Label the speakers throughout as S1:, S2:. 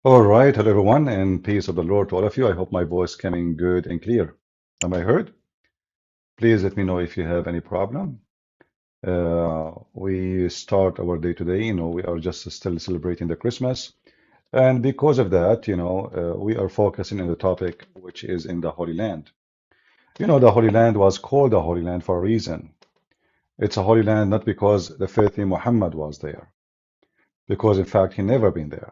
S1: All right, hello everyone, and peace of the Lord to all of you. I hope my voice coming good and clear. Am I heard? Please let me know if you have any problem. We start our day today. We are just still celebrating the Christmas, and because of that, we are focusing on the topic which is in the Holy Land. The Holy Land was called the Holy Land for a reason. It's a Holy Land not because the faithful Muhammad was there, because in fact he never been there.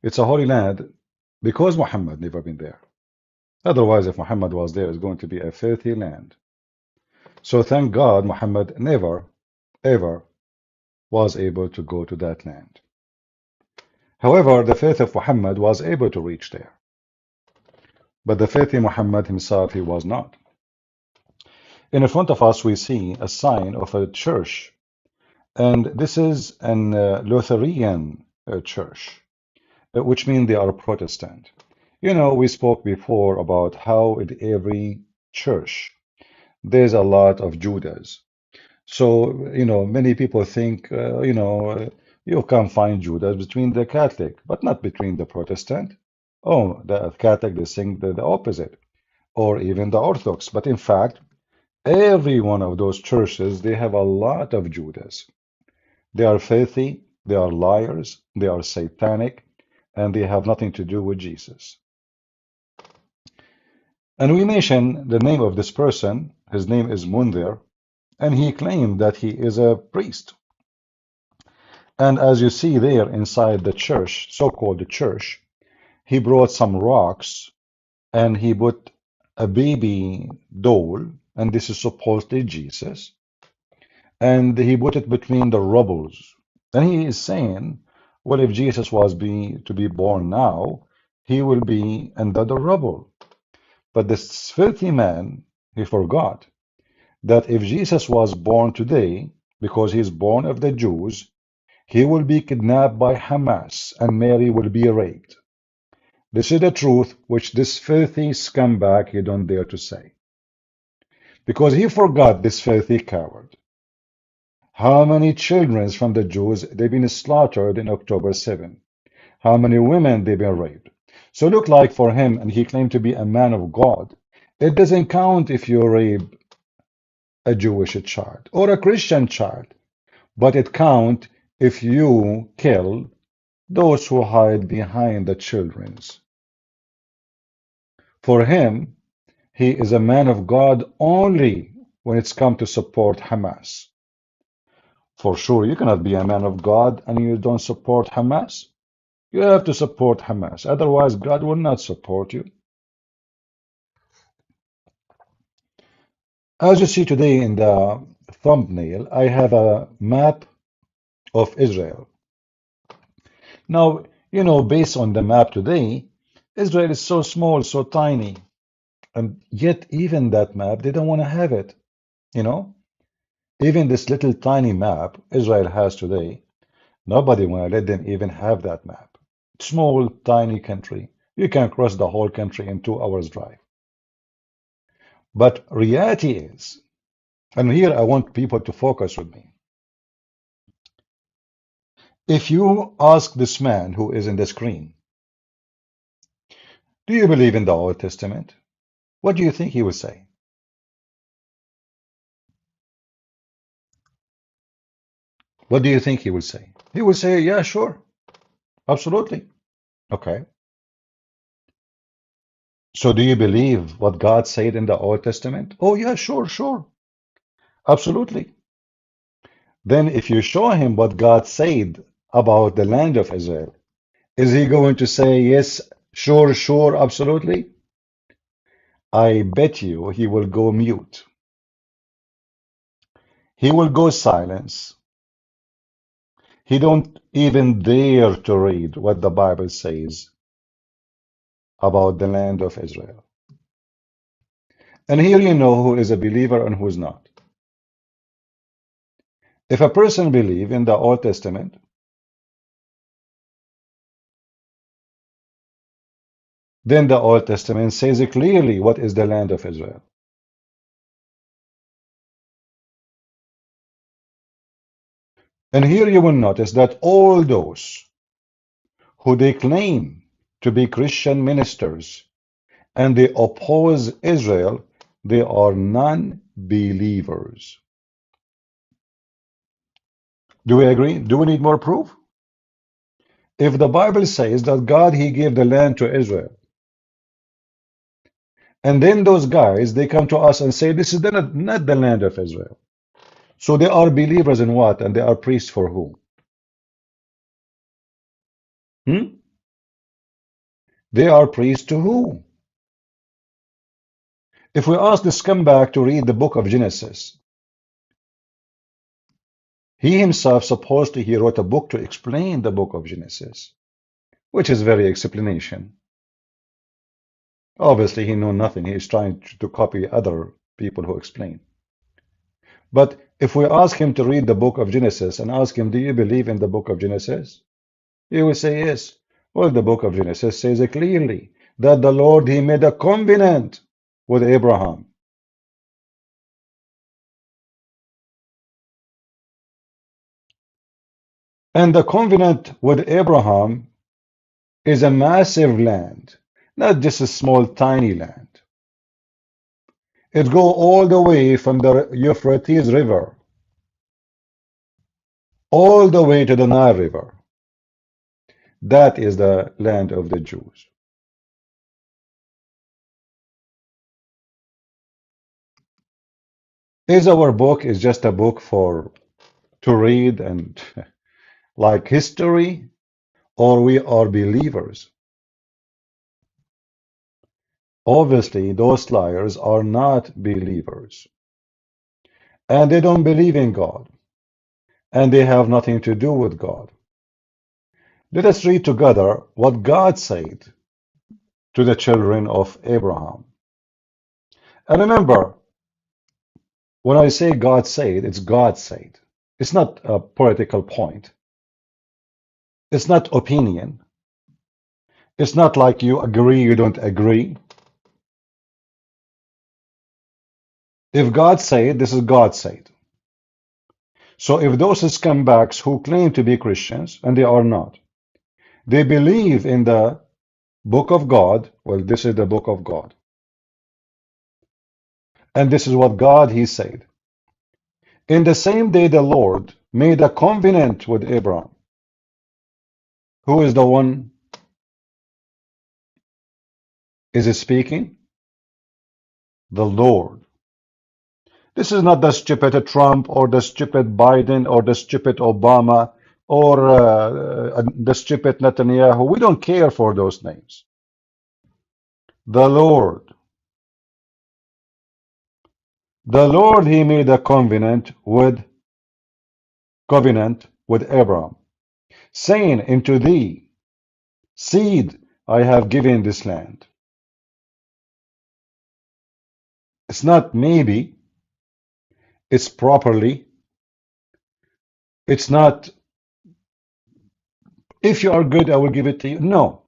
S1: It's a Holy Land because Muhammad never been there. Otherwise, if Muhammad was there, it's going to be a filthy land. So thank God Muhammad never, ever was able to go to that land. However, the faith of Muhammad was able to reach there. But the faith in Muhammad himself, he was not. In front of us, we see a sign of a church. And this is an Lutheran church, which means they are Protestant. We spoke before about how in every church there's a lot of Judas. So, many people think, you can find Judas between the Catholic, but not between the Protestant. Oh, the Catholic, they think the opposite, or even the Orthodox. But in fact, every one of those churches, they have a lot of Judas. They are filthy, they are liars, they are satanic, and they have nothing to do with Jesus. And we mention the name of this person. His name is Mundir, and he claimed that he is a priest. And as you see there inside the church, so-called church, he brought some rocks and he put a baby doll, and this is supposedly Jesus, and he put it between the rubbles. And he is saying, well, if Jesus was to be born now, he will be under the rubble. But this filthy man, he forgot that if Jesus was born today, because he's born of the Jews, he will be kidnapped by Hamas and Mary will be raped. This is the truth which this filthy scumbag he don't dare to say. Because he forgot, this filthy coward, how many children from the Jews they've been slaughtered in October 7. How many women they've been raped. So look like for him, and he claimed to be a man of God, it doesn't count if you rape a Jewish child or a Christian child, but it counts if you kill those who hide behind the children's. For him, he is a man of God only when it's come to support Hamas. For sure, you cannot be a man of God and you don't support Hamas. You have to support Hamas. Otherwise, God will not support you. As you see today in the thumbnail, I have a map of Israel. Now, based on the map today, Israel is so small, so tiny, and yet even that map, they don't want to have it. Even this little tiny map Israel has today, nobody want to let them even have that map. Small, tiny country. You can cross the whole country in 2 hours drive. But reality is, and here I want people to focus with me. If you ask this man who is in the screen, do you believe in the Old Testament? What do you think he will say? What do you think he will say? He will say, yeah, sure, absolutely. Okay. So do you believe what God said in the Old Testament? Oh, yeah, sure, sure, absolutely. Then if you show him what God said about the land of Israel, is he going to say, yes, sure, sure, absolutely? I bet you he will go mute. He will go silence. He don't even dare to read what the Bible says about the land of Israel. And here you know who is a believer and who is not. If a person believes in the Old Testament, then the Old Testament says clearly what is the land of Israel. And here you will notice that all those who they claim to be Christian ministers and they oppose Israel, they are non-believers. Do we agree? Do we need more proof? If the Bible says that God, He gave the land to Israel, and then those guys, they come to us and say, this is not the land of Israel. So they are believers in what? And they are priests for who? Hmm? They are priests to who? If we ask the scumbag to read the book of Genesis, he himself supposedly he wrote a book to explain the book of Genesis, which is very explanation. Obviously, he knew nothing. He is trying to copy other people who explain. But if we ask him to read the book of Genesis and ask him, do you believe in the book of Genesis? He will say yes. Well, the book of Genesis says it clearly that the Lord, He made a covenant with Abraham. And the covenant with Abraham is a massive land, not just a small, tiny land. It goes all the way from the Euphrates River, all the way to the Nile River. That is the land of the Jews. Is our book is just a book for to read and like history, or we are believers? Obviously, those liars are not believers, and they don't believe in God, and they have nothing to do with God. Let us read together what God said to the children of Abraham. And remember, when I say God said, it's God said. It's not a political point. It's not opinion. It's not like you agree, you don't agree. If God said, this is God said. So if those scumbags who claim to be Christians, and they are not, they believe in the book of God, well, this is the book of God. And this is what God, He said. In the same day the Lord made a covenant with Abraham. Who is the one is it speaking? The Lord. This is not the stupid Trump or the stupid Biden or the stupid Obama or the stupid Netanyahu. We don't care for those names. The Lord. The Lord, He made a covenant with Abraham, saying, into thee seed I have given this land. It's not maybe, it's properly. It's not, if you are good, I will give it to you. No,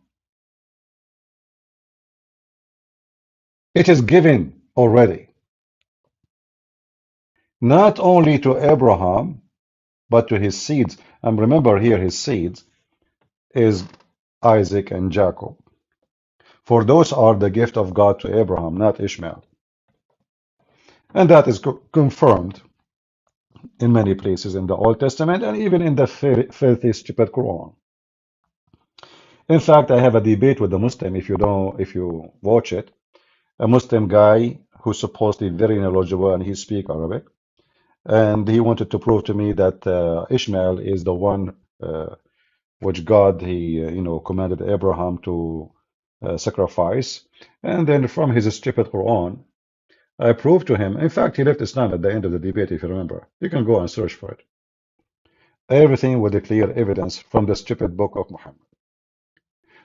S1: it is given already. Not only to Abraham, but to his seeds. And remember here, his seeds is Isaac and Jacob. For those are the gift of God to Abraham, not Ishmael. And that is confirmed in many places in the Old Testament and even in the filthy, stupid Quran. In fact, I have a debate with a Muslim, if you watch it, a Muslim guy who's supposedly very knowledgeable and he speaks Arabic. And he wanted to prove to me that Ishmael is the one which God, he, commanded Abraham to sacrifice. And then from his stupid Quran, I proved to him. In fact, he left Islam at the end of the debate, if you remember. You can go and search for it. Everything with the clear evidence from the stupid book of Muhammad.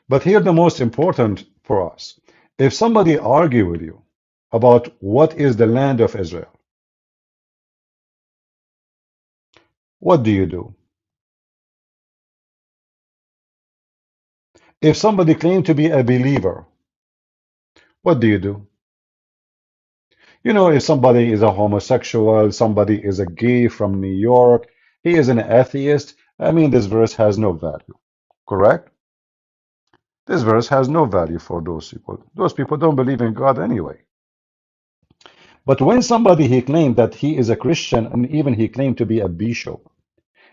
S1: But here the most important for us. If somebody argue with you about what is the land of Israel, what do you do? If somebody claims to be a believer, what do you do? If somebody is a homosexual, somebody is a gay from New York, he is an atheist, I mean, this verse has no value, correct? This verse has no value for those people. Those people don't believe in God anyway. But when somebody he claimed that he is a Christian and even he claimed to be a bishop,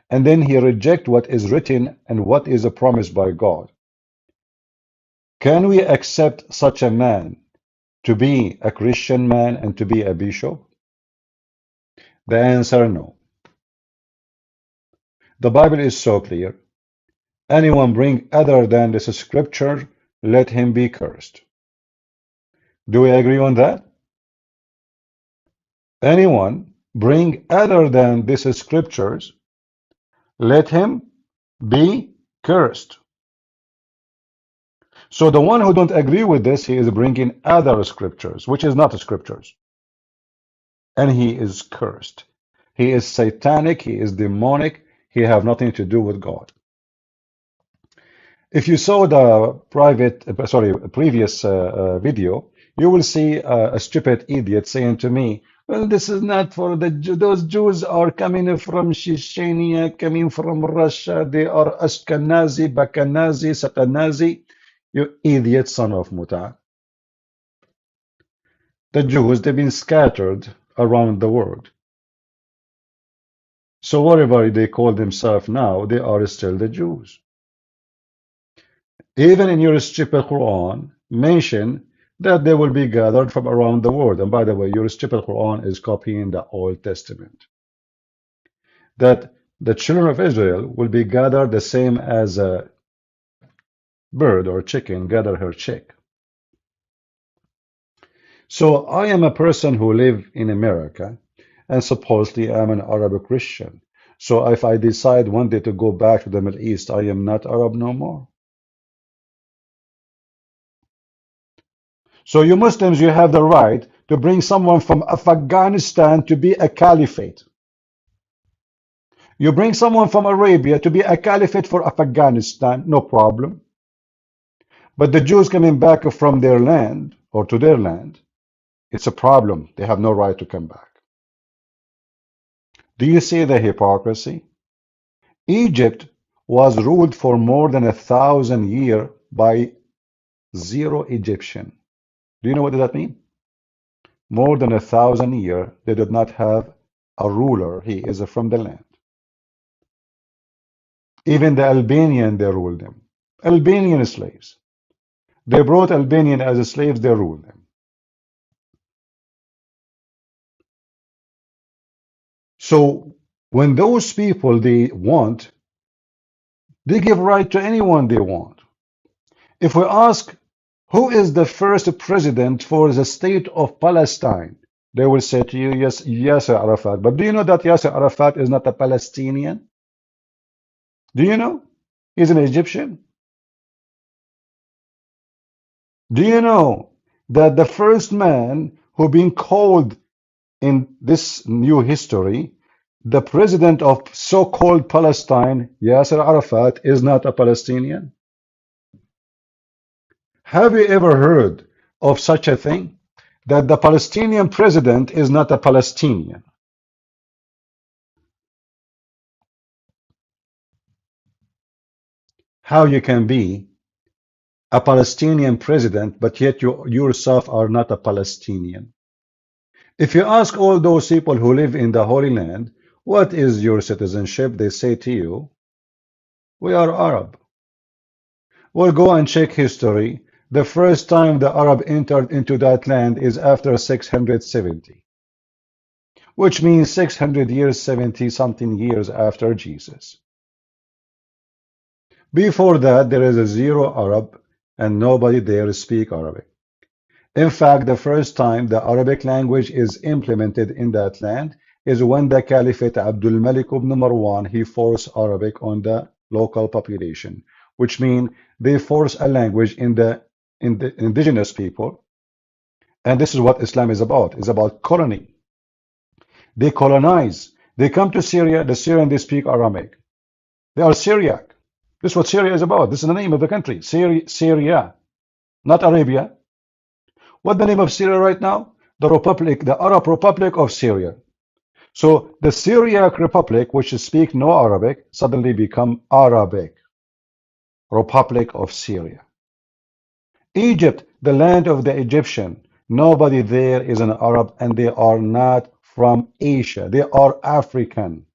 S1: and then he reject what is written and what is promised by God, can we accept such a man to be a Christian man and to be a bishop? The answer no. The Bible is so clear. Anyone bring other than this scripture, let him be cursed. Do we agree on that? Anyone bring other than these scriptures, let him be cursed. So the one who don't agree with this, he is bringing other scriptures, which is not scriptures, and he is cursed. He is satanic, he is demonic, he have nothing to do with God. If you saw the previous video, you will see a stupid idiot saying to me, well, this is not for the Jews. Those Jews are coming from Chechnya, coming from Russia. They are Ashkenazi, Bakanazi, Satanazi. You idiot son of Muta. The Jews, they've been scattered around the world. So whatever they call themselves now, they are still the Jews. Even in your stupid Quran, mention that they will be gathered from around the world. And by the way, your stupid Quran is copying the Old Testament. That the children of Israel will be gathered the same as a bird or chicken gather her chick. So I am a person who live in America, and supposedly I'm an Arab Christian. So if I decide one day to go back to the Middle East, I am not Arab no more. So you Muslims, you have the right to bring someone from Afghanistan to be a caliphate. You bring someone from Arabia to be a caliphate for Afghanistan, no problem. But the Jews coming back from their land or to their land, it's a problem. They have no right to come back. Do you see the hypocrisy? Egypt was ruled for more than 1,000 years by zero Egyptian. Do you know what does that mean? More than 1,000 years, they did not have a ruler. He is from the land. Even the Albanian, they ruled them. Albanian slaves. They brought Albanian as slaves, they ruled them. So when those people they want, they give right to anyone they want. If we ask who is the first president for the state of Palestine, they will say to you, yes, Yasser Arafat. But do you know that Yasser Arafat is not a Palestinian? Do you know? He's an Egyptian. Do you know that the first man who been called in this new history, the president of so-called Palestine, Yasser Arafat, is not a Palestinian? Have you ever heard of such a thing? That the Palestinian president is not a Palestinian? How you can be a Palestinian president, but yet you yourself are not a Palestinian? If you ask all those people who live in the Holy Land, what is your citizenship? They say to you, we are Arab. Well, go and check history. The first time the Arab entered into that land is after 670, which means 600 years, 70 something years after Jesus. Before that, there is a zero Arab and nobody there speak Arabic. In fact, the first time the Arabic language is implemented in that land is when the Caliphate Abdul Malik ibn Marwan, he forced Arabic on the local population, which means they force a language in the indigenous people. And this is what Islam is about. It's about colony. They colonize. They come to Syria. The Syrians, they speak Aramaic. They are Syriac. This is what Syria is about. This is the name of the country. Syria, not Arabia. What's the name of Syria right now? The Republic, the Arab Republic of Syria. So the Syriac Republic, which speak no Arabic, suddenly become Arabic. Republic of Syria. Egypt, the land of the Egyptian. Nobody there is an Arab, and they are not from Asia. They are African.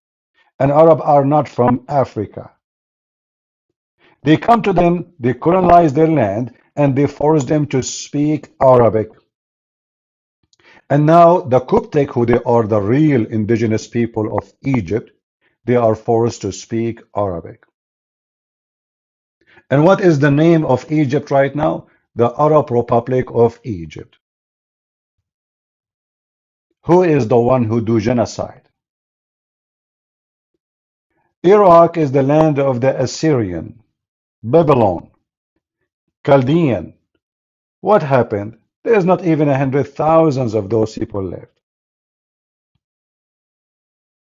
S1: And Arab are not from Africa. They come to them, they colonize their land, and they force them to speak Arabic. And now the Coptic, who they are the real indigenous people of Egypt, they are forced to speak Arabic. And what is the name of Egypt right now? The Arab Republic of Egypt. Who is the one who do genocide? Iraq is the land of the Assyrian, Babylon, Chaldean. What happened? There's not even 100,000 of those people left.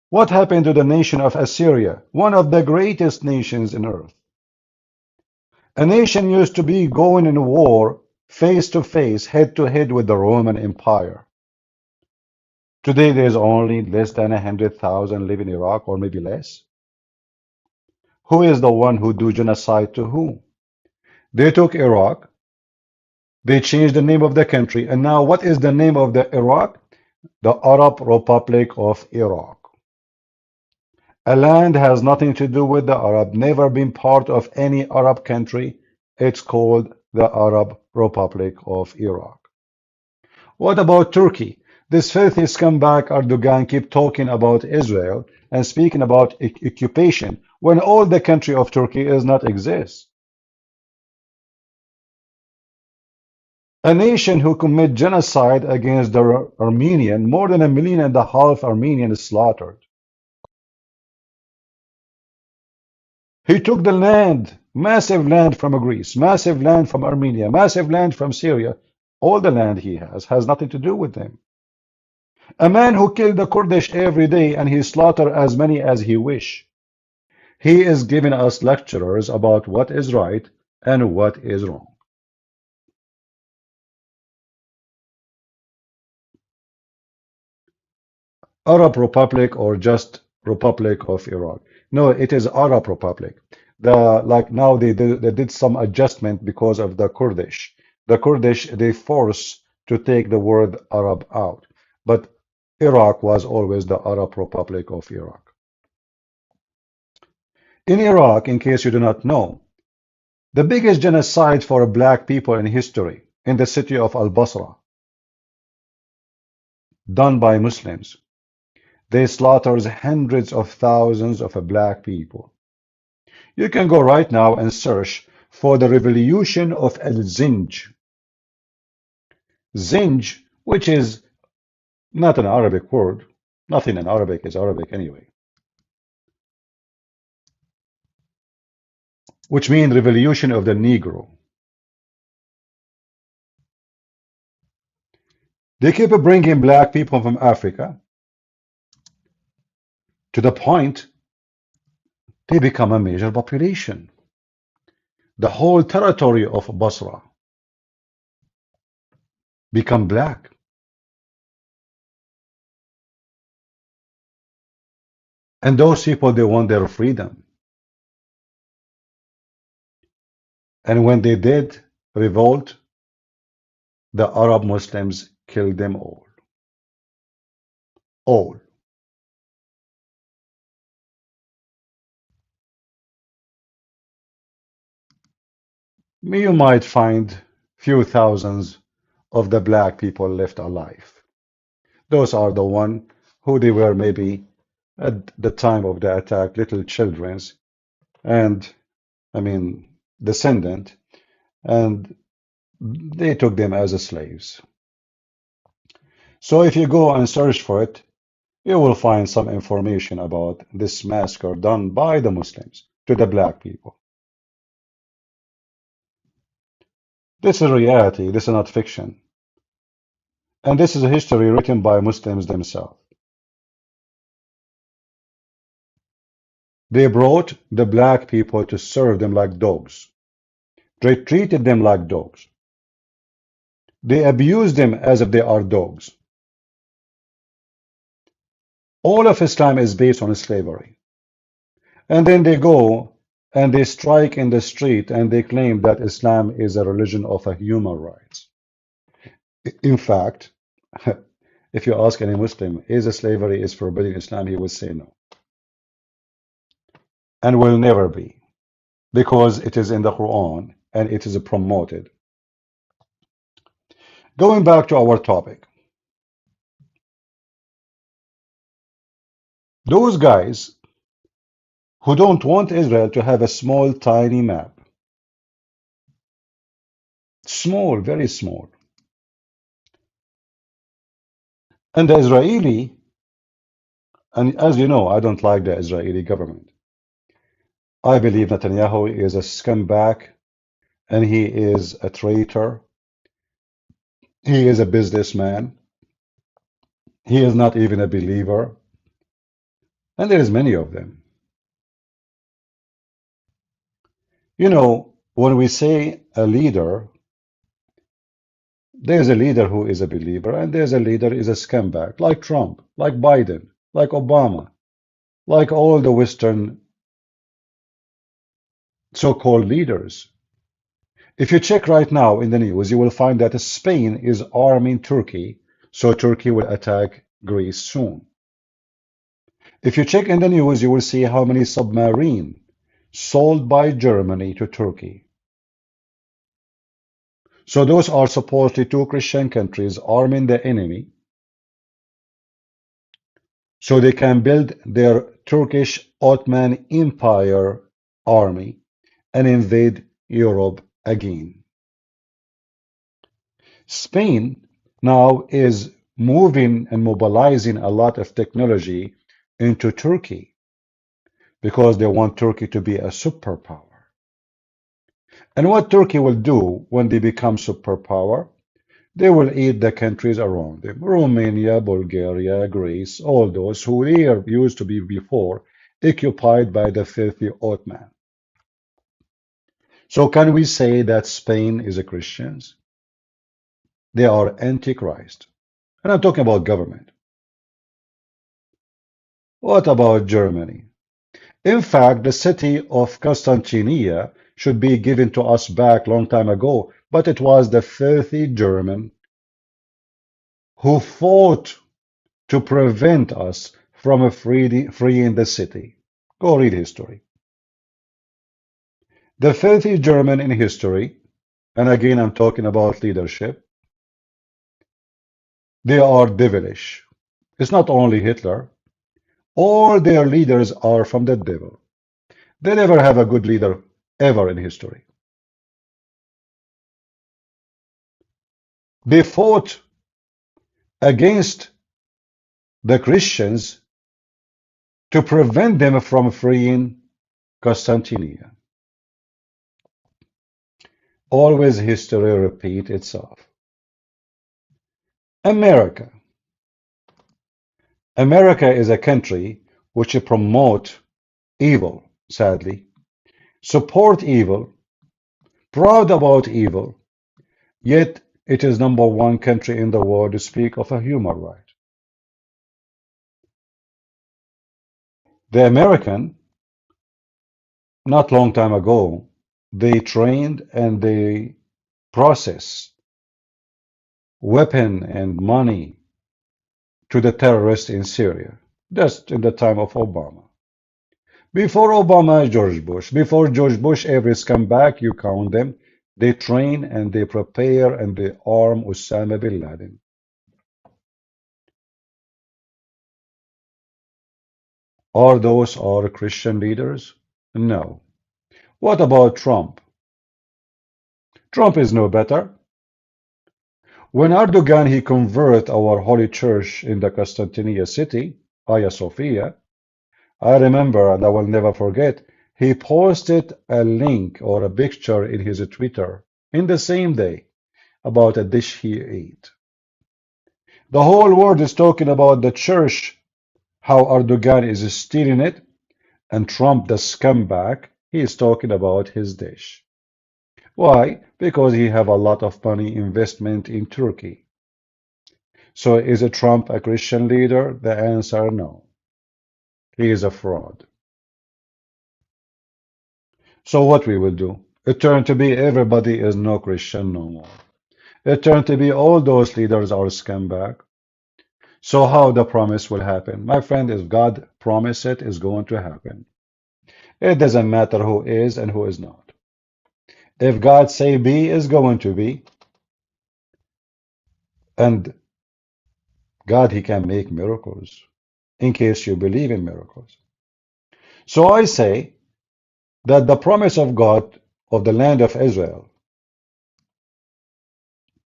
S1: What happened to the nation of Assyria, one of the greatest nations in earth? A nation used to be going in war face to face, head to head with the Roman Empire. Today there's only less than 100,000 live in Iraq, or maybe less. Who is the one who do genocide to whom? They took Iraq, they changed the name of the country, and now what is the name of the Iraq? The Arab Republic of Iraq. A land has nothing to do with the Arab, never been part of any Arab country. It's called the Arab Republic of Iraq. What about Turkey? This filthy scumbag Erdogan keep talking about Israel and speaking about occupation when all the country of Turkey does not exist. A nation who commit genocide against the Armenian, more than 1.5 million Armenians slaughtered. He took the land, massive land from Greece, massive land from Armenia, massive land from Syria. All the land he has nothing to do with them. A man who killed the Kurdish every day and he slaughter as many as he wish. He is giving us lectures about what is right and what is wrong. Arab Republic or just Republic of Iraq? No, it is Arab Republic. Like now they did some adjustment because of the Kurdish. The Kurdish they force to take the word Arab out, but Iraq was always the Arab Republic of Iraq. In Iraq, in case you do not know, the biggest genocide for black people in history in the city of Al-Basra, done by Muslims. They slaughtered hundreds of thousands of black people. You can go right now and search for the revolution of Al-Zinj. Zinj, which is not an Arabic word. Nothing in Arabic is Arabic anyway. Which means revolution of the Negro. They keep bringing black people from Africa to the point they become a major population. The whole territory of Basra become black. And those people, they want their freedom. And when they did revolt, the Arab Muslims killed them all. All. You might find few thousands of the black people left alive. Those are the one who they were maybe at the time of the attack, little children's, and I mean descendant, and they took them as slaves. So if you go and search for it, you will find some information about this massacre done by the Muslims to the black people. This is reality, this is not fiction. And this is a history written by Muslims themselves. They brought the black people to serve them like dogs. They treated them like dogs. They abused them as if they are dogs. All of Islam is based on slavery. And then they go and they strike in the street and they claim that Islam is a religion of a human rights. In fact, if you ask any Muslim, is slavery is forbidden in Islam, he will say no, and will never be, because it is in the Quran and it is promoted. Going back to our topic, those guys who don't want Israel to have a small, tiny map, small, very small, and the Israeli, and as you know, I don't like the Israeli government. I believe Netanyahu is a scumbag and he is a traitor. He is a businessman. He is not even a believer. And there's many of them. You know, when we say a leader, there's a leader who is a believer, and there's a leader who is a scumbag, like Trump, like Biden, like Obama, like all the Western so-called leaders. If you check right now in the news, you will find that Spain is arming Turkey, so Turkey will attack Greece soon. If you check in the news, you will see how many submarines sold by Germany to Turkey. So those are supposedly two Christian countries arming the enemy so they can build their Turkish Ottoman Empire army and invade Europe again. Spain now is moving and mobilizing a lot of technology into Turkey because they want Turkey to be a superpower. And what Turkey will do when they become superpower, they will eat the countries around them. Romania, Bulgaria, Greece, all those who they used to be before occupied by the filthy Ottoman. So can we say that Spain is a Christians? They are antichrist. And I'm talking about government. What about Germany? In fact, the city of Constantinia should be given to us back long time ago, but it was the filthy German who fought to prevent us from freeing the city. Go read history. The filthy German in history, and again I'm talking about leadership, they are devilish. It's not only Hitler. All their leaders are from the devil. They never have a good leader ever in history. They fought against the Christians to prevent them from freeing Constantinia. Always history repeats itself. America. America is a country which promotes evil, sadly, support evil, proud about evil, yet it is #1 country in the world to speak of a human right. The American, not long time ago, they trained and they processed weapon and money to the terrorists in Syria, just in the time of Obama. Before Obama, George Bush. Before George Bush, every scumbag, you count them, they train and they prepare and they arm Osama bin Laden. Are those our Christian leaders? No. What about Trump? Trump is no better. When Erdogan he converted our holy church in the Constantinople city, Hagia Sophia, I remember and I will never forget, he posted a link or a picture in his Twitter in the same day about a dish he ate. The whole world is talking about the church, how Erdogan is stealing it, and Trump, the scumbag, he is talking about his dish. Why? Because he have a lot of money investment in Turkey. So is Trump a Christian leader? The answer no. He is a fraud. So what we will do? It turned to be everybody is no Christian no more. It turned to be all those leaders are scumbag. So how the promise will happen? My friend, if God promised it, is going to happen. It doesn't matter who is and who is not. If God say be, is going to be. And God, he can make miracles in case you believe in miracles. So I say that the promise of God of the land of Israel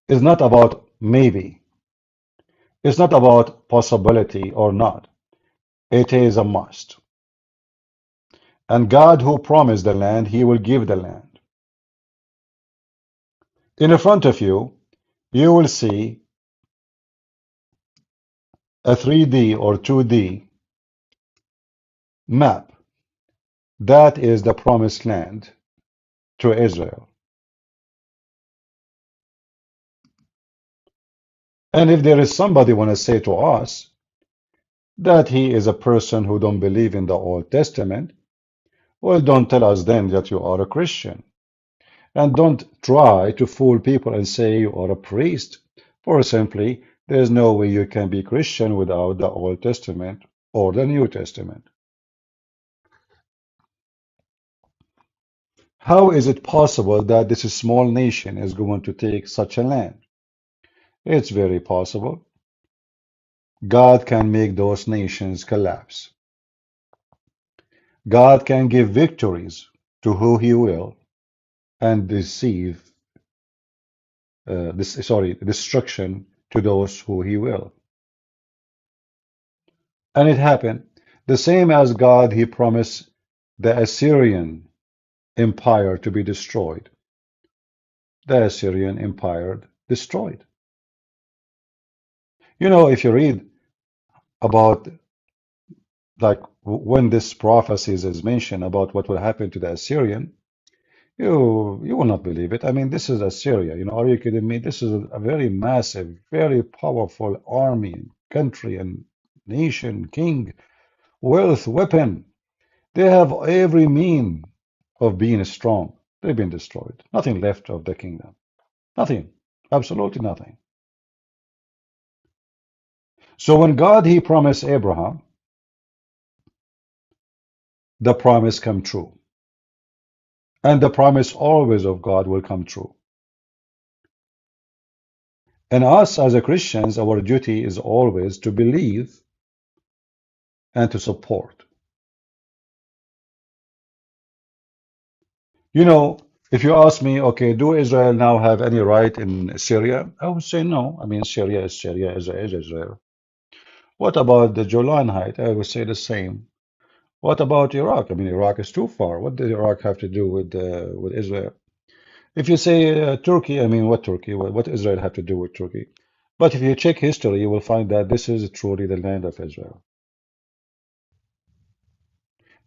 S1: is not about maybe. It's not about possibility or not. It is a must. And God who promised the land, he will give the land. In front of you, you will see a 3D or 2D map. That is the promised land to Israel. And if there is somebody want to say to us that he is a person who don't believe in the Old Testament, well, don't tell us then that you are a Christian. And don't try to fool people and say you are a priest, for simply there is no way you can be Christian without the Old Testament or the New Testament. How is it possible that this small nation is going to take such a land? It's very possible. God can make those nations collapse. God can give victories to who he will and deceive, destruction to those who he will. And it happened. The same as God, he promised the Assyrian empire to be destroyed. The Assyrian empire destroyed. You know, if you read about like when this prophecies is mentioned about what will happen to the Assyrian, you will not believe it. I mean, this is Assyria. You know, are you kidding me? This is a very massive, very powerful army, country, and nation, king, wealth, weapon. They have every mean of being strong. They've been destroyed. Nothing left of the kingdom. Nothing. Absolutely nothing. So when God he promised Abraham, the promise come true. And the promise always of God will come true. And us as a Christians, our duty is always to believe and to support. You know, if you ask me, okay, do Israel now have any right in Syria? I would say no. I mean, Syria is Syria, Israel is Israel. What about the Golan Heights? I would say the same. What about Iraq? I mean, Iraq is too far. What did Iraq have to do with Israel? If you say Turkey, I mean, what Turkey? What Israel have to do with Turkey? But if you check history, you will find that this is truly the land of Israel.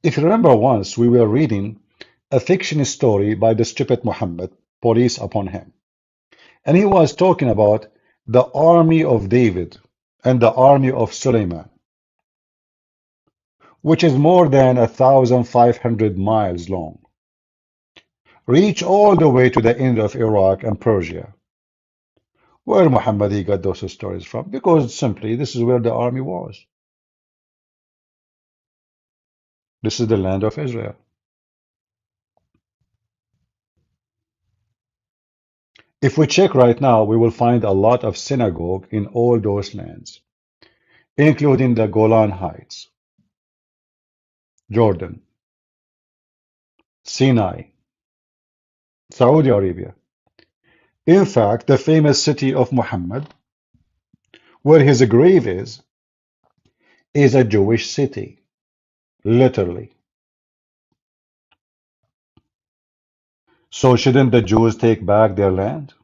S1: If you remember once, we were reading a fiction story by the stupid Muhammad, police upon him. And he was talking about the army of David and the army of Suleiman, which is more than 1,500 miles long, reach all the way to the end of Iraq and Persia. Where Muhammad he got those stories from? Because simply this is where the army was. This is the land of Israel. If we check right now, we will find a lot of synagogue in all those lands, including the Golan Heights, Jordan, Sinai, Saudi Arabia. In fact, the famous city of Muhammad, where his grave is a Jewish city, literally. So shouldn't the Jews take back their land?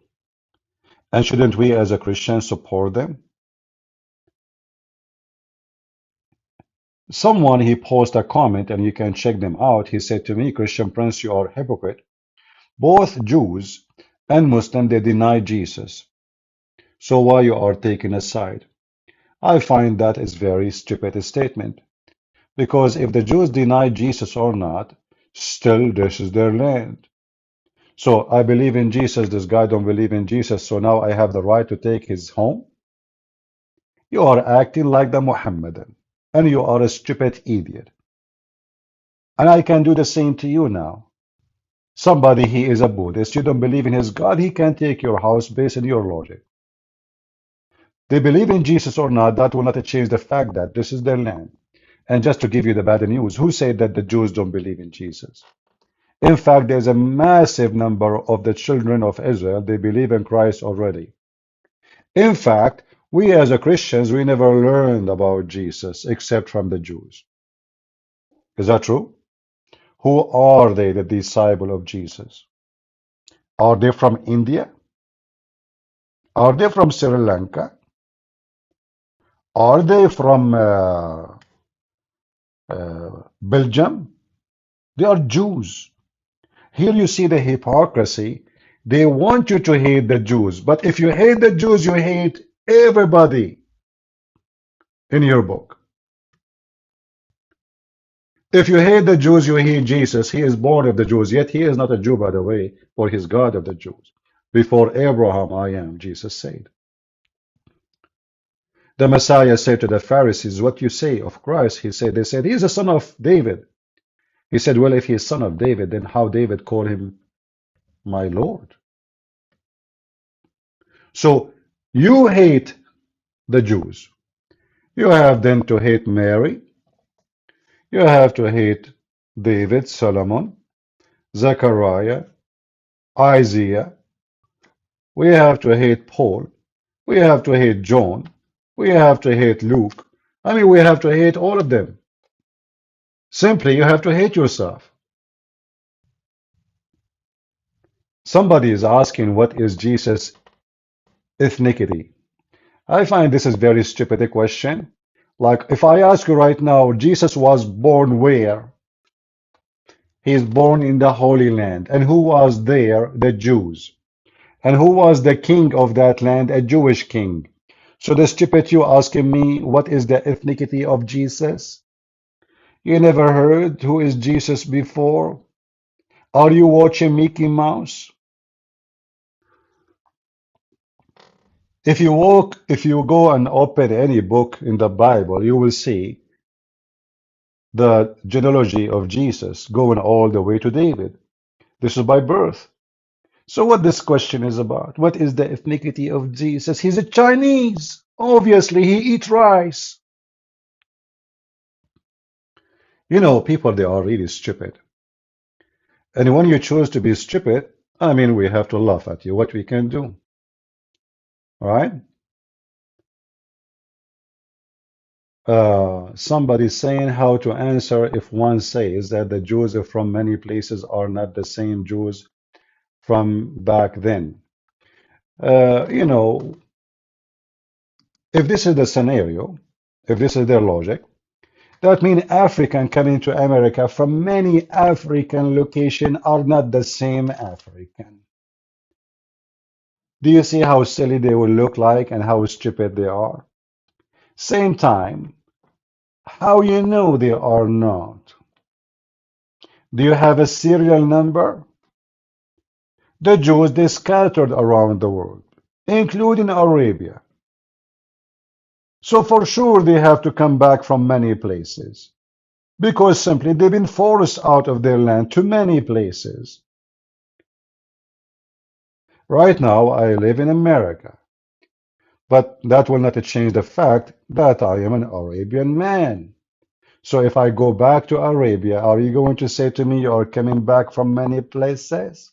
S1: And shouldn't we as a Christian support them? Someone he posted a comment and you can check them out. He said to me, Christian Prince, you are a hypocrite. Both Jews and Muslims they deny Jesus. So why you are taking a side? I find that is very stupid statement. Because if the Jews deny Jesus or not, Still, this is their land. So I believe in Jesus. This guy don't believe in Jesus. So now I have the right to take his home. You are acting like the Muhammadan, and you are a stupid idiot. And I can do the same to you now. Somebody, he is a Buddhist. You don't believe in his God. He can take your house based on your logic. They believe in Jesus or not, that will not change the fact that this is their land. And just to give you the bad news, who said that the Jews don't believe in Jesus? In fact, there's a massive number of the children of Israel, they believe in Christ already. In fact, we as a Christians, we never learned about Jesus except from the Jews. Is that true? Who are they, the disciple of Jesus? Are they from India? Are they from Sri Lanka? Are they from Belgium? They are Jews. Here you see the hypocrisy. They want you to hate the Jews, but if you hate the Jews, you hate everybody in your book. If you hate the Jews, you hate Jesus. He is born of the Jews, yet he is not a Jew, by the way, for he is God of the Jews. Before Abraham, I am, Jesus said. The Messiah said to the Pharisees, what you say of Christ? They said, he is a son of David. He said, well, if he is son of David, then how David called him my Lord? So you hate the Jews. You have then to hate Mary. You have to hate David, Solomon, Zechariah, Isaiah. We have to hate Paul. We have to hate John. We have to hate Luke. I mean, we have to hate all of them. Simply, you have to hate yourself. Somebody is asking, what is Jesus' ethnicity? I find this is very stupid a question. Like, if I ask you right now, Jesus was born where? He is born in the Holy Land. And who was there? The Jews. And who was the king of that land? A Jewish king. So the stupid you asking me, what is the ethnicity of Jesus? You never heard who is Jesus before? Are you watching Mickey Mouse? If you go and open any book in the Bible, you will see the genealogy of Jesus going all the way to David. This is by birth. So what this question is about? What is the ethnicity of Jesus? He's a Chinese. Obviously, he eats rice. You know, people, they are really stupid. And when you choose to be stupid, I mean, we have to laugh at you. What we can do, all right? Somebody saying how to answer if one says that the Jews from many places are not the same Jews from back then. You know, if this is the scenario, if this is their logic, that means African coming to America from many African locations are not the same African. Do you see how silly they will look like and how stupid they are? Same time, how you know they are not? Do you have a serial number? The Jews, they scattered around the world, including Arabia. So for sure they have to come back from many places because simply they've been forced out of their land to many places. Right now I live in America, but that will not change the fact that I am an Arabian man. So if I go back to Arabia, are you going to say to me you are coming back from many places?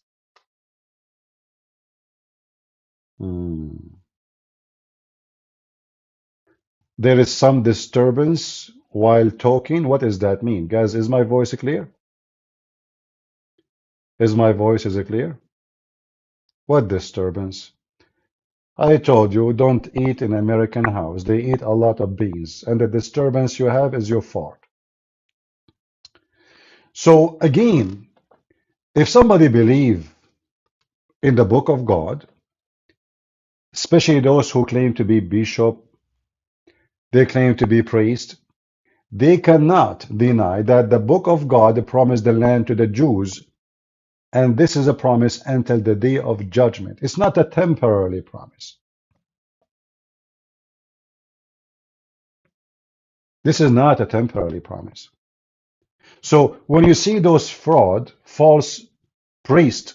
S1: Hmm. There is some disturbance while talking. What does that mean? Guys, is my voice clear? Is it clear? What disturbance? I told you, don't eat in American house. They eat a lot of beans, and the disturbance you have is your fart. So again, if somebody believe in the book of God, especially those who claim to be bishop, they claim to be priest, They cannot deny that the book of God promised the land to the Jews, and this is a promise until the day of judgment. It's not a temporary promise. This is not a temporary promise. So when you see those false priests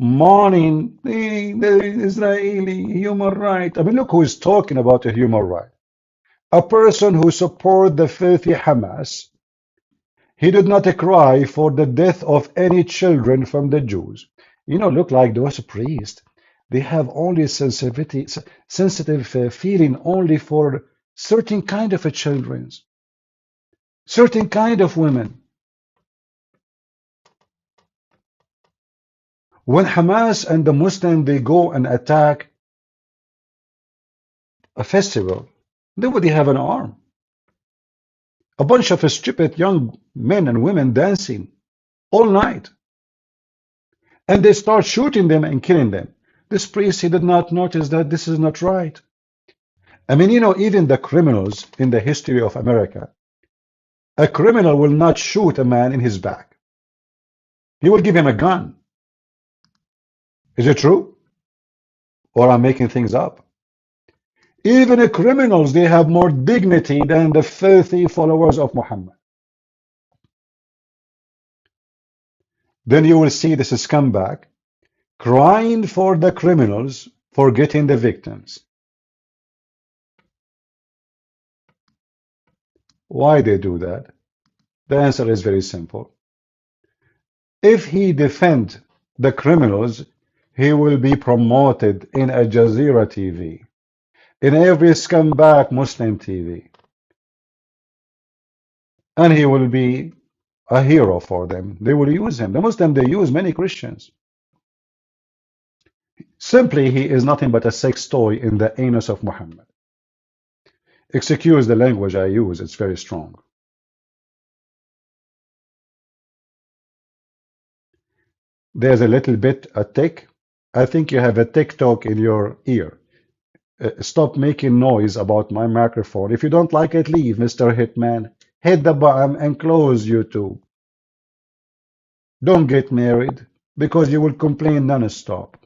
S1: mourning the Israeli human right, I mean, look who is talking about a human right. A person who supports the filthy Hamas. He did not cry for the death of any children from the Jews. Look like those priests. They have only sensitive feeling only for certain kind of children, certain kind of women. When Hamas and the Muslim, they go and attack a festival, nobody have an arm. A bunch of stupid young men and women dancing all night. And they start shooting them and killing them. This priest, he did not notice that this is not right. I mean, even the criminals in the history of America, a criminal will not shoot a man in his back. He will give him a gun. Is it true? Or I'm making things up? Even the criminals, they have more dignity than the filthy followers of Muhammad. Then you will see this scumbag crying for the criminals, forgetting the victims. Why they do that? The answer is very simple. If he defends the criminals, he will be promoted in Al Jazeera TV, in every scumbag Muslim TV. And he will be a hero for them. They will use him. The Muslims, they use many Christians. Simply, he is nothing but a sex toy in the anus of Muhammad. Excuse the language I use, it's very strong. There's a little bit a tick. I think you have a TikTok in your ear. Stop making noise about my microphone. If you don't like it, leave, Mr. Hitman. Hit the button and close YouTube. Don't get married because you will complain non-stop.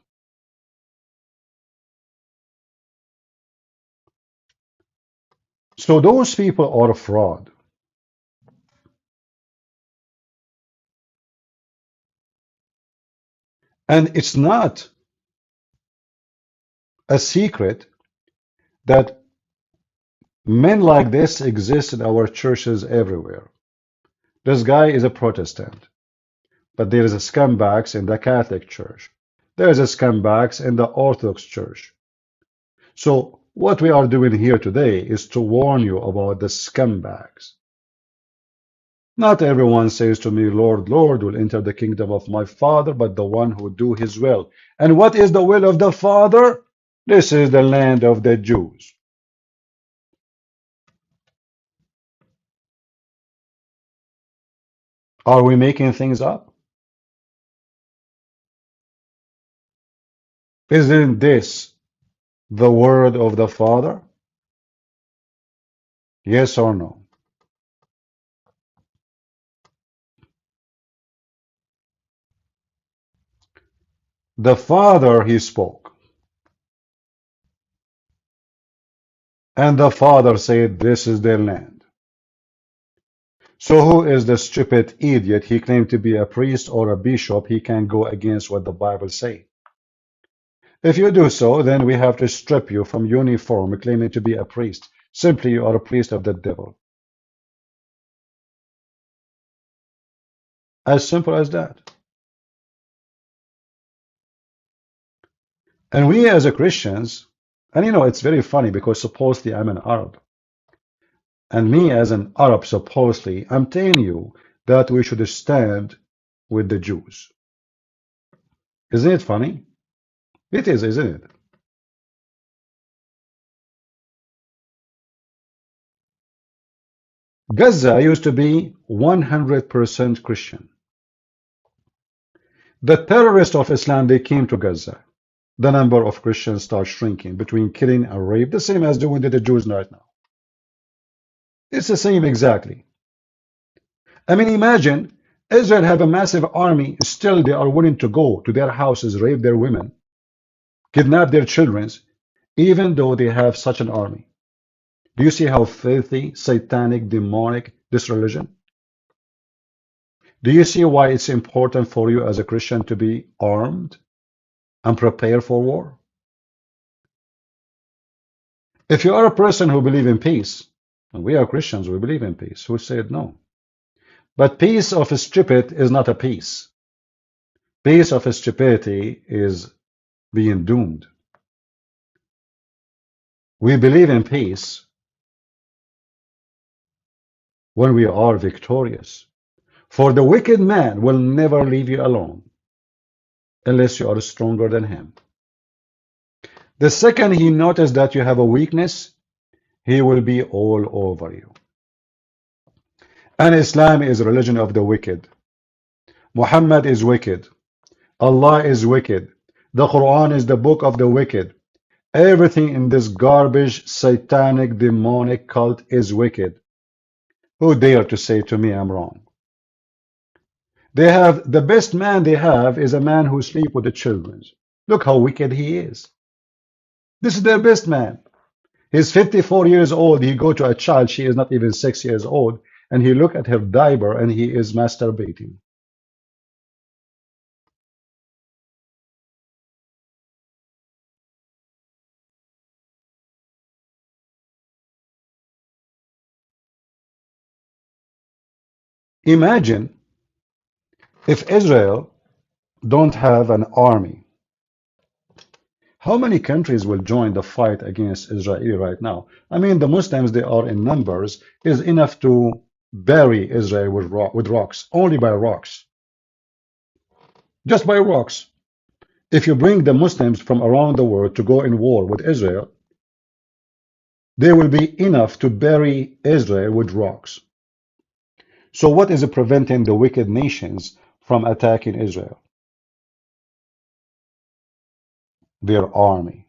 S1: So those people are a fraud. And it's not a secret that men like this exist in our churches everywhere. This guy is a Protestant, but there is a scumbags in the Catholic Church. There is a scumbags in the Orthodox Church. So what we are doing here today is to warn you about the scumbags. Not everyone says to me, Lord, Lord, will enter the kingdom of my Father, but the one who do his will. And what is the will of the Father? This is the land of the Jews. Are we making things up? Isn't this the word of the Father? Yes or no? The Father, he spoke. And the Father said, this is their land. So who is the stupid idiot? He claimed to be a priest or a bishop. He can go against what the Bible says. If you do so, then we have to strip you from uniform claiming to be a priest. Simply you are a priest of the devil. As simple as that. And we as a Christians, and it's very funny because supposedly I'm an Arab. And me as an Arab, supposedly, I'm telling you that we should stand with the Jews. Isn't it funny? It is, isn't it? Gaza used to be 100% Christian. The terrorists of Islam, they came to Gaza. The number of Christians start shrinking between killing and rape, the same as doing to the Jews right now. It's the same exactly. I mean, imagine Israel have a massive army, still they are willing to go to their houses, rape their women, kidnap their children, even though they have such an army. Do you see how filthy, satanic, demonic this religion? Do you see why it's important for you as a Christian to be armed and prepare for war? If you are a person who believes in peace, and we are Christians, we believe in peace, who said no? But peace of stupid is not a peace. Peace of stupidity is being doomed. We believe in peace when we are victorious. For the wicked man will never leave you alone unless you are stronger than him. The second he notices that you have a weakness, he will be all over you. And Islam is a religion of the wicked. Muhammad is wicked. Allah is wicked. The Quran is the book of the wicked. Everything in this garbage, satanic, demonic cult is wicked. Who dare to say to me I'm wrong? They have the best man they have is a man who sleeps with the children. Look how wicked he is. This is their best man. He's 54 years old. He go to a child, she is not even 6 years old, and he look at her diaper and he is masturbating. Imagine if Israel don't have an army. How many countries will join the fight against Israel right now? I mean, the Muslims, they are in numbers, is enough to bury Israel with rocks, only by rocks. Just by rocks. If you bring the Muslims from around the world to go in war with Israel, they will be enough to bury Israel with rocks. So what is preventing the wicked nations from attacking Israel? Their army.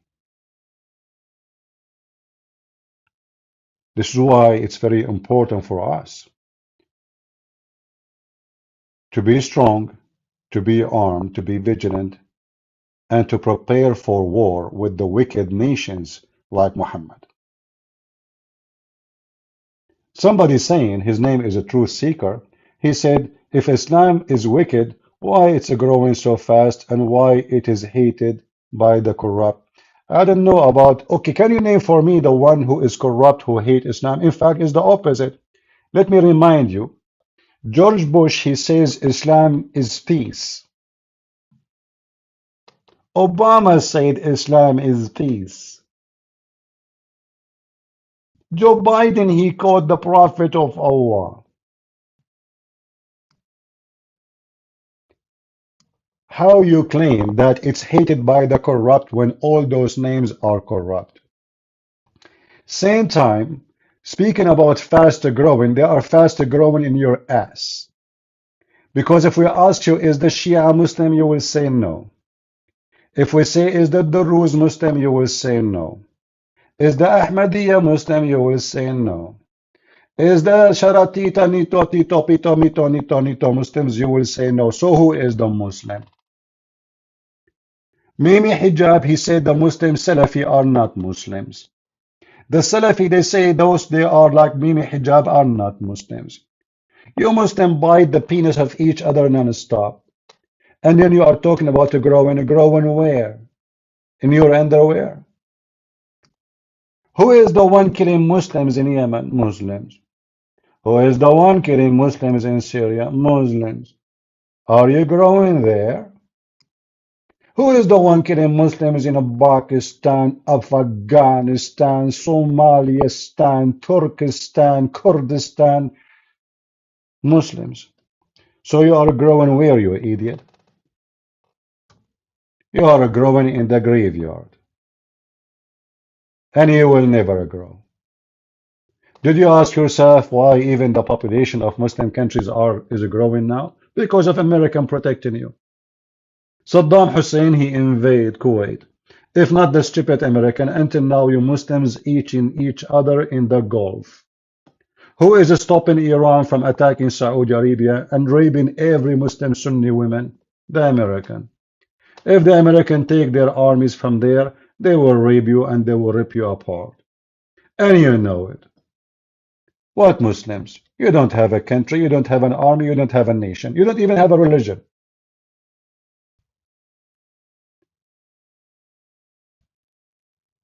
S1: This is why it's very important for us to be strong, to be armed, to be vigilant, and to prepare for war with the wicked nations like Muhammad. Somebody saying his name is a truth seeker, he said, if Islam is wicked, why it's growing so fast and why it is hated by the corrupt? I don't know about, okay, can you name for me the one who is corrupt, who hate Islam? In fact, it's the opposite. Let me remind you, George Bush, he says Islam is peace. Obama said Islam is peace. Joe Biden, he called the prophet of Allah. How you claim that it's hated by the corrupt when all those names are corrupt? Same time, speaking about faster growing, they are faster growing in your ass. Because if we ask you, is the Shia Muslim, you will say no. If we say, is the Druze Muslim, you will say no. Is the Ahmadiyya Muslim, you will say no. Is the Sharatita, Nito, Tito, Pito, Mito, Nito, Nito Muslims, you will say no. So who is the Muslim? Mimi Hijab, he said the Muslim Salafi are not Muslims. The Salafi, they say those they are like Mimi Hijab are not Muslims. You Muslim bite the penis of each other non-stop. And then you are talking about growing where? In your underwear? Who is the one killing Muslims in Yemen? Muslims. Who is the one killing Muslims in Syria? Muslims. Are you growing there? Who is the one killing Muslims in Pakistan, Afghanistan, Somalistan, Turkestan, Kurdistan? Muslims. So you are growing where, you idiot? You are growing in the graveyard. And you will never grow. Did you ask yourself why even the population of Muslim countries is growing now? Because of American protecting you. Saddam Hussein, he invaded Kuwait. If not the stupid American, until now you Muslims eating each other in the Gulf. Who is stopping Iran from attacking Saudi Arabia and raping every Muslim Sunni woman? The American. If the American take their armies from there, they will rape you and they will rip you apart. And you know it. What Muslims? You don't have a country, you don't have an army, you don't have a nation, you don't even have a religion.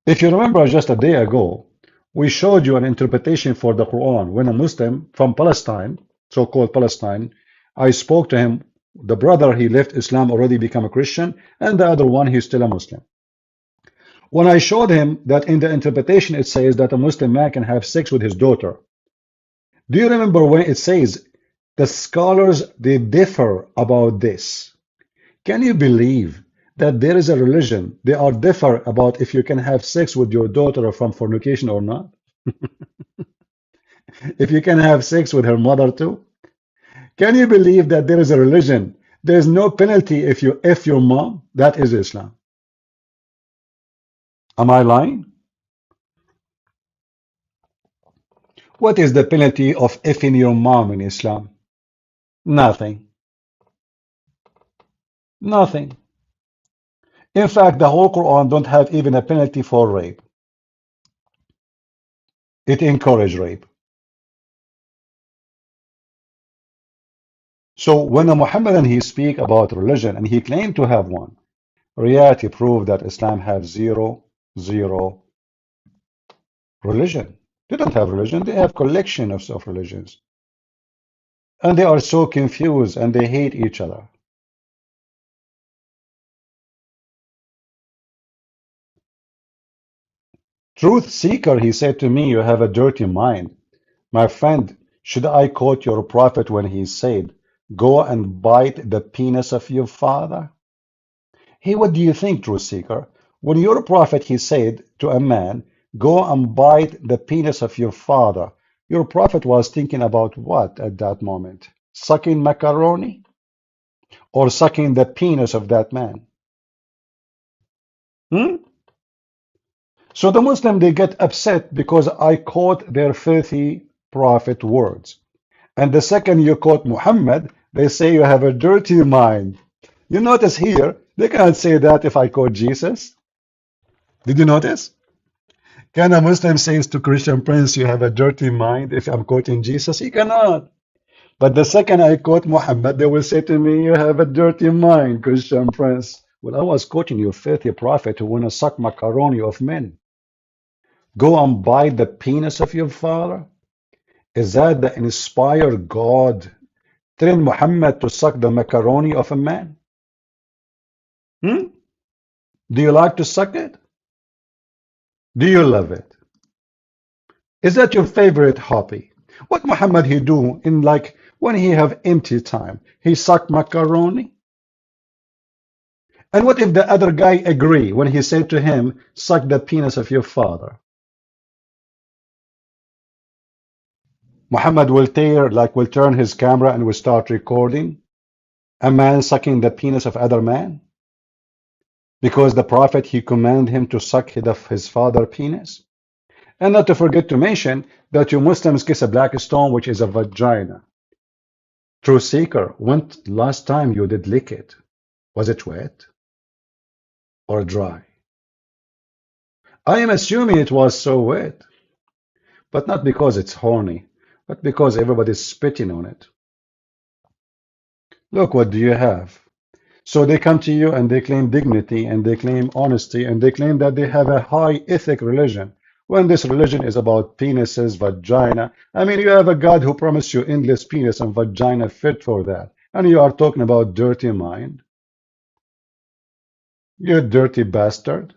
S1: If you remember just a day ago, we showed you an interpretation for the Quran when a Muslim from Palestine, so-called Palestine, I spoke to him, the brother, he left Islam, already become a Christian, and the other one, he's still a Muslim. When I showed him that in the interpretation it says that a Muslim man can have sex with his daughter, do you remember when it says the scholars, they differ about this? Can you believe that there is a religion, they are differ about if you can have sex with your daughter from fornication or not? If you can have sex with her mother too? Can you believe that there is a religion, there is no penalty if you F your mom? That is Islam. Am I lying? What is the penalty of effing your mom in Islam? Nothing. Nothing. In fact, the whole Quran don't have even a penalty for rape. It encourages rape. So when a Muhammadan he speak about religion and he claimed to have one, reality proved that Islam have zero religion. They don't have religion, they have collection of religions. And they are so confused and they hate each other. Truth seeker, he said to me, you have a dirty mind. My friend, should I quote your prophet when he said, go and bite the penis of your father? Hey, what do you think, truth seeker? When your prophet, he said to a man, go and bite the penis of your father, your prophet was thinking about what at that moment? Sucking macaroni? Or sucking the penis of that man? Hmm? So the Muslim, they get upset because I quote their filthy prophet words. And the second you quote Muhammad, they say you have a dirty mind. You notice here, they cannot say that if I quote Jesus. Did you notice? Can a Muslim say to Christian Prince, you have a dirty mind if I'm quoting Jesus? He cannot. But the second I quote Muhammad, they will say to me, you have a dirty mind, Christian Prince. Well, I was quoting your filthy prophet who want to suck macaroni of men. Go and bite the penis of your father? Is that the inspired God telling Muhammad to suck the macaroni of a man? Hmm? Do you like to suck it? Do you love it? Is that your favorite hobby? What Muhammad he do in like when he have empty time? He suck macaroni? And what if the other guy agree when he said to him, suck the penis of your father? Muhammad will will turn his camera and will start recording a man sucking the penis of other man? Because the prophet he commanded him to suck his father's penis? And not to forget to mention that you Muslims kiss a black stone, which is a vagina. Truth seeker, when last time you did lick it? Was it wet or dry? I am assuming it was so wet, but not because it's horny, but because everybody's spitting on it. Look, what do you have? So they come to you and they claim dignity and they claim honesty and they claim that they have a high ethic religion. When this religion is about penises, vagina, I mean, you have a God who promised you endless penis and vagina fit for that. And you are talking about dirty mind. You dirty bastard.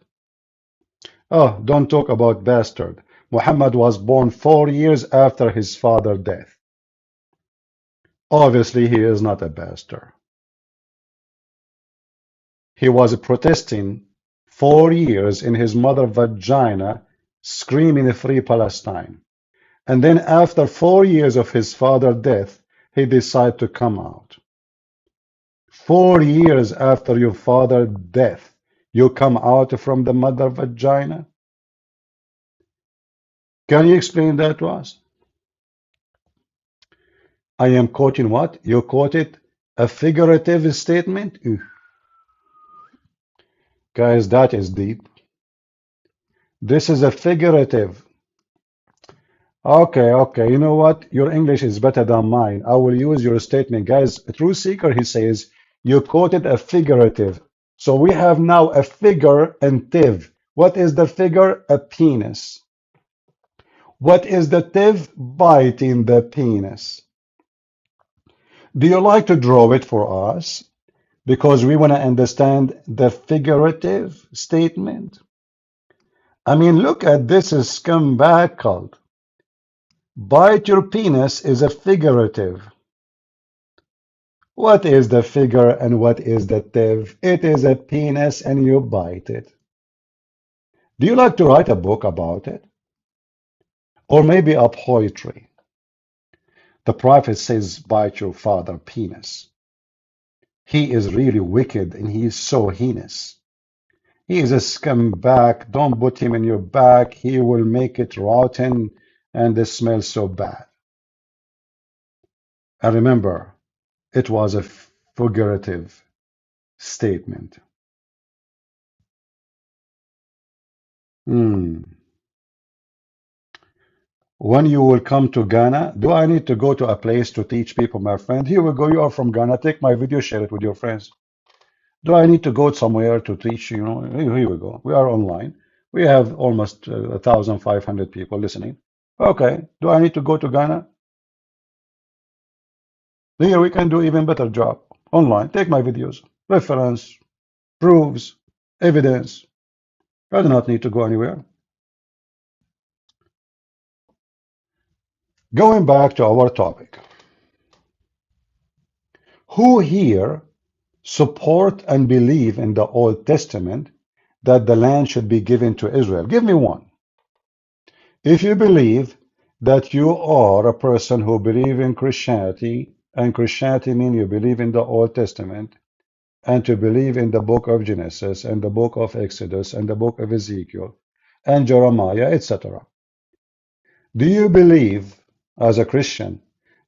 S1: Oh, don't talk about bastard. Muhammad was born 4 years after his father's death. Obviously, he is not a bastard. He was protesting 4 years in his mother's vagina, screaming free Palestine. And then after 4 years of his father's death, he decided to come out. 4 years after your father's death, you come out from the mother vagina? Can you explain that to us? I am quoting what? You quoted a figurative statement? Ooh, guys, that is deep. This is a figurative. Okay, okay. You know what? Your English is better than mine. I will use your statement. Guys, a true seeker, he says, you quoted a figurative. So we have now a figure and tiv. What is the figure? A penis. What is the tiv? Biting the penis. Do you like to draw it for us? Because we want to understand the figurative statement. I mean, look at this scumbag cult. Bite your penis is a figurative. What is the figure and what is the tiv? It is a penis and you bite it. Do you like to write a book about it? Or maybe a poetry? The prophet says, bite your father penis. He is really wicked and he is so heinous. He is a scumbag. Don't put him in your back. He will make it rotten and it smells so bad. And remember, it was a figurative statement. Hmm. When you will come to Ghana, do I need to go to a place to teach people, my friend? Here we go. You are from Ghana. Take my video, share it with your friends. Do I need to go somewhere to teach? You know, here we go. We are online. We have almost 1,500 people listening. Okay. Do I need to go to Ghana? Here we can do even better job. Online. Take my videos. Reference, proofs, evidence. I do not need to go anywhere. Going back to our topic. Who here support and believe in the Old Testament that the land should be given to Israel? Give me one. If you believe that you are a person who believe in Christianity, and Christianity means you believe in the Old Testament, and to believe in the book of Genesis, and the book of Exodus, and the book of Ezekiel, and Jeremiah, etc. Do you believe, as a Christian,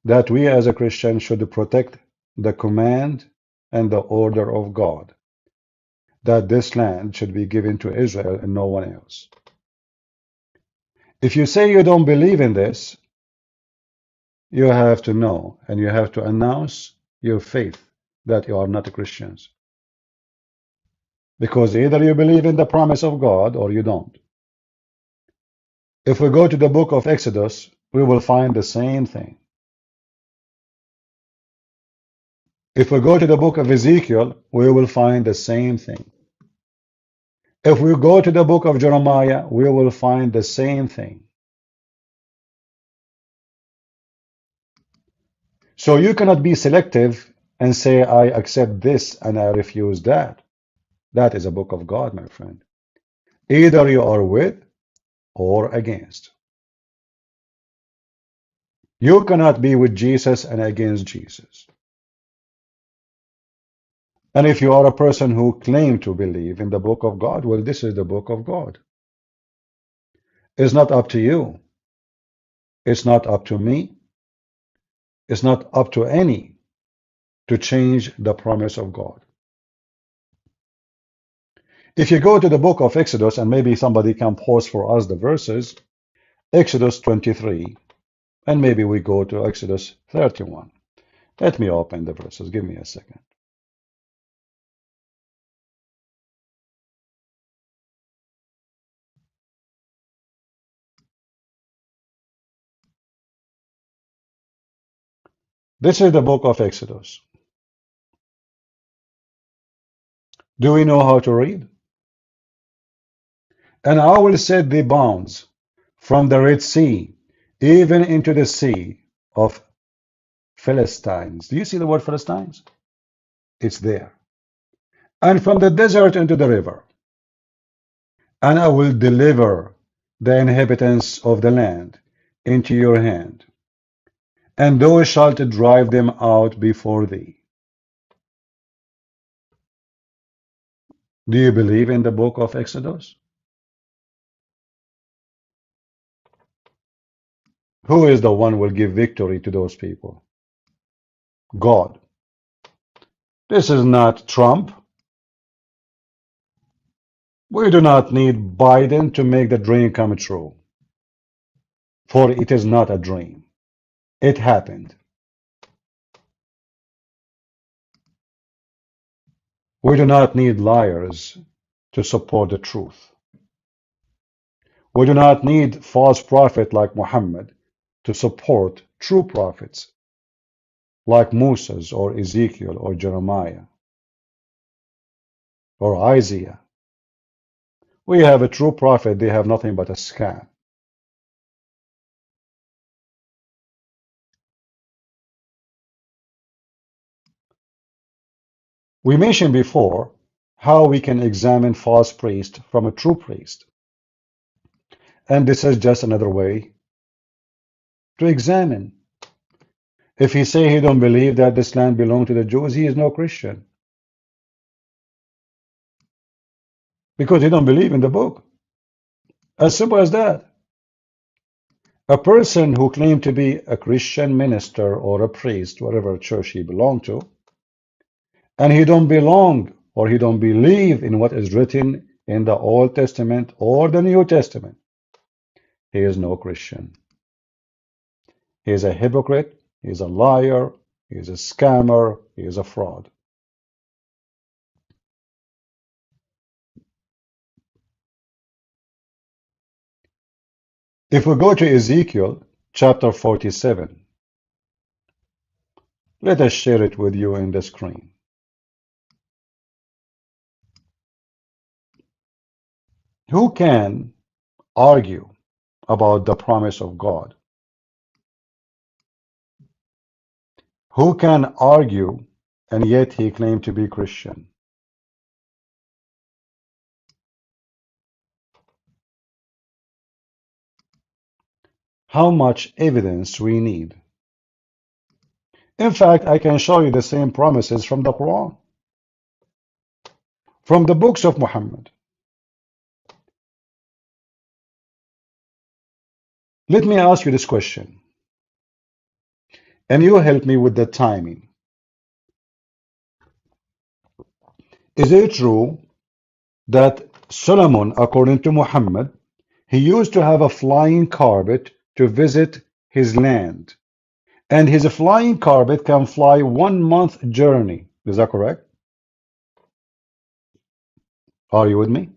S1: that we as a Christian should protect the command and the order of God, that this land should be given to Israel and no one else? If you say you don't believe in this, you have to know and you have to announce your faith that you are not Christians. Because either you believe in the promise of God or you don't. If we go to the book of Exodus, we will find the same thing. If we go to the book of Ezekiel, we will find the same thing. If we go to the book of Jeremiah, we will find the same thing. So you cannot be selective and say, I accept this and I refuse that. That is a book of God, my friend. Either you are with or against. You cannot be with Jesus and against Jesus. And if you are a person who claims to believe in the book of God, well, this is the book of God. It's not up to you. It's not up to me. It's not up to any to change the promise of God. If you go to the book of Exodus, and maybe somebody can post for us the verses, Exodus 23, and maybe we go to Exodus 31. Let me open the verses. Give me a second. This is the book of Exodus. Do we know how to read? And I will set the bounds from the Red Sea, even into the sea of Philistines. Do you see the word Philistines? It's there. And from the desert into the river. And I will deliver the inhabitants of the land into your hand, and thou shalt drive them out before thee. Do you believe in the book of Exodus? Who is the one who will give victory to those people? God. This is not Trump. We do not need Biden to make the dream come true, for it is not a dream. It happened. We do not need liars to support the truth. We do not need false prophet like Muhammad to support true prophets like Moses or Ezekiel or Jeremiah or Isaiah. We have a true prophet, they have nothing but a scam. We mentioned before how we can examine false priest from a true priest. And this is just another way to examine. If he say he don't believe that this land belonged to the Jews, he is no Christian. Because he don't believe in the book. As simple as that. A person who claimed to be a Christian minister or a priest, whatever church he belonged to, and he don't belong or he don't believe in what is written in the Old Testament or the New Testament, he is no Christian. He is a hypocrite, he is a liar, he is a scammer, he is a fraud. If we go to Ezekiel chapter 47, let us share it with you in the screen. Who can argue about the promise of God? Who can argue and yet he claimed to be Christian? How much evidence we need? In fact, I can show you the same promises from the Quran, from the books of Muhammad. Let me ask you this question, and you help me with the timing. Is it true that Solomon, according to Muhammad, he used to have a flying carpet to visit his land, and his flying carpet can fly 1 month journey? Is that correct? Are you with me?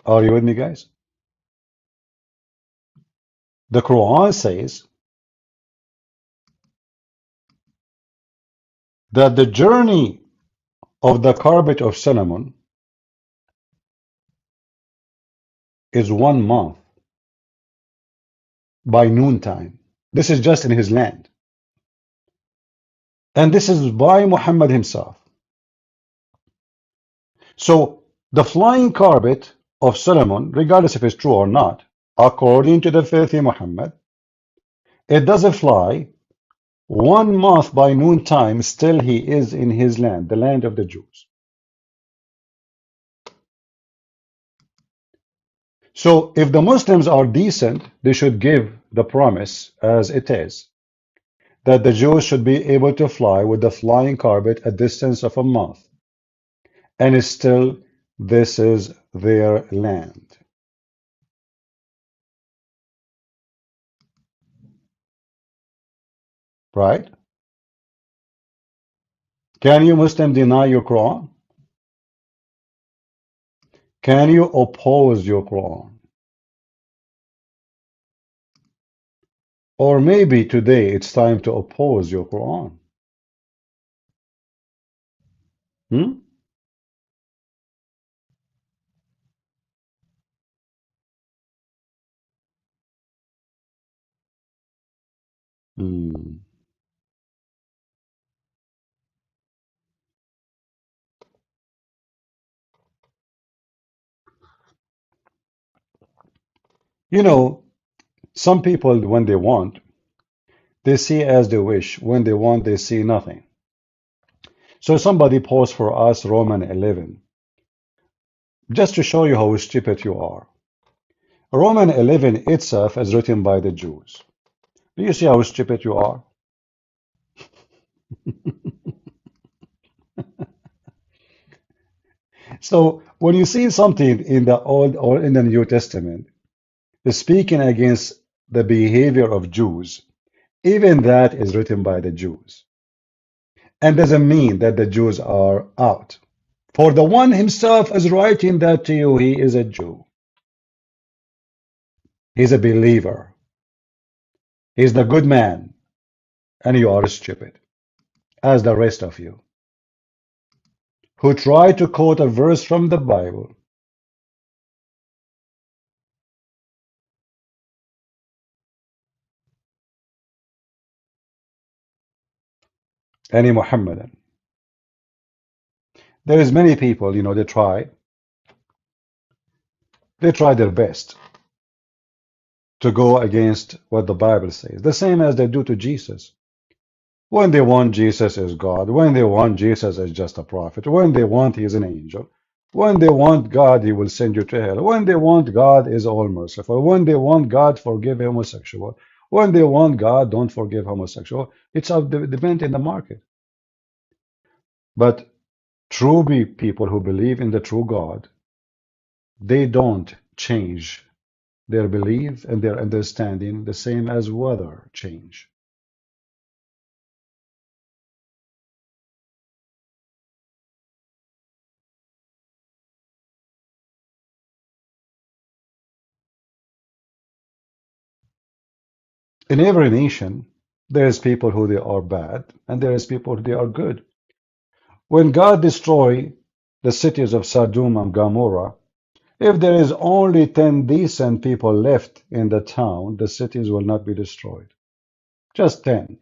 S1: Are you with me, guys? The Quran says that the journey of the carpet of Solomon is 1 month by noontime. This is just in his land. And this is by Muhammad himself. So the flying carpet of Solomon, regardless if it's true or not, according to the filthy Muhammad, it doesn't fly 1 month by noontime, still he is in his land, the land of the Jews. So if the Muslims are decent, they should give the promise as it is, that the Jews should be able to fly with the flying carpet a distance of 1 month. And still, this is their land. Right? Can you Muslim deny your Quran? Can you oppose your Quran? Or maybe today it's time to oppose your Quran. Hmm? Hmm. You know, some people, when they want, they see as they wish. When they want, they see nothing. So somebody posts for us Roman 11, just to show you how stupid you are. Roman 11 itself is written by the Jews. Do you see how stupid you are? So when you see something in the Old or in the New Testament speaking against the behavior of Jews, even that is written by the Jews. And doesn't mean that the Jews are out. For the one himself is writing that to you, he is a Jew. He's a believer. He's the good man. And you are stupid, as the rest of you, who try to quote a verse from the Bible. Any Muhammadan. There is many people, they try their best to go against what the Bible says, the same as they do to Jesus. When they want Jesus as God, when they want Jesus as just a prophet, when they want he is an angel, when they want God, he will send you to hell, when they want God is all merciful, when they want God, forgive homosexual, when they want God, don't forgive homosexual. It's up depend in the market. But true people who believe in the true God, they don't change their belief and their understanding the same as weather change. In every nation, there is people who they are bad, and there is people who they are good. When God destroyed the cities of Sodom and Gomorrah, if there is only 10 decent people left in the town, the cities will not be destroyed. Just 10.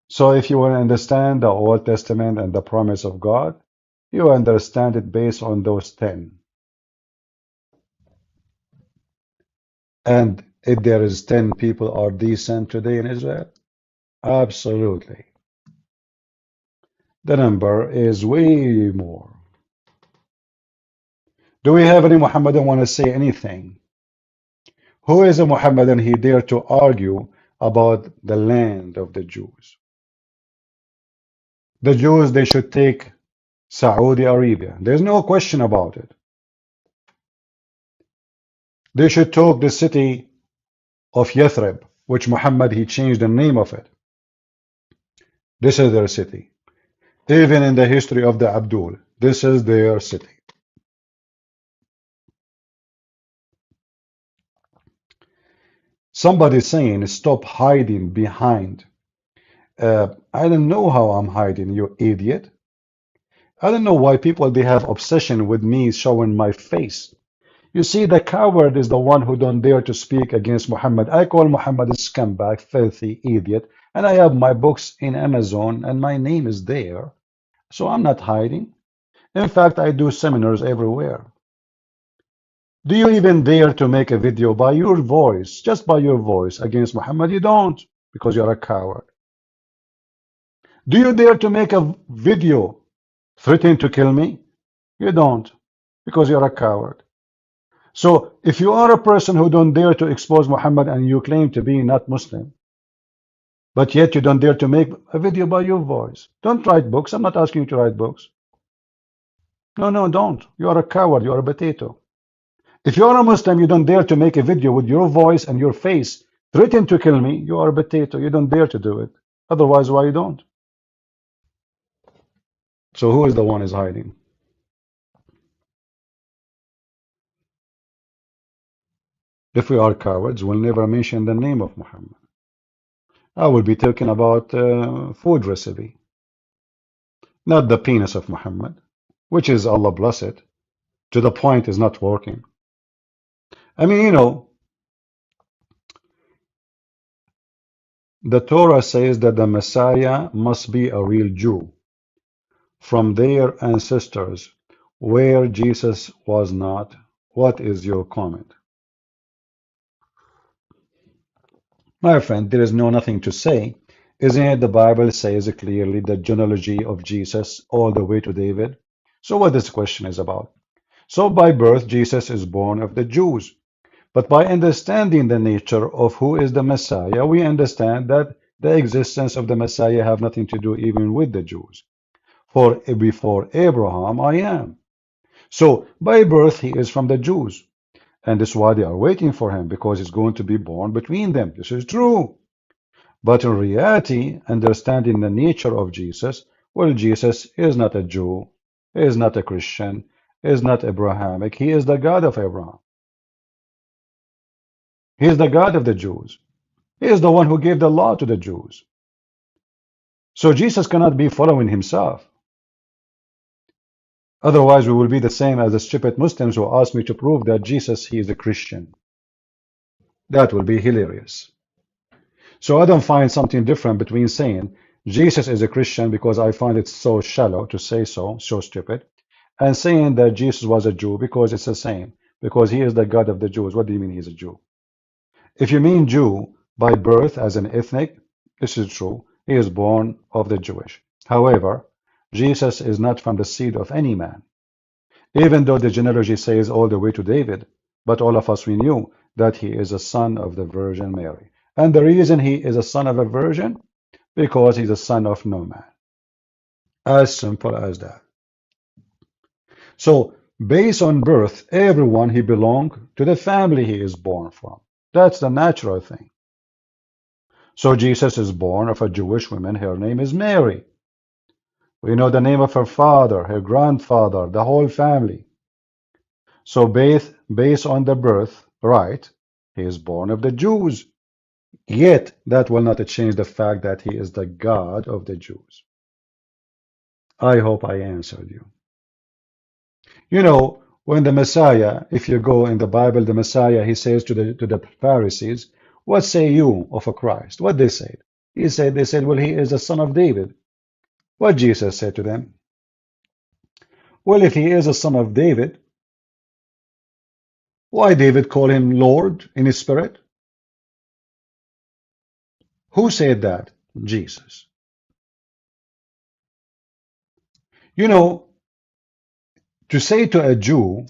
S1: So if you want to understand the Old Testament and the promise of God, you understand it based on those 10. And if there is 10 people are decent today in Israel, absolutely. The number is way more. Do we have any Muhammadan want to say anything? Who is a Muhammadan he dare to argue about the land of the Jews? The Jews, they should take Saudi Arabia. There's no question about it. They should take the city of Yathrib, which Muhammad, he changed the name of it. This is their city. Even in the history of the Abdul, this is their city. Somebody saying, stop hiding behind. I don't know how I'm hiding, you idiot. I don't know why people, they have obsession with me showing my face. You see, the coward is the one who don't dare to speak against Muhammad. I call Muhammad a scumbag, filthy idiot, and I have my books in Amazon, and my name is there. So I'm not hiding. In fact, I do seminars everywhere. Do you even dare to make a video by your voice, just by your voice, against Muhammad? You don't, because you're a coward. Do you dare to make a video threatening to kill me? You don't, because you're a coward. So if you are a person who don't dare to expose Muhammad and you claim to be not Muslim, but yet you don't dare to make a video by your voice, don't write books. I'm not asking you to write books. No, no, don't. You are a coward. You are a potato. If you are a Muslim, you don't dare to make a video with your voice and your face threaten to kill me. You are a potato. You don't dare to do it. Otherwise, why you don't? So who is the one is hiding? If we are cowards, we'll never mention the name of Muhammad. I will be talking about food recipe, not the penis of Muhammad, which is Allah bless it. To the point is not working. I mean, the Torah says that the Messiah must be a real Jew from their ancestors, where Jesus was not. What is your comment? My friend, there is nothing to say. Isn't it the Bible says clearly the genealogy of Jesus all the way to David? So what this question is about? So by birth, Jesus is born of the Jews. But by understanding the nature of who is the Messiah, we understand that the existence of the Messiah have nothing to do even with the Jews. For before Abraham, I am. So by birth, he is from the Jews. And this is why they are waiting for him, because he's going to be born between them. This is true. But in reality, understanding the nature of Jesus, well, Jesus is not a Jew, he is not a Christian, he is not Abrahamic, he is the God of Abraham. He is the God of the Jews. He is the one who gave the law to the Jews. So Jesus cannot be following himself. Otherwise, we will be the same as the stupid Muslims who ask me to prove that Jesus, he is a Christian. That will be hilarious. So I don't find something different between saying Jesus is a Christian because I find it so shallow to say so stupid, and saying that Jesus was a Jew because it's the same, because he is the God of the Jews. What do you mean he's a Jew? If you mean Jew by birth as an ethnic, this is true. He is born of the Jewish. However, Jesus is not from the seed of any man, even though the genealogy says all the way to David, but all of us we knew that he is a son of the Virgin Mary. And the reason he is a son of a virgin, because he's a son of no man. As simple as that. So, based on birth, everyone he belongs to the family he is born from. That's the natural thing. So Jesus is born of a Jewish woman. Her name is Mary. We know the name of her father, her grandfather, the whole family. So based on the birth, right, he is born of the Jews. Yet that will not change the fact that he is the God of the Jews. I hope I answered you. You know, when the Messiah, if you go in the Bible, the Messiah, he says to the Pharisees, what say you of a Christ? What they said? They said, well, he is the son of David. What Jesus said to them? Well, if he is a son of David, why David call him Lord in his spirit? Who said that? Jesus. You know, to say to a Jew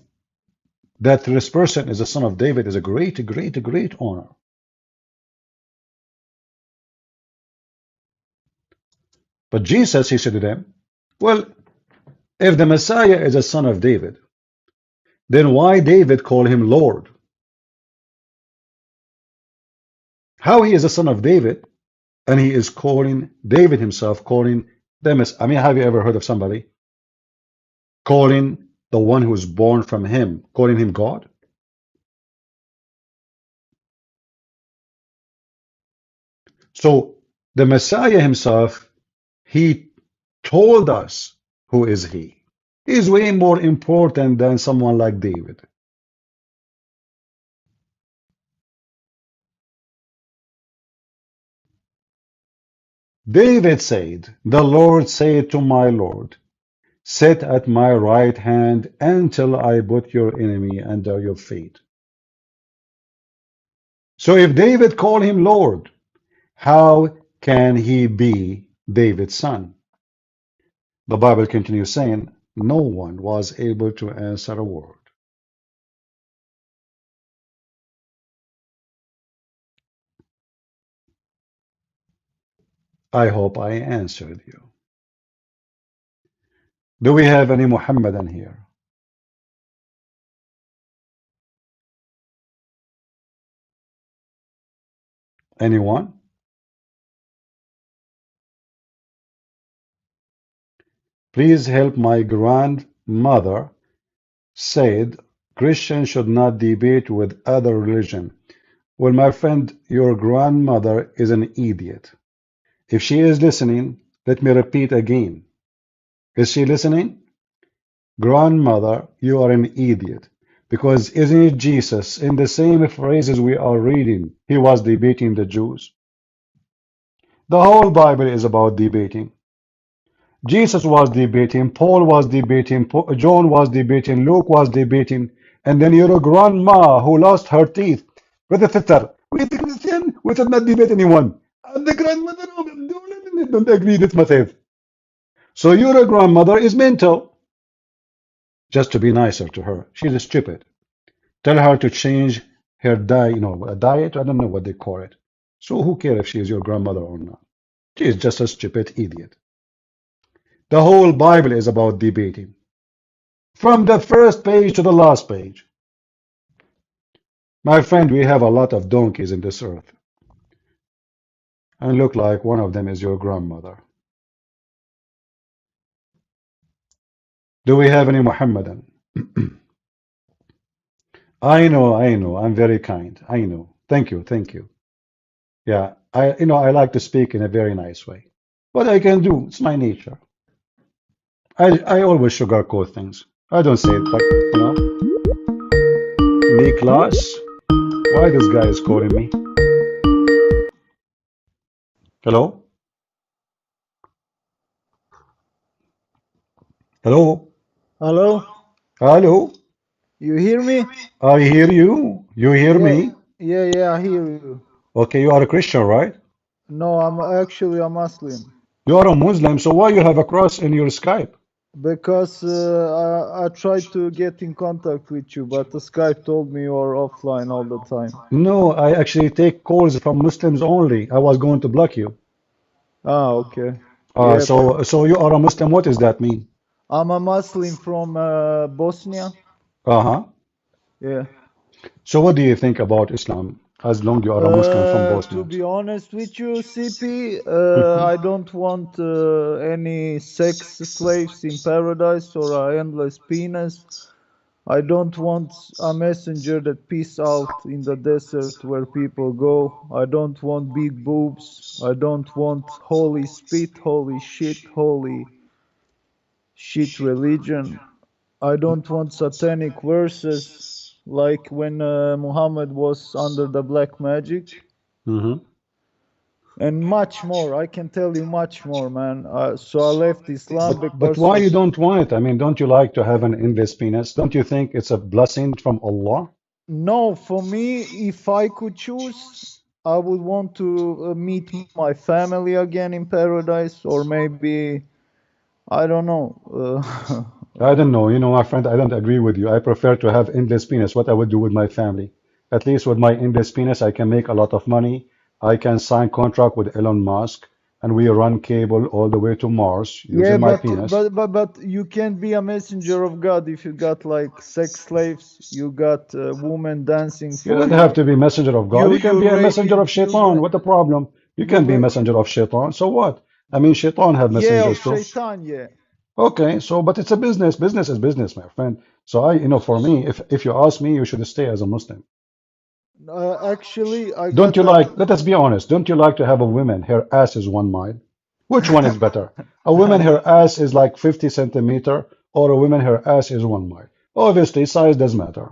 S1: that this person is a son of David is a great honor. But Jesus, he said to them, well, if the Messiah is a son of David, then why David call him Lord? How he is a son of David, and he is calling David himself, calling them as, I mean, have you ever heard of somebody calling the one who is born from him, calling him God? So the Messiah himself, he told us who is he. He is way more important than someone like David. David said, the Lord said to my Lord, sit at my right hand until I put your enemy under your feet. So if David called him Lord, how can he be David's son? The Bible continues saying, no one was able to answer a word. I hope I answered you. Do we have any Muhammadan here? Anyone? Please help. My grandmother said Christians should not debate with other religion. Well, my friend, your grandmother is an idiot. If she is listening, let me repeat again. Is she listening? Grandmother, you are an idiot. Because isn't it Jesus, in the same phrases we are reading, he was debating the Jews? The whole Bible is about debating. Jesus was debating, Paul was debating, John was debating, Luke was debating, and then your grandma who lost her teeth. Brother sister, we the Christian, we should not debate anyone. And the grandmother don't agree with myself. So your grandmother is mental. just to be nicer to her. She's stupid. Tell her to change her diet, a diet. I don't know what they call it. So who cares if she is your grandmother or not? She is just a stupid idiot. The whole Bible is about debating. From the first page to the last page. My friend, we have a lot of donkeys in this earth. And look like one of them is your grandmother. Do we have any Muhammadan? I know. I'm very kind. I know. Thank you, thank you. Yeah, I like to speak in a very nice way. What I can do, it's my nature. I always sugarcoat things. I don't say it like, Niklas, why this guy is calling me? Hello? Hello?
S2: Hello,
S1: Hello?
S2: you hear me?
S1: I hear you. You hear
S2: Yeah,
S1: me?
S2: yeah, I hear you.
S1: Okay, you are a Christian, right?
S2: No, I'm actually a Muslim
S1: You are a Muslim, so why you have a cross in your Skype?
S2: because I tried to get in contact with you, but the Skype told me you are offline all the time.
S1: No, I actually take calls from Muslims only. I was going to block you.
S2: Ah, okay.
S1: Uh,
S2: Yeah,
S1: so, so you are a Muslim. What does that mean?
S2: I'm a Muslim from Bosnia.
S1: Uh-huh.
S2: Yeah.
S1: So what do you think about Islam as long you are a Muslim from
S2: To
S1: Bosnia?
S2: be honest with you, CP,
S1: Mhm.
S2: I don't want any sex slaves in paradise or a endless penis. I don't want a messenger that peace out in the desert where people go. I don't want big boobs. I don't want holy spit, holy shit religion. I don't want satanic verses like when Muhammad was under the black magic
S1: Mhm.
S2: and much more. I can tell you much more, man. So I left Islam
S1: But
S2: because
S1: why
S2: of
S1: you don't want it? I mean, don't you like to have an endless penis? Don't you think it's a blessing from Allah?
S2: no, for me, if I could choose, I would want to meet my family again in paradise, or maybe, I don't know.
S1: I don't know. My friend, I don't agree with you. I prefer to have endless penis. What I would do with my family. At least with my endless penis, I can make a lot of money. I can sign contract with Elon Musk, and we run cable all the way to Mars
S2: Yeah,
S1: using my penis.
S2: but you can't be a messenger of God if you got like sex slaves, you got women dancing
S1: You
S2: for
S1: don't have
S2: you,
S1: to be messenger of God. You can
S2: you
S1: be a messenger
S2: raping,
S1: of Shaitan. What the problem? You
S2: you
S1: can be
S2: ra
S1: messenger of Shaitan. So what? I mean, Shaitan have
S2: yeah, of
S1: messengers too.
S2: shaitan, yeah.
S1: Okay, so but it's a business. Business is business, my friend. So for me, if you ask me, you should stay as a Muslim.
S2: Actually, I
S1: Don't
S2: got
S1: you
S2: a
S1: like, let us be honest, don't you like to have a woman, her ass is 1 mile? Which one is better? A woman, her ass is like 50 centimeter, or a woman, her ass is 1 mile? Obviously, size does matter.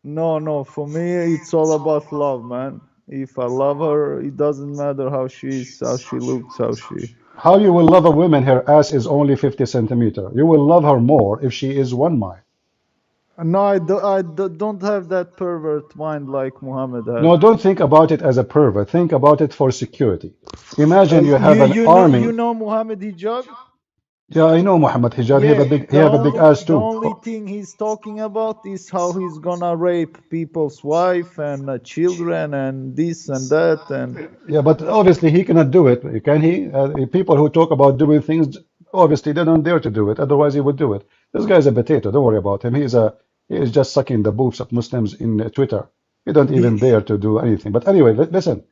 S2: No, no, for me it's all about love, man. If I love her, it doesn't matter how she is, how she looks, how she.
S1: How you will love a woman, her ass is only 50 centimeter. You will love her more if she is 1 mile.
S2: No, don't have that pervert mind like Muhammad had.
S1: No, don't think about it as a pervert. Think about it for security. Imagine you have an
S2: You
S1: army.
S2: know Muhammad hijab?
S1: Yeah, I know Muhammad Hijab.
S2: Yeah,
S1: He have a big ass
S2: the
S1: too.
S2: only thing he's talking about is how he's gonna rape people's wife and children and this and that and
S1: Yeah, but obviously he cannot do it, can he? People who talk about doing things, obviously they don't dare to do it. Otherwise, he would do it. This guy's a potato. Don't worry about him. He is just sucking the boobs of Muslims in Twitter. He don't even
S2: he,
S1: dare to do anything. But anyway, listen.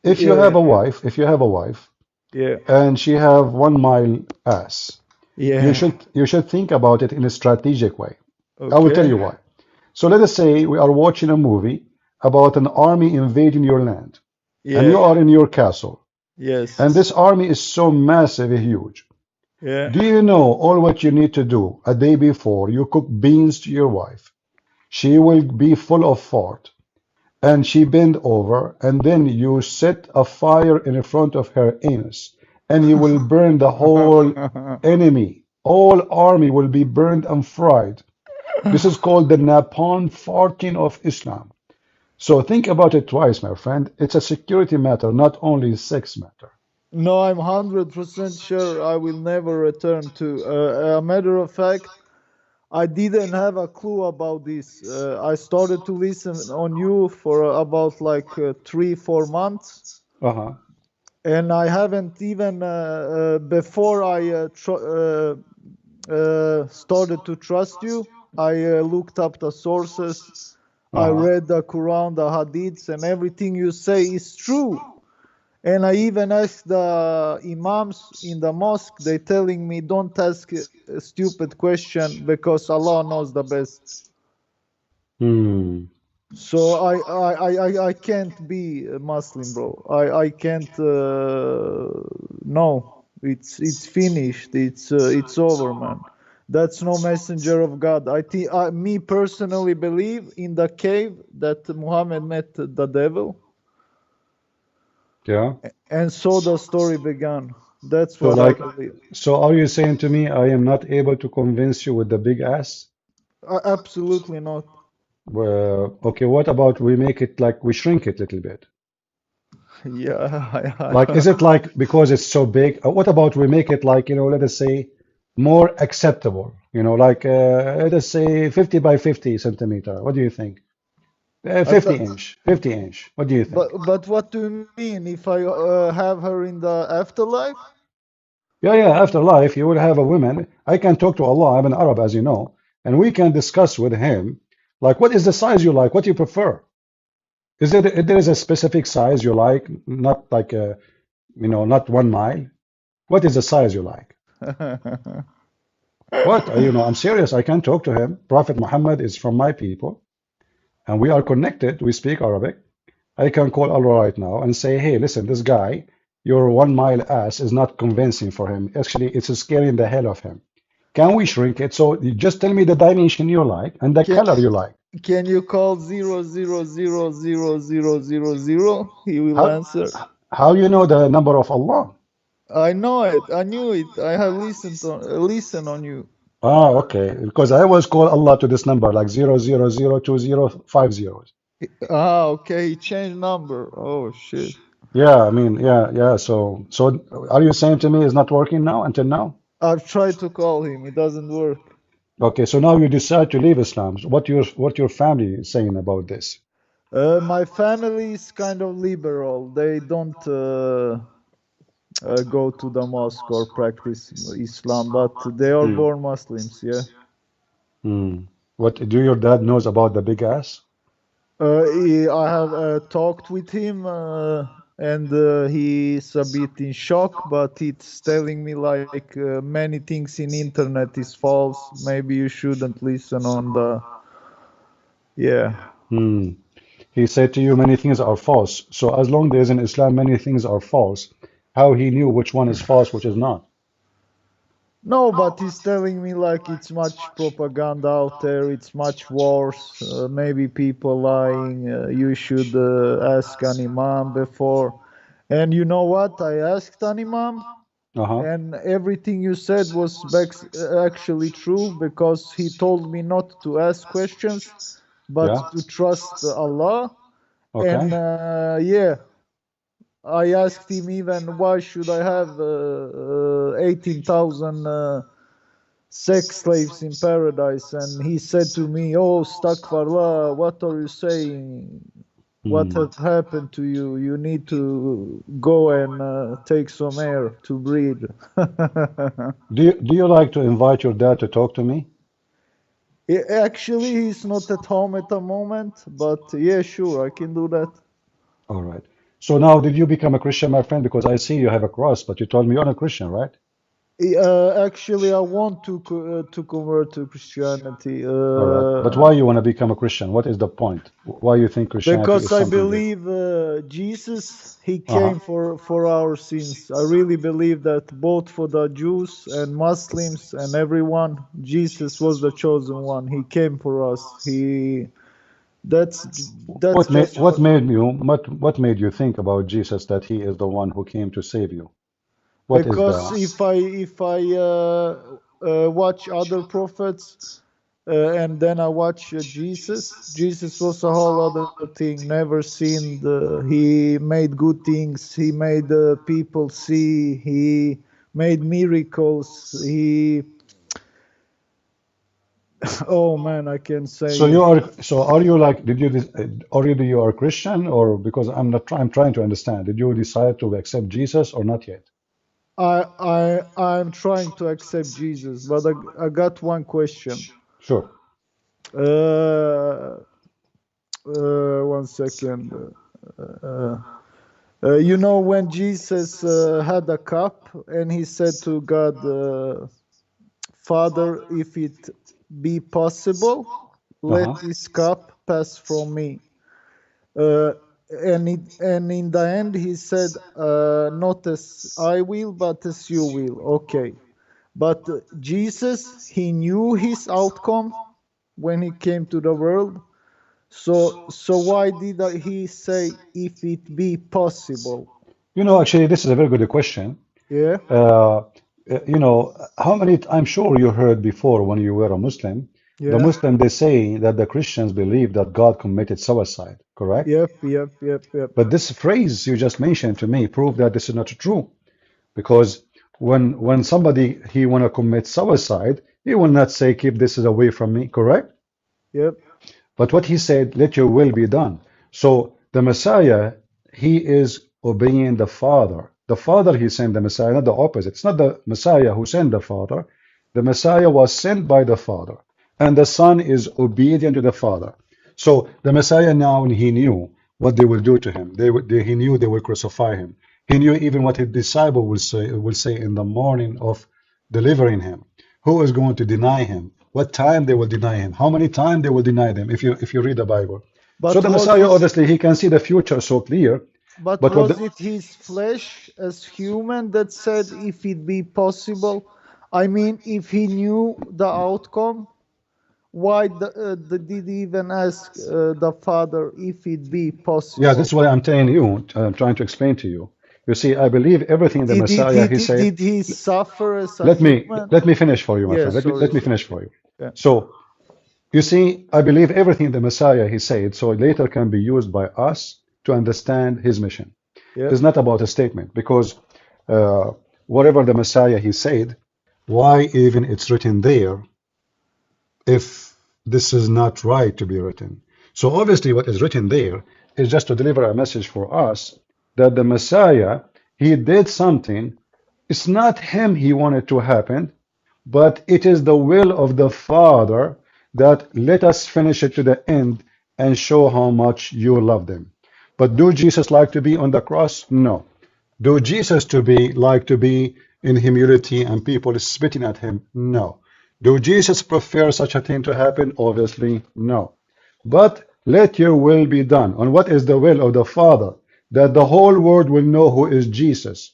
S2: yeah,
S1: If you have a wife,
S2: yeah,
S1: and she have 1 mile ass,
S2: yeah.
S1: you should think about it in a strategic way. I will tell
S2: Okay.
S1: you why. So let us say we are watching a movie about an army invading your land, and you
S2: Yeah.
S1: are in your castle.
S2: Yes.
S1: And this army is so massive and huge.
S2: Yeah.
S1: Do you know all what you need to do a day before you cook beans to your wife? She will be full of fart and she bend over and then you set a fire in front of her anus and you will burn the whole enemy. All army will be burned and fried. This is called the napalm farting of Islam. So think about it twice, my friend. It's a security matter, not only a sex matter.
S2: No, I'm 100% sure I will never return to. A matter of fact, I didn't have a clue about this. I started to listen on you for about like 3 4 months,
S1: Uh-huh.
S2: and I haven't even before I started to trust you. I looked up the sources. I
S1: Uh-huh.
S2: read the Quran, the Hadiths, and everything you say is true. And I even asked the imams in the mosque. They telling me don't ask a stupid question because Allah knows the best.
S1: Hmm.
S2: So I can't be a Muslim, bro. I can't. No, it's finished. It's over, man. That's no messenger of God. I think me personally believe in the cave that Muhammad met the devil,
S1: Yeah.
S2: and so the story began. That's
S1: So
S2: what I
S1: like,
S2: believe.
S1: so are you saying to me I am not able to convince you with the big ass?
S2: Absolutely not.
S1: Okay, what about we make it like we shrink it a little bit? Like,
S2: Yeah.
S1: is it like because it's so big? What about we make it like, let us say more acceptable? Like, let us say 50 by 50 centimeter. What do you think? 50
S2: But
S1: inch, 50 inch. What do you think?
S2: but what do you mean if I have her in the afterlife?
S1: Yeah, yeah, after life, you will have a woman. I can talk to Allah. I'm an Arab, as you know, and we can discuss with him, like, what is the size you like? What you prefer? Is it if there is a specific size you like? Not like not 1 mile. What is the size you like? What? I'm serious. I can talk to him. Prophet Muhammad is from my people, and we are connected. We speak Arabic. I can call Allah right now and say, hey, listen, this guy, your 1 mile ass is not convincing for him. Actually, it's scaring the hell of him. Can we shrink it? So you just tell me the dimension you like and the
S2: can
S1: color you like.
S2: can you call 0000000? He will
S1: How
S2: answer.
S1: how you know the number of Allah?
S2: I know it. I knew it. I have listen on you.
S1: Ah, okay. Because I always call Allah to this number like 0002050.
S2: Okay. He changed number. Oh shit.
S1: Yeah, I mean, yeah, yeah. So are you saying to me it's not working now until now?
S2: I've tried to call him. It doesn't work.
S1: Okay, so now you decide to leave Islam. So what your family is saying about this?
S2: My family is kind of liberal. They don't go to the mosque or practice Islam, but they are
S1: Hmm.
S2: born Muslims. Yeah.
S1: Hmm. What do your dad knows about the big ass?
S2: I have talked with him, and he's a bit in shock, but it's telling me like many things in internet is false. Maybe you shouldn't listen on the. Yeah.
S1: Hmm. He said to you many things are false. So as long as in Islam many things are false, how he knew which one is false, which is not?
S2: No, but he's telling me like it's much propaganda out there. It's much worse. Maybe people lying. You should ask an imam before. And you know what? I asked an imam,
S1: Uh-huh.
S2: and everything you said was actually true because he told me not to ask questions but
S1: Yeah.
S2: to trust Allah.
S1: Okay.
S2: And yeah, I asked him even why should I have 18,000 sex slaves in paradise, and he said to me, oh, Stakfarla, what are you saying? What
S1: Hmm.
S2: have happened to you? You need to go and take some air to breathe.
S1: Do you like to invite your dad to talk to me?
S2: Actually, he's not at home at the moment, but yeah, sure, I can do that.
S1: All right. So now did you become a Christian, my friend? Because I see you have a cross, but you told me you're not a Christian, right?
S2: Actually, I want to convert to Christianity.
S1: All right. But why you want to become a Christian? What is the point? Why you think Christianity
S2: Because
S1: is
S2: I
S1: something good?
S2: believe Jesus, he
S1: Uh-huh.
S2: came for our sins. I really believe that both for the Jews and Muslims and everyone, Jesus was the chosen one. He came for us. That's that's
S1: What made
S2: just
S1: what
S2: what.
S1: made you what made you think about Jesus that he is the one who came to save you? What is the
S2: Because if I watch other prophets, and then I watch Jesus. Jesus was a whole other thing, never seen. He made good things. He made people see. He made miracles. Oh man, I can
S1: So
S2: say
S1: you are, so are you like, did you, already you are Christian, or because I'm trying to understand, did you decide to accept Jesus or not yet?
S2: I'm trying to accept Jesus, but I got one question.
S1: Sure.
S2: Uh, 1 second. Uh, you know when Jesus had a cup and he said to God, Father, if it be possible,
S1: Uh-huh.
S2: let this cup pass from me. Uh, and in the end, he said, not as I will, but as you will. Okay. But Jesus, he knew his outcome when he came to the world. So why did he say, if it be possible?
S1: Actually, this is a very good question.
S2: Yeah,
S1: Uh, how many, I'm sure you heard before when you were a Muslim, the
S2: yeah,
S1: Muslim, they say that the Christians believe that God committed suicide, correct?
S2: yep.
S1: But this phrase you just mentioned to me prove that this is not true. Because when somebody he want to commit suicide, he will not say, keep this away from me, correct?
S2: Yep,
S1: But what he said, let your will be done. So the Messiah, he is obeying the Father. The Father, he sent the Messiah, not the opposite. It's not the Messiah who sent the Father. The Messiah was sent by the Father, and the Son is obedient to the Father. So the Messiah now, he knew what they will do to him. He knew they will crucify him. He knew even what his disciple will say in the morning of delivering him. Who is going to deny him? What time they will deny him? How many times they will deny them? If you read the Bible, so
S2: but
S1: the
S2: was
S1: Messiah
S2: it
S1: obviously he can see the future so clear.
S2: but
S1: But what
S2: was
S1: the,
S2: it his flesh as human that said, if it be possible? I mean, if he knew the outcome, why did he even ask the Father if it be
S1: yeah, this
S2: possible?
S1: is what I'm telling you. I'm trying to explain to you. You see, I believe everything the Messiah he said.
S2: Did he suffer as a
S1: Let me
S2: human?
S1: let me finish for you, my
S2: Yeah,
S1: friend. Let me
S2: sorry.
S1: finish for you.
S2: Yeah,
S1: So you see, I believe everything the Messiah he said, so later can be used by us to understand his mission.
S2: yeah.
S1: It's not about a statement because uh, whatever the Messiah he said, why even it's written there if this is not right to be written? So obviously what is written there is just to deliver a message for us that the Messiah, he did something. It's not him he wanted to happen, but it is the will of the Father that let us finish it to the end and show how much you love them. But do Jesus like to be on the cross? No. Do Jesus like to be in humility and people spitting at him? No. Do Jesus prefer such a thing to happen? Obviously, no. But let your will be done. And what is the will of the Father? That the whole world will know who is Jesus,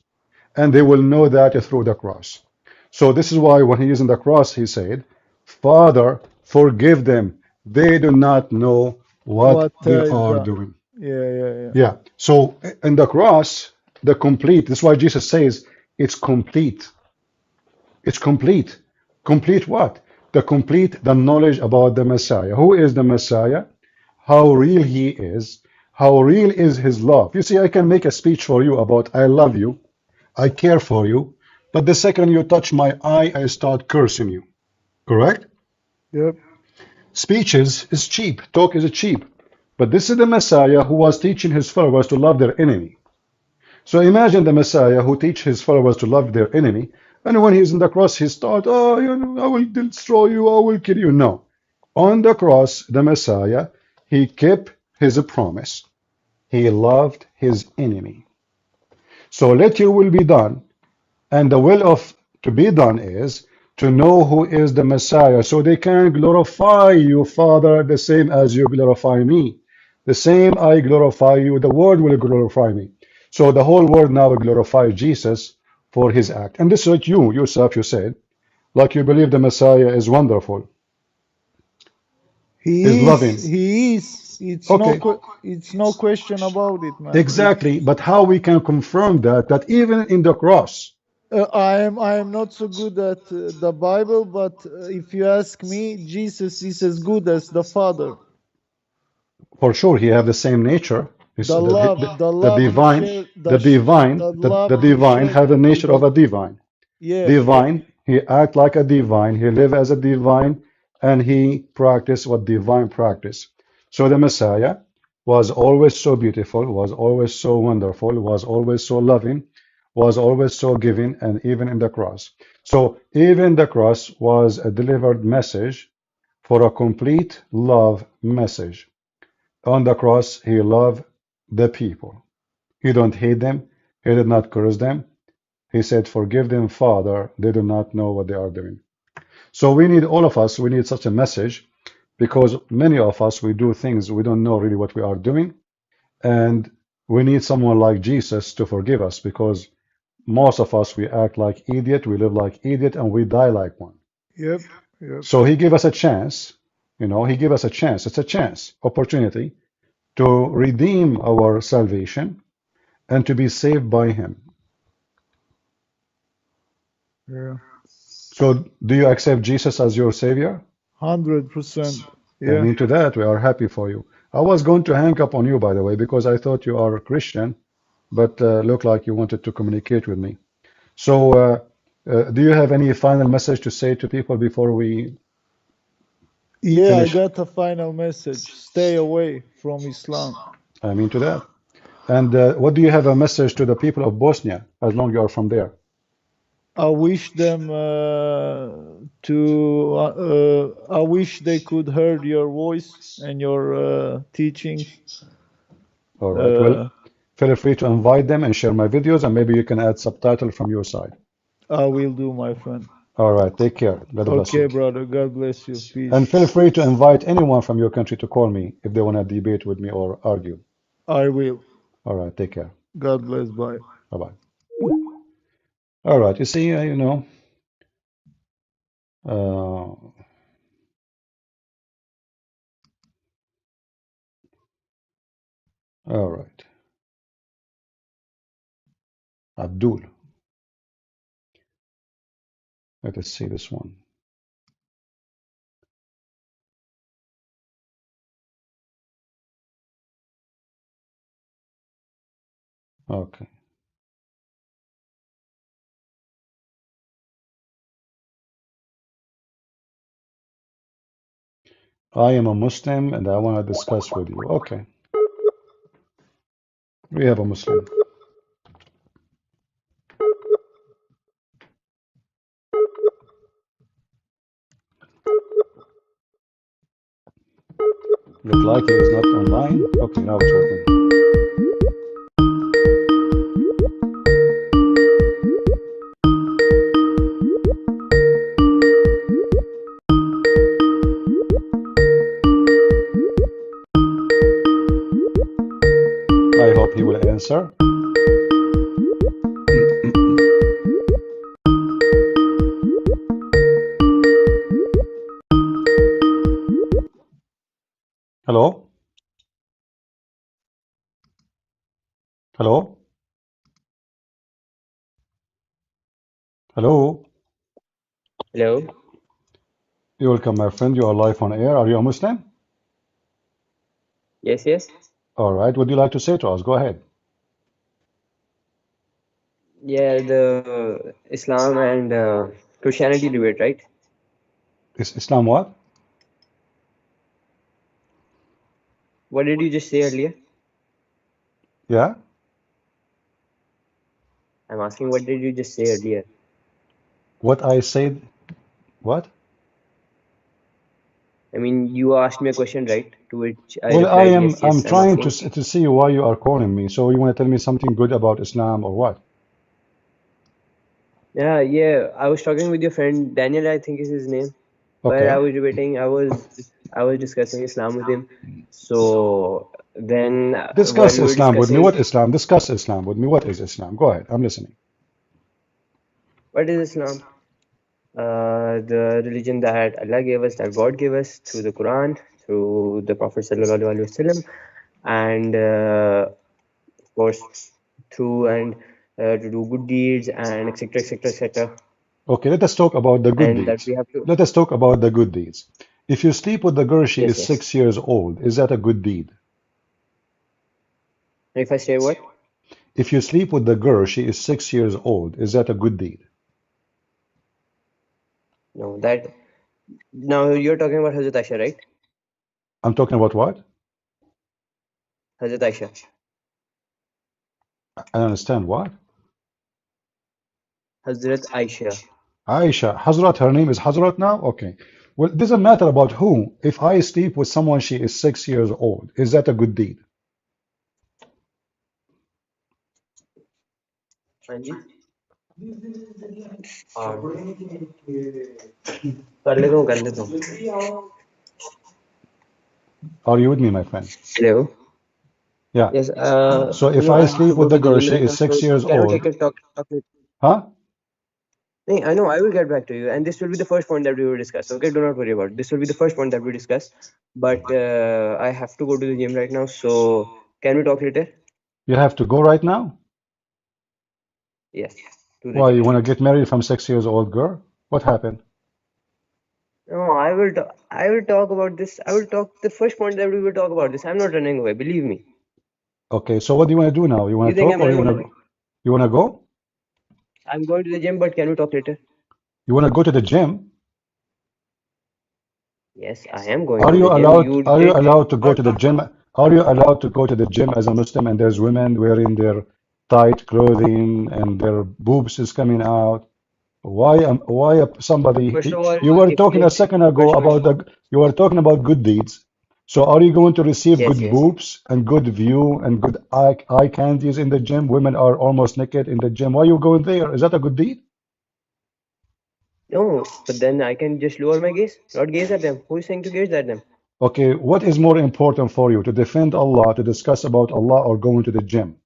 S1: and they will know that through the cross. So this is why when he is on the cross, he said, Father, forgive them. They do not know what
S2: What
S1: they
S2: is
S1: are
S2: the?
S1: doing.
S2: Yeah.
S1: Yeah. So in the cross, the complete, this is why Jesus says it's complete. It's complete. Complete what? The knowledge about the Messiah. Who is the Messiah? How real he is. How real is his love. You see, I can make a speech for you about I love you. I care for you. But the second you touch my eye, I start cursing you. Correct?
S2: Yep.
S1: Speeches is cheap. Talk is cheap. But this is the Messiah who was teaching his followers to love their enemy. So imagine the Messiah who teach his followers to love their enemy, and when he's on the cross, he start, oh, I will destroy you, I will kill you. No. On the cross, the Messiah, he kept his promise. He loved his enemy. So let your will be done, and the will of to be done is to know who is the Messiah, so they can glorify you, Father, the same as you glorify me. The same I glorify you, the world will glorify me. So the whole world now will glorify Jesus for his act. And this is what you yourself you said, like you believe the Messiah is wonderful, is
S2: He is.
S1: loving.
S2: He is.
S1: Okay,
S2: It's no question about it, man. It's.
S1: exactly. But how we can confirm that even in the cross,
S2: I am not so good at the Bible, but if you ask me, Jesus is as good as the Father.
S1: for sure, he have the same nature. It's
S2: The love, the
S1: the
S2: love he
S1: divine,
S2: shared,
S1: the divine,
S2: the
S1: the
S2: love he
S1: divine
S2: shared
S1: have the
S2: with
S1: nature of
S2: the.
S1: a divine.
S2: Yeah, yeah,
S1: Divine, he act like a divine. He live as a divine, and he practiced what divine practice. So the Messiah was always so beautiful, was always so wonderful, was always so loving, was always so giving, and even in the cross. So even the cross was a delivered message for a complete love message. On the cross, he loved the people. He don't hate them. He did not curse them. He said, forgive them, Father. They do not know what they are doing. So we need all of us, we need such a message because many of us, we do things we don't know really what we are doing. And we need someone like Jesus to forgive us because most of us, we act like idiot, we live like idiot, and we die like one.
S2: Yep, yep.
S1: So he gave us a chance, he gave us a chance. It's a chance, opportunity to redeem our salvation and to be saved by him.
S2: Yeah.
S1: So do you accept Jesus as your savior?
S2: 100%.
S1: And
S2: Yeah.
S1: into that, we are happy for you. I was going to hang up on you, by the way, because I thought you are a Christian, but looked like you wanted to communicate with me. So, do you have any final message to say to people before we
S2: Yeah, I
S1: finish?
S2: got a final message. Stay away from Islam.
S1: I'm into that. And what do you have a message to the people of Bosnia, as long you are from there?
S2: I wish them I wish they could heard your voice and your teachings.
S1: All right. Well,
S2: Uh,
S1: feel free to invite them and share my videos, and maybe you can add subtitle from your side.
S2: I will do, my friend.
S1: All right. Take care. God bless
S2: Okay,
S1: you.
S2: brother. God bless you.
S1: And
S2: Peace.
S1: feel free to invite anyone from your country to call me if they want to debate with me or argue.
S2: I will.
S1: All right. Take care.
S2: God bless. Bye.
S1: Bye bye. All right. You see, uh, all right. Abdul. Let us see this one. Okay. I am a Muslim and I want to discuss with you. Okay. We have a Muslim. Look like he is not online. Okay, now it's working. I hope he will answer. Hello? Hello? Hello?
S3: Hello.
S1: You're welcome, my friend. You are live on air. Are you a Muslim?
S3: Yes, yes.
S1: All right. What would you like to say to us? Go ahead.
S3: Yeah, the Islam and Christianity debate, right?
S1: Is Islam what?
S3: What did you just say earlier?
S1: Yeah?
S3: I'm asking, what did you just say earlier?
S1: What I said? What?
S3: I mean, you asked me a question, right? To which I
S1: Well,
S3: replied,
S1: I'm
S3: yes,
S1: I'm
S3: yes. I'm
S1: trying
S3: asking.
S1: to see why you are calling me. So you want to tell me something good about Islam or what?
S3: Yeah, yeah. I was talking with your friend Daniel, I think is his name, where I
S1: Okay.
S3: was debating. I was discussing Islam with him. So then, while
S1: Discuss
S3: we were
S1: Islam with me.
S3: discussing,
S1: What Islam? Discuss Islam with me. What is Islam? Go ahead. I'm listening.
S3: what is Islam? The religion that Allah gave us, that God gave us through the Quran, through the Prophet Sallallahu Alaihi Wasallam, and of course through and to do good deeds and etc etc etc,
S1: Okay, let us talk about the good
S3: and that
S1: deeds.
S3: we have to.
S1: Let us talk about the good deeds. If you sleep with the girl, she
S3: Yes,
S1: is
S3: yes.
S1: 6 years old. Is that a good deed?
S3: If I say what?
S1: If you sleep with the girl, she is 6 years old. Is that a good deed?
S3: No, that Now you're talking about Hazrat Aisha, right?
S1: I'm talking about what?
S3: Hazrat Aisha.
S1: I don't understand what?
S3: Hazrat Aisha.
S1: Aisha, Hazrat, her name is Hazrat now? Okay. Well, it doesn't matter about who. If I sleep with someone, she is 6 years old. Is that a good deed?
S3: हाँ जी हाँ कर लेता हूँ
S1: Are you with me, my friend?
S3: Hello.
S1: Yeah.
S3: Yes,
S1: So
S3: you
S1: if
S3: know,
S1: I
S3: I have
S1: sleep
S3: to go
S1: with
S3: to
S1: the
S3: the
S1: girl,
S3: gym
S1: she
S3: right
S1: is
S3: now, so
S1: 6 years
S3: can we
S1: old.
S3: take a talk later?
S1: Huh?
S3: No, I know, I will get back to you, and this will be the first point that we will discuss. Okay, do not worry about it. This will be the first point that we discuss. But I have to go to the gym right now, so can we talk later?
S1: You have to go right now?
S3: Yes, to the
S1: Why,
S3: gym.
S1: you want to get married from 6 years old girl? What happened?
S3: No, I will talk about this. I will talk the first point that we will talk about this. I'm not running away, believe me.
S1: Okay, so what do you want to do now? You
S3: You
S1: want to
S3: think
S1: talk
S3: I'm
S1: or
S3: running away?
S1: you want to go?
S3: I'm going to the gym, but can we talk later?
S1: You want to go to the gym?
S3: Yes, I am going to the gym.
S1: Are you allowed to go
S3: Not
S1: to the gym? Are you allowed to go to the gym as a Muslim and there's women wearing their tight clothing and their boobs is coming out? Somebody
S3: first of all,
S1: you were
S3: if
S1: talking a second ago
S3: first of all,
S1: about the you were talking about good deeds. So are you going to receive
S3: yes,
S1: good
S3: yes.
S1: boobs and good view and good eye candies in the gym? Women are almost naked in the gym. Why are you going there? Is that a good deed?
S3: No, but then I can just lower my gaze, not gaze at them. Who is saying to gaze at them?
S1: Okay, what is more important for you, to defend Allah, to discuss about Allah, or going to the gym?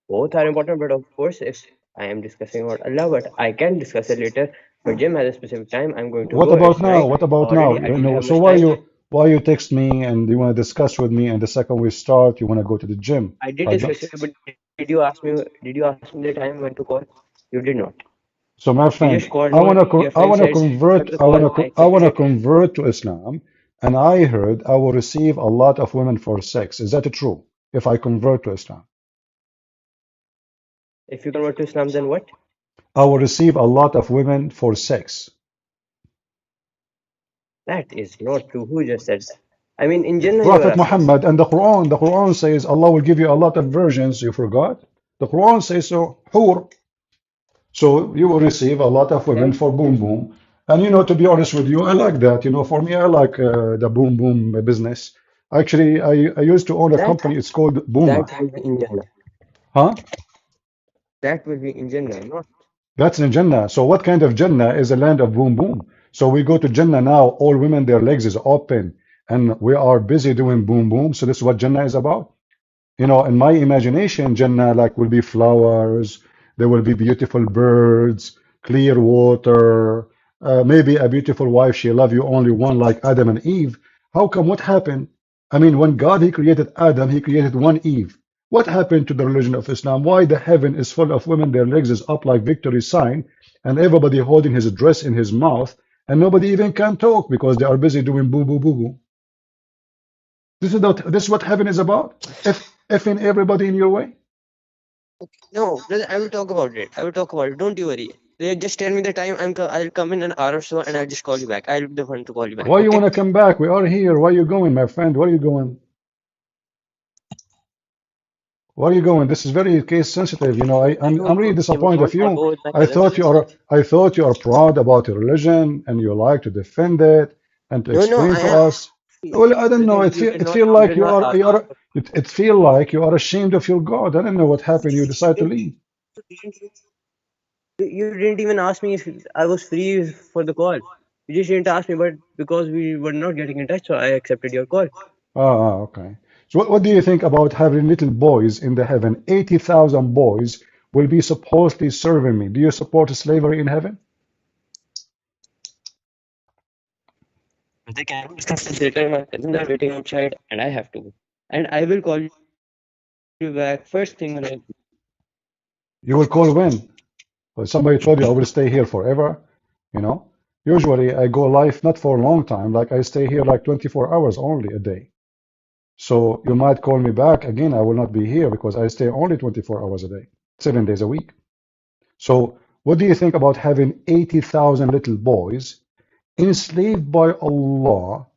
S3: Both are important, but of course, if I am discussing about Allah, but I can discuss it later. But gym has a specific time. I'm going to
S1: What
S3: go.
S1: about
S3: It's
S1: now?
S3: night
S1: What about now?
S3: already. I
S1: You
S3: don't
S1: know,
S3: have
S1: so
S3: much time.
S1: why you text me and you want to discuss with me, and the second we start, you want to go to the gym?
S3: I did
S1: I don't.
S3: discuss it, but did you ask me? Did you ask me the time when to call? You did not.
S1: So my
S3: You just
S1: friend,
S3: called me. Your friend said accept the call. I
S1: I
S3: accepted
S1: wanna
S3: it.
S1: convert to Islam, and I heard I will receive a lot of women for sex. Is that true? If I convert to Islam,
S3: If you convert to Islam, then what?
S1: I will receive a lot of women for sex.
S3: That is not true. Who just said that? I mean, in Jannah you are
S1: Prophet
S3: asking.
S1: Muhammad and the Quran says Allah will give you a lot of virgins. You forgot? The Quran says so. Hur. So you will receive a lot of women
S3: That
S1: for boom boom. And to be honest with you, I like that. For me, I like the boom boom business. Actually, I used to own a
S3: that
S1: company. It's called
S3: that
S1: Booma.
S3: will be in Jannah.
S1: Huh?
S3: That will be in Jannah, not.
S1: That's in Jannah. So what kind of Jannah is a land of boom boom? So we go to Jannah now, all women, their legs is open, and we are busy doing boom boom. So this is what Jannah is about. In my imagination, Jannah like will be flowers, there will be beautiful birds, clear water, maybe a beautiful wife, she love you only one like Adam and Eve. How come? What happened? I mean, when God he created Adam, he created one Eve. What happened to the religion of Islam? Why the heaven is full of women, their legs is up like victory sign, and everybody holding his dress in his mouth, and nobody even can talk because they are busy doing boo boo boo boo. This is what heaven is about. Effing everybody in your way.
S3: No, brother, I will talk about it. I will talk about it. Don't you worry. Just tell me the time. I'll come in an hour or so, and I'll just call you back. I'll be the one to call you back.
S1: Why you
S3: Okay?
S1: want to come back? We are here. Why you going, my friend? Where are you going? Where are you going? This is very case sensitive. I'm really disappointed of
S3: I'll
S1: you.
S3: go with my cousin.
S1: I thought you are proud about your religion and you like to defend it and to
S3: No,
S1: explain
S3: I
S1: to
S3: am.
S1: us. Well, I don't know.
S3: You
S1: It
S3: cannot.
S1: feel
S3: You
S1: like
S3: did not ask me.
S1: it feel like you are ashamed of your God. I don't know what happened. You decide to leave.
S3: You didn't even ask me if I was free for the call. You just didn't ask me, but because we were not getting in touch, so I accepted your call.
S1: Okay. So what do you think about having little boys in the heaven? 80,000 boys will be supposedly serving me. Do you support slavery in heaven?
S3: But they can discuss this later. My cousins are waiting outside, and I have to go. And I will call you back first thing when I.
S1: You will call when? Well, somebody told you I will stay here forever, you know? Usually I go live not for a long time, like I stay here like 24 hours only a day. So you might call me back again, I will not be here because I stay only 24 hours a day, 7 days a week. So What do you think about having 80,000 little boys enslaved by Allah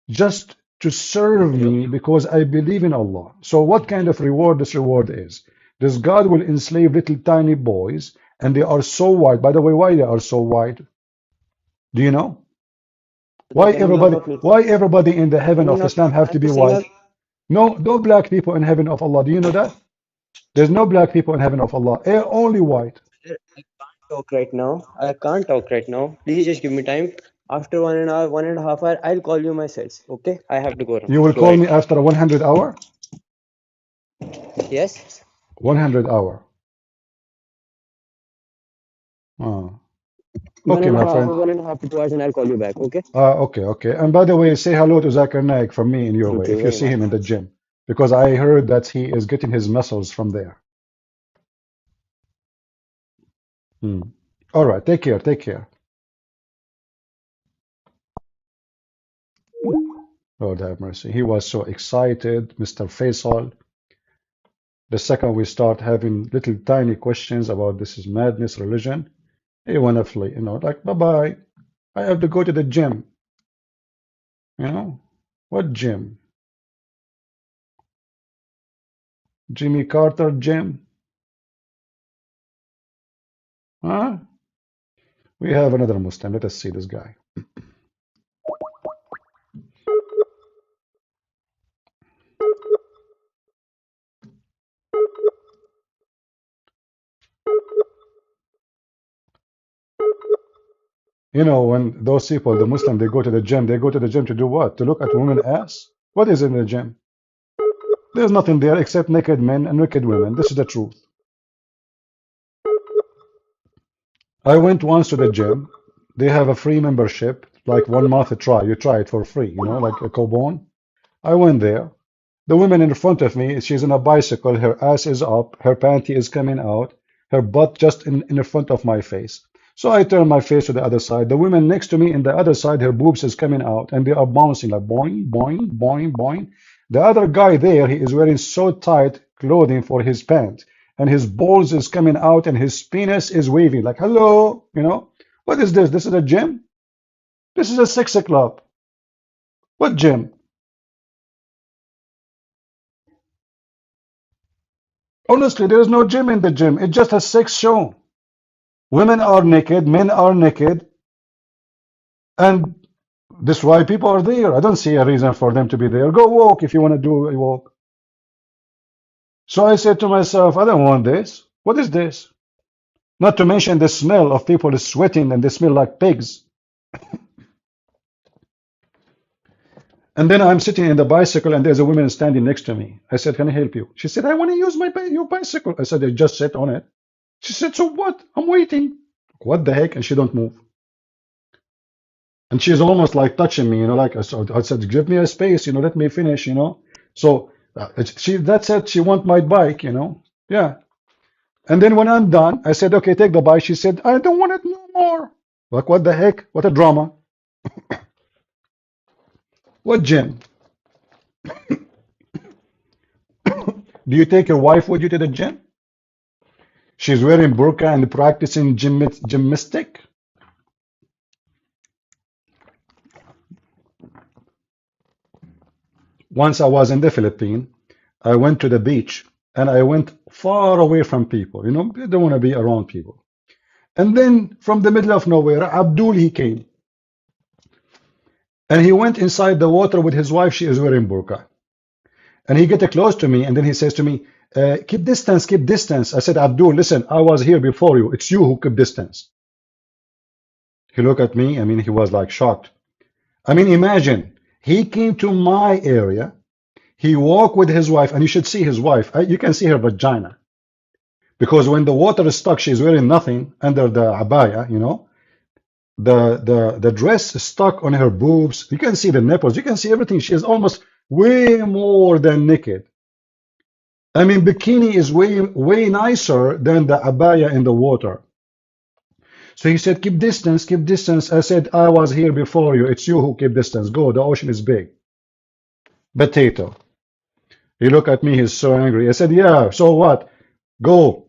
S1: just to serve me because I believe in Allah? So what kind of reward this reward is? This God will enslave little tiny boys, and they are so white. By the way, why they are so white? Do you know?
S3: Because they have love of me.
S1: Why everybody in the
S3: Can
S1: heaven
S3: you
S1: of
S3: not
S1: Islam have to
S3: at
S1: be
S3: the same
S1: white?
S3: time?
S1: No black people in heaven of Allah. Do you know that? There's no black people in heaven of Allah. Only white.
S3: I can't talk right now. I can't talk right now. Please just give me time. After 1.5 hour, 1.5 hour, I'll call you myself. Okay? I have to go now.
S1: You will
S3: Go
S1: call
S3: ahead.
S1: me after 100 hour?
S3: Yes?
S1: 100 hour.
S3: One
S1: Okay,
S3: and a
S1: my
S3: half,
S1: friend.
S3: 1.5 to 2 hours, and I'll call you back. Okay?
S1: Okay. And by the way, say hello to Zakir Naik from me in your way
S3: Thank you
S1: if you
S3: very
S1: see
S3: much.
S1: him in the gym, because I heard that he is getting his muscles from there. Hmm. All right. Take care. Take care. Lord have mercy. He was so excited, Mr. Faisal. The second we start having little tiny questions about this is madness, religion, he wanna flee, like bye-bye. I have to go to the gym, you know? What gym? Jimmy Carter gym? Huh? We have another Muslim. Let us see this guy. When those people, the Muslim, they go to the gym, they go to the gym to do what? To look at women ass? What is in the gym? There's nothing there except naked men and naked women. This is the truth. I went once to the gym. They have a free membership, like 1 month try. You try it for free, like a coupon. I went there. The woman in front of me, she's on a bicycle. Her ass is up. Her panty is coming out. Her butt just in the front of my face. So I turn my face to the other side. The woman next to me in the other side, her boobs is coming out, and they are bouncing like boing, boing, boing, boing. The other guy there, he is wearing so tight clothing for his pants, and his balls is coming out, and his penis is waving like hello. What is this? This is a gym? This is a sex club. What gym? Honestly, there is no gym in the gym. It's just a sex show. Women are naked, men are naked, and this is why people are there. I don't see a reason for them to be there. Go walk if you want to do a walk. So I said to myself, I don't want this. What is this? Not to mention the smell of people sweating and they smell like pigs. And then I'm sitting in the bicycle and there's a woman standing next to me. I said, can I help you? She said, I want to use your bicycle. I said, I just sit on it. She said, so what? I'm waiting. What the heck? And she don't move. And she's almost like touching me, like I said, give me a space, let me finish. So that's it. She want my bike, Yeah. And then when I'm done, I said, okay, take the bike. She said, I don't want it no more. Like, what the heck? What a drama. What gym? Do you take your wife with you to the gym? She's wearing burqa and practicing gymnastic. Once I was in the Philippines, I went to the beach and I went far away from people. I don't want to be around people. And then from the middle of nowhere, Abdul, he came. And he went inside the water with his wife. She is wearing burqa. And he get close to me and then he says to me, keep distance, keep distance. I said, Abdul, listen, I was here before you. It's you who keep distance. He looked at me. He was like shocked. Imagine, he came to my area. He walked with his wife, and you should see his wife. You can see her vagina. Because when the water is stuck, she's wearing nothing under the abaya, The dress is stuck on her boobs. You can see the nipples. You can see everything. She is almost way more than naked. Bikini is way nicer than the abaya in the water. So he said, keep distance, keep distance. I said, I was here before you. It's you who keep distance. Go, the ocean is big. Potato. He looked at me, he's so angry. I said, yeah, so what? Go.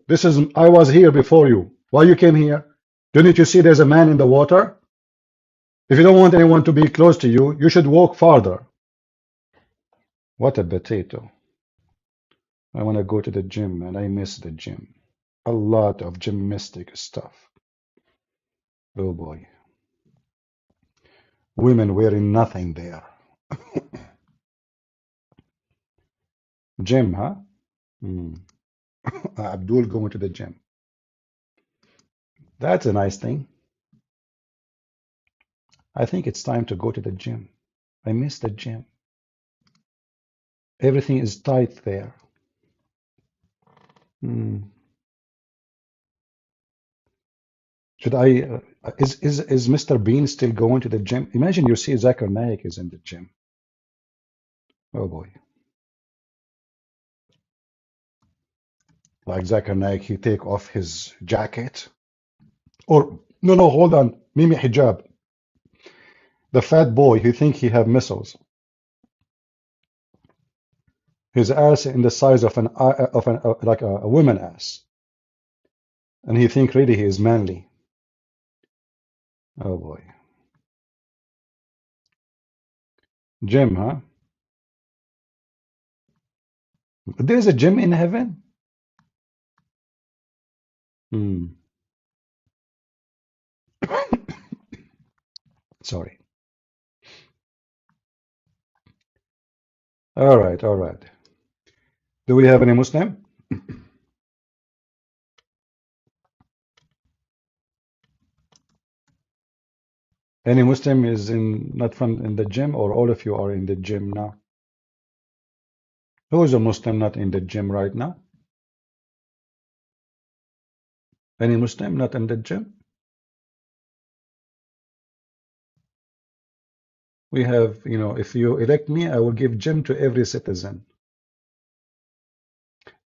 S1: I was here before you. Why you came here? Don't you see there's a man in the water? If you don't want anyone to be close to you, you should walk farther. What a potato. I want to go to the gym and I miss the gym. A lot of gymnastic stuff. Oh boy. Women wearing nothing there. Gym, huh? Hmm. Abdul going to the gym. That's a nice thing. I think it's time to go to the gym. I miss the gym. Everything is tight there. Hmm. Should I? Is Mr. Bean still going to the gym? Imagine you see Zakir Naik is in the gym. Oh boy. Like Zakir Naik, he take off his jacket. Or no, hold on. Mimi Hijab. The fat boy, he think he have missiles. His ass in the size of an like a woman ass, and he think really he is manly. Oh boy. Gym, huh? There's a gym in heaven? Hmm. Sorry. All right, all right. Do we have any Muslim? Any Muslim is in not from in the gym, or all of you are in the gym now? Who is a Muslim not in the gym right now? Any Muslim not in the gym? We have, if you elect me, I will give gym to every citizen.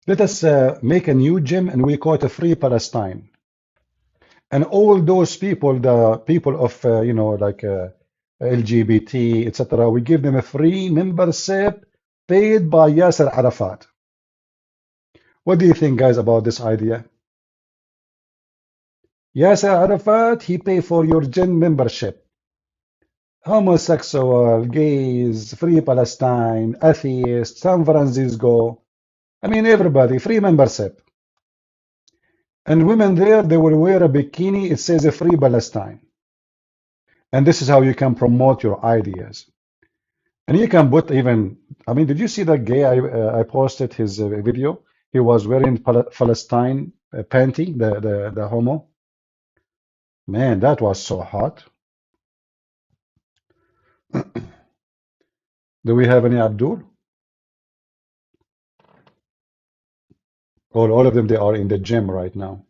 S1: Let us make a new gym and we call it a Free Palestine. And all those people, the people of, like LGBT, etc., we give them a free membership paid by Yasser Arafat. What do you think, guys, about this idea? Yasser Arafat, he pay for your gym membership. Homosexual, gays, Free Palestine, atheists, San Francisco. I mean, everybody, free membership. And women there, they will wear a bikini. It says a Free Palestine. And this is how you can promote your ideas. And you can put even, I mean, did you see that gay? I posted his video. He was wearing Palestine panty, the homo. Man, that was so hot. Do we have any Abdul? All of them, they are in the gym right now.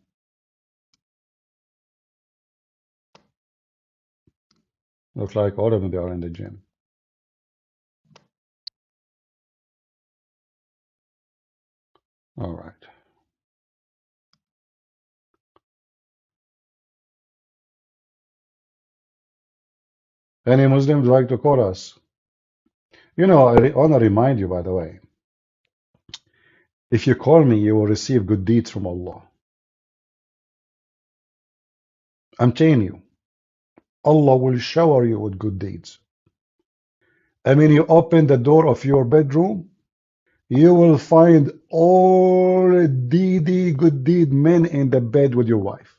S1: Looks like all of them, they are in the gym. All right. Any Muslims like to call us? I want to remind you, by the way, if you call me, you will receive good deeds from Allah. I'm telling you, Allah will shower you with good deeds. I mean, you open the door of your bedroom, you will find all deedy, good deed men in the bed with your wife.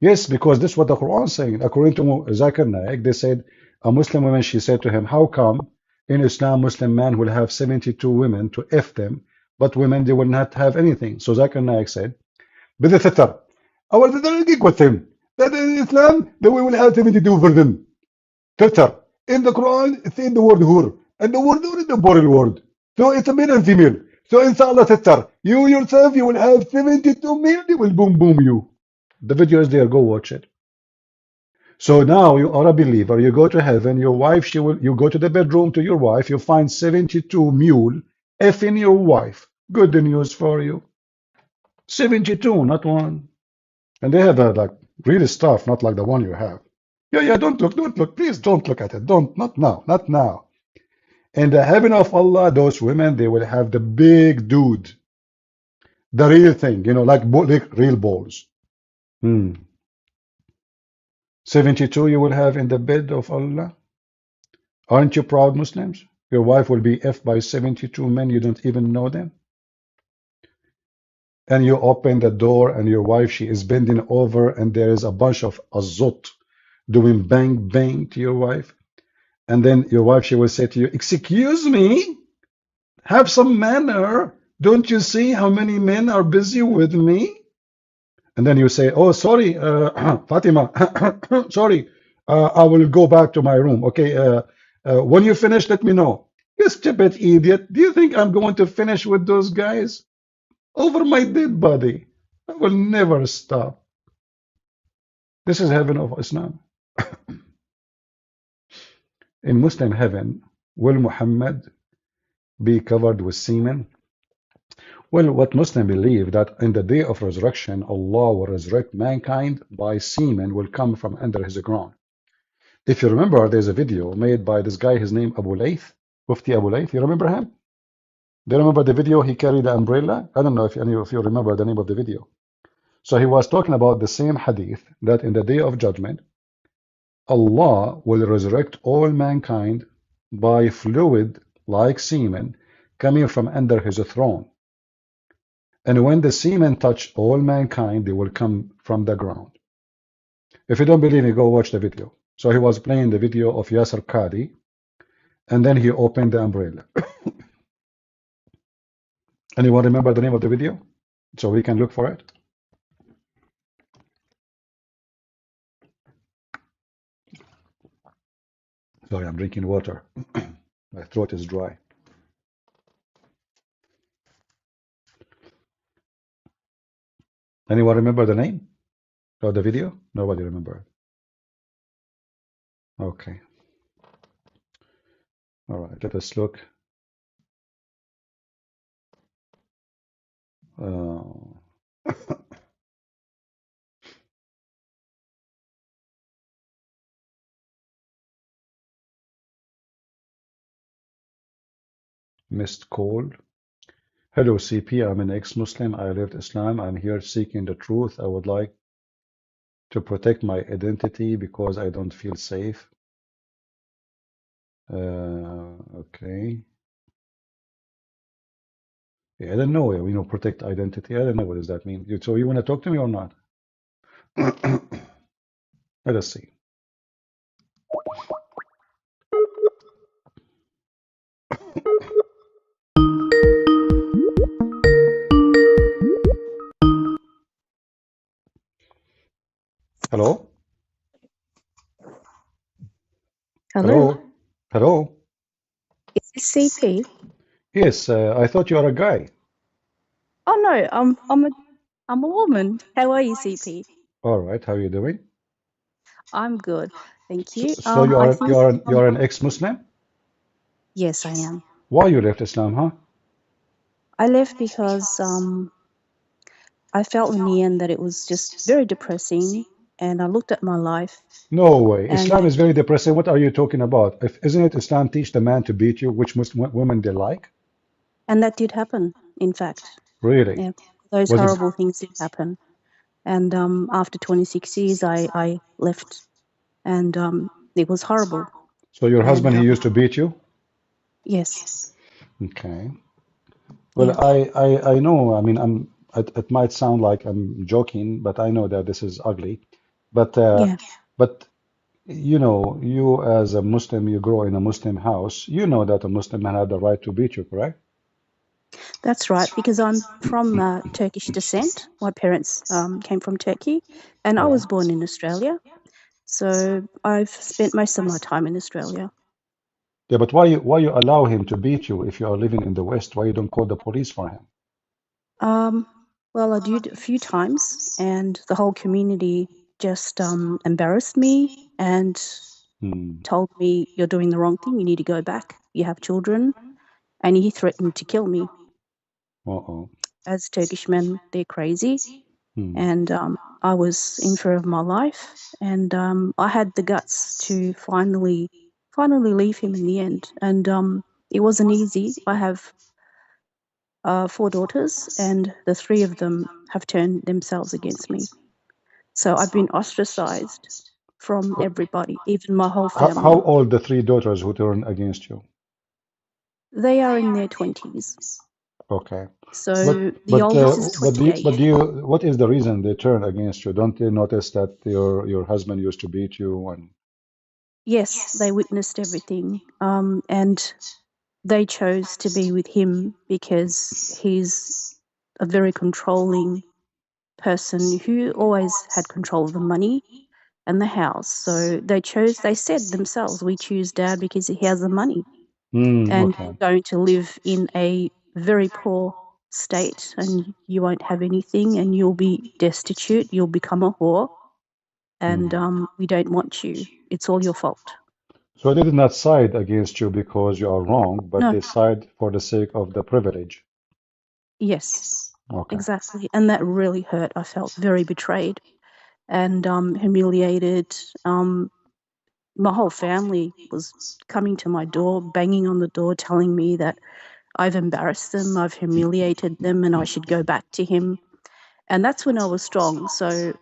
S1: Yes, because this is what the Quran is saying. According to Zakir Naik, they said, a Muslim woman, she said to him, how come in Islam, Muslim man will have 72 women to F them, but women, they will not have anything. So Zakir Naik said, بدي ستر. أول تدرج with him. That in Islam, then we will have 72 for them. ستر. In the Quran, it's in the word hur. And the word hur is the plural word. So it's a male and female. So inshallah ستر. You yourself, you will have 72 male, they will boom boom you. The video is there, go watch it. So now you are a believer, you go to heaven, your wife, you go to the bedroom to your wife, you find 72 mule effing your wife. Good news for you. 72, not one. And they have like really stuff, not like the one you have. Yeah, don't look, please don't look at it. Not now, not now. In the heaven of Allah, those women, they will have the big dude. The real thing, like real balls. Hmm. 72 you will have in the bed of Allah. Aren't you proud Muslims? Your wife will be effed by 72 men, you don't even know them. And you open the door and your wife, she is bending over and there is a bunch of azot doing bang bang to your wife. And then your wife, she will say to you, excuse me, have some manner. Don't you see how many men are busy with me? And then you say, oh, sorry, Fatima, sorry, I will go back to my room. Okay, when you finish, let me know. You stupid idiot. Do you think I'm going to finish with those guys? Over my dead body. I will never stop. This is heaven of Islam. In Muslim heaven, will Muhammad be covered with semen? Well, what Muslims believe that in the day of resurrection, Allah will resurrect mankind by semen will come from under his ground. If you remember, there's a video made by this guy, his name Abu Layth, Mufti Abu Layth. You remember him? Do you remember the video? He carried the umbrella. I don't know if any of you remember the name of the video. So he was talking about the same hadith that in the day of judgment, Allah will resurrect all mankind by fluid like semen coming from under his throne. And when the semen touch all mankind, they will come from the ground. If you don't believe me, go watch the video. So he was playing the video of Yasser Qadi, and then he opened the umbrella. Anyone remember the name of the video? So we can look for it. Sorry, I'm drinking water. My throat is dry. Anyone remember the name of the video? Nobody remember. Okay. All right, let us look. Missed call. Hello, CP. I'm an ex-Muslim. I left Islam. I'm here seeking the truth. I would like to protect my identity because I don't feel safe. Okay. Yeah, I don't know. Protect identity. I don't know what does that mean. So you want to talk to me or not? Let us see. Hello?
S4: Hello,
S1: Hello? Hello?
S4: is this CP?
S1: Yes, I thought you are a guy.
S4: Oh no, I'm a woman. How are you, CP?
S1: All right, how are you doing?
S4: I'm good, thank
S1: So,
S4: you.
S1: so you
S4: I
S1: are
S4: think
S1: you are you are an ex-Muslim?
S4: yes, I am.
S1: Why you left Islam, huh?
S4: I left because I felt in the end that it was just very depressing, and I looked at my life,
S1: No way.
S4: and
S1: Islam is very depressing. What are you talking about? Isn't it Islam teach the man to beat you, which Muslim women they like?
S4: that did happen. In fact,
S1: Really?
S4: yeah, those
S1: Was it?
S4: horrible things did happen. And after 26 years, I left, and it was horrible.
S1: So your
S4: And
S1: husband he used to beat you?
S4: yes,
S1: Okay. Well,
S4: yeah,
S1: I know. I mean, it might sound like I'm joking, but I know that this is ugly. But
S4: yeah.
S1: but you as a Muslim, you grow in a Muslim house. You know that a Muslim man had the right to beat you, correct?
S4: That's right, because I'm from Turkish descent. My parents came from Turkey, and I
S1: Yeah.
S4: was born in Australia. So I've spent most of my time in Australia.
S1: Yeah, but why you allow him to beat you if you are living in the West? Why you don't call the police for him?
S4: Um, well, I did a few times, and the whole community just embarrassed me and
S1: Hmm.
S4: told me, "You're doing the wrong thing. You need to go back. You have children." And he threatened to kill me.
S1: Uh-oh.
S4: As Turkish men, they're crazy.
S1: Hmm.
S4: And I was in fear of my life, and I had the guts to finally leave him in the end. And it wasn't easy. I have 4 daughters, and the 3 of them have turned themselves against me. So I've been ostracized. from everybody, even my whole
S1: How
S4: family.
S1: old the three daughters who turned against you?
S4: They are in their 20s.
S1: Okay. But
S4: So the
S1: but
S4: oldest is
S1: but
S4: 28.
S1: do you what is the reason they turn against you? Don't they notice that your husband used to beat you and
S4: Yes, they witnessed everything. And they chose to be with him because he's a very controlling person who always had control of the money and the house. So they said themselves, we choose dad because he has the money. And
S1: okay.
S4: you're going to live in a very poor state and you won't have anything and you'll be destitute, you'll become a whore, and we don't want you. It's all your fault.
S1: So they did not side against you because you are wrong, but
S4: No,
S1: they side for the sake of the privilege.
S4: yes,
S1: Okay.
S4: exactly. And that really hurt. I felt very betrayed and humiliated. My whole family was coming to my door, banging on the door, telling me that I've embarrassed them, I've humiliated them, and I should go back to him. And that's when I was strong. So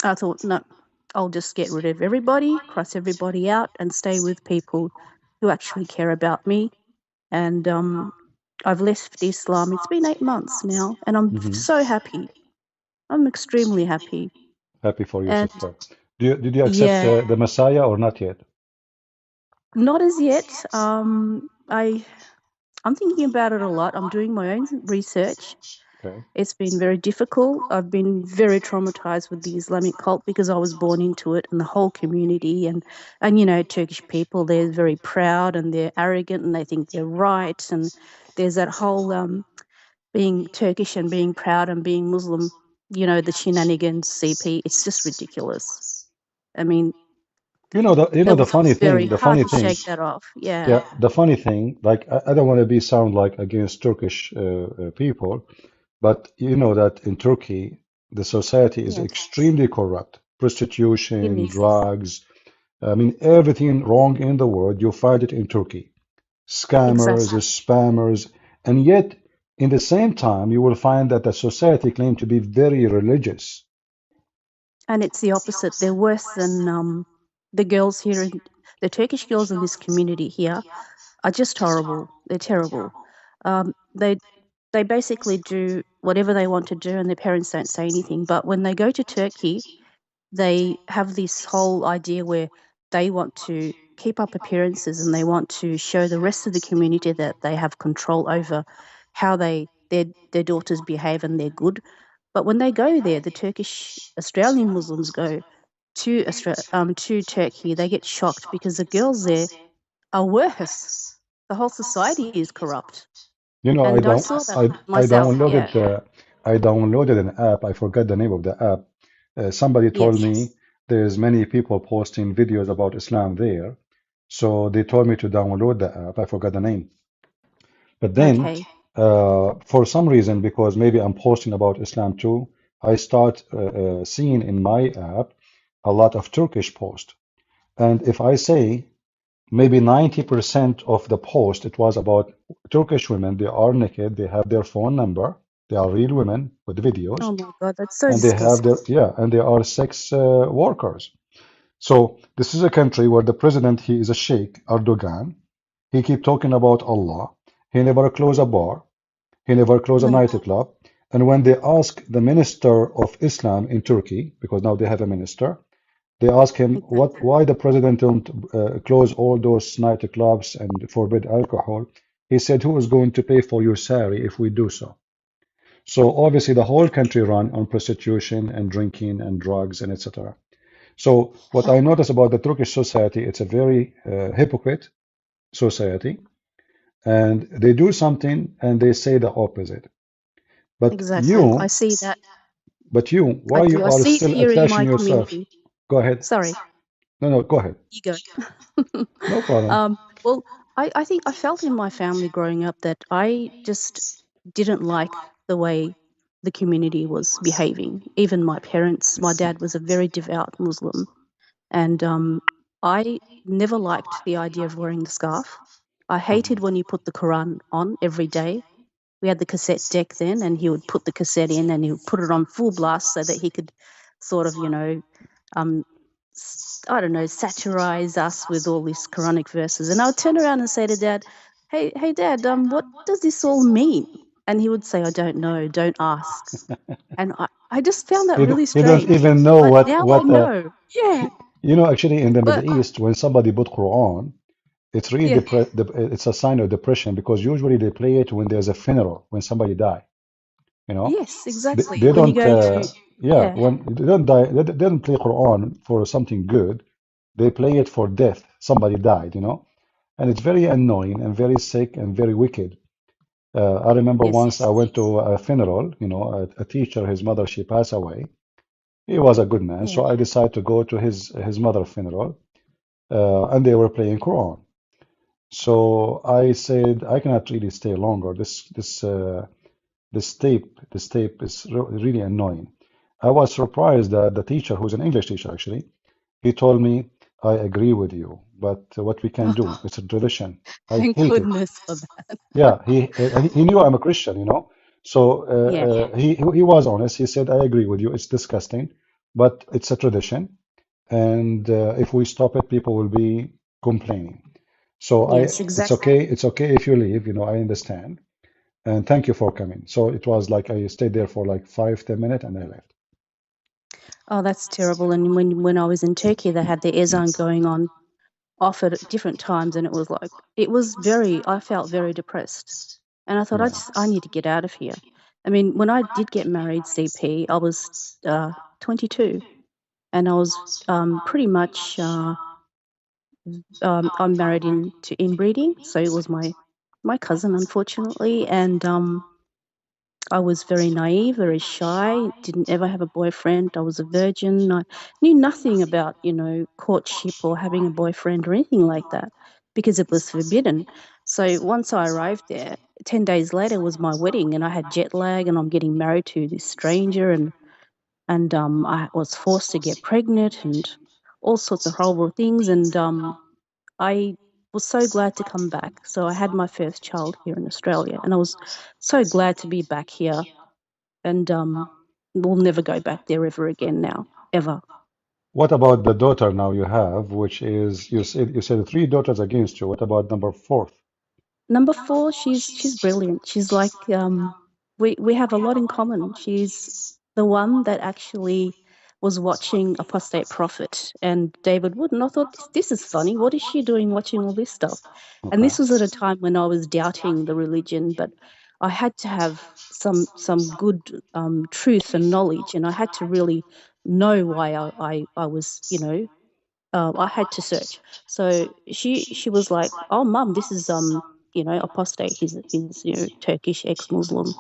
S4: I thought, no, I'll just get rid of everybody, cross everybody out, and stay with people who actually care about me. And I've left Islam. It's been 8 months now, and I'm
S1: hmm
S4: so happy. I'm extremely happy.
S1: Happy for you,
S4: And
S1: sister. Did you accept
S4: yeah,
S1: the Messiah or not yet?
S4: not as yet. I'm thinking about it a lot. I'm doing my own research.
S1: Okay.
S4: It's been very difficult. I've been very traumatized with the Islamic cult because I was born into it, and the whole community and Turkish people, they're very proud and they're arrogant and they think they're right, and there's that whole being Turkish and being proud and being Muslim, the shenanigans, CP, it's just ridiculous. I mean, it
S1: The
S4: was
S1: funny
S4: very
S1: thing, the
S4: hard
S1: funny
S4: to
S1: thing,
S4: shake that off. Yeah.
S1: yeah, the funny thing, like I don't want to be sound like against Turkish people, but you know that in Turkey, the society is
S4: Yes,
S1: extremely corrupt.
S4: it
S1: Prostitution,
S4: is.
S1: drugs, I mean, everything wrong in the world, you find it in Turkey. Scammers,
S4: Exactly.
S1: spammers, and yet, in the same time, you will find that the society claim to be very religious.
S4: And it's the opposite. They're worse than the girls here the Turkish girls in this community here are just horrible. They're terrible. Um, they they basically do whatever they want to do, and their parents don't say anything. But when they go to Turkey, they have this whole idea where they want to keep up appearances and they want to show the rest of the community that they have control over how their daughters behave and they're good. But when they go there, the Turkish Australian Muslims go to Turkey, they get shocked because the girls there are worse. The whole society is corrupt.
S1: You know,
S4: And I saw that
S1: I
S4: myself. Yeah.
S1: I downloaded an app. I forgot the name of the app. Somebody told
S4: Yes.
S1: me there's many people posting videos about Islam there, so they told me to download the app. I forgot the name. But then,
S4: Okay.
S1: for some reason, because maybe I'm posting about Islam too, I start seeing in my app a lot of Turkish posts. And if I say maybe 90% of the post, it was about Turkish women. They are naked. They have their phone number. They are real women with videos,
S4: Oh my God, that's so
S1: and they have
S4: disgusting.
S1: their yeah, and they are sex workers. So this is a country where the president he is a sheikh, Erdogan. He keep talking about Allah. He never close a bar. He never close a
S4: No,
S1: nightclub. And when they ask the minister of Islam in Turkey, because now they have a minister, they ask him
S4: exactly.
S1: why the president don't close all those nightclubs and forbid alcohol. He said, "Who is going to pay for your salary if we do so?" So obviously the whole country run on prostitution and drinking and drugs and etc. So what I notice about the Turkish society, it's a very hypocrite society, and they do something and they say the opposite. But
S4: Exactly. I
S1: you,
S4: see that. I
S1: why you
S4: do. I
S1: are
S4: see it
S1: still
S4: here in
S1: attaching
S4: my
S1: yourself?
S4: community.
S1: Go ahead.
S4: Sorry,
S1: No, no, go ahead.
S4: you go.
S1: No problem.
S4: Well, I think I felt in my family growing up that I just didn't like the way the community was behaving. Even my parents, my dad was a very devout Muslim, and I never liked the idea of wearing the scarf. I hated when you put the Quran on every day. We had the cassette deck then, and he would put the cassette in and he would put it on full blast so that he could sort of, um, I don't know, satirize us with all these Quranic verses. And I would turn around and say to Dad, hey, Dad, what does this all mean? And he would say, I don't know, don't ask. And I just found that really
S1: He don't
S4: strange.
S1: even know
S4: But
S1: what
S4: now I
S1: what
S4: know. Yeah.
S1: actually in the
S4: But
S1: Middle East when somebody put Quran, it's really
S4: yeah,
S1: it's a sign of depression because usually they play it when there's a funeral when somebody die. You know,
S4: yes, exactly.
S1: they
S4: When you
S1: don't.
S4: go to,
S1: Yeah,
S4: yeah,
S1: when they don't die, they don't play Quran for something good. They play it for death. Somebody died. And it's very annoying and very sick and very wicked. I remember
S4: yes,
S1: once I went to a funeral. A teacher, his mother, she passed away. He was a good man,
S4: yeah,
S1: so I decided to go to his mother's funeral, and they were playing Quran. So I said I cannot really stay longer. This tape is really annoying. I was surprised that the teacher, who's an English teacher actually, he told me, I agree with you, but what we can do, it's a tradition. I
S4: thank
S1: hate it.
S4: goodness for that.
S1: Yeah, he knew I'm a Christian. So
S4: Yeah,
S1: he was honest. He said, I agree with you. It's disgusting, but it's a tradition, and if we stop it, people will be complaining. So
S4: yes,
S1: it's
S4: exactly.
S1: okay. It's okay if you leave. I understand. And thank you for coming. So it was like I stayed there for like 5, 10 minutes and I left.
S4: Oh, that's terrible. And when I was in Turkey, they had the ezan going on off at different times, and I felt very depressed. And I thought,
S1: Yeah.
S4: I need to get out of here. I mean, when I did get married, CP, I was 22, and I was pretty much I'm married into inbreeding, so it was my cousin, unfortunately, and I was very naive, very shy, didn't ever have a boyfriend. I was a virgin. I knew nothing about, courtship or having a boyfriend or anything like that because it was forbidden. So once I arrived there, 10 days later was my wedding, and I had jet lag, and I'm getting married to this stranger, and I was forced to get pregnant and all sorts of horrible things. And I was so glad to come back. So I had my first child here in Australia, and I was so glad to be back here, and we'll never go back there ever again now, ever.
S1: What about the daughter now you have, which is you said three daughters against you. What about number fourth?
S4: Number four, she's brilliant. She's like we have a lot in common. She's the one that actually was watching Apostate Prophet and David Wood, and I thought this is funny. What is she doing watching all this stuff? And
S1: Okay.
S4: this was at a time when I was doubting the religion, but I had to have some good truth and knowledge, and I had to really know why I was, I had to search. So she was like, "Oh, mum, this is apostate. He's Turkish ex-Muslim,"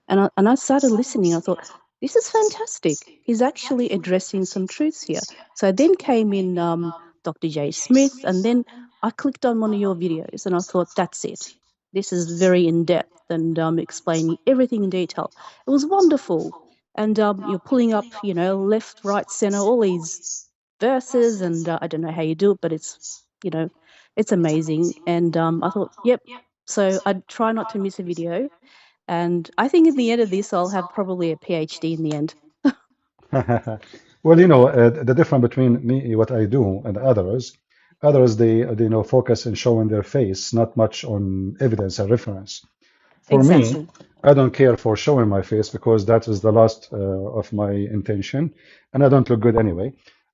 S4: and I started listening. I thought, this is fantastic. He's actually addressing some truths here. So then came in Dr. J. Smith, and then I clicked on one of your videos, and I thought, that's it. This is very in depth and explaining everything in detail. It was wonderful. And you're pulling up, left, right, center, all these verses, and I don't know how you do it, but you know it's amazing. And I thought, yep. So I'd try not to miss a video, and I think in the end of this I'll have probably a PhD in the end.
S1: Well, the difference between me, what I do, and others they focus on showing their face, not much on evidence and reference. For me,
S4: Exactly.
S1: I don't care for showing my face because that is the last of my intention, and I don't look good anyway.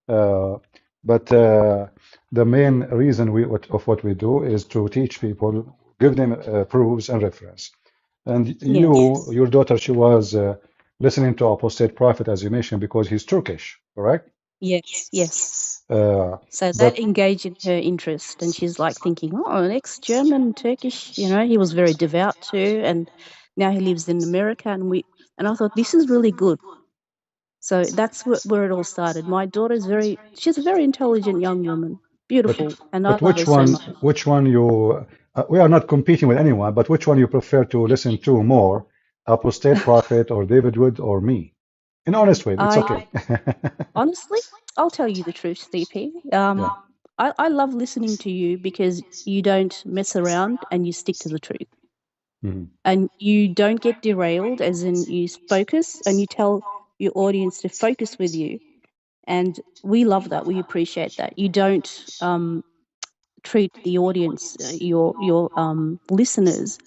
S1: Uh, but the main reason of what we do is to teach people, give them proofs and reference. And
S4: Yes.
S1: your daughter, she was listening to Apostate Prophet, as you mentioned, because he's Turkish, correct?
S4: Yes. Yes.
S1: Uh,
S4: So that
S1: but
S4: engaged in her interest, and she's like thinking, oh, an ex-German, Turkish. He was very devout too, and now he lives in America, and I thought this is really good. So that's where it all started. My daughter she's a very intelligent young woman,
S1: but
S4: beautiful, and I
S1: but
S4: love her so much.
S1: which one you we are not competing with anyone, but which one you prefer to listen to more, Apostate Prophet or David Wood or me? In honest way, it's
S4: I
S1: okay.
S4: honestly, I'll tell you the truth, CP.
S1: Yeah.
S4: I love listening to you because you don't mess around and you stick to the truth.
S1: Mhm.
S4: And you don't get derailed, as in you focus and you tell your audience to focus with you. And we love that. We appreciate that. You don't treat the audience, your listeners,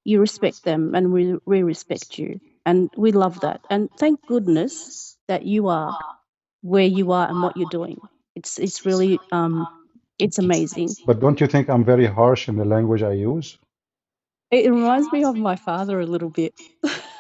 S4: you respect them, and we respect you, and we love that. And thank goodness that you are where you are and what you're doing. It's really it's amazing.
S1: But don't you think I'm very harsh in the language I use?
S4: It reminds me of my father a little bit.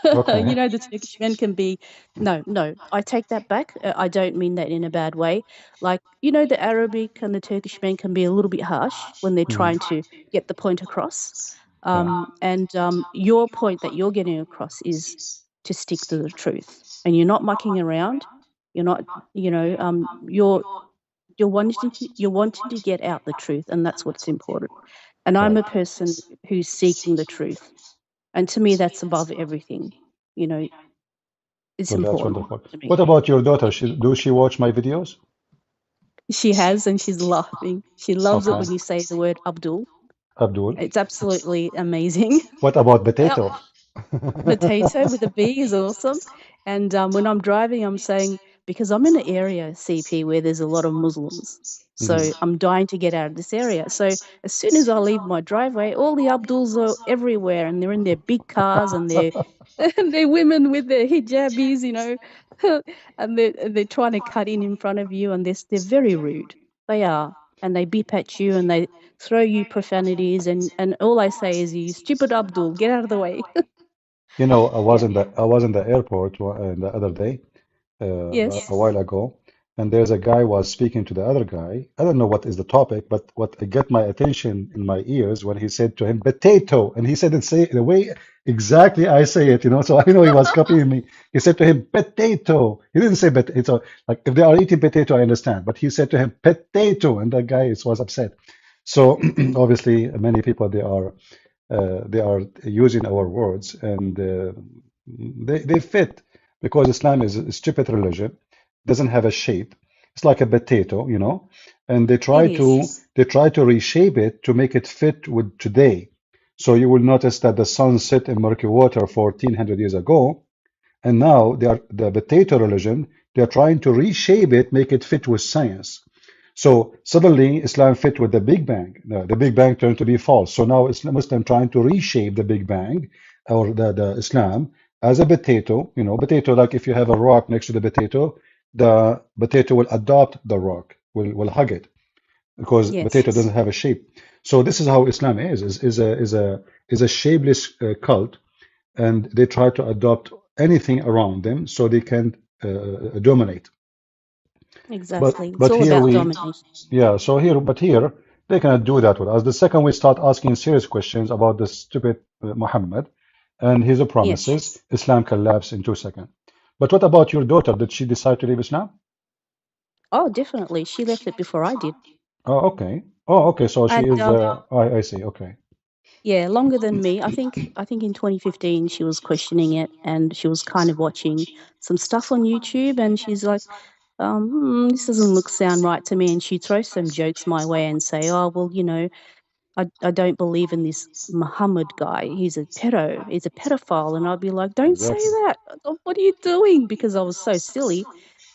S1: Okay.
S4: You know, the Turkish men can be. No, no, I take that back. I don't mean that in a bad way. Like, you know, the Arabic and the Turkish men can be a little bit harsh when they're
S1: Mhm.
S4: trying to get the point across.
S1: Yeah.
S4: And your point that you're getting across is to stick to the truth, and you're not mucking around. You're not, you know, you're wanting to get out the truth, and that's what's important. And I'm
S1: Right.
S4: a person who's seeking the truth, and to me, that's above everything. You know, it's
S1: Well, that's
S4: important
S1: wonderful.
S4: to me.
S1: What about your daughter?
S4: Yeah.
S1: Does she watch my videos?
S4: She has, and she's laughing. She loves it
S1: Okay.
S4: when you say the word Abdul.
S1: Abdul.
S4: It's absolutely amazing.
S1: What about potato?
S4: Potato with a B is awesome. And when I'm driving, I'm saying, because I'm in an area, CP, where there's a lot of Muslims.
S1: Mhm.
S4: So I'm dying to get out of this area. So as soon as I leave my driveway, all the Abduls are everywhere, and they're in their big cars, and they're and they're women with their hijabis, you know, and they're trying to cut in front of you, and they're very rude. They are, and they beep at you, and they throw you profanities, and all I say is, "You stupid Abdul, get out of the way."
S1: You know, I was
S4: Yeah.
S1: in the airport the other day, a
S4: Yes.
S1: while ago, and there's a guy was speaking to the other guy. I don't know what is the topic, but what got my attention in my ears when he said to him potato, and he said it say the way exactly I say it, you know. So I know he was copying me. He said to him potato. He didn't say potato. Like if they are eating potato, I understand, but he said to him potato, and that guy was upset. So obviously, many people they are using our words, and they fit because Islam is a stupid religion, doesn't have a shape. It's like a potato, you know, and
S4: It is.
S1: they try to reshape it to make it fit with today. So you will notice that the sun set in murky water 1400 years ago, and now they are the potato religion. They are trying to reshape it, make it fit with science. So suddenly Islam fit with the Big Bang. The Big Bang turned to be false. So now Islam Muslim trying to reshape the Big Bang or the Islam as a potato. You know, potato, like if you have a rock next to the potato will adopt the rock, will hug it because
S4: Yes.
S1: potato doesn't have a shape. So this is how Islam is a shapeless cult, and they try to adopt anything around them so they can dominate.
S4: Exactly. It's
S1: But
S4: all
S1: here
S4: about
S1: we,
S4: domination.
S1: yeah, so here they cannot do that with us. The second we start asking serious questions about the stupid Muhammad and his
S4: Yes.
S1: promises, Islam collapse in 2 seconds. But what about your daughter? Did she decide to leave Islam?
S4: Oh, definitely. She left it before I did.
S1: Oh, okay. Oh, okay. So she
S4: And
S1: is. I see. Okay.
S4: yeah, longer than me. I think in 2015 she was questioning it, and she was kind of watching some stuff on YouTube, and she's like, this doesn't sound right to me. And she throws some jokes my way and say, oh, well, you know, I don't believe in this Muhammad guy. He's a pedophile. And I'd be like, don't say
S1: Exactly.
S4: that. What are you doing? Because I was so silly.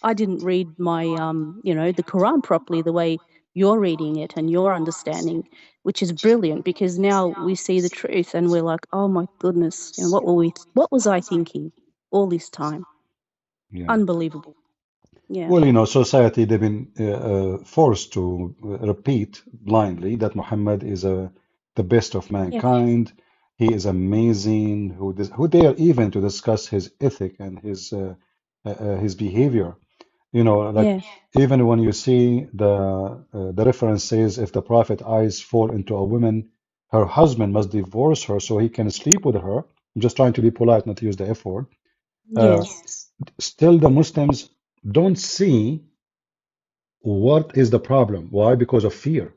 S4: I didn't read my, the Quran properly the way you're reading it and you're understanding, which is brilliant because now we see the truth and we're like, oh my goodness, what was I thinking all this time?
S1: Yeah.
S4: Unbelievable. Yeah.
S1: Well, you know, society, they've been forced to repeat blindly that Muhammad is the best of
S4: Yes.
S1: mankind. He is amazing. Who dare even to discuss his ethic and his behavior? You know, like
S4: Yeah.
S1: even when you see the reference says if the prophet eyes fall into a woman, her husband must divorce her so he can sleep with her. I'm just trying to be polite, not to use the F word. Uh,
S4: Yes.
S1: Still, the Muslims don't see what is the problem. Why? Because of fear.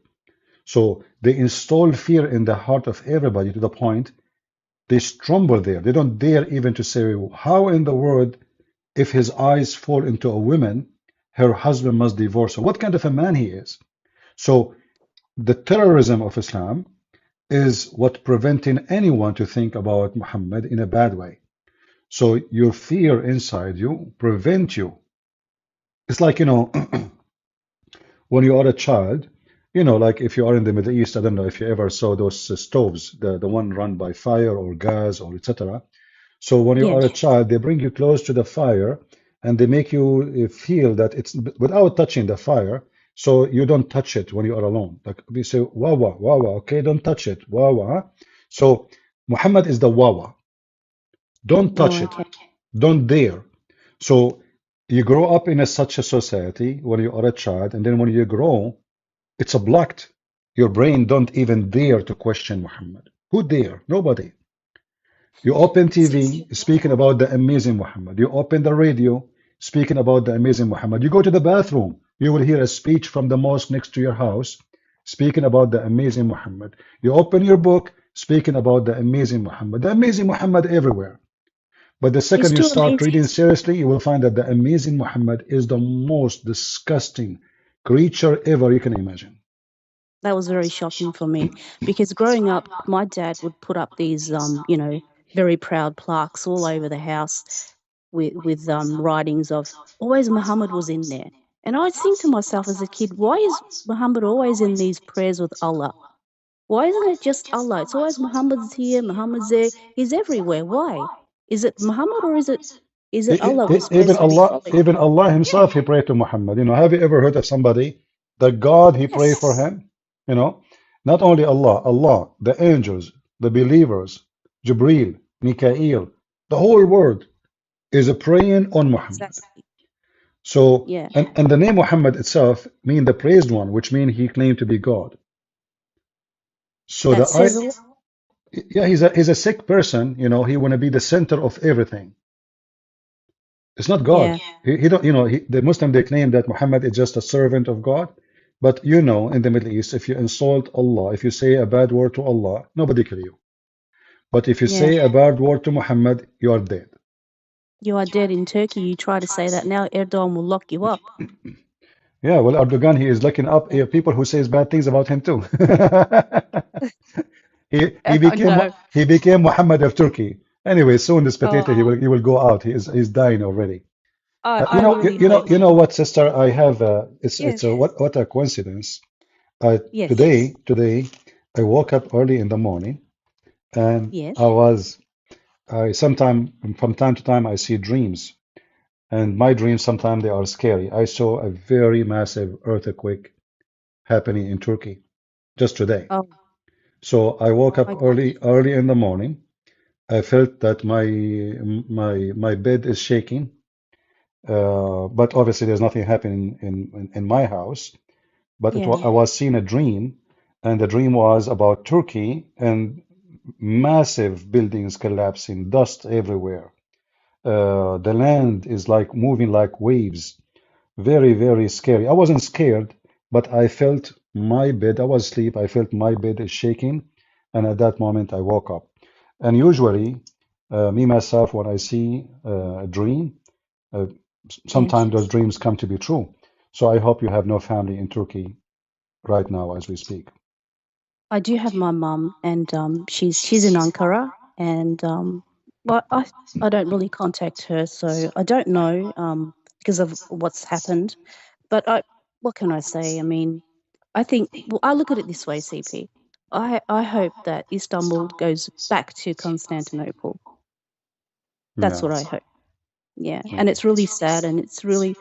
S1: So they install fear in the heart of everybody to the point they tremble there. They don't dare even to say, how in the world, if his eyes fall into a woman, her husband must divorce her? What kind of a man he is? So the terrorism of Islam is what preventing anyone to think about Muhammad in a bad way. So your fear inside you prevent you It's like, when you are a child, like if you are in the Middle East, I don't know if you ever saw those stoves, the one run by fire or gas or etc. So when you are a
S4: Yes.
S1: child, they bring you close to the fire and they make you feel that it's without touching the fire. So you don't touch it when you are alone. Like we say, wawa, wawa, okay, don't touch it, wawa. Huh? So Muhammad is the wawa. Don't
S4: Oh,
S1: touch it.
S4: okay.
S1: Don't dare. So you grow up in such a society when you are a child, and then when you grow, it's a blocked. Your brain don't even dare to question Muhammad. Who dare? Nobody. You open TV speaking about the amazing Muhammad. You open the radio speaking about the amazing Muhammad. You go to the bathroom, you will hear a speech from the mosque next to your house speaking about the amazing Muhammad. You open your book speaking about the amazing Muhammad. The amazing Muhammad everywhere. But the
S4: He's
S1: second you
S4: too
S1: start
S4: amazing.
S1: reading seriously, you will find that the amazing Muhammad is the most disgusting creature ever you can imagine.
S4: That was very shocking for me because growing up, my dad would put up these, very proud plaques all over the house with writings of always Muhammad was in there. And I'd think to myself as a kid, why is Muhammad always in these prayers with Allah? Why isn't it just Allah? It's always Muhammad's here, Muhammad's there. He's everywhere. Why? Is it Muhammad or is it Allah we're
S1: Even
S4: supposed to be following?
S1: even Allah himself, he prayed to Muhammad. Have you ever heard of somebody that God, he prayed for
S4: Yes.
S1: him? You know, not only Allah, the angels, the believers, Jibreel, Mikael, the whole world is praying on Muhammad.
S4: Exactly.
S1: So,
S4: Yeah.
S1: and the name Muhammad itself mean the praised one, which means he claimed to be God. So
S4: That says a lot.
S1: yeah, he's a sick person. He want to be the center of everything. It's not God.
S4: Yeah.
S1: He don't, the Muslim, they claim that Muhammad is just a servant of God. But in the Middle East, if you insult Allah, if you say a bad word to Allah, nobody kill you. But if you
S4: Yeah.
S1: say a bad word to Muhammad, you are dead.
S4: You are dead in Turkey. You try to say that now, Erdogan will lock you up.
S1: Yeah, well, Erdogan, he is looking up people who says bad things about him too. He
S4: I
S1: became
S4: know.
S1: he became Muhammad of Turkey. Anyway, soon this potato
S4: Oh,
S1: he will go out. He's dying already.
S4: I really hope.
S1: You know what, sister? I have it's
S4: Yes.
S1: a what a coincidence.
S4: Yes.
S1: Today I woke up early in the morning and
S4: Yes.
S1: I sometime from time to time I see dreams, and my dreams sometimes they are scary. I saw a very massive earthquake happening in Turkey just today.
S4: Oh,
S1: So I woke
S4: oh
S1: up
S4: my goodness.
S1: early in the morning. I felt that my bed is shaking, but obviously there's nothing happening in my house. But
S4: Yeah.
S1: I was seeing a dream, and the dream was about Turkey and massive buildings collapsing, dust everywhere. The land is like moving like waves. Very, very scary. I wasn't scared, but I felt my bed, I was asleep, I felt my bed is shaking, and at that moment I woke up. And usually, me myself, when I see a dream, uh,
S4: Yes.
S1: sometimes those dreams come to be true. So I hope you have no family in Turkey right now as we speak.
S4: I do have my mum, and she's in Ankara, and but I don't really contact her, so I don't know because of what's happened. But what can I say? I mean, I think well, I look at it this way, CP. I hope that Istanbul goes back to Constantinople. That's
S1: Yeah,
S4: what I hope. Yeah,
S1: yeah,
S4: and it's really sad, and it's really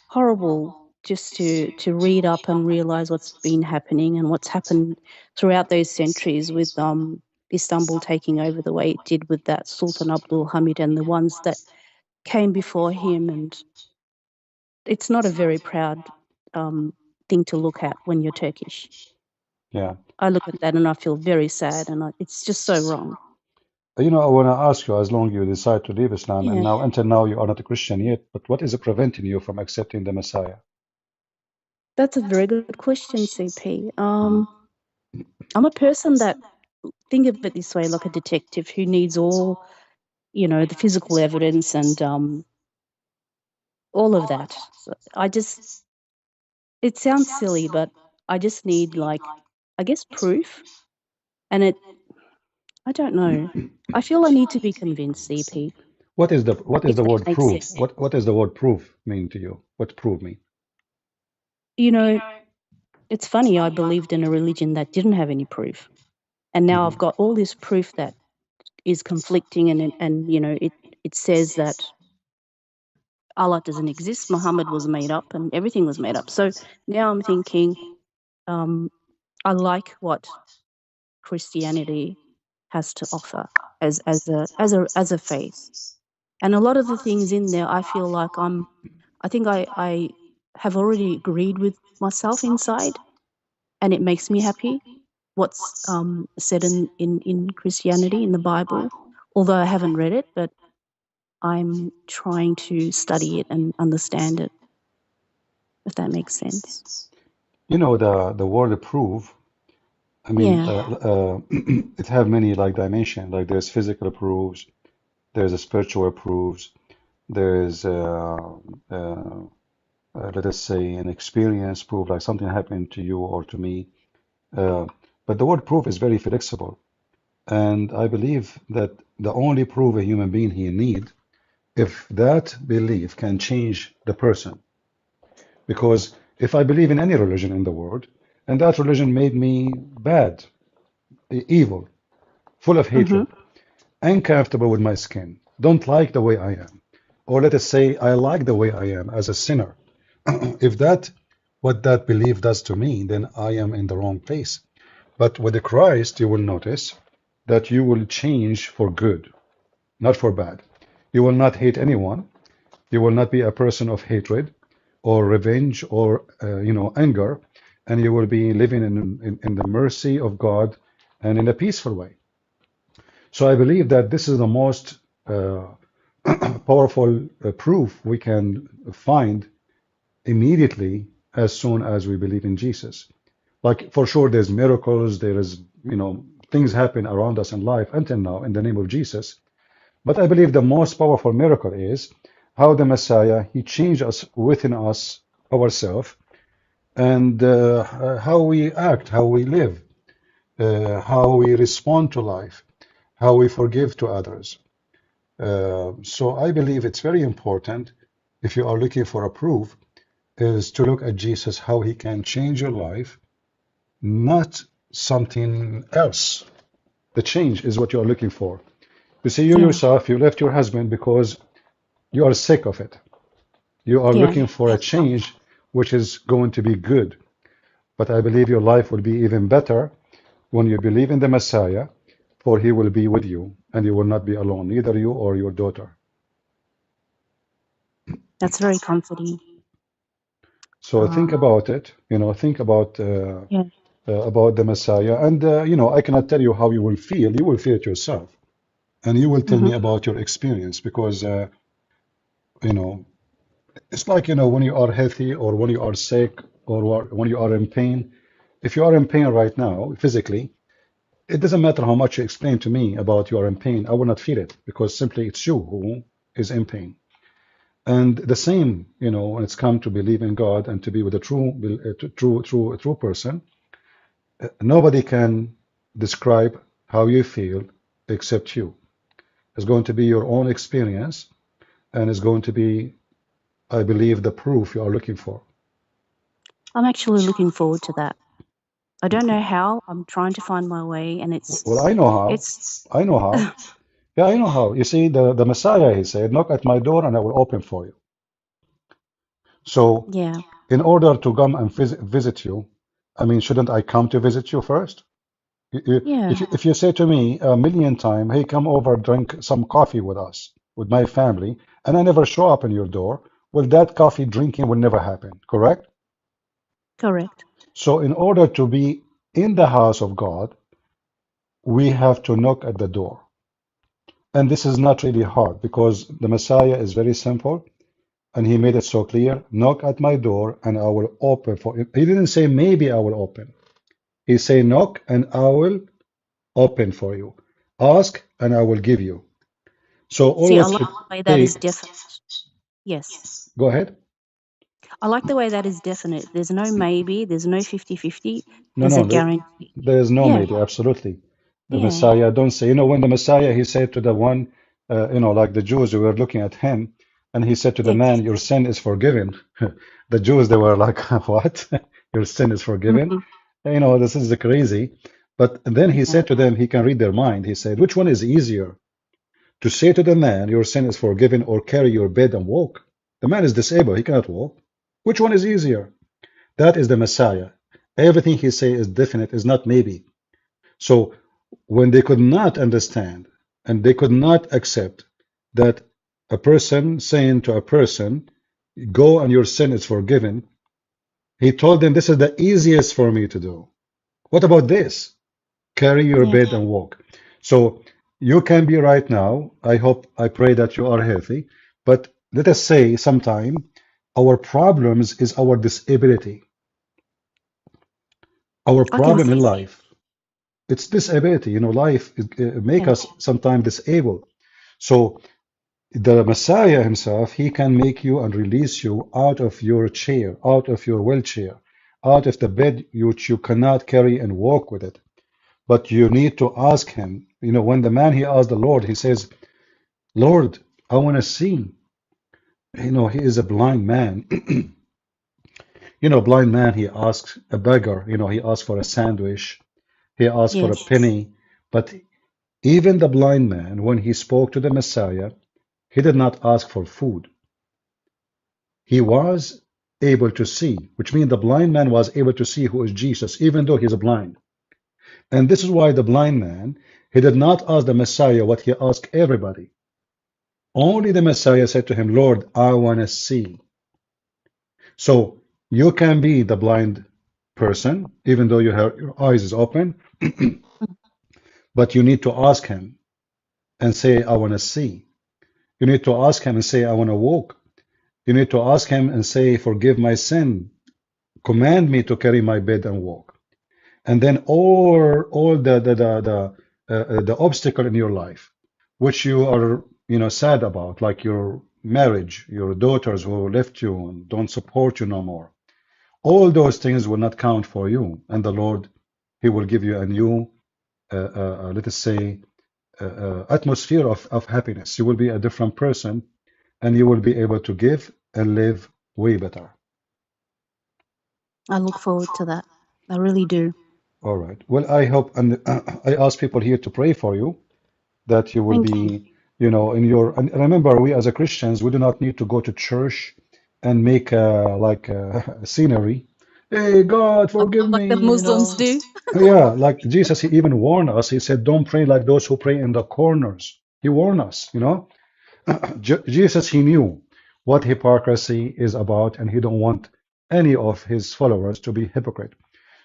S4: horrible just to read up and realize what's been happening and what's happened throughout those centuries with Istanbul taking over the way it did with that Sultan Abdul Hamid and the ones that came before him. And it's not a very proud thing to look at when you're Turkish.
S1: yeah.
S4: I look at that and I feel very sad, and it's just so wrong.
S1: I want to ask you, as long you decide to leave Islam, and
S4: Yeah,
S1: now until now you are not a Christian yet, but what is preventing you from accepting the Messiah?
S4: that's a very good question, CP.
S1: Mhm.
S4: I'm a person that think of it this way, like a detective who needs all the physical evidence and all of that. So it sounds silly, but I just need, like, I guess, proof. And I don't know. I feel I need to be convinced, CP.
S1: what is
S4: if
S1: the
S4: that
S1: word
S4: makes
S1: proof?
S4: sense.
S1: What does the word proof mean to you? What proof mean?
S4: You know, it's funny, I believed in a religion that didn't have any proof. And now I've got all this proof that is conflicting, and you know, it says that Allah doesn't exist, Muhammad was made up, and everything was made up. So now I'm thinking, I like what Christianity has to offer as a faith. And a lot of the things in there, I feel like I think I have already agreed with myself inside, and it makes me happy. What's said in Christianity in the Bible, although I haven't read it, but I'm trying to study it and understand it, if that makes sense.
S1: You know, the word proof. I mean,
S4: Yeah.
S1: it have many like dimension. Like there's physical proofs, there's a spiritual proofs, there's let us say an experience proof, like something happened to you or to me. Uh, but the word proof is very flexible, and I believe that the only proof a human being he need, if that belief can change the person. Because if I believe in any religion in the world, and that religion made me bad, evil, full of
S4: Mm-hmm.
S1: hatred, uncomfortable with my skin, don't like the way I am, or let us say I like the way I am as a sinner. If that what that belief does to me, then I am in the wrong place. But with the Christ, you will notice that you will change for good, not for bad. You will not hate anyone. You will not be a person of hatred or revenge or anger, and you will be living in the mercy of God and in a peaceful way. So I believe that this is the most uh, powerful proof we can find immediately as soon as we believe in Jesus. Like for sure, there's miracles, there is things happen around us in life until now in the name of Jesus. But I believe the most powerful miracle is how the Messiah he changed us within us ourselves and how we act, how we live, how we respond to life, how we forgive to others. So I believe it's very important if you are looking for a proof is to look at Jesus, how he can change your life, not something else. The change is what you are looking for. You see, you
S4: Yeah.
S1: yourself, you left your husband because you are sick of it. You are
S4: Yeah.
S1: looking for a change which is going to be good. But I believe your life will be even better when you believe in the Messiah, for he will be with you and you will not be alone, neither you or your daughter.
S4: That's very comforting.
S1: So think
S4: Um,
S1: about it, think
S4: yeah.
S1: about the Messiah. And, I cannot tell you how you will feel. You will feel it yourself. And you will tell
S4: Mm-hmm.
S1: me about your experience because, you know, it's like, when you are healthy or when you are sick or when you are in pain. If you are in pain right now, physically, it doesn't matter how much you explain to me about you are in pain. I will not feel it because simply it's you who is in pain. And the same, when it's come to believe in God and to be with a true person, nobody can describe how you feel except you. It's going to be your own experience, and it's going to be, I believe, the proof you are looking for.
S4: I'm actually looking forward to that. I don't know how. I'm trying to find my way, and it's
S1: Well, I know how.
S4: it's
S1: I know how. Yeah, I know how. You see, the Messiah, he said, knock at my door and I will open for you. So,
S4: yeah.
S1: in order to come and visit you, I mean, shouldn't I come to visit you first?
S4: Yeah.
S1: If you say to me a million times, hey, come over, drink some coffee with us, with my family, and I never show up in your door, well, that coffee drinking will never happen, correct?
S4: Correct.
S1: So, in order to be in the house of God, we have to knock at the door. And this is not really hard because the Messiah is very simple and he made it so clear, knock at my door and I will open for you. He didn't say maybe I will open. He said knock and I will open for you. Ask and I will give you. So
S4: See, I
S1: always
S4: like
S1: keep,
S4: the way that
S1: hey,
S4: is definite. Yes.
S1: go ahead.
S4: I like the way that is definite. There's no maybe, there's no 50-50.
S1: No,
S4: There's a
S1: no,
S4: guarantee.
S1: there is no
S4: Yeah.
S1: maybe, absolutely. The
S4: Yeah.
S1: Messiah, don't say, when the Messiah, he said to the one, like the Jews who were looking at him, and he said to the
S4: Yes.
S1: man, "Your sin is forgiven." The Jews, they were like, "What? Your sin is forgiven?"
S4: Hmm.
S1: This is crazy. But then he
S4: Yeah.
S1: said to them, he can read their mind. He said, "Which one is easier, to say to the man, 'Your sin is forgiven,' or carry your bed and walk?" The man is disabled; he cannot walk. Which one is easier? That is the Messiah. Everything he say is definite, is not maybe. So when they could not understand and they could not accept that a person saying to a person, "Go and your sin is forgiven," he told them, "This is the easiest for me to do. What about this? Carry your
S4: Yes.
S1: bed and walk." So you can be right now. I hope, I pray that you are healthy. But let us say sometime our problems is our disability. Our
S4: I can
S1: problem in
S4: see that.
S1: life, it's disability. Life make
S4: Yeah.
S1: us sometimes disabled. So the Messiah himself, he can make you and release you out of your chair, out of your wheelchair, out of the bed which you cannot carry and walk with it. But you need to ask him. When the man, he asked the Lord, he says, "Lord, I want to see." He is a blind man. Blind man, he asks a beggar, he asks for a sandwich, he asks for a
S4: Yes.
S1: penny. But even the blind man, when he spoke to the Messiah, he did not ask for food. He was able to see, which means the blind man was able to see who is Jesus, even though he's blind. And this is why the blind man, he did not ask the Messiah what he asked everybody. Only the Messiah said to him, "Lord, I want to see." So you can be the blind person, even though your eyes is open, but you need to ask him and say, "I want to see." You need to ask him and say, "I want to walk." You need to ask him and say, "Forgive my sin. Command me to carry my bed and walk." And then all the obstacle in your life, which you are sad about, like your marriage, your daughters who left you and don't support you no more. All those things will not count for you, and the Lord, He will give you a new, let us say, atmosphere of happiness. You will be a different person, and you will be able to give and live way better.
S4: I look forward to that. I really do.
S1: All right. Well, I hope, and I ask people here to pray for you, that you will
S4: Thank you.
S1: be, in your, and remember, we as a Christians, we do not need to go to church and make like a scenery. Hey, God, forgive
S4: Like the
S1: me,
S4: Muslims do.
S1: Yeah, like Jesus, he even warned us. He said, "Don't pray like those who pray in the corners." He warned us. Jesus, he knew what hypocrisy is about, and he don't want any of his followers to be hypocrite.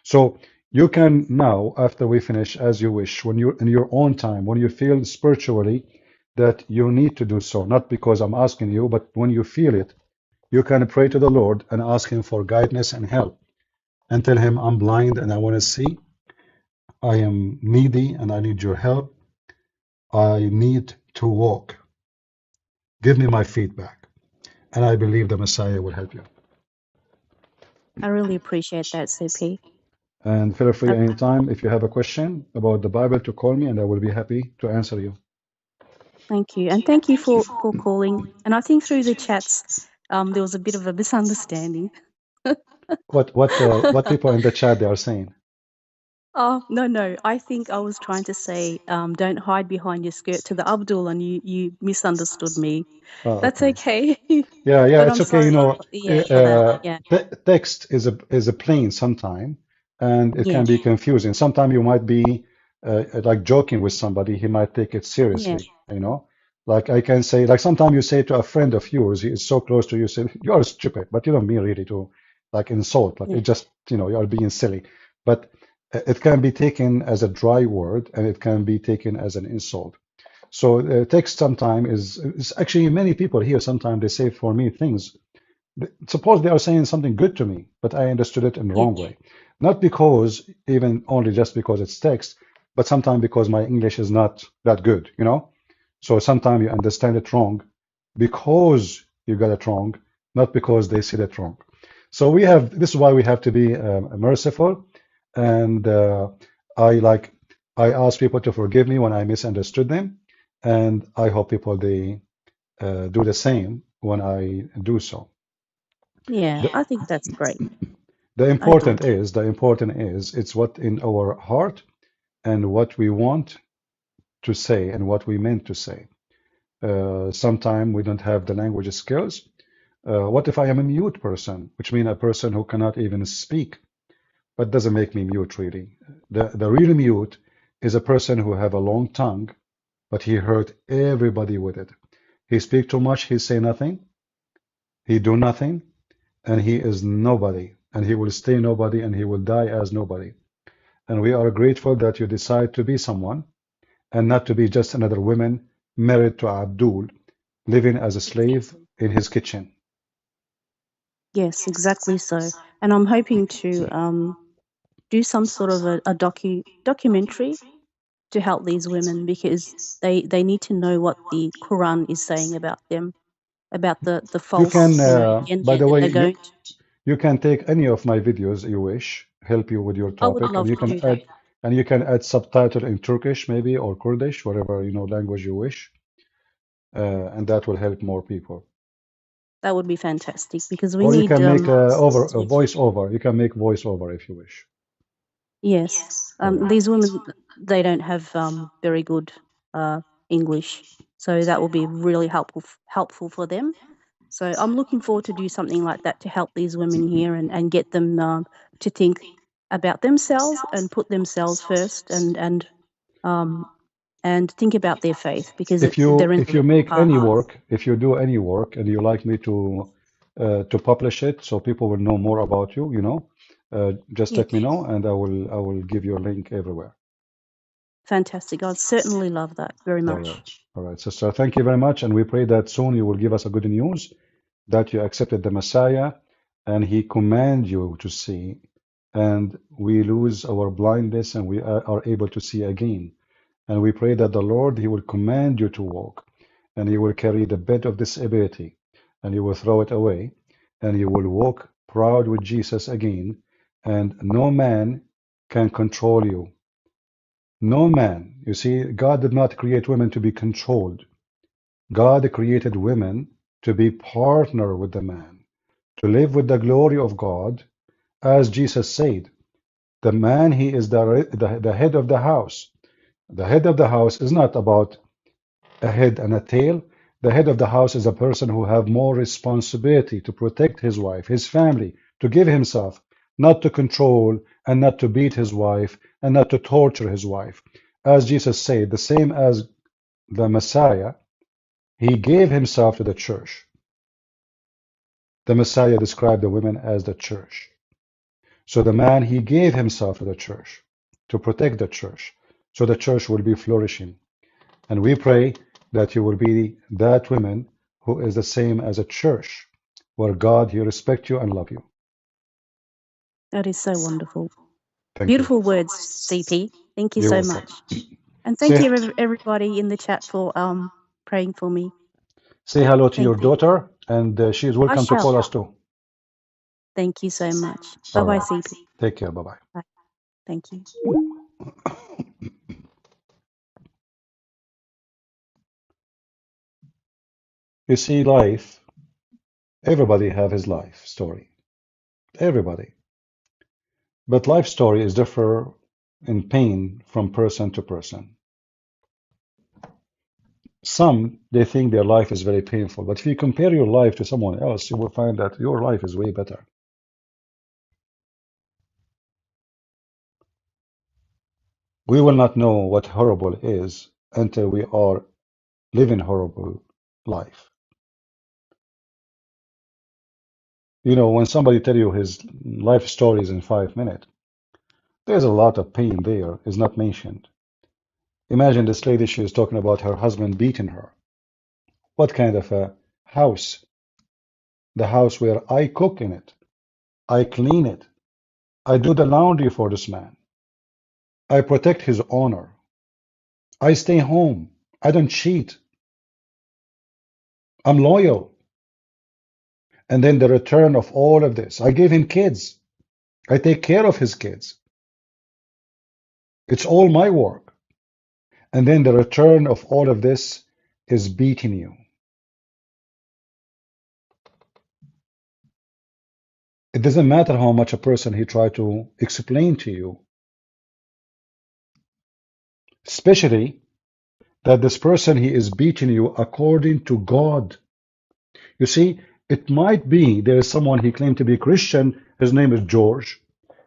S1: So you can now, after we finish, as you wish, when you're in your own time, when you feel spiritually that you need to do so, not because I'm asking you, but when you feel it, you can pray to the Lord and ask him for guidance and help, and tell him, "I'm blind and I want to see. I am needy and I need your help. I need to walk. Give me my feedback." And I believe the Messiah will help you.
S4: I really appreciate that, CP.
S1: And feel free
S4: Uh,
S1: anytime if you have a question about the Bible to call me, and I will be happy to answer you.
S4: Thank you. And thank you for calling. And I think through the chats, there was a bit of a misunderstanding.
S1: What people in the chat they are saying?
S4: Oh, no. I think I was trying to say, don't hide behind your skirt to the Abdul, and you misunderstood me.
S1: Oh,
S4: That's
S1: okay.
S4: okay.
S1: Yeah,
S4: But
S1: it's
S4: I'm
S1: okay.
S4: sorry, yeah, for that. Yeah.
S1: Text is a plain sometime, and it
S4: Yeah.
S1: can be confusing. Sometimes you might be like joking with somebody, he might take it
S4: Yeah.
S1: seriously, Like I can say, like sometimes you say to a friend of yours, he is so close to you, say, "You are stupid," but you don't mean really to like insult, like
S4: Yeah.
S1: it just, you are being silly. But it can be taken as a dry word, and it can be taken as an insult. So text sometime is actually many people here. Sometimes they say for me things. Suppose they are saying something good to me, but I understood it in the
S4: Yeah.
S1: wrong way. Not because even only just because it's text, but sometimes because my English is not that good. So sometimes you understand it wrong because you got it wrong, not because they said it wrong. So this is why we have to be merciful, and I ask people to forgive me when I misunderstood them, and I hope people they do the same when I do so.
S4: Yeah,
S1: The,
S4: I think that's great.
S1: the
S4: I do.
S1: important is it's what in our heart and what we want to say and what we meant to say. Sometimes we don't have the language skills. What if I am a mute person, which means a person who cannot even speak, but doesn't make me mute really. The real mute is a person who have a long tongue, but he hurt everybody with it. He speak too much, he say nothing, he do nothing, and he is nobody, and he will stay nobody, and he will die as nobody. And we are grateful that you decide to be someone and not to be just another woman married to Abdul, living as a slave
S4: Exactly.
S1: in his kitchen.
S4: Yes, exactly so. And I'm hoping to do some sort of a documentary to help these women because they need to know what the Quran is saying about them, about the
S1: You can,
S4: false,
S1: by
S4: gender
S1: the
S4: that
S1: way,
S4: they're going to.
S1: you can take any of my videos you wish, help you with your
S4: I would
S1: topic, and
S4: love
S1: you
S4: to
S1: can
S4: do that.
S1: add subtitle in Turkish maybe or Kurdish, whatever language you wish, and that will help more people.
S4: That would be fantastic because we
S1: Or you
S4: need
S1: can make a
S4: to,
S1: voice over. You can make voice over if you wish.
S4: yes.
S1: All right.
S4: These women, they don't have very good uh, English, so that will be really helpful for them. So I'm looking forward to do something like that to help these women here and get them to think about themselves and put themselves first um, and think about their faith because they're in
S1: If
S4: the
S1: you make
S4: hard.
S1: any work, if you do any work, and you like me to publish it so people will know more about you, just
S4: Yes,
S1: let me know, and I will give you a link everywhere.
S4: fantastic. I'd certainly love that very
S1: All right.
S4: much.
S1: All right, sister. Thank you very much, and we pray that soon you will give us a good news that you accepted the Messiah, and He commands you to see, and we lose our blindness, and we are able to see again. And we pray that the Lord, He will command you to walk, and He will carry the bed of disability, and He will throw it away, and you will walk proud with Jesus again, and no man can control you. No man. You see, God did not create women to be controlled. God created women to be partner with the man, to live with the glory of God, as Jesus said. The man, he is the head of the house. The head of the house is not about a head and a tail. The head of the house is a person who have more responsibility to protect his wife, his family, to give himself, not to control and not to beat his wife and not to torture his wife. As Jesus said, the same as the Messiah, he gave himself to the church. The Messiah described the women as the church. So the man, he gave himself to the church to protect the church. So the church will be flourishing. And we pray that you will be that woman who is the same as a church, where God, He respect you and love you.
S4: That is so wonderful.
S1: Thank you.
S4: Beautiful words, CP. Thank you
S1: You're
S4: so
S1: welcome.
S4: much. And thank
S1: Say,
S4: you everybody in the chat for praying for me.
S1: say hello to
S4: Thank
S1: your
S4: you.
S1: daughter, and she is
S4: I
S1: welcome to
S4: shall.
S1: call us too.
S4: Thank you so much. Bye
S1: All
S4: bye,
S1: right.
S4: CP.
S1: Take care. Bye bye.
S4: Bye. Thank you.
S1: You see, life, everybody have his life story. Everybody. But life story is differ in pain from person to person. Some, they think their life is very painful, but if you compare your life to someone else, you will find that your life is way better. We will not know what horrible is until we are living horrible life. When somebody tell you his life stories in 5 minutes, there's a lot of pain there is not mentioned. Imagine this lady, she is talking about her husband beating her. What kind of a house? The house where I cook in it, I clean it, I do the laundry for this man, I protect his honor, I stay home, I don't cheat, I'm loyal. And then the return of all of this, I gave him kids, I take care of his kids. It's all my work. And then the return of all of this is beating you. It doesn't matter how much a person he tried to explain to you, especially that this person he is beating you according to God. You see, it might be there is someone he claimed to be Christian. His name is George.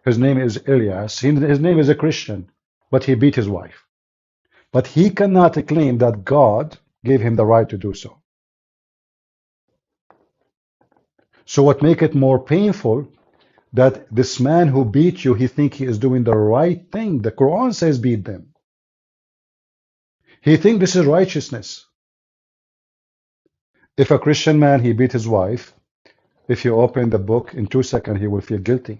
S1: His name is Elias. His name is a Christian, but he beat his wife. But he cannot claim that God gave him the right to do so. So what make it more painful that this man who beat you, he think he is doing the right thing. The Quran says beat them. He think this is righteousness. If a Christian man, he beat his wife, if you open the book, in 2 seconds he will feel guilty.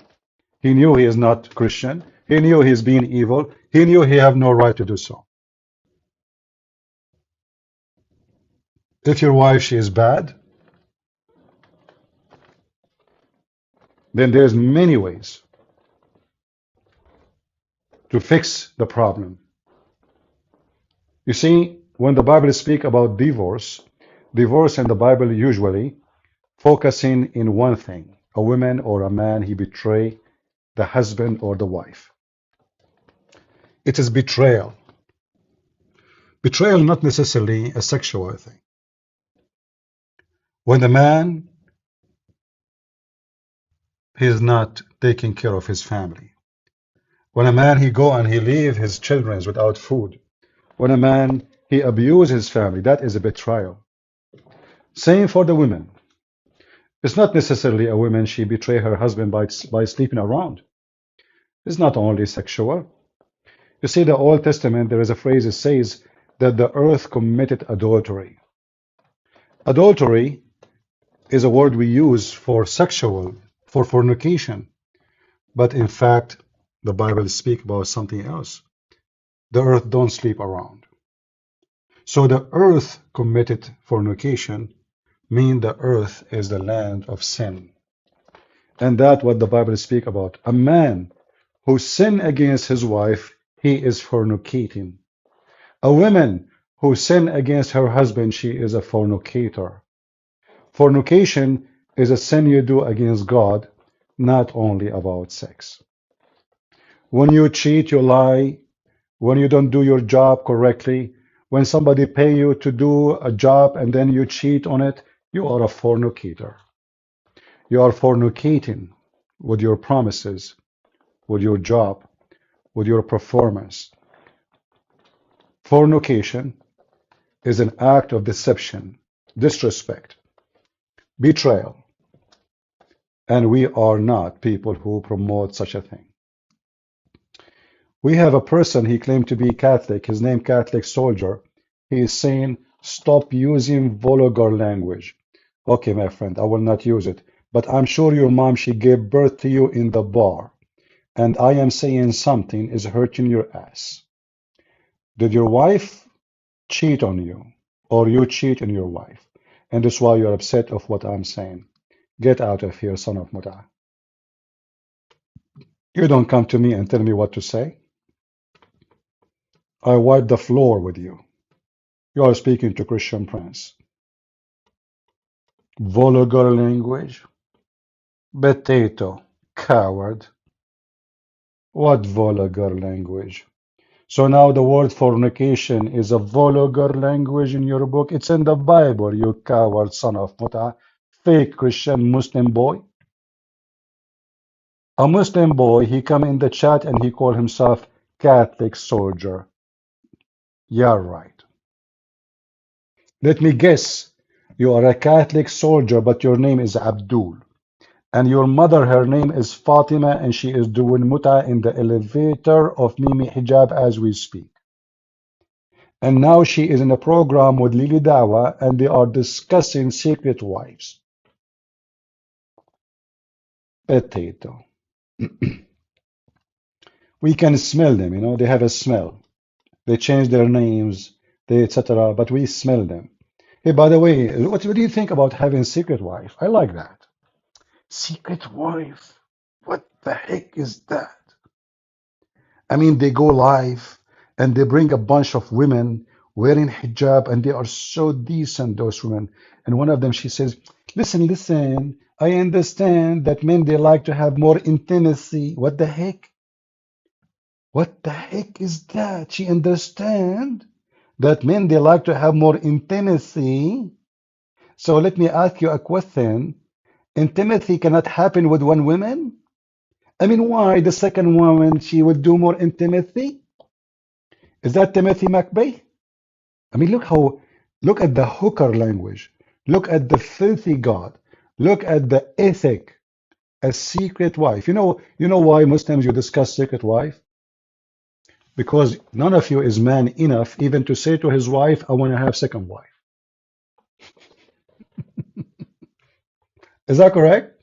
S1: He knew he is not Christian. He knew he is being evil. He knew he have no right to do so. If your wife, she is bad, then there's many ways to fix the problem. You see, when the Bible speaks about divorce, divorce in the Bible usually focusing in one thing. A woman or a man, he betray the husband or the wife. It is betrayal. Betrayal not necessarily a sexual thing. When the man, he is not taking care of his family. When a man, he go and he leave his children without food. When a man, he abuse his family, that is a betrayal. Same for the women. It's not necessarily a woman, she betray her husband by sleeping around. It's not only sexual. You see, the Old Testament, there is a phrase that says that the earth committed adultery. Adultery is a word we use for sexual, for fornication. But in fact, the Bible speaks about something else. The earth don't sleep around. So the earth committed fornication means the earth is the land of sin. And that's what the Bible speaks about. A man who sin against his wife, he is fornicating. A woman who sin against her husband, she is a fornicator. Fornication is a sin you do against God, not only about sex. When you cheat, you lie. When you don't do your job correctly, when somebody pay you to do a job and then you cheat on it, you are a fornicator. You are fornicating with your promises, with your job, with your performance. Fornication is an act of deception, disrespect, betrayal, and we are not people who promote such a thing. We have a person, he claimed to be Catholic, his name Catholic Soldier. He is saying, stop using vulgar language. Okay, my friend, I will not use it. But I'm sure your mom, she gave birth to you in the bar. And I am saying something is hurting your ass. Did your wife cheat on you? Or you cheat on your wife? And that's why you're upset of what I'm saying. Get out of here, son of Muta. You don't come to me and tell me what to say. I wipe the floor with you. You are speaking to Christian Prince. Vulgar language. Potato. Coward. What vulgar language? So now the word fornication is a vulgar language in your book. It's in the Bible, you coward son of Muta. Fake Christian Muslim boy. A Muslim boy, he come in the chat and he called himself Catholic Soldier. Yeah, right. Let me guess. You are a Catholic soldier, but your name is Abdul. And your mother, her name is Fatima, and she is doing muta in the elevator of Mimi Hijab as we speak. And now she is in a program with Lili Dawa, and they are discussing secret wives. Potato. We can smell them, you know, they have a smell. They change their names, they etc. But we smell them. Hey, by the way, what do you think about having secret wife? I like that. Secret wife. What the heck is that? I mean, they go live and they bring a bunch of women wearing hijab, and they are so decent, those women. And one of them, she says, listen, listen, I understand that men, they like to have more intimacy. What the heck? What the heck is that? She understand that men, they like to have more intimacy. So let me ask you a question. Intimacy cannot happen with one woman? I mean, why the second woman, she would do more intimacy? Is that Timothy McVeigh? I mean, look at the hooker language. Look at the filthy God. Look at the ethic, a secret wife. You know why Muslims you discuss secret wife? Because none of you is man enough even to say to his wife, I want to have second wife. Is that correct?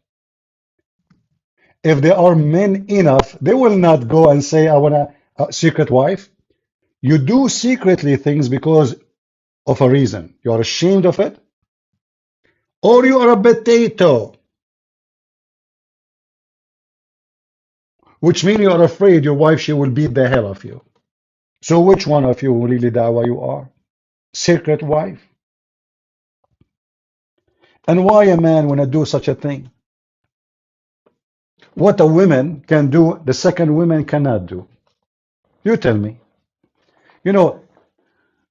S1: If they are men enough, they will not go and say, I want a secret wife. You do secretly things because of a reason. You are ashamed of it, or you are a potato, which means you are afraid your wife, she will beat the hell of you. So which one of you really dawa you are? Secret wife? And why a man wanna do such a thing? What a woman can do, the second woman cannot do. You tell me. You know,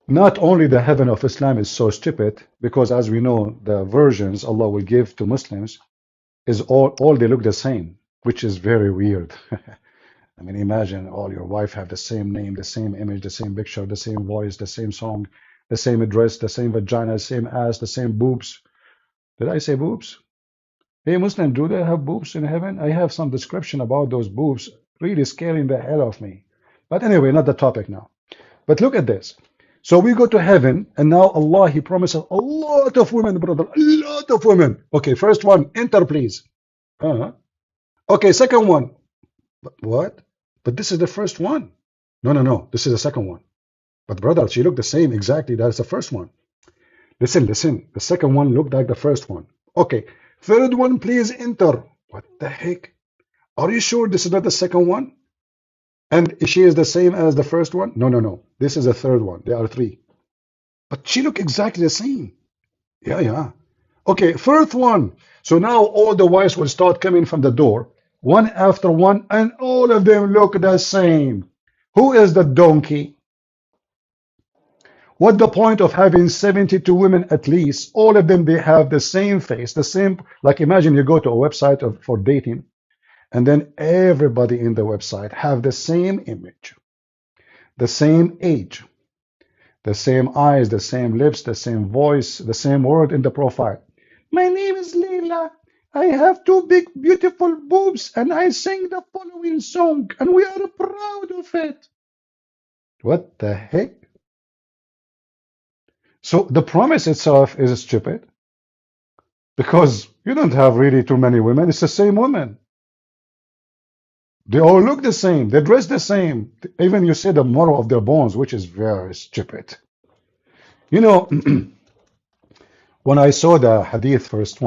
S1: not only the heaven of Islam is so stupid, because as we know, the versions Allah will give to Muslims is all they look the same, which is very weird. I mean, imagine all your wife have the same name, the same image, the same picture, the same voice, the same song, the same address, the same vagina, the same ass, the same boobs. Did I say boobs? Hey, Muslim, do they have boobs in heaven? I have some description about those boobs, really scaring the hell of me. But anyway, not the topic now. But look at this. So we go to heaven, and now Allah, He promises a lot of women, brother, a lot of women. Okay, first one, enter, please. Uh-huh. Okay, second one. What? But this is the first one. No, no, no. This is the second one. But brother, she looked the same exactly. That's the first one. Listen, listen. The second one looked like the first one. Okay. Third one, please enter. What the heck? Are you sure this is not the second one? And she is the same as the first one? No, no, no. This is the third one. There are three. But she looked exactly the same. Yeah, yeah. Okay, fourth one. So now all the wives will start coming from the door, one after one, and all of them look the same. Who is the donkey? What the point of having 72 women at least? All of them, they have the same face, the same, like imagine you go to a website for dating, and then everybody in the website have the same image, the same age, the same eyes, the same lips, the same voice, the same word in the profile. My name is Leila. I have two big, beautiful boobs, and I sing the following song, and we are proud of it. What the heck? So the promise itself is stupid because you don't have really too many women. It's the same women. They all look the same. They dress the same. Even you say the marrow of their bones, which is very stupid. You know, when I saw the hadith first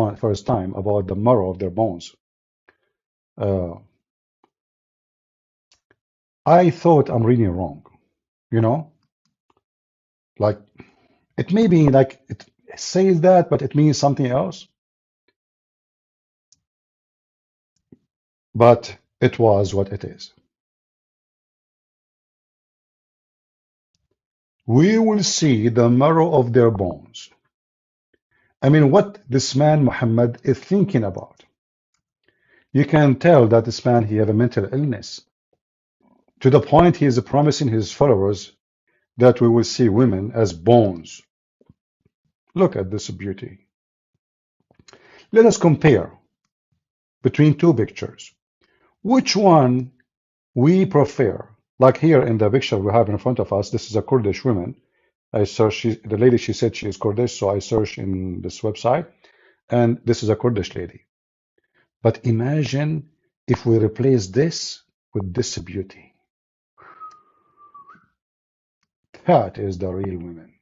S1: time about the marrow of their bones, uh, I thought I'm reading wrong. You know, like it may be like it says that, but it means something else. But it was what it is. We will see the marrow of their bones. I mean, what this man Muhammad is thinking about. You can tell that this man, he have a mental illness. To the point he is promising his followers that we will see women as bones. Look at this beauty. Let us compare between two pictures. Which one we prefer? Like here in the picture we have in front of us, this is a Kurdish woman. I searched, the lady, she said she is Kurdish, so I searched in this website, and this is a Kurdish lady. But imagine if we replace this with this beauty. That is the real women.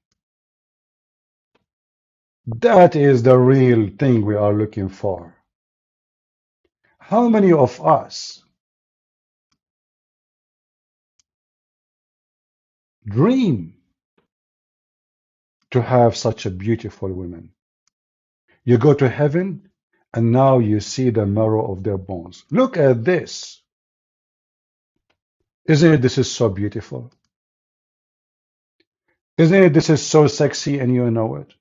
S1: That is the real thing we are looking for. How many of us dream to have such a beautiful woman. You go to heaven, and now you see the marrow of their bones. Look at this. Isn't it this is so beautiful? Isn't it this is so sexy and you know it?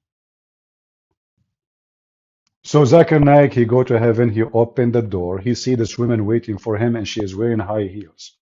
S1: So Zakir Naik, he go to heaven, he opened the door, he see this woman waiting for him and she is wearing high heels.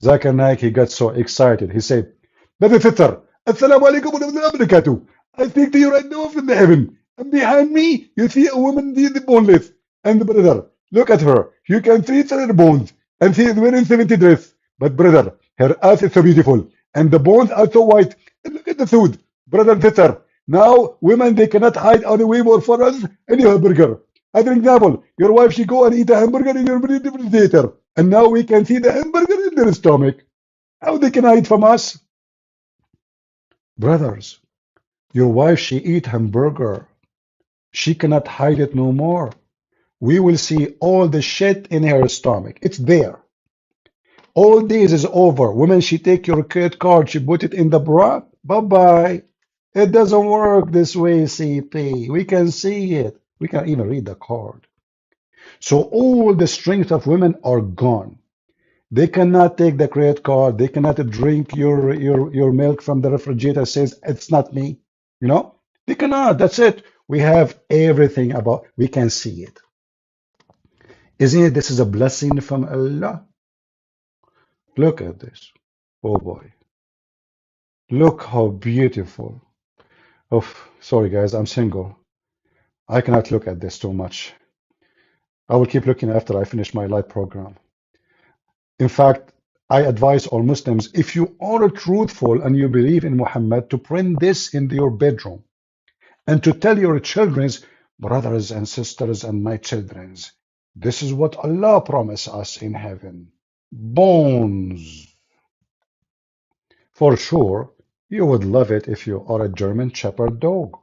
S1: Zakir Naik, he got so excited. He said, Baby Fitr, Assalamu alaikum wa rahmatullahi wa barakatuh. I speak to you right now from the heaven. And behind me, you see a woman, the boneless. And brother, look at her. You can see her bones. And she is wearing 70 dress. But brother, her ass is so beautiful. And the bones are so white. And look at the food. Brother Fitr. Now, women, they cannot hide on a way more for us any hamburger. As an example, your wife, she go and eat a hamburger in your refrigerator. And now we can see the hamburger in their stomach. How they can hide from us? Brothers, your wife, she eat hamburger. She cannot hide it no more. We will see all the shit in her stomach. It's there. All this is over. Women, she take your credit card, she put it in the bra. Bye-bye. It doesn't work this way, CP. We can see it. We can even read the card. So all the strength of women are gone. They cannot take the credit card. They cannot drink your milk from the refrigerator. Says it's not me. You know, they cannot. That's it. We have everything about. We can see it. Isn't it? This is a blessing from Allah. Look at this. Oh boy. Look how beautiful. Oh, sorry guys. I'm single. I cannot look at this too much. I will keep looking after I finish my light program. In fact, I advise all Muslims, if you are truthful and you believe in Muhammad, to print this in your bedroom and to tell your children's brothers and sisters and my children's, this is what Allah promised us in heaven. Bones. For sure, you would love it if you are a German Shepherd dog.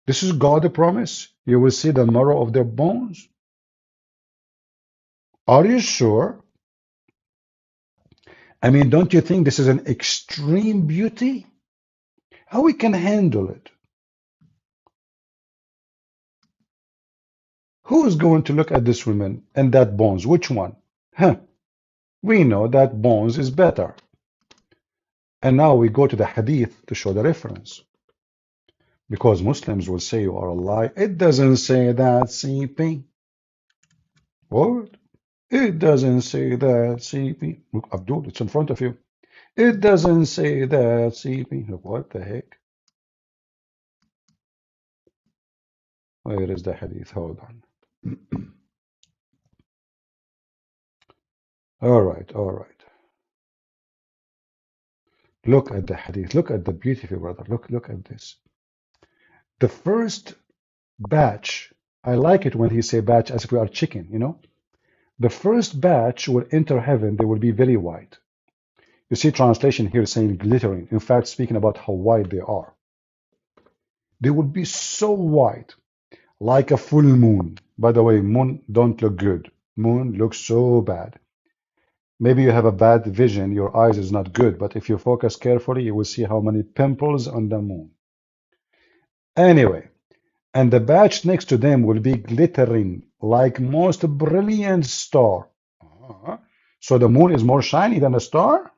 S1: This is God's promise. You will see the marrow of their bones. Are you sure? I mean, don't you think this is an extreme beauty? How we can handle it? Who is going to look at this woman and that bones? Which one? Huh. We know that bones is better. And now we go to the hadith to show the reference. Because Muslims will say you are a lie. It doesn't say that, CP. What? It doesn't say that, CP. Look, Abdul, it's in front of you. It doesn't say that, CP. Look, what the heck? Where is the hadith? Hold on. All right, all right. Look at the hadith. Look at the beauty, brother. Look at this. The first batch, I like it when he say batch as if we are chicken, you know. The first batch will enter heaven, they will be very white. You see translation here saying glittering. In fact, speaking about how white they are. They will be so white, like a full moon. By the way, moon don't look good. Moon looks so bad. Maybe you have a bad vision, your eyes is not good, but if you focus carefully, you will see how many pimples on the moon. Anyway, and the batch next to them will be glittering like most brilliant star. So the moon is more shiny than a star?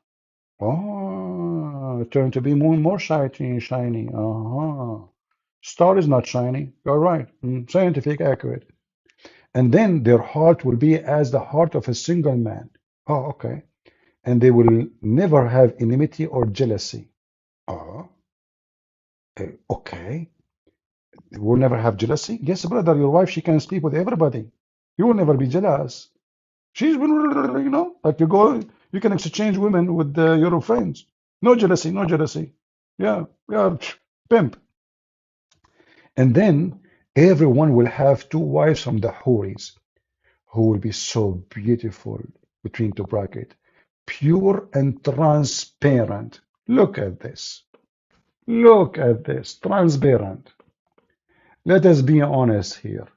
S1: Oh, turn to be moon more shiny. Star is not shiny. You're right. Scientific accurate. And then their heart will be as the heart of a single man. Oh, okay. And they will never have enmity or jealousy. Oh, okay. They will never have jealousy? Yes, brother, your wife, she can sleep with everybody. You will never be jealous. She's, you know, like you go, you can exchange women with your friends. No jealousy, no jealousy. Yeah, pimp. And then everyone will have two wives from the Houris who will be so beautiful, between two brackets, pure and transparent. Look at this. Look at this, transparent. Let us be honest here.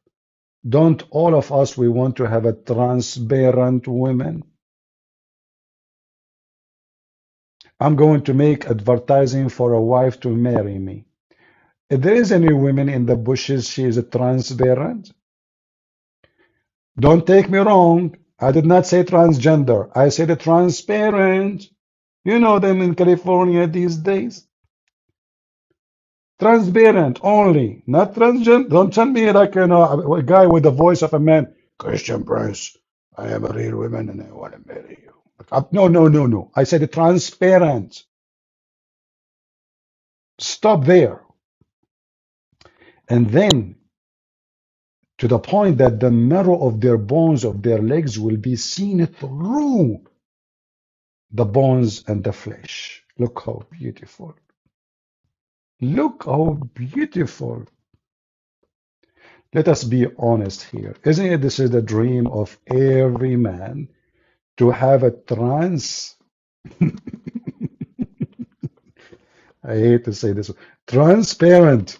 S1: Don't all of us, we want to have a transparent woman? I'm going to make advertising for a wife to marry me. If there is any women in the bushes, she is transparent. Don't take me wrong. I did not say transgender. I said transparent. You know them in California these days. Transparent only, not transgender. Don't tell me like a guy with the voice of a man. Christian Prince, I am a real woman and I want to marry you. No, no, no, no. I said transparent. Stop there. And then to the point that the marrow of their bones of their legs will be seen through the bones and the flesh. Look how beautiful. Look how beautiful. Let us be honest here. Isn't it this is the dream of every man to have a I hate to say this, transparent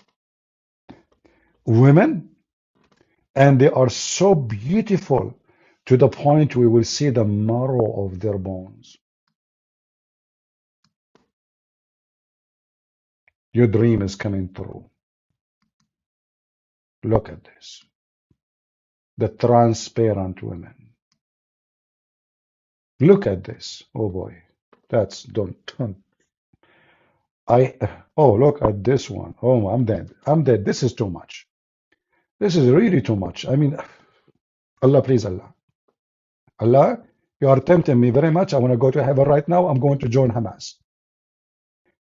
S1: women, and they are so beautiful to the point we will see the marrow of their bones. Your dream is coming true. Look at this. The transparent women. Look at this. Oh boy. That's don't. Oh, look at this one. Oh, I'm dead. I'm dead. This is too much. This is really too much. I mean, Allah, please, Allah. Allah, you are tempting me very much. I want to go to heaven right now. I'm going to join Hamas.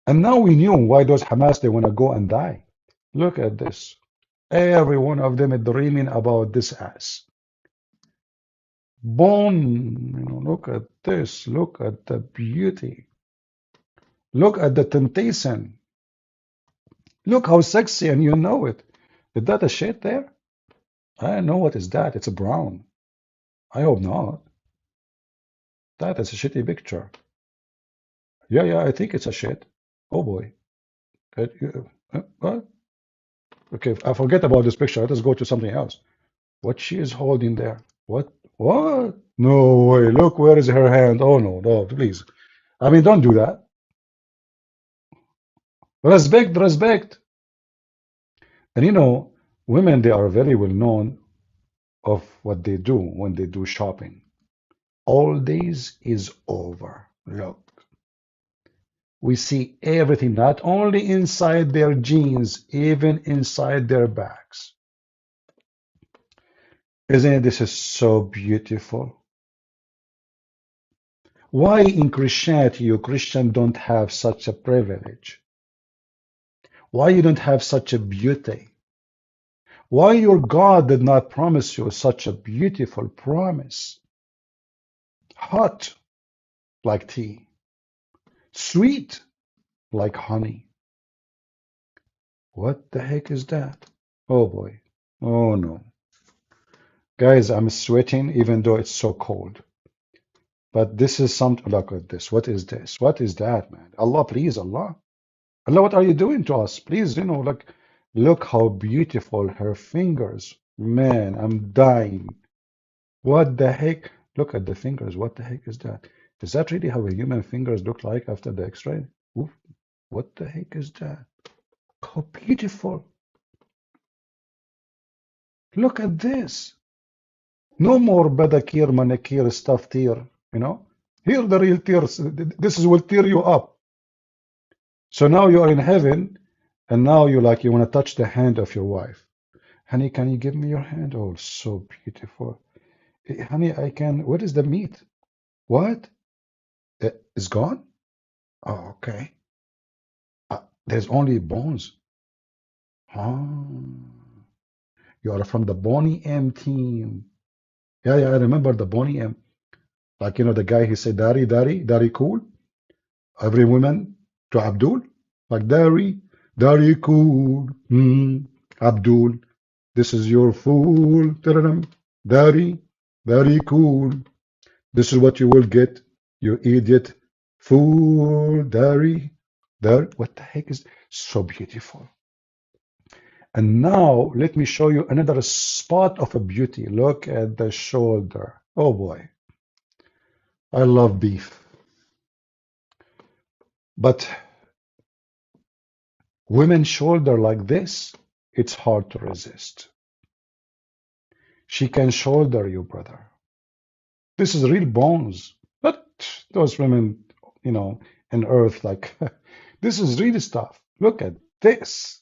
S1: And now we knew why those Hamas, they want to go and die. Look at this. Every one of them is dreaming about this ass. Bone, look at this. Look at the beauty. Look at the temptation. Look how sexy, and you know it. Is that a shade there? I don't know what is that. It's a brown. I hope not. That is a shitty picture. Yeah, I think it's a shit. Oh boy. What? Okay, I forget about this picture. Let us go to something else. What she is holding there? What? What? No way. Look, where is her hand? Oh no, no, please. I mean, don't do that. Respect, respect. And you know, women, they are very well known of what they do when they do shopping. All days is over. Look. We see everything, not only inside their jeans, even inside their bags. Isn't it? This is so beautiful. Why in Christianity you Christian don't have such a privilege? Why you don't have such a beauty? Why your God did not promise you such a beautiful promise? Hot like tea, sweet like honey. What the heck is that? Oh boy. Oh no. Guys, I'm sweating even though it's so cold. But this is something, look at this. What is this? What is that, man? Allah, please, Allah. Allah, what are you doing to us? Please, like, look how beautiful her fingers. Man, I'm dying. What the heck? Look at the fingers. What the heck is that? Is that really how a human fingers look like after the X-ray? Oof. What the heck is that? How beautiful. Look at this. No more pedicure, manicure stuff here, Here the real tears. This will tear you up. So now you are in heaven, and now you want to touch the hand of your wife. Honey, can you give me your hand? Oh, so beautiful. Honey, I can. What is the meat? What? It's gone? Oh, okay. There's only bones. Oh, you are from the Bonnie M team. Yeah, I remember the Bonnie M. Like, the guy, he said, Dari, cool. Every woman to Abdul. Like, Dari, cool. Abdul, this is your fool. Dari, cool. This is what you will get, you idiot. Fool, Dari. What the heck is so beautiful? And now let me show you another spot of a beauty. Look at the shoulder. Oh boy. I love beef. But women's shoulder like this, it's hard to resist. She can shoulder you, brother. This is real bones. Not those women, you know, in earth like this is real stuff. Look at this.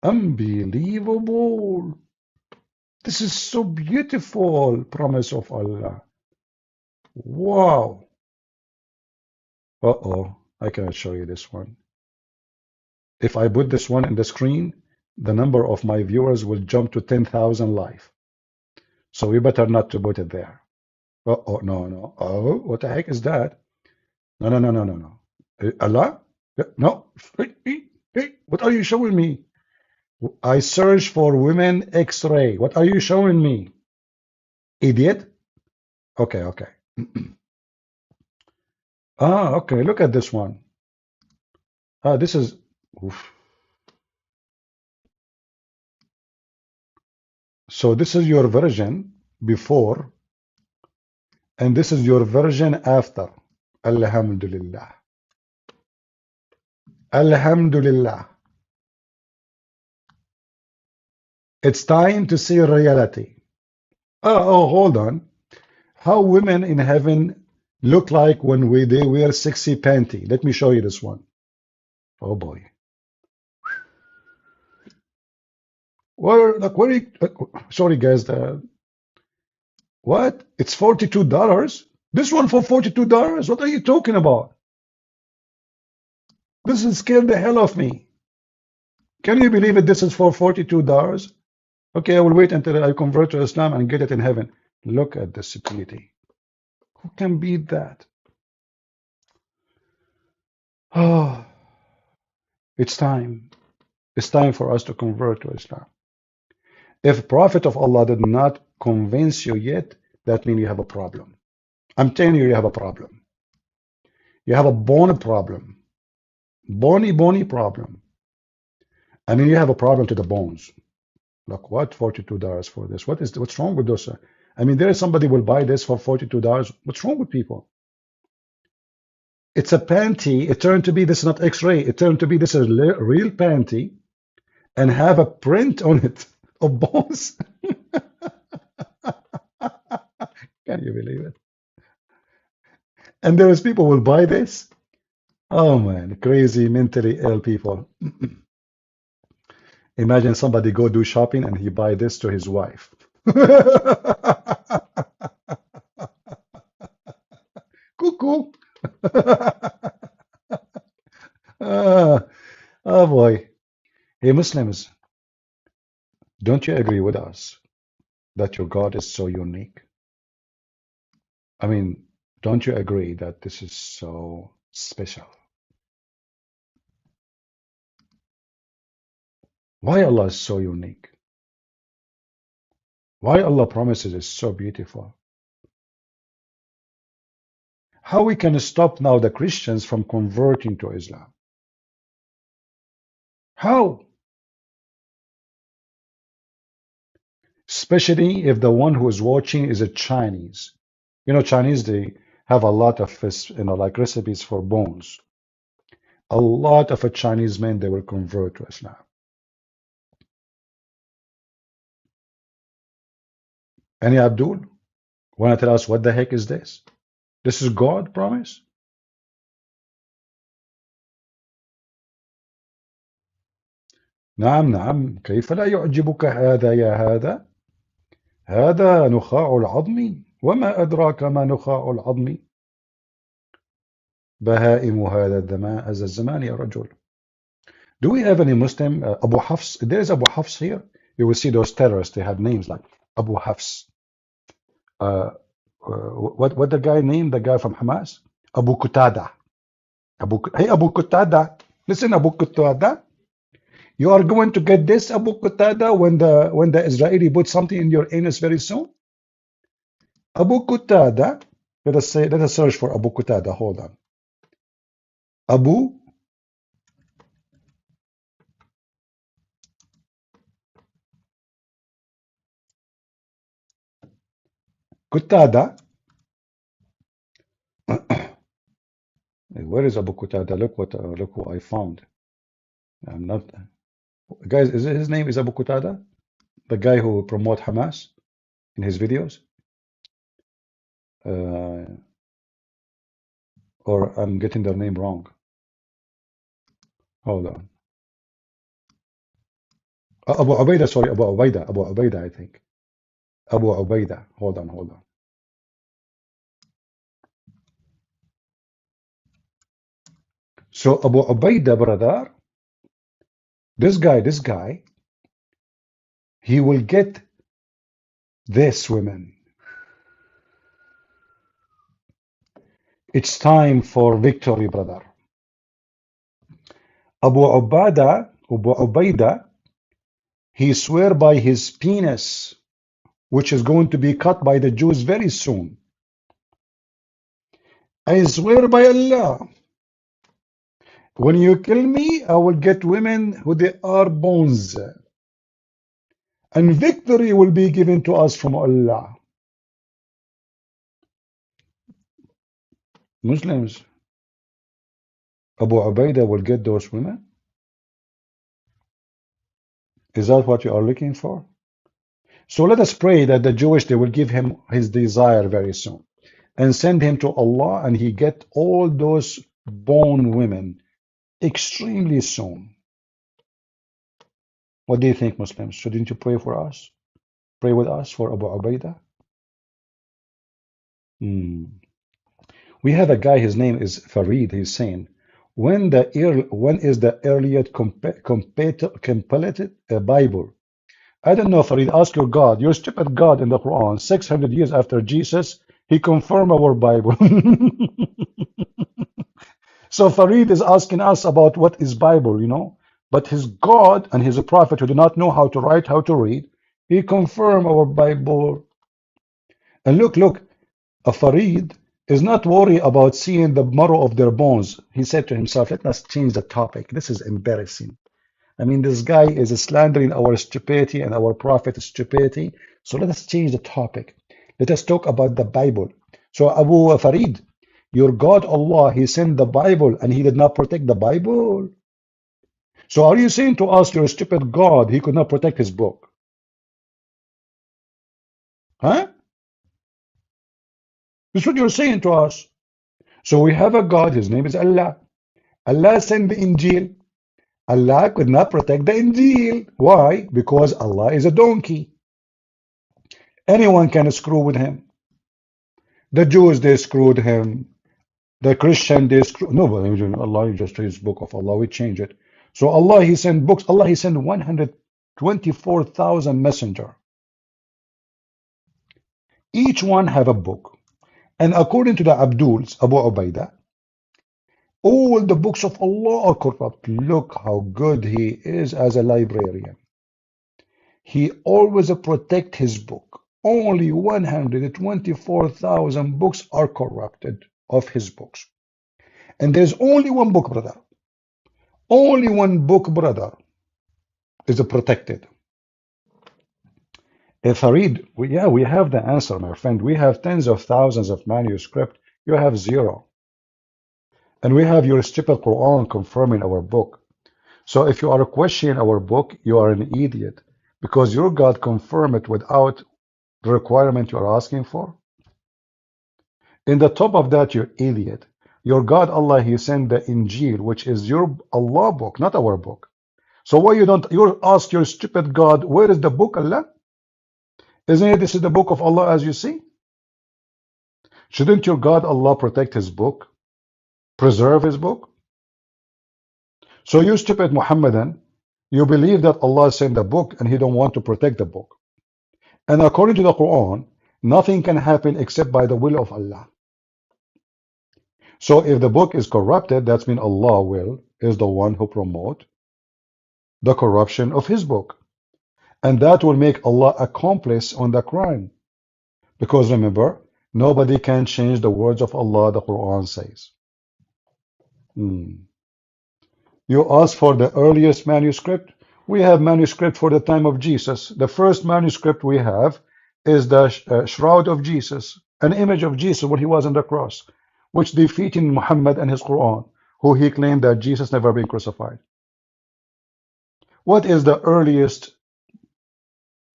S1: Unbelievable. This is so beautiful, promise of Allah. Wow. Uh-oh, I cannot show you this one. If I put this one in the screen, the number of my viewers will jump to 10,000 live. So we better not to put it there. Oh, no, no. Oh, what the heck is that? No, no, no, no, no, no. Allah? No. Hey, what are you showing me? I search for women X-ray. What are you showing me? Idiot? Okay, okay. Ah, okay. Look at this one. Ah, this is. Oof. So this is your version before, and this is your version after. Alhamdulillah. Alhamdulillah. It's time to see reality. Oh, hold on. How women in heaven look like when they wear sexy panty. Let me show you this one. Oh boy. Where you, sorry guys, what? It's $42? This one for $42? What are you talking about? This is scared the hell of me. Can you believe it? This is for $42? Okay, I will wait until I convert to Islam and get it in heaven. Look at this beauty. Who can beat that? Oh, it's time. It's time for us to convert to Islam. If Prophet of Allah did not convince you yet, that means you have a problem. I'm telling you, you have a problem. You have a bone problem. Bony problem. I mean, you have a problem to the bones. Like what? $42 for this? What's wrong with this? I mean, there is somebody will buy this for $42. What's wrong with people? It's a panty. It turned to be this is not X-ray. It turned to be this is real panty and have a print on it of bones. Can you believe it? And there is people will buy this. Oh man, crazy, mentally ill people. Imagine somebody go do shopping and he buy this to his wife. Cuckoo. Ah, oh boy. Hey Muslims, don't you agree with us that your God is so unique? I mean, don't you agree that this is so special? Why Allah is so unique? Why Allah promises is so beautiful? How we can stop now the Christians from converting to Islam? How? Especially if the one who is watching is a Chinese. You know, Chinese, they have a lot of, like recipes for bones. A lot of Chinese men, they will convert to Islam. Any Abdul, want to tell us what the heck is this? This is God promise? نعم نعم كيف لا يعجبك هذا يا هذا؟ هذا نخاع العظم وما أدراك ما نخاع العظم بهائم هذا الزمان يا رجل. Do we have any Muslim Abu Hafs? There is Abu Hafs here. You will see those terrorists. They have names like Abu Hafs. What the guy named? The guy from Hamas? Abu Qatada. Hey Abu Qatada. Listen, Abu Qatada. You are going to get this, Abu Qatada, when the Israeli put something in your anus very soon. Abu Qatada. Let us search for Abu Qatada. Hold on. Abu Qatada. Where is Abu Qatada? Look who I found. I'm not, guys. Is it his name is Abu Qatada, the guy who promote Hamas in his videos? Uh, or I'm getting their name wrong. Hold on. Abu Ubaidah, sorry, Abu Ubaidah, I think. Abu Ubaidah. Hold on. So Abu Ubaidah, brother, this guy, he will get this women. It's time for victory, brother. Abu Ubaidah, he swear by his penis, which is going to be cut by the Jews very soon. I swear by Allah, when you kill me, I will get women who they are bones, and victory will be given to us from Allah. Muslims, Abu Ubaidah will get those women. Is that what you are looking for? So let us pray that the Jewish, they will give him his desire very soon and send him to Allah, and he get all those bone women extremely soon. What do you think, Muslims? Shouldn't you pray for us? Pray with us for Abu Ubaidah? We have a guy, his name is Farid. He's saying, when is the earliest completed Bible? I don't know, Farid. Ask your God. Your stupid God in the Quran, 600 years after Jesus, he confirmed our Bible. So Farid is asking us about what is Bible, you know. But his God and his prophet who do not know how to write, how to read, he confirmed our Bible. And look, a Farid is not worried about seeing the marrow of their bones. He said to himself, let us change the topic. This is embarrassing. I mean, this guy is slandering our stupidity and our prophet's stupidity. So let us change the topic. Let us talk about the Bible. So Abu Farid, your God Allah, he sent the Bible and he did not protect the Bible. So are you saying to us, your stupid God, he could not protect his book? Huh? This is what you're saying to us. So we have a God, his name is Allah. Allah sent the Injil. Allah could not protect the Injil. Why? Because Allah is a donkey. Anyone can screw with him. The Jews, they screwed him. The Christian, they screwed. No, but Allah, just his book of Allah, we change it. So Allah, he sent books. Allah, he sent 124,000 messenger. Each one have a book. And according to the Abduls, Abu Ubaidah, all the books of Allah are corrupt. Look how good he is as a librarian. He always protect his book. Only 124,000 books are corrupted of his books. And there's only one book, brother. Only one book, brother, is protected. Farid, we have the answer, my friend. We have tens of thousands of manuscripts. You have zero. And we have your stupid Quran confirming our book. So if you are questioning our book, you are an idiot. Because your God confirmed it without the requirement you are asking for. In the top of that, you idiot. Your God Allah, he sent the Injil, which is your Allah book, not our book. So why you ask your stupid God, where is the book, Allah? Isn't it this is the book of Allah as you see? Shouldn't your God Allah protect his book? Preserve his book? So you stupid Muhammadan, you believe that Allah sent a book and he don't want to protect the book. And according to the Quran, nothing can happen except by the will of Allah. So if the book is corrupted, that means Allah is the one who promote the corruption of his book. And that will make Allah accomplice on the crime. Because remember, nobody can change the words of Allah, the Quran says. You ask for the earliest manuscript. We have manuscript for the time of Jesus. The first manuscript we have is the shroud of Jesus, an image of Jesus when he was on the cross. which defeated Muhammad and his Quran, who he claimed that Jesus never been crucified? What is the earliest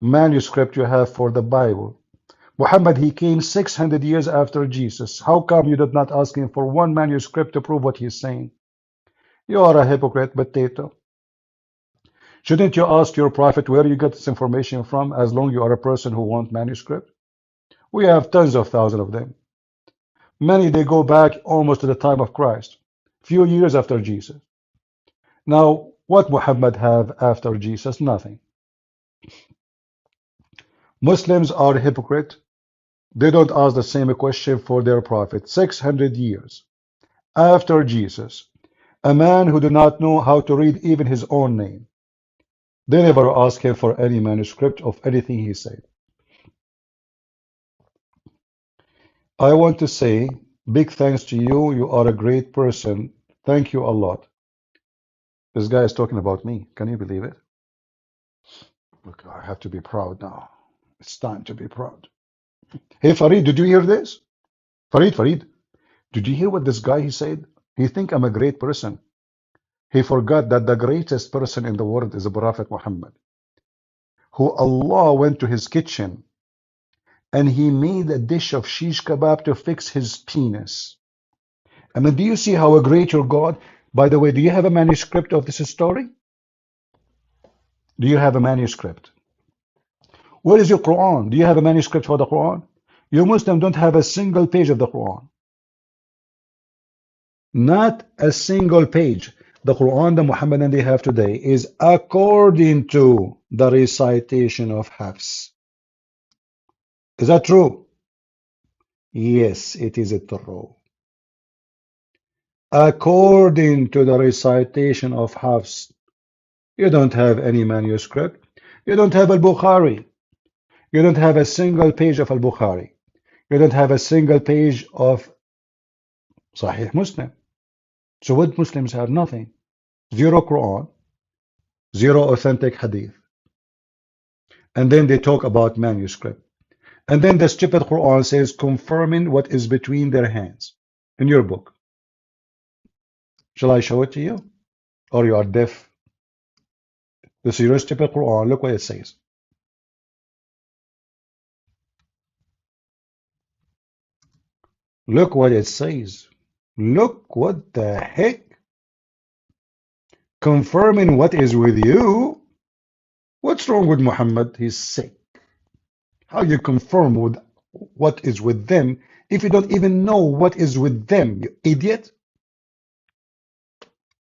S1: manuscript you have for the Bible? Muhammad, he came 600 years after Jesus. How come you did not ask him for one manuscript to prove what he's saying? You are a hypocrite, potato. Shouldn't you ask your prophet where you get this information from, as long you are a person who wants manuscript? We have tens of thousands of them. Many, they go back almost to the time of Christ, few years after Jesus. Now, what Muhammad have after Jesus? Nothing. Muslims are hypocrite. They don't ask the same question for their prophet. 600 years after Jesus, a man who did not know how to read even his own name. They never asked him for any manuscript of anything he said. I want to say big thanks to you. You are a great person. Thank you a lot. This guy is talking about me. Can you believe it? Look, I have to be proud now. It's time to be proud. Hey, Farid, did you hear this? Farid, did you hear what this guy he said? He think I'm a great person. He forgot that the greatest person in the world is the Prophet Muhammad, who Allah went to his kitchen and he made a dish of shish kebab to fix his penis. I mean, do you see how great your God? By the way, do you have a manuscript of this story? Do you have a manuscript? Where is your Quran? Do you have a manuscript for the Quran? You Muslims don't have a single page of the Quran. Not a single page. The Quran that Muhammad and they have today is according to the recitation of Hafs. Is that true? Yes, it is true. According to the recitation of Hafs, you don't have any manuscript. You don't have Al-Bukhari. You don't have a single page of Al-Bukhari. You don't have a single page of Sahih Muslim. So what Muslims have? Nothing. Zero Quran, zero authentic Hadith. And then they talk about manuscript. And then the stupid Quran says confirming what is between their hands in your book. Shall I show it to you? Or you are deaf? This is your stupid Quran. Look what it says. Look what it says. Look what the heck. Confirming what is with you. What's wrong with Muhammad? He's sick. How you confirm with what is with them if you don't even know what is with them, you idiot?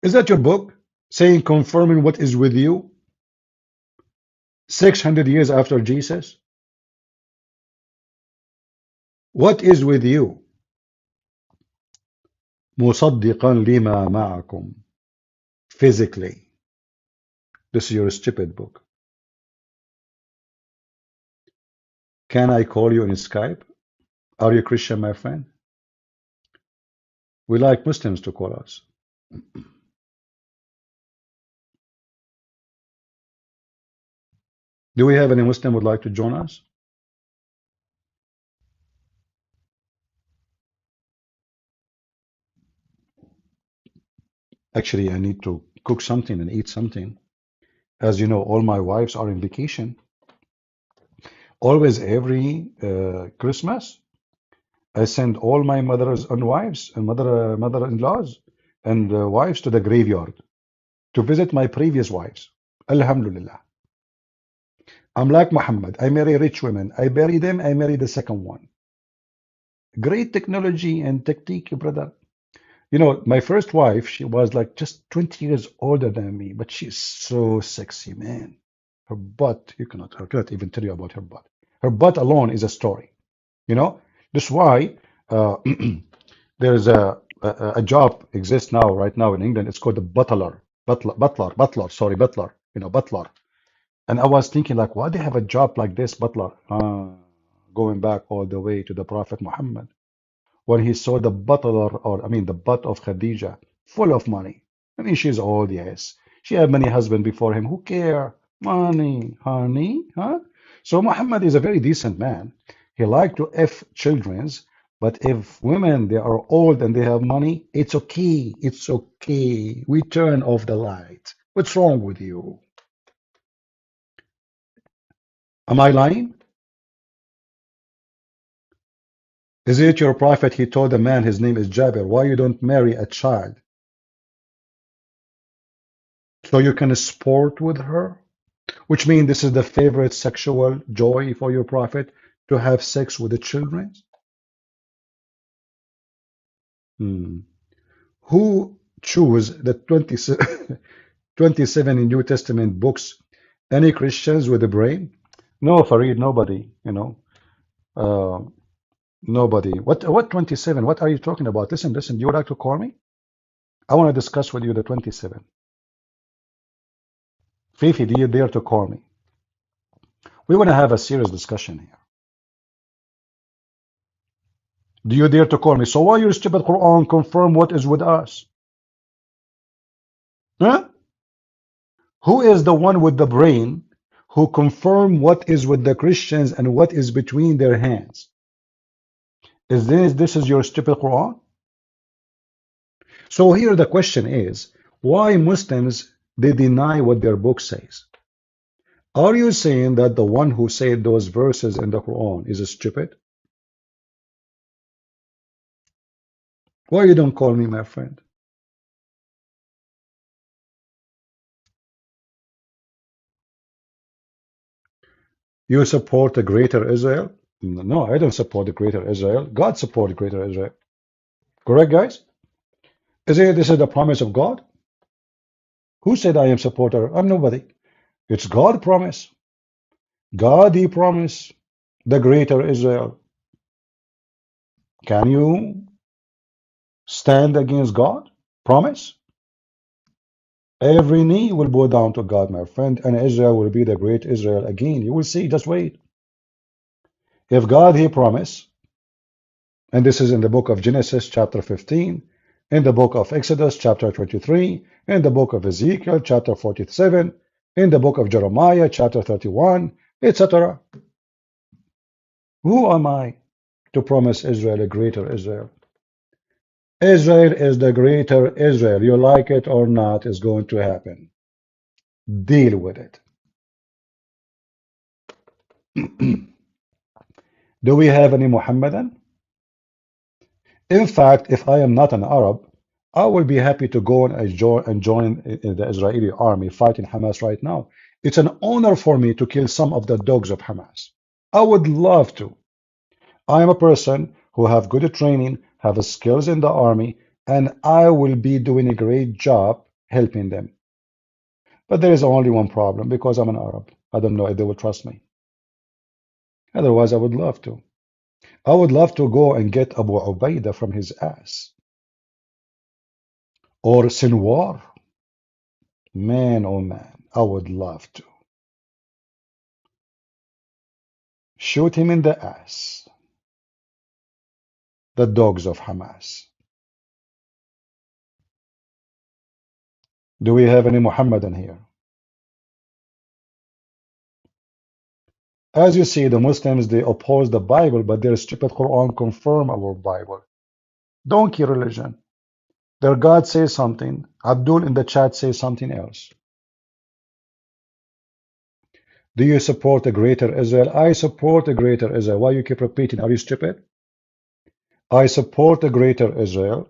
S1: Is that your book saying confirming what is with you 600 years after Jesus? What is with you? مصدقا لما معكم. Physically. This is your stupid book. Can I call you in Skype? Are you Christian, my friend? We like Muslims to call us. Do we have any Muslim would like to join us? Actually, I need to cook something and eat something. As you know, all my wives are in vacation. Always every Christmas, I send all my mothers and wives and mother-in-laws and wives to the graveyard to visit my previous wives. Alhamdulillah. I'm like Muhammad. I marry rich women. I bury them. I marry the second one. Great technology and technique, brother. You know, my first wife, she was like just 20 years older than me, but she's so sexy, man. Her butt, I cannot even tell you about her butt. Her butt alone is a story. You know, that's why there's a job exists now, right now in England. It's called the butler. Butler. You know, butler. And I was thinking, like, why they have a job like this, butler? Going back all the way to the Prophet Muhammad, when he saw the butler, or I mean, the butt of Khadija, full of money. I mean, she's old, yes. She had many husbands before him. Who care? Money, honey, huh? So Muhammad is a very decent man. He liked to F children's, But if women, they are old and they have money, it's okay. It's okay. We turn off the light. What's wrong with you? Am I lying? Is it your prophet? He told a man his name is Jabir. Why you don't marry a child? So you can sport with her? Which means this is the favorite sexual joy for your prophet to have sex with the children? Hmm. Who chose the 27 New Testament books? Any Christians with a brain? No, Farid, nobody, uh, nobody. What 27? What are you talking about? Listen, listen, you would like to call me? I want to discuss with you the 27. Fifi, do you dare to call me? We want to have a serious discussion here. Do you dare to call me? So why your stupid Quran confirm what is with us? Huh? Who is the one with the brain who confirm what is with the Christians and what is between their hands? Is this is your stupid Quran? So here the question is, why Muslims they deny what their book says? Are you saying that the one who said those verses in the Quran is stupid? Why you don't call me my friend? You support the greater Israel? No, I don't support the greater Israel. God supported greater Israel. Correct, guys? This is the promise of God? Who said I am supporter? I'm nobody. It's God promise. God he promised the greater Israel. Can you stand against God? Promise? Every knee will bow down to God, my friend, and Israel will be the great Israel again. You will see, just wait. If God he promised, and this is in the book of Genesis chapter 15, in the book of Exodus chapter 23, in the book of Ezekiel chapter 47, in the book of Jeremiah chapter 31, etc. Who am I to promise Israel a greater Israel? Israel is the greater Israel. You like it or not, is going to happen. Deal with it. Do we have any Muhammadan? In fact, if I am not an Arab, I will be happy to go and join the Israeli army fighting Hamas right now. It's an honor for me to kill some of the dogs of Hamas. I would love to. I am a person who have good training, have skills in the army, and I will be doing a great job helping them. But there is only one problem because I'm an Arab. I don't know if they will trust me. Otherwise, I would love to. I would love to go and get Abu Ubaidah from his ass. Or Sinwar. Man, oh man, I would love to. Shoot him in the ass. The dogs of Hamas. Do we have any Muhammadan here? As you see, the Muslims, they oppose the Bible, but their stupid Quran confirm our Bible. Donkey religion. Their God says something. Abdul in the chat says something else. Do you support a greater Israel? I support a greater Israel. Why you keep repeating? Are you stupid? I support a greater Israel,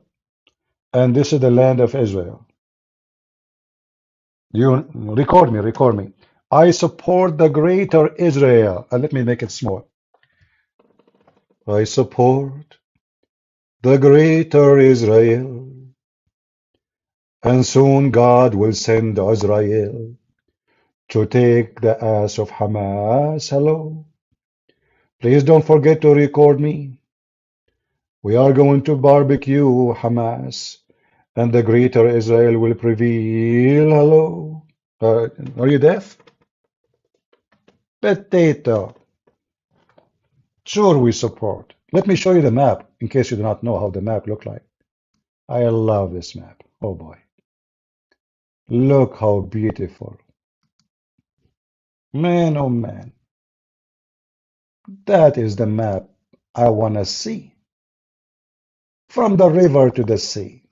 S1: and this is the land of Israel. You record me, record me. I support the greater Israel. And let me make it small. I support the greater Israel, and soon God will send Israel to take the ass of Hamas. Hello. Please don't forget to record me. We are going to barbecue Hamas, and the greater Israel will prevail. Hello. Are you deaf? Potato. Sure, we support. Let me show you the map in case you do not know how the map look like. I love this map. Oh boy. Look how beautiful. Man, oh man. That is the map I want to see. From the river to the sea.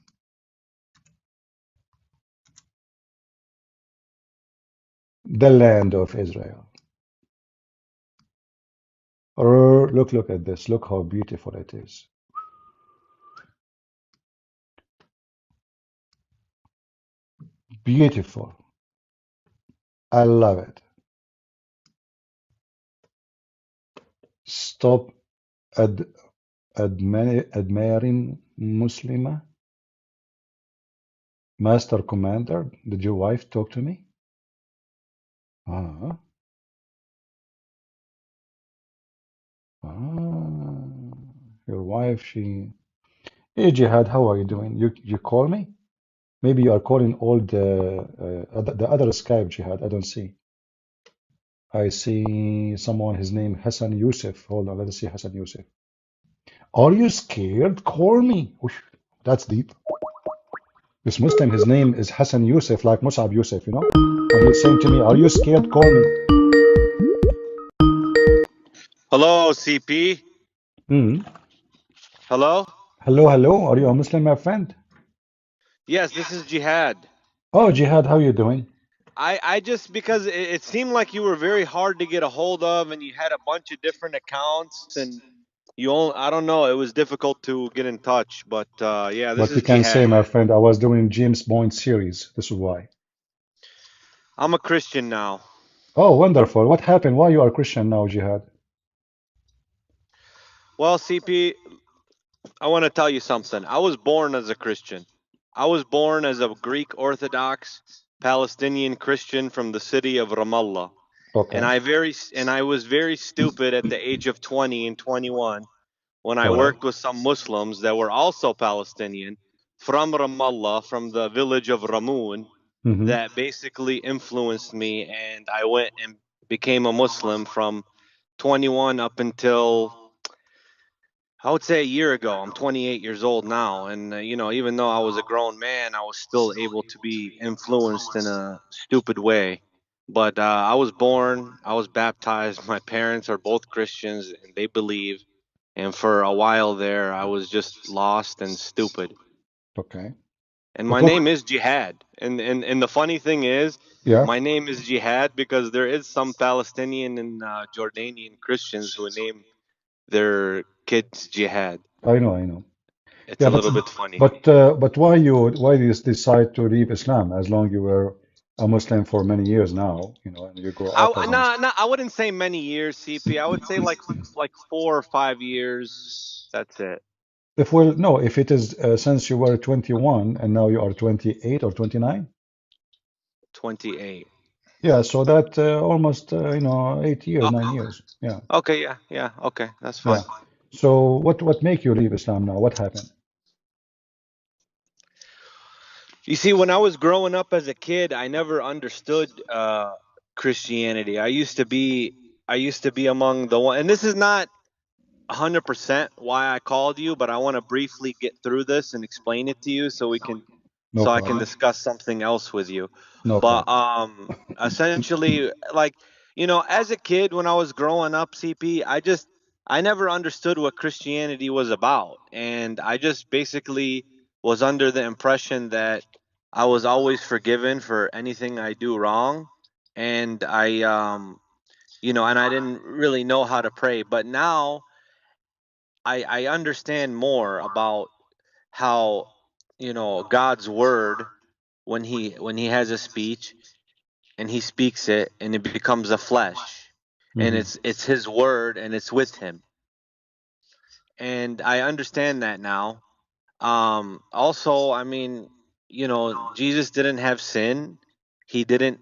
S1: The land of Israel. Look at this. Look how beautiful it is. Beautiful. I love it. Stop ad admiring Muslima. Master Commander, did your wife talk to me? Ah, ah. Your wife, she. Hey, Jihad, how are you doing? You call me? Maybe you are calling all the other Skype, Jihad. I don't see. I see someone, his name Hassan Yusuf. Hold on, let us see Hassan Yusuf. Are you scared? Call me. Whoosh, that's deep. This Muslim, his name is Hassan Yusuf, like Musab Yusuf, you know? And he's saying to me, are you scared? Call me.
S5: Hello, CP.
S1: Hmm.
S5: Hello?
S1: Hello, hello. Are you a Muslim, my friend?
S5: Yes, this is Jihad.
S1: Oh, Jihad, how you doing?
S5: I just because it seemed like you were very hard to get a hold of and you had a bunch of different accounts and you only, I don't know, it was difficult to get in touch, but yeah, this
S1: What you
S5: is
S1: can say,
S5: Jihad.
S1: my friend, I was doing James Bond series. This is why.
S5: I'm a Christian now.
S1: Oh, wonderful. What happened? Why you are Christian now, Jihad?
S5: Well, CP, I want to tell you something. I was born as a Christian. I was born as a Greek Orthodox Palestinian Christian from the city of Ramallah. And
S1: Okay.
S5: I was very stupid at the age of 20 and 21 when I
S1: All right.
S5: worked with some Muslims that were also Palestinian from Ramallah, from the village of Ramun,
S1: Mm-hmm.
S5: that basically influenced me, and I went and became a Muslim from 21 up until I would say a year ago. I'm 28 years old now, and even though I was a grown man, I was still able to be influenced in a stupid way. But I was born, I was baptized. My parents are both Christians, and they believe. And for a while there, I was just lost and stupid.
S1: Okay.
S5: And
S1: But
S5: my
S1: look,
S5: name is Jihad. And the funny thing is,
S1: yeah,
S5: my name is Jihad because there is some Palestinian and Jordanian Christians who name their kids Jihad.
S1: I know.
S5: It's
S1: Yeah,
S5: a little bit funny.
S1: but why you decide to leave Islam as long you were a Muslim for many years now, and you grow up as a Muslim.
S5: I wouldn't say many years, CP. I would say like 4 or 5 years. That's it.
S1: If well, no, if it is since you were 21 and now you are 28 or 29,
S5: 28.
S1: yeah, so that almost 8 years,
S5: Okay.
S1: 9 years, yeah,
S5: Okay. Yeah. Yeah. Okay. That's
S1: yeah.
S5: fine.
S1: So what make you leave Islam now? What happened?
S5: You see, when I was growing up as a kid, I never understood Christianity. I used to be among the one, and this is not 100% why I called you, but I want to briefly get through this and explain it to you
S1: No
S5: so I can
S1: problem.
S5: discuss something else with you.
S1: No
S5: But
S1: problem.
S5: essentially, like, as a kid when I was growing up, CP, I never understood what Christianity was about, and I just basically was under the impression that I was always forgiven for anything I do wrong, and and I didn't really know how to pray. But now I understand more about how God's word, when he has a speech and he speaks it and it becomes a flesh, and
S1: Hmm.
S5: it's his word and it's with him, and I understand that now. Also, I mean, Jesus didn't have sin. He didn't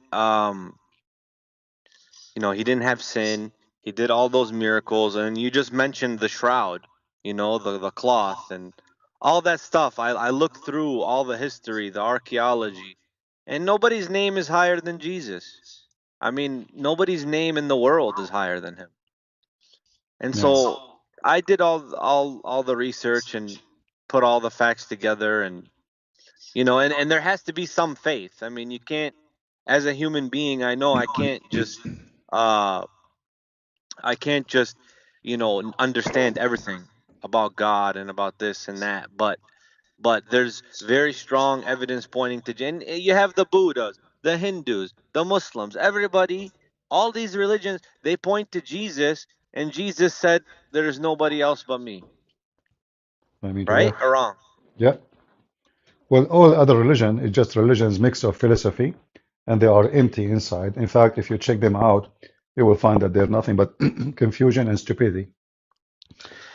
S5: he didn't have sin. He did all those miracles, and you just mentioned the shroud, the cloth and all that stuff. I looked through all the history, the archaeology, and nobody's name is higher than Jesus. I mean, nobody's name in the world is higher than him. And
S1: Yeah.
S5: so I did all the research and put all the facts together, and and there has to be some faith. I mean, you can't, as a human being, I know uh I can't just, understand everything about God and about this and that, but there's very strong evidence pointing to jinn. You have the Buddhas, the Hindus, the Muslims, everybody, all these religions, they point to Jesus, and Jesus said, "There is nobody else but me."
S1: I mean, to
S5: Right
S1: that.
S5: or wrong?
S1: Yeah. Well, all other religion is just religions mix of philosophy, and they are empty inside. In fact, if you check them out, you will find that they're nothing but confusion and stupidity.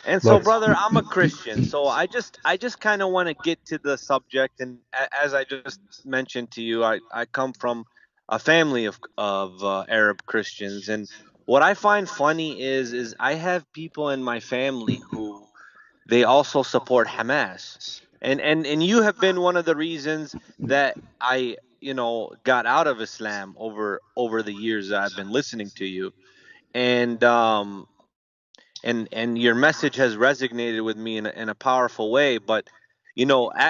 S5: And so,
S1: Like,
S5: brother, I'm a Christian, so I just kind of want to get to the subject. And as I just mentioned to you, I come from a family of Arab Christians, and what I find funny is I have people in my family who they also support Hamas, and you have been one of the reasons that I got out of Islam over the years that I've been listening to you, and and your message has resonated with me in a powerful way. But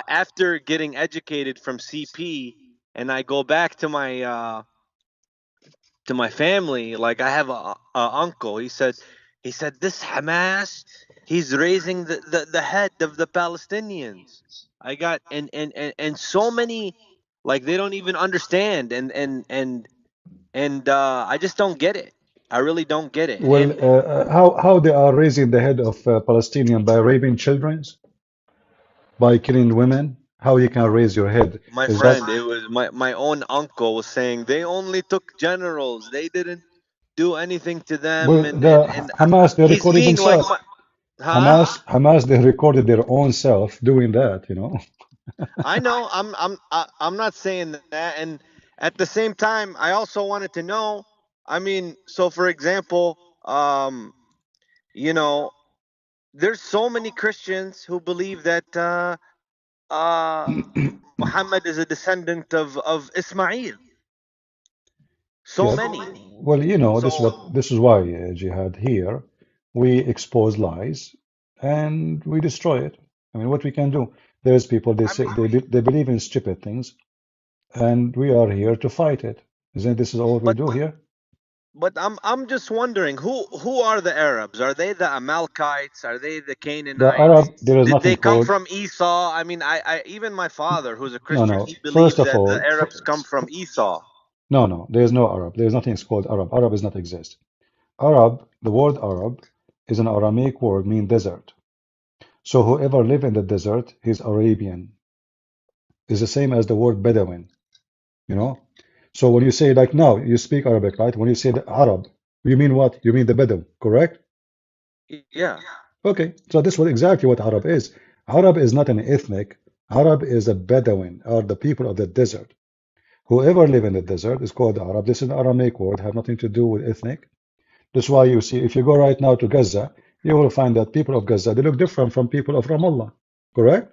S5: after getting educated from CP, and I go back to my family, like I have a uncle. He said this Hamas, he's raising the head of the Palestinians. I got and so many, like, they don't even understand, and I just don't get it. I really don't get it.
S1: well,
S5: And
S1: how they are raising the head of Palestinian by raping children, by killing women? How you can raise your head?
S5: my
S1: Is that
S5: friend, it was my own uncle was saying they only took generals. They didn't do anything to them,
S1: well,
S5: and
S1: the
S5: and and
S1: Hamas? They
S5: he's
S1: recorded
S5: seeing like
S1: themselves.
S5: my huh.
S1: Hamas, they recorded their own self doing that.
S5: I know. I'm not saying that. And at the same time, I also wanted to know. I mean, so for example, you know, there's so many Christians who believe that uh, Muhammad is a descendant of Ismail. So
S1: Yeah.
S5: many.
S1: Well,
S5: So
S1: this is why, Jihad, here we expose lies and we destroy it. I mean, what we can do? There's people, they
S5: I
S1: say
S5: mean,
S1: they believe in stupid things, and we are here to fight it. Isn't this is all we
S5: but
S1: do here?
S5: but I'm just wondering who are the Arabs? Are they the Amalekites? Are they the
S1: The
S5: Canaanites?
S1: Arab, there is
S5: Did they
S1: nothing
S5: come
S1: called,
S5: from Esau? I mean, I even my father, who's a
S1: no,
S5: Christian,
S1: no.
S5: he
S1: First
S5: believes
S1: of
S5: that the
S1: all,
S5: Arabs come from Esau.
S1: no, no, there is no Arab. There is nothing called Arab. Arab does not exist. Arab, the word Arab is an Aramaic word mean desert. So whoever live in the desert is Arabian. Is the same as the word Bedouin. You know? So when you say, like, now, you speak Arabic, right? When you say the Arab, you mean what? You mean the Bedouin, correct?
S5: Yeah,
S1: Okay, so this was exactly what Arab is. Arab is not an ethnic. Arab is a Bedouin, or the people of the desert. Whoever live in the desert is called Arab. This is an Aramaic word, have nothing to do with ethnic. That's why you see, if you go right now to Gaza, you will find that people of Gaza, they look different from people of Ramallah, correct?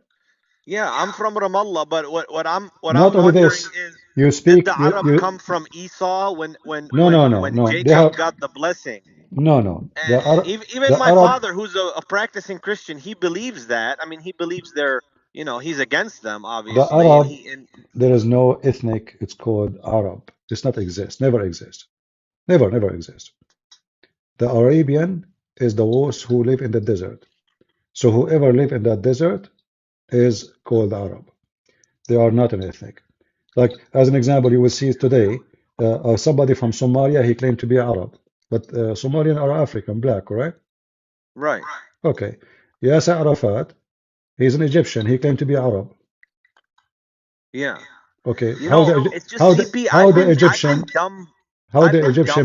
S5: yeah. I'm from Ramallah, but what
S1: Not
S5: I'm
S1: only
S5: wondering
S1: this,
S5: is,
S1: you
S5: did the
S1: speak,
S5: Arab come from Esau when when
S1: no, no,
S5: when
S1: no,
S5: when
S1: no. They
S5: Jacob
S1: have,
S5: got the blessing?
S1: no, no.
S5: Even
S1: The
S5: my
S1: Arab,
S5: father, who's a practicing Christian, he believes that. I mean, he believes they're, he's against them,
S1: the
S5: obviously, and
S1: Arab,
S5: he and
S1: there is no ethnic, it's called Arab. It's not exist, never exist. Never, never exist. The Arabian is the ones who live in the desert. So whoever live in that desert is called Arab. They are not an ethnic. Like, as an example, you will see today, somebody from Somalia, he claimed to be Arab. But Somalian are African, black, correct?
S5: right,
S1: Okay. Yasser Arafat, he's an Egyptian. He claimed to be Arab.
S5: yeah.
S1: Okay.
S5: It's just CP.
S1: How
S5: I've
S1: the
S5: been
S1: Egyptian
S5: dumb.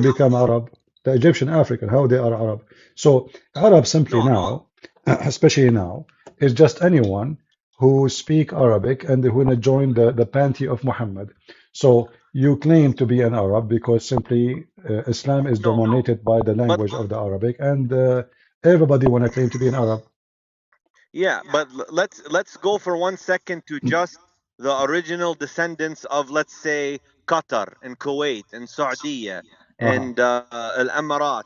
S1: become Arab? The Egyptian African, how they are Arab? So Arab simply
S5: No,
S1: now, especially now, is just anyone who speak Arabic and who wanna join the panty of Muhammad. So you claim to be an Arab because simply Islam is
S5: no,
S1: dominated by the
S5: but
S1: language of the Arabic, and everybody wanna claim to be an Arab.
S5: yeah, but let's go for 1 second to just the original descendants of, let's say, Qatar and Kuwait and Saudi
S1: Uh-huh.
S5: and Al Emirat.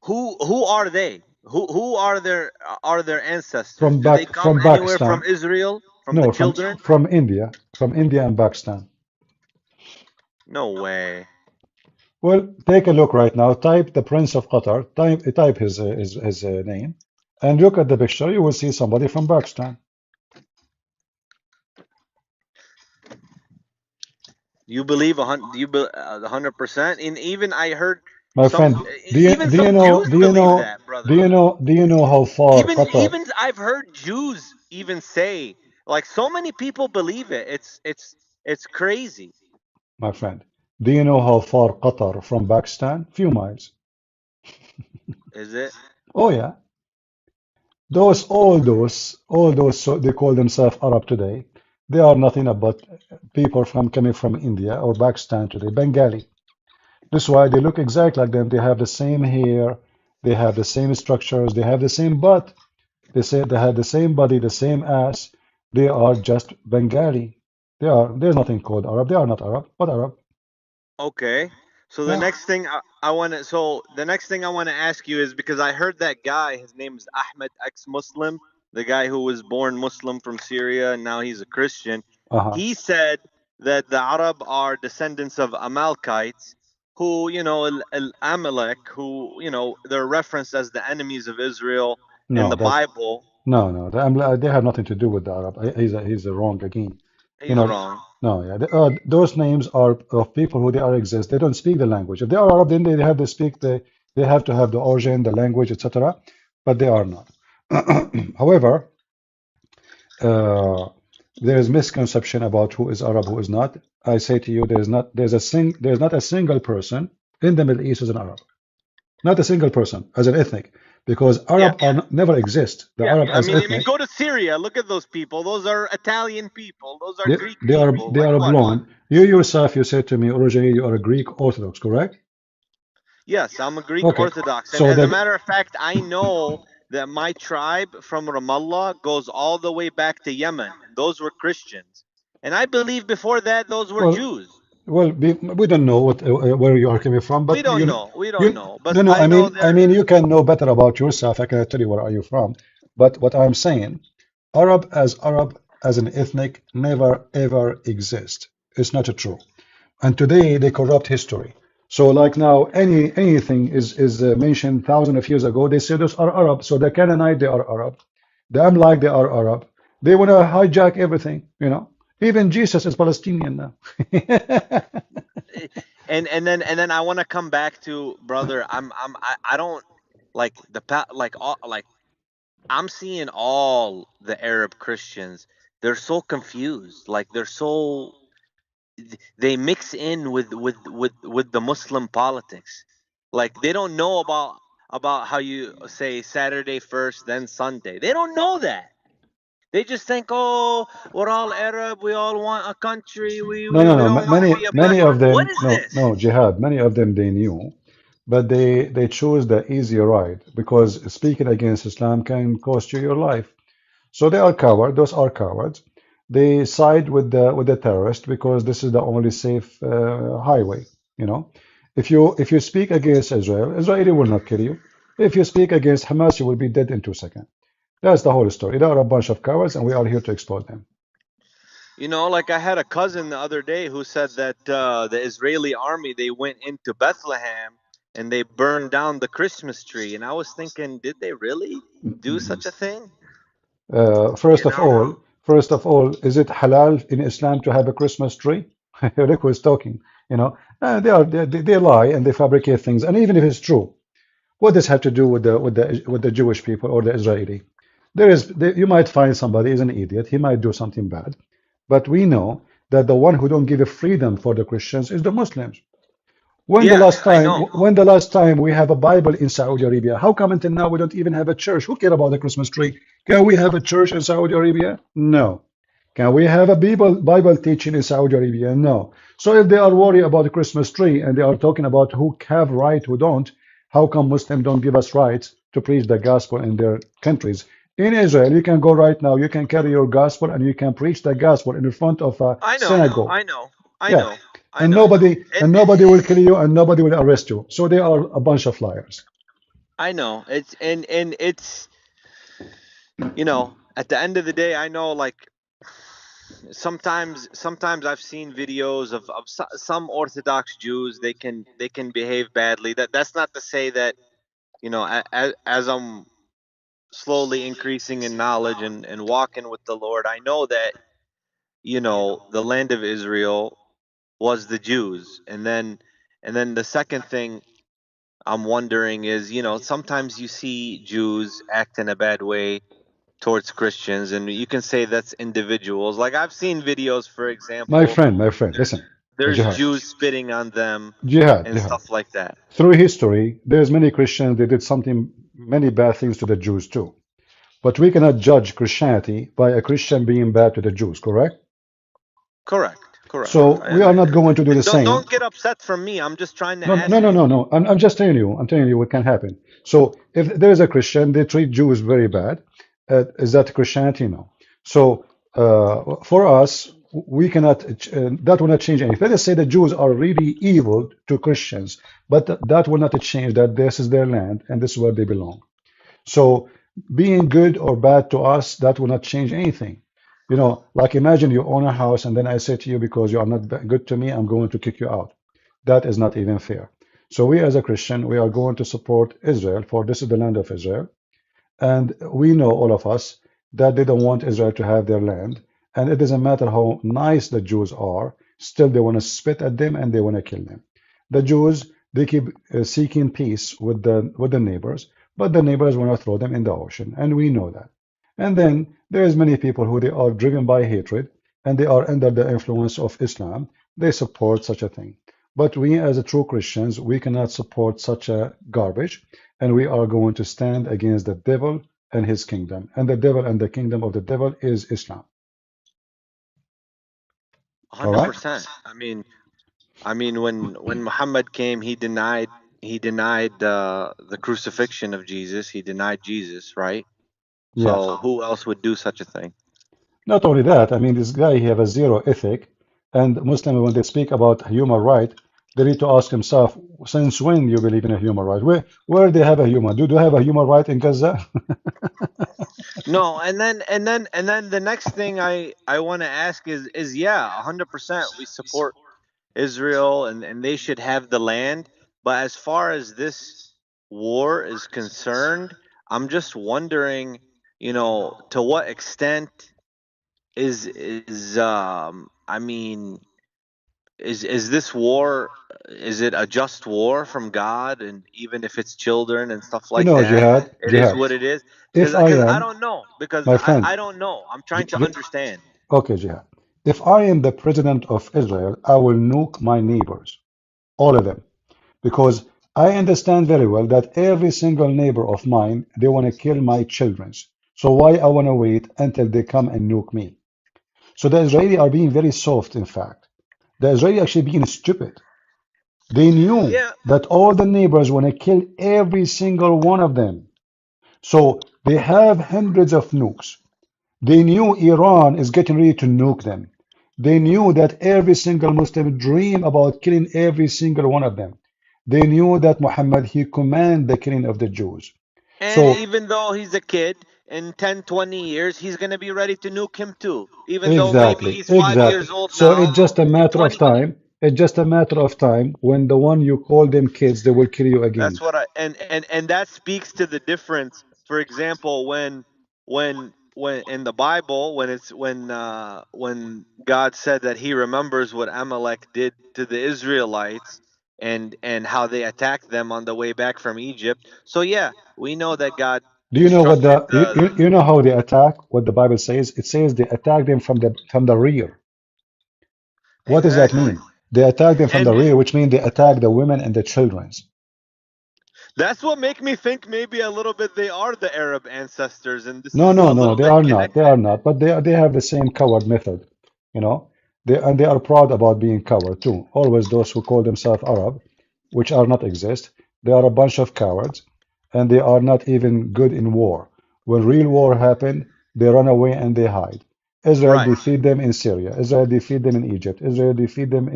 S5: Who are they? Who are their ancestors? Do they come
S1: From
S5: anywhere from
S1: Pakistan.
S5: Israel? From the
S1: No,
S5: children?
S1: from India and Pakistan.
S5: No way.
S1: Well, take a look right now. Type the Prince of Qatar. Type his name, And look at the picture, you will see somebody from Pakistan.
S5: You believe 100%? And even I heard
S1: My friend,
S5: even some Jews believe that, brother.
S1: do you know how far Qatar,
S5: Even I've heard Jews even say, like, so many people believe it. It's crazy.
S1: my friend, do you know how far Qatar from Pakistan? Few miles.
S5: Is it?
S1: Oh yeah. All those, so they call themselves Arab today. They are nothing but people from coming from India or Pakistan today, Bengali. That's why they look exactly like them. They have the same hair, they have the same structures, they have the same butt. They say they have the same body, the same ass. They are just Bengali. There's nothing called Arab. They are not Arab. What Arab?
S5: Okay. So the
S1: Yeah.
S5: next thing I want to so the next thing I want to ask you is because I heard that guy, his name is Ahmed, ex-Muslim, the guy who was born Muslim from Syria and now he's a Christian.
S1: Uh-huh.
S5: He said that the Arab are descendants of Amalekites who, Amalek, who, they're referenced as the enemies of Israel in
S1: No,
S5: the
S1: that's
S5: Bible.
S1: no. They have nothing to do with the Arab. He's wrong again. You
S5: He's
S1: know,
S5: wrong.
S1: no, yeah. Those names are of people who they are exist. They don't speak the language. If they are Arab, then they have to speak they have to have the origin, the language, etc. But they are not. However, uh, there is misconception about who is Arab, who is not. I say to you, there's not a single person in the Middle East as an Arab. Not a single person as an ethnic, because
S5: Yeah.
S1: Arab never exist. The Arab
S5: I
S1: as
S5: mean,
S1: ethnic,
S5: go to Syria. Look at those people. Those are Italian people. Those are
S1: they,
S5: Greek
S1: they are
S5: people.
S1: they
S5: Like
S1: are
S5: what?
S1: blonde. You yourself, you said to me originally you are a Greek Orthodox, correct?
S5: Yes, I'm a Greek
S1: Okay,
S5: Orthodox. And
S1: so
S5: as a
S1: that
S5: matter of fact, I know that my tribe from Ramallah goes all the way back to Yemen. And those were Christians. And I believe before that, those were
S1: well,
S5: Jews.
S1: we don't know where you are coming from,
S5: We
S1: but
S5: don't know. We don't
S1: you
S5: know. But
S1: no, no.
S5: I know
S1: I
S5: they're.
S1: mean you can know better about yourself. I cannot tell you where are you from, but what I'm saying, Arab as an ethnic never ever exist. It's not true. And today they corrupt history. So like now, anything is mentioned thousands of years ago, they say those are Arab. So the Canaanite they are Arab, the Amlak they are Arab. They want to hijack everything, you know. Even Jesus is Palestinian now.
S5: And then I want to come back to brother. I don't like like all like I'm seeing all the Arab Christians. They're so confused. Like they mix in with the Muslim politics. Like they don't know about how you say Saturday first, then Sunday. They don't know that. They just think, oh, we're all Arab. We all want a country. We
S1: No,
S5: we,
S1: no,
S5: we
S1: no.
S5: don't want to be a
S1: Many
S5: black.
S1: of
S5: What
S1: them,
S5: is
S1: no,
S5: this?
S1: no, Jihad. Many of them they knew, but they choose the easy ride because speaking against Islam can cost you your life. So they are cowards. Those are cowards. They side with the terrorist because this is the only safe highway. You know, if you speak against Israel, Israeli will not kill you. If you speak against Hamas, you will be dead in 2 seconds. That's the whole story. They are a bunch of cowards, and we are here to exploit them.
S5: Like I had a cousin the other day who said that the Israeli army they went into Bethlehem and they burned down the Christmas tree, and I was thinking, did they really do such a thing?
S1: Uh,
S5: You
S1: first of
S5: know?
S1: all, first of all, is it halal in Islam to have a Christmas tree? Look who's talking. You know, they lie and they fabricate things. And even if it's true, what does have to do with the Jewish people or the Israeli? You might find somebody is an idiot. He might do something bad, but we know that the one who don't give a freedom for the Christians is the Muslims.
S5: Yeah, I know.
S1: When the last time we have a Bible in Saudi Arabia? How come until now we don't even have a church? Who care about the Christmas tree? Can we have a church in Saudi Arabia? No. Can we have a Bible teaching in Saudi Arabia? No. So if they are worried about the Christmas tree and they are talking about who have right, who don't, how come Muslims don't give us rights to preach the gospel in their countries? In Israel, you can go right now, you can carry your gospel and you can preach the gospel in front of a
S5: I know.
S1: synagogue.
S5: I know. I
S1: Yeah,
S5: know. I know.
S1: and nobody will kill you and nobody will arrest you. So they are a bunch of liars.
S5: I know. It's at the end of the day, I know like sometimes I've seen videos of some Orthodox Jews. They can behave badly. That's not to say that as I'm slowly increasing in knowledge and walking with the Lord, I know that, the land of Israel was the Jews. And then the second thing I'm wondering is, sometimes you see Jews act in a bad way towards Christians, and you can say that's individuals. Like I've seen videos, for example,
S1: My friend,
S5: there's
S1: listen,
S5: there's
S1: Jihad,
S5: Jews spitting on them and
S1: Jihad.
S5: stuff like that.
S1: Through history, there's many Christians, they did something, many bad things to the Jews too. But we cannot judge Christianity by a Christian being bad to the Jews, correct?
S5: Correct, correct.
S1: So we
S5: And
S1: are not going to do the
S5: don't
S1: same.
S5: don't get upset from me. I'm just trying to
S1: No, no,
S5: ask
S1: no,
S5: you.
S1: no, no. I'm just telling you what can happen. So if there is a Christian, they treat Jews very bad. Is that Christianity? No. So for us, we cannot, that will not change anything. Let us say the Jews are really evil to Christians, but that will not change that this is their land and this is where they belong. So being good or bad to us, that will not change anything. Like imagine you own a house and then I say to you, because you are not good to me, I'm going to kick you out. That is not even fair. So we as a Christian, we are going to support Israel, for this is the land of Israel. And we know, all of us, that they don't want Israel to have their land. And it doesn't matter how nice the Jews are, still they want to spit at them and they want to kill them. The Jews, they keep seeking peace with the neighbors, but the neighbors want to throw them in the ocean, and we know that. And then there's many people who they are driven by hatred, and they are under the influence of Islam. They support such a thing. But we, as a true Christians, we cannot support such a garbage, and we are going to stand against the devil and his kingdom. And the devil and the kingdom of the devil is Islam. All right?
S5: 100%. I mean, when Muhammad came, he denied the crucifixion of Jesus. He denied Jesus, right?
S1: Yes.
S5: So who else would do such a thing?
S1: Not only that, I mean, this guy, he have a zero ethic, and Muslims, when they speak about human right, they need to ask himself, since when you believe in a human right? Where they have a human? Do they have a human right in Gaza?
S5: No, and then the next thing I want to ask is yeah, 100% we support Israel, and they should have the land. But as far as this war is concerned, I'm just wondering, to what extent I mean, is this war, is it a just war from God? And even if it's children and stuff like that, it is
S1: Jihad,
S5: what it is.
S1: if I
S5: Because I
S1: am,
S5: don't know. Because
S1: my
S5: I,
S1: friend,
S5: I don't know. I'm
S1: J-
S5: trying to
S1: J-
S5: understand.
S1: okay, Jihad, if I am the president of Israel, I will nuke my neighbors, all of them. Because I understand very well that every single neighbor of mine, they want to kill my children. So why I want to wait until they come and nuke me? So the Israeli are being very soft, in fact. The Israeli actually being stupid. They knew
S5: Yeah,
S1: that all the neighbors want to kill every single one of them. So they have hundreds of nukes. They knew Iran is getting ready to nuke them. They knew that every single Muslim dream about killing every single one of them. They knew that Muhammad, he command the killing of the Jews.
S5: and
S1: So
S5: even though he's a kid, in 10, 20 years, he's going to be ready to nuke him too. Even though maybe
S1: exactly,
S5: he's 5 years
S1: exactly.
S5: old
S1: So
S5: now,
S1: it's just a
S5: in
S1: matter of
S5: 20.
S1: time. It's just a matter of time when the one you call them kids, they will kill you
S5: That's
S1: again.
S5: what and that speaks to the difference. For example, when in the Bible, when God said that He remembers what Amalek did to the Israelites, and how they attacked them on the way back from Egypt. So yeah, we know that God
S1: Do you know what
S5: instructed
S1: the you know how they attack? What the Bible says? It says they attack them from the rear. What does that
S5: exactly.
S1: mean? They attack them from the
S5: And
S1: rear, which means they attack the women and the children.
S5: that's what make me think maybe a little bit they are the Arab ancestors, and this
S1: No,
S5: is
S1: no,
S5: a
S1: no,
S5: little
S1: they
S5: bit
S1: are not. They
S5: connected.
S1: are not. But they have the same coward method, you know. They are proud about being coward too. Always those who call themselves Arab, which are not exist, they are a bunch of cowards, and they are not even good in war. When real war happened, they run away and they hide. Israel
S5: Right.
S1: defeat them in Syria. Israel defeat them in Egypt. Israel defeat them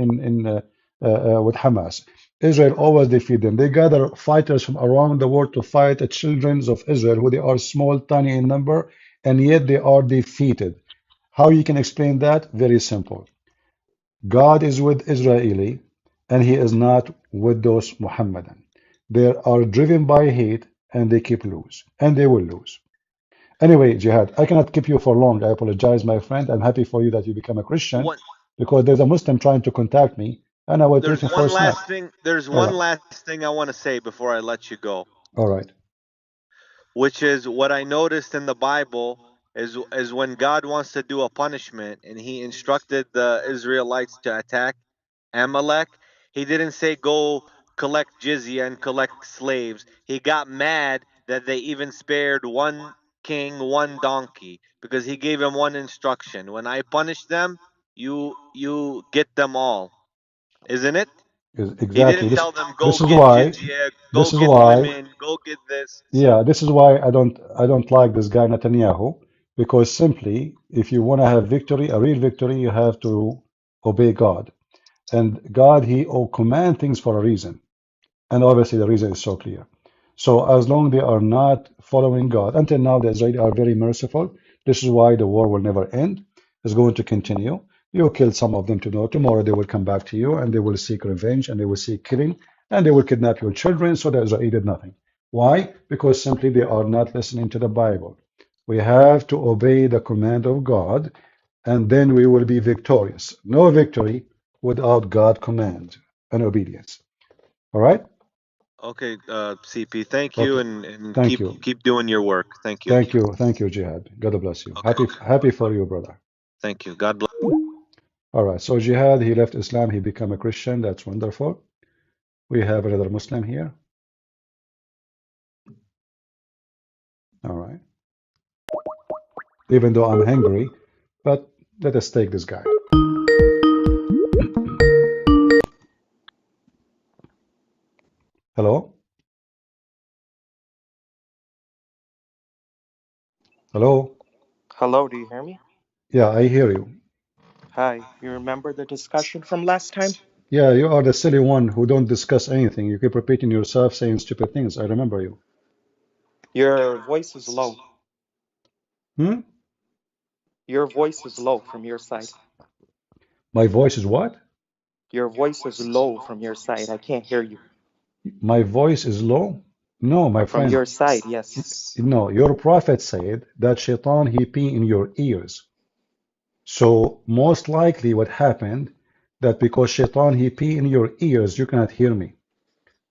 S1: with Hamas. Israel always defeat them. They gather fighters from around the world to fight the children of Israel, who they are small, tiny in number, and yet they are defeated. How you can explain that? Very simple. God is with Israeli, and He is not with those Muhammadan. They are driven by hate, and they keep lose, and they will lose. Anyway, Jihad, I cannot keep you for long. I apologize, my friend. I'm happy for you that you become a Christian
S5: One,
S1: because there's a Muslim trying to contact me and I was
S5: there's
S1: waiting for
S5: one
S1: a snack.
S5: last thing. There's
S1: All
S5: one
S1: right.
S5: last thing I want to say before I let you go,
S1: All right.
S5: which is what I noticed in the Bible is when God wants to do a punishment and he instructed the Israelites to attack Amalek, he didn't say go collect jizya and collect slaves. He got mad that they even spared one king, one donkey, because he gave him one instruction. When I punish them, you get them all. Isn't it? He
S1: Exactly.
S5: didn't tell them go
S1: This is
S5: get
S1: why
S5: jizya, go
S1: this is
S5: get
S1: why
S5: women, go get this.
S1: yeah, this is why I don't like this guy Netanyahu because simply if you want to have victory, a real victory, you have to obey God. And God, he will command things for a reason. And obviously the reason is so clear. So as long they are not following God, until now the Israelis are very merciful. This is why the war will never end. It's going to continue. You kill some of them today. Tomorrow they will come back to you and they will seek revenge and they will seek killing and they will kidnap your children. So the Israeli did nothing. Why? Because simply they are not listening to the Bible. We have to obey the command of God and then we will be victorious. No victory without God command and obedience. All right?
S5: Okay, CP, thank you,
S1: Okay.
S5: and
S1: Thank
S5: keep
S1: you.
S5: keep doing your work. Thank you.
S1: Thank you. Thank you, Jihad. God bless you.
S5: Okay,
S1: Happy for you, brother.
S5: thank you. God bless.
S1: All right. So Jihad, he left Islam, he became a Christian. That's wonderful. We have another Muslim here. All right. Even though I'm hungry, but let us take this guy. Hello? Hello?
S6: Hello, do you hear me?
S1: Yeah, I hear you.
S6: Hi, you remember the discussion from last time?
S1: Yeah, you are the silly one who don't discuss anything. You keep repeating yourself, saying stupid things. I remember you.
S6: Your voice is low.
S1: Hmm?
S6: Your voice is low from your side.
S1: My voice is what?
S6: Your voice is low from your side. I can't hear you.
S1: My voice is low? No, my
S6: From
S1: friend.
S6: your side, yes.
S1: No, your prophet said that shaitan he pee in your ears. So most likely what happened that because shaitan he pee in your ears, you cannot hear me.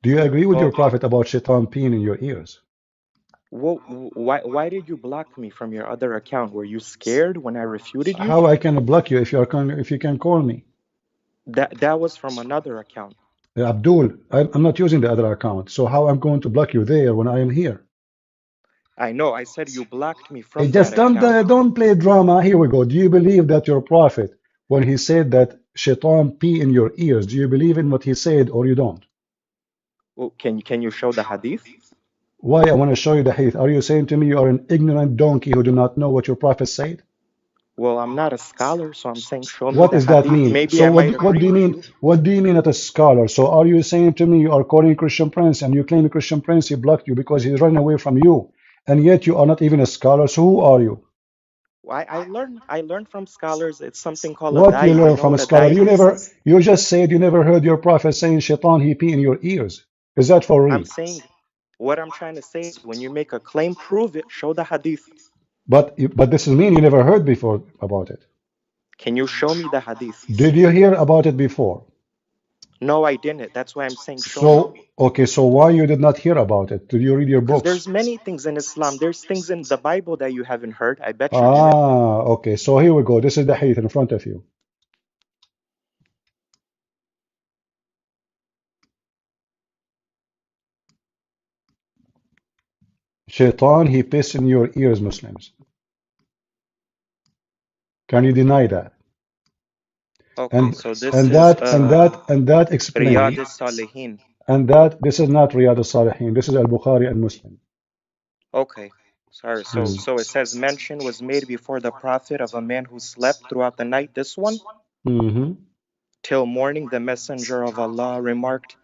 S1: Do you agree with your
S6: Well,
S1: prophet about shaitan peeing in your ears?
S6: why did you block me from your other account? Were you scared when I refuted you?
S1: How I can block you if you can call me?
S6: That was from another account.
S1: Abdul, I'm not using the other account. So how I'm going to block you there when I am here?
S6: I know, I said you blocked me
S1: Hey,
S6: from that
S1: just
S6: account.
S1: don't play drama. Here we go. Do you believe that your prophet, when he said that shaitan pee in your ears, do you believe in what he said or you don't?
S6: Well, can you show the hadith?
S1: Why I want to show you the hadith. Are you saying to me you are an ignorant donkey who do not know what your prophet said?
S6: Well, I'm not a scholar, so I'm saying show me
S1: What
S6: the
S1: does that
S6: hadith.
S1: mean?
S6: Maybe
S1: So
S6: I might agree with you.
S1: what do you mean at a scholar? So are you saying to me you are calling Christian Prince and you claim Christian Prince he blocked you because he's running away from you, and yet you are not even a scholar. So who are you?
S6: I learned from scholars. It's something called a
S1: What you
S6: dai. You
S1: learn
S6: know
S1: from a
S6: what a
S1: scholar?
S6: dai is?
S1: You just said you never heard your prophet saying shaitan he pee in your ears. Is that for
S6: I'm
S1: real?
S6: saying what I'm trying to say is when you make a claim, prove it. Show the hadith.
S1: But this is mean you never heard before about it.
S6: Can you show me the hadith?
S1: Did you hear about it before?
S6: No, I didn't. That's why I'm saying show me.
S1: So okay, so why you did not hear about it? Did you read your
S6: Because
S1: books?
S6: there's many things in Islam. There's things in the Bible that you haven't heard. I bet you didn't.
S1: Ah, okay. So here we go. This is the hadith in front of you. Shaitan, he piss in your ears, Muslims. Can you deny that?
S6: Okay,
S1: And
S6: so this
S1: and
S6: is
S1: that and that and that explains
S6: Riyad as-Salihin.
S1: and that this is not Riyad al-Salihin. This is Al-Bukhari and Muslim.
S6: Okay. Sorry. So
S1: Mm.
S6: so it says mention was made before the prophet of a man who slept throughout the night. This one?
S1: Mm-hmm.
S6: Till morning, the messenger of Allah remarked,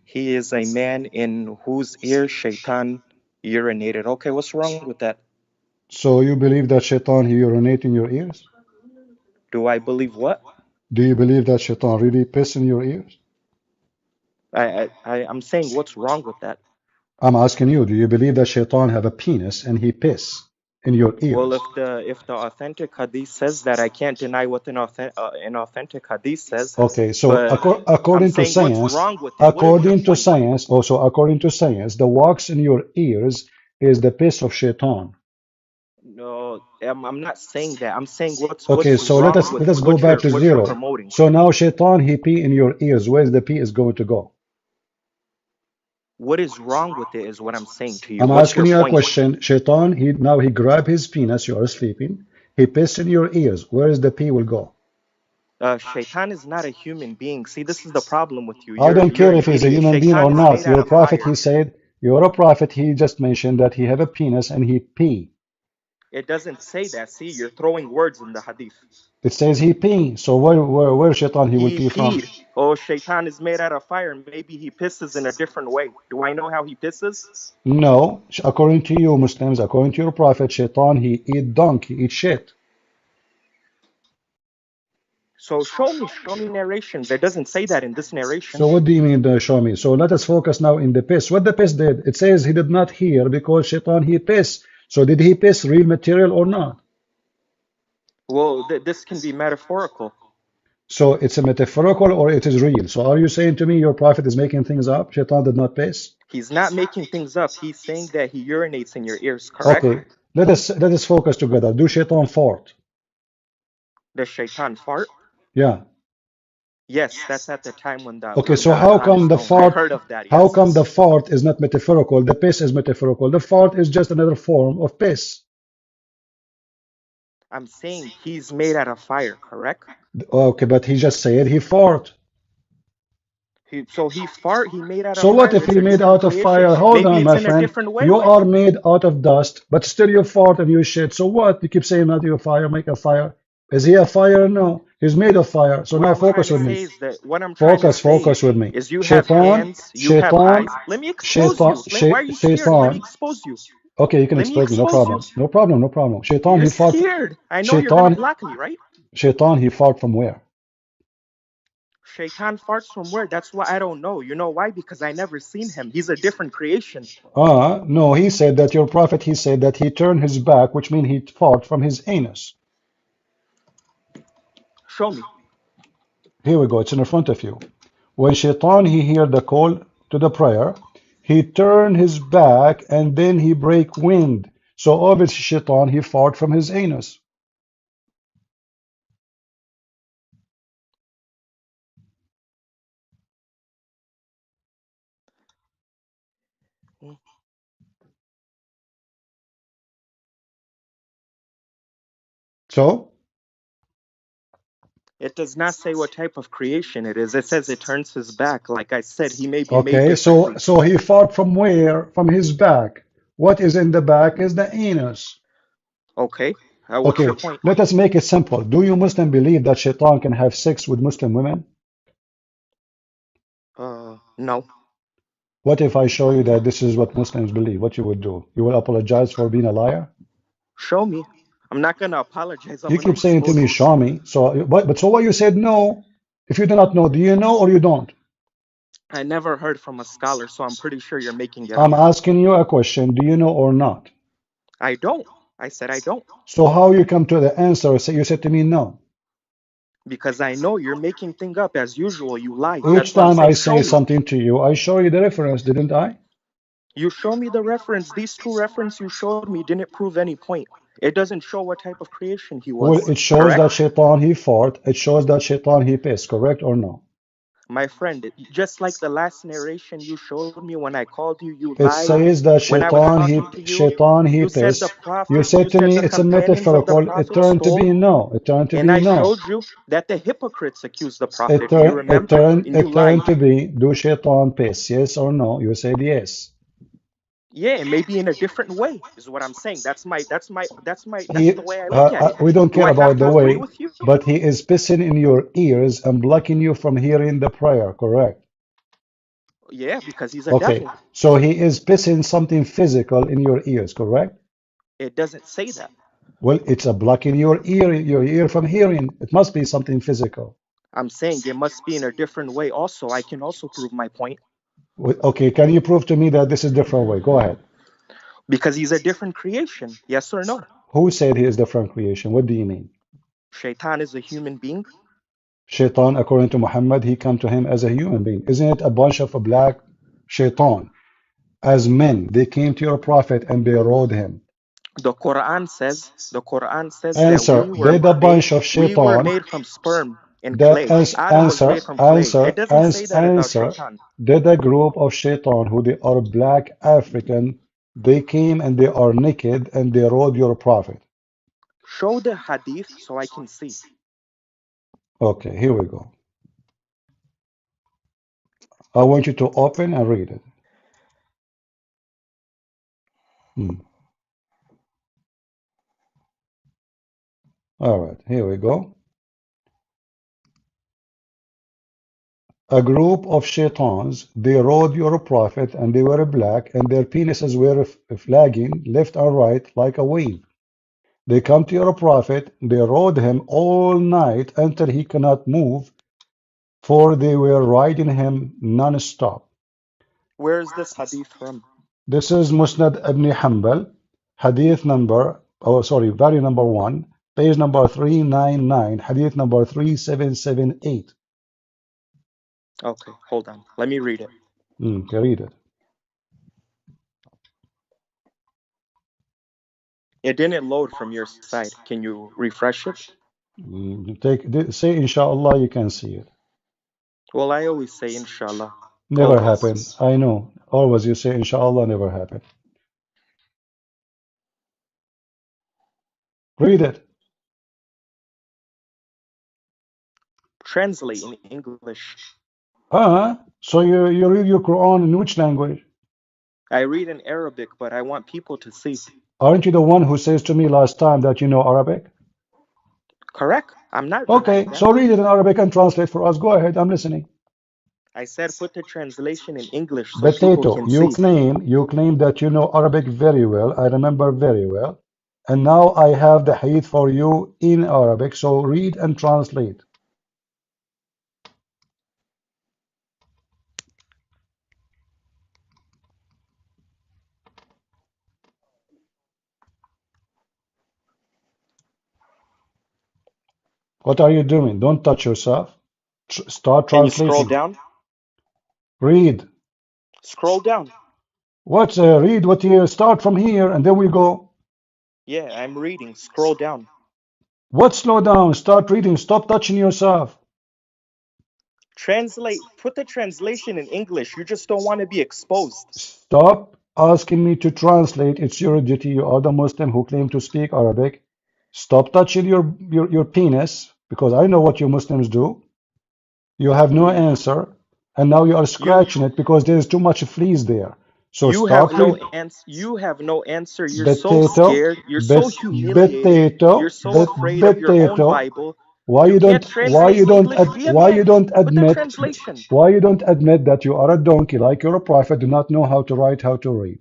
S6: he is a man in whose ear shaitan urinated. Okay, what's wrong with that?
S1: So you believe that Shaitan he urinate in your ears?
S6: Do I believe what?
S1: Do you believe that Shaitan really piss in your ears?
S6: I'm saying what's wrong with that?
S1: I'm asking you, do you believe that Shaitan have a penis and he piss? in your
S6: Well,
S1: ears.
S6: if the authentic hadith says that, I can't deny what an authentic hadith says.
S1: Okay, so
S6: But I'm
S1: according to
S6: saying, what's
S1: science,
S6: wrong with it? What is your point?
S1: according to science, the wax in your ears is the piss of shaitan.
S6: No, I'm not saying that. I'm saying
S1: Okay,
S6: what's
S1: so
S6: wrong with
S1: let us go back to
S6: what you're
S1: zero.
S6: promoting.
S1: So now shaitan he pee in your ears. Where's the pee is going to go?
S6: What is wrong with it is what I'm saying to you.
S1: I'm
S6: What's
S1: asking
S6: your
S1: you a
S6: point?
S1: question. Shaitan, he grab his penis, you are sleeping. He pissed in your ears. Where is the pee will go?
S6: Shaitan is not a human being. See, this is the problem with you.
S1: I don't
S6: You're
S1: care
S6: an
S1: if he's a
S6: idiot.
S1: human being
S6: Shaitan
S1: or
S6: is
S1: not.
S6: made out
S1: You're a
S6: of
S1: prophet,
S6: fire.
S1: he said. You're a prophet, he just mentioned that he have a penis and he pee.
S6: It doesn't say that. See, you're throwing words in the hadith.
S1: It says he pee. So where shaitan he will
S6: He
S1: pee from?
S6: peed. Oh, Shaitan is made out of fire. Maybe he pisses in a different way. Do I know how he pisses?
S1: No, according to you Muslims, according to your prophet, shaitan he eat dung, he eat shit.
S6: So show me narrations. It doesn't say that in this narration.
S1: So what do you mean, show me? So let us focus now in the piss. What the piss did? It says he did not hear because shaitan he piss. So did he piss real material or not?
S6: Well, this can be metaphorical.
S1: So it's a metaphorical or it is real. So are you saying to me your prophet is making things up? Shaitan did not piss?
S6: He's not making things up. He's saying that he urinates in your ears, correct?
S1: Okay, let us focus together. Do shaitan fart?
S6: Does Shaitan fart?
S1: Yeah.
S6: Yes, that's at the time
S1: Okay,
S6: when
S1: so
S6: the Quran is known. I heard of that,
S1: how
S6: yes.
S1: come the fart is not metaphorical? The piss is metaphorical. The fart is just another form of piss.
S6: I'm saying he's made out of fire, correct?
S1: Okay, but he just said he fart.
S6: He made out of
S1: So what
S6: fire.
S1: if
S6: It's
S1: he
S6: a
S1: made
S6: different
S1: out of
S6: creation.
S1: fire? Hold
S6: Maybe
S1: on,
S6: it's
S1: my
S6: in a
S1: friend.
S6: different
S1: You
S6: way.
S1: are made out of dust, but still you fart and you shit. So what? You keep saying that you fire, make a fire. Is he a fire? No. He's made of fire. So
S6: What
S1: now
S6: I'm trying
S1: focus
S6: to
S1: with me.
S6: say is that what I'm trying to say
S1: Focus with me.
S6: is you have
S1: Shaitan,
S6: hands, you have
S1: shaitan,
S6: eyes. Let me expose
S1: shaitan,
S6: you. Why are you scared? Let me
S1: shaitan.
S6: expose you.
S1: Okay, you can
S6: Let me
S1: expose me. No
S6: expose
S1: problem.
S6: you.
S1: No problem. No problem. Shaitan,
S6: You're
S1: he fought.
S6: scared. I know you're gonna
S1: Shaitan,
S6: block me, right?
S1: shaitan, he fought from where?
S6: Shaitan farts from where? That's why I don't know. You know why? Because I never seen him. He's a different creation.
S1: No, he said that your prophet, he said that he turned his back, which means he fought from his anus.
S6: Show me.
S1: Here we go. It's in front of you. When Shaitan he heard the call to the prayer, he turned his back and then he break wind. So obviously Shaitan he fought from his anus. So
S6: It does not say what type of creation it is. It says it turns his back. Like I said, he may be made
S1: okay,
S6: differently.
S1: so he fought from where? From his back. What is in the back is the anus.
S6: Okay. What's
S1: Okay,
S6: your point?
S1: let us make it simple. Do you Muslim believe that Shaitan can have sex with Muslim women?
S6: No.
S1: What if I show you that this is what Muslims believe? What you would do? You will apologize for being a liar?
S6: Show me. I'm not gonna apologize. I'm
S1: You
S6: gonna
S1: keep saying to
S6: expose
S1: me,
S6: you.
S1: show me. So why you said no? If you do not know, do you know or you don't?
S6: I never heard from a scholar, so I'm pretty sure you're making it
S1: I'm
S6: up.
S1: asking you a question. Do you know or not?
S6: I don't. I said I don't.
S1: So how you come to the answer? So you said to me no.
S6: Because I know you're making things up as usual. You lie.
S1: Each
S6: That's why I'm
S1: time I
S6: saying show
S1: say
S6: me.
S1: something to you, I show you the reference, didn't I?
S6: You show me the reference. These two references you showed me didn't prove any point. It doesn't show what type of creation he
S1: Well,
S6: was.
S1: it shows
S6: Correct?
S1: that Shaitan he fought. It shows that Shaitan he pissed. Correct or no?
S6: My friend, just like the last narration you showed me when I called you, you
S1: It
S6: lied.
S1: says that
S6: When I was talking to you,
S1: Shaitan he
S6: you said the
S1: pissed. You
S6: prophet, you
S1: said to
S6: said
S1: me
S6: the
S1: it's a
S6: companions of the
S1: metaphorical. It
S6: prophet
S1: turned to
S6: stole,
S1: be no. It turned to
S6: and
S1: be
S6: I
S1: no.
S6: showed you that the hypocrites accused the
S1: It
S6: prophet. Do you
S1: turned it
S6: remember?
S1: turned
S6: And you
S1: it turned
S6: lied.
S1: to be do Shaitan piss? Yes or no? You said yes.
S6: Yeah, maybe in a different way is what I'm saying. That's
S1: He
S6: the way I look at it.
S1: we don't
S6: Do
S1: care
S6: I have
S1: about
S6: to
S1: the
S6: agree
S1: way,
S6: with you?
S1: but he is pissing in your ears and blocking you from hearing the prayer. Correct?
S6: Yeah, because he's a
S1: Okay.
S6: devil.
S1: So he is pissing something physical in your ears. Correct?
S6: It doesn't say that.
S1: Well, it's a blocking your ear from hearing. It must be something physical.
S6: I'm saying it must be in a different way also. I can also prove my point.
S1: Okay, can you prove to me that this is a different way? Go ahead.
S6: Because he's a different creation. Yes or no?
S1: Who said he is the from creation? What do you mean?
S6: Shaitan is a human being.
S1: Shaitan, according to Muhammad, he come to him as a human being. Isn't it a bunch of black shaitan as men? They came to your prophet and they rode him.
S6: The Quran says that
S1: Answer, did a bunch of
S6: we were
S1: shaitan,
S6: made from sperm and
S1: that
S6: clay. Adam was
S1: answer,
S6: made from clay. It doesn't say that about
S1: answer,
S6: Shaitan.
S1: did a group of shaitan who they are black African, they came and they are naked and they rode your prophet.
S6: Show the hadith so I can see.
S1: Okay, here we go. I want you to open and read it. All right, here we go. A group of shaitans, they rode your prophet and they were black and their penises were flagging left and right like a wave. They come to your prophet, they rode him all night until he cannot move, for they were riding him non-stop.
S6: Where is this hadith from?
S1: This is Musnad ibn Hanbal, hadith number, value number 1, page number 399, hadith number 3778.
S6: Okay, hold on. Let me read it.
S1: Okay, read it.
S6: It didn't load from your side. Can you refresh it?
S1: Say inshallah, you can see it.
S6: Well, I always say inshallah.
S1: Never happen. I know. Always you say inshallah, never happen. Read it.
S6: Translate in English.
S1: So you read your Quran in which language?
S6: I read in Arabic, but I want people to see.
S1: Aren't you the one who says to me last time that you know Arabic?
S6: Correct. I'm not.
S1: Okay, so read it in Arabic and translate for us. Go ahead, I'm listening.
S6: I said put the translation in English so people can
S1: you
S6: see.
S1: You claim that you know Arabic very well. I remember very well. And now I have the hadith for you in Arabic. So read and translate. What are you doing? Don't touch yourself. Start
S6: Can you
S1: translating.
S6: scroll down?
S1: Read.
S6: Scroll down.
S1: What? Read what you start from here and then we go.
S6: Yeah, I'm reading. Scroll down.
S1: What slow down? Start reading. Stop touching yourself.
S6: Translate. Put the translation in English. You just don't want to be exposed.
S1: Stop asking me to translate. It's your duty. You are the Muslim who claim to speak Arabic. Stop touching your penis, because I know what you Muslims do. You have no answer, and now you are scratching it because there is too much fleas there. So
S6: you
S1: stop
S6: have no answer. You have no answer. You're
S1: potato,
S6: so scared. You're so humiliated.
S1: potato,
S6: You're so afraid of your own Bible.
S1: Why you don't admit
S6: translation.
S1: why you don't admit that you are a donkey like your prophet, do not know how to write, how to read?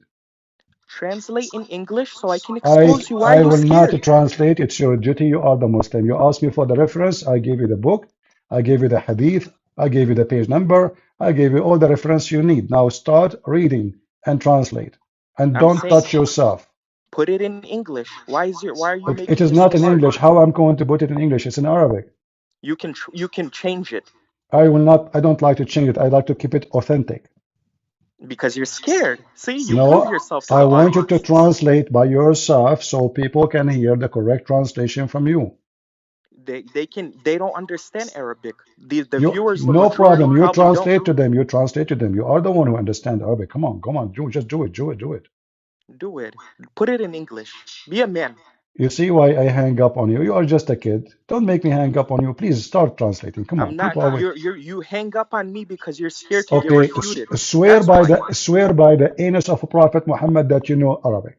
S6: Translate in English so I can expose you. Why
S1: I
S6: are you
S1: will
S6: scared?
S1: not translate. It's your duty. You are the Muslim. You asked me for the reference. I gave you the book. I gave you the hadith. I gave you the page number. I gave you all the reference you need. Now start reading and translate. And don't touch yourself.
S6: Put it in English. Why are you making
S1: it is not in English. How I'm going to put it in English? It's in Arabic.
S6: You can change it.
S1: I will not. I don't like to change it. I like to keep it authentic.
S6: Because you're scared. See, you prove yourself to the audience.
S1: I want you to translate by yourself so people can hear the correct translation from you.
S6: They don't understand Arabic. The viewers,
S1: no problem. You translate to them. You translate to them. You are the one who understands Arabic. Come on. Just do it. Do it.
S6: Do it. Put it in English. Be a man.
S1: You see why I hang up on you? You are just a kid. Don't make me hang up on you. Please start translating. Come on.
S6: I'm not. You hang up on me because you're scared to get refuted.
S1: Swear by the anus of Prophet Muhammad that you know Arabic.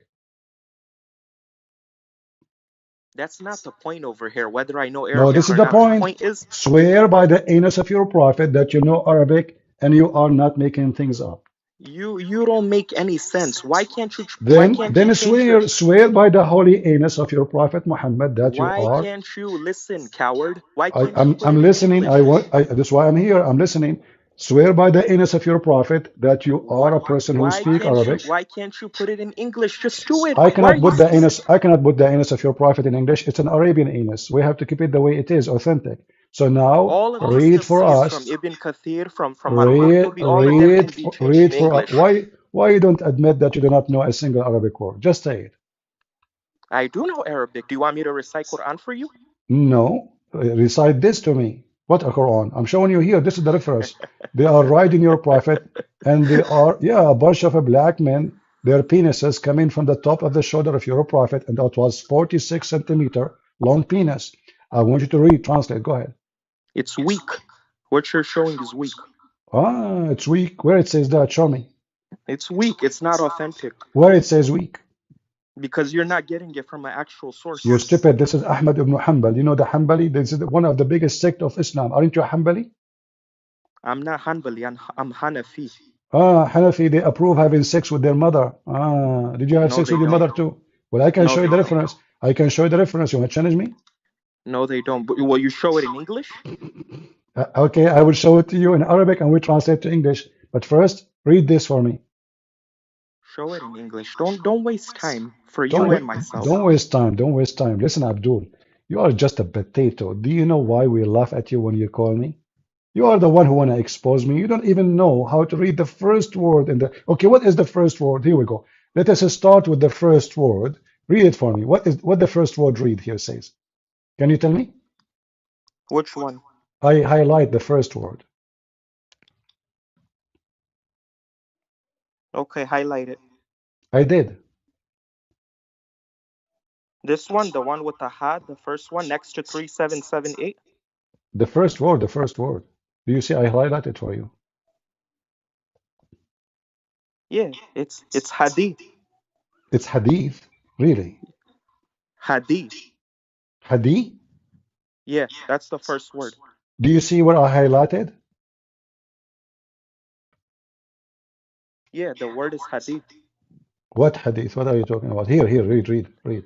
S6: That's not the point over here, whether I know Arabic
S1: No, this is the point. The point is, swear by the anus of your prophet that you know Arabic and you are not making things up.
S6: You don't make any sense. Why can't you?
S1: Then swear by the holy anus of your prophet Muhammad that you are.
S6: Why can't you listen, coward? Why can't
S1: I'm listening. That's why I'm here. I'm listening. Swear by the anus of your prophet that you
S6: Why,
S1: are a person who speak Arabic.
S6: why can't you put it in English? Just do it.
S1: I
S6: Why are
S1: cannot
S6: you
S1: put the
S6: scared?
S1: anus. I cannot put the anus of your prophet in English. It's an Arabian anus. We have to keep it the way it is, authentic. So now
S6: All of these
S1: read for
S6: tafsirs from
S1: us.
S6: Ibn Kathir, from Al-Qurtubi, all of them can be changed in
S1: Read for us.
S6: English.
S1: Why you don't admit that you do not know a single Arabic word? Just say it.
S6: I do know Arabic. Do you want me to recite Quran for you?
S1: No, recite this to me. What a Quran? I'm showing you here. This is the reference. They are riding your prophet, and they are, yeah, a bunch of black men. Their penises coming from the top of the shoulder of your prophet, and that was 46 centimeter long penis. I want you to read, translate. Go ahead.
S6: It's weak. What you're showing is weak.
S1: Ah, it's weak. Where it says that, show me.
S6: It's weak. It's not authentic
S1: Where it says weak.
S6: because you're not getting it from an actual source.
S1: You're stupid. This is Ahmad ibn Hanbal. You know the Hanbali? This is one of the biggest sect of Islam. Aren't you a Hanbali?
S6: I'm not Hanbali. I'm Hanafi.
S1: Ah, Hanafi, they approve having sex with their mother. Ah, did you have
S6: No,
S1: sex
S6: they
S1: with your
S6: don't.
S1: mother too? Well, I can
S6: No,
S1: show you
S6: they
S1: the
S6: don't.
S1: reference. I can show you the reference. You want to challenge me?
S6: No, they don't. But will you show it in English?
S1: Okay, I will show it to you in Arabic and we translate to English. But first, read this for me.
S6: Show it in English. Don't waste time for
S1: Don't
S6: you
S1: wa
S6: and myself.
S1: don't waste time. Don't waste time. Listen, Abdul, you are just a potato. Do you know why we laugh at you when you call me? You are the one who want to expose me. You don't even know how to read the first word in the. Okay, what is the first word? Here we go. Let us start with the first word. Read it for me. What the first word read here says? Can you tell me?
S6: Which one?
S1: I highlight the first word.
S6: Okay, highlight it.
S1: I did.
S6: This one, the one with the ha, the first one next to 3778.
S1: The first word, the first word. Do you see I highlight it for you?
S6: Yeah, it's hadith.
S1: It's hadith. Really?
S6: Hadith.
S1: Hadith?
S6: Yeah, that's the first word.
S1: Do you see what I highlighted?
S6: Yeah, the word is hadith.
S1: What hadith? What are you talking about? Here, read.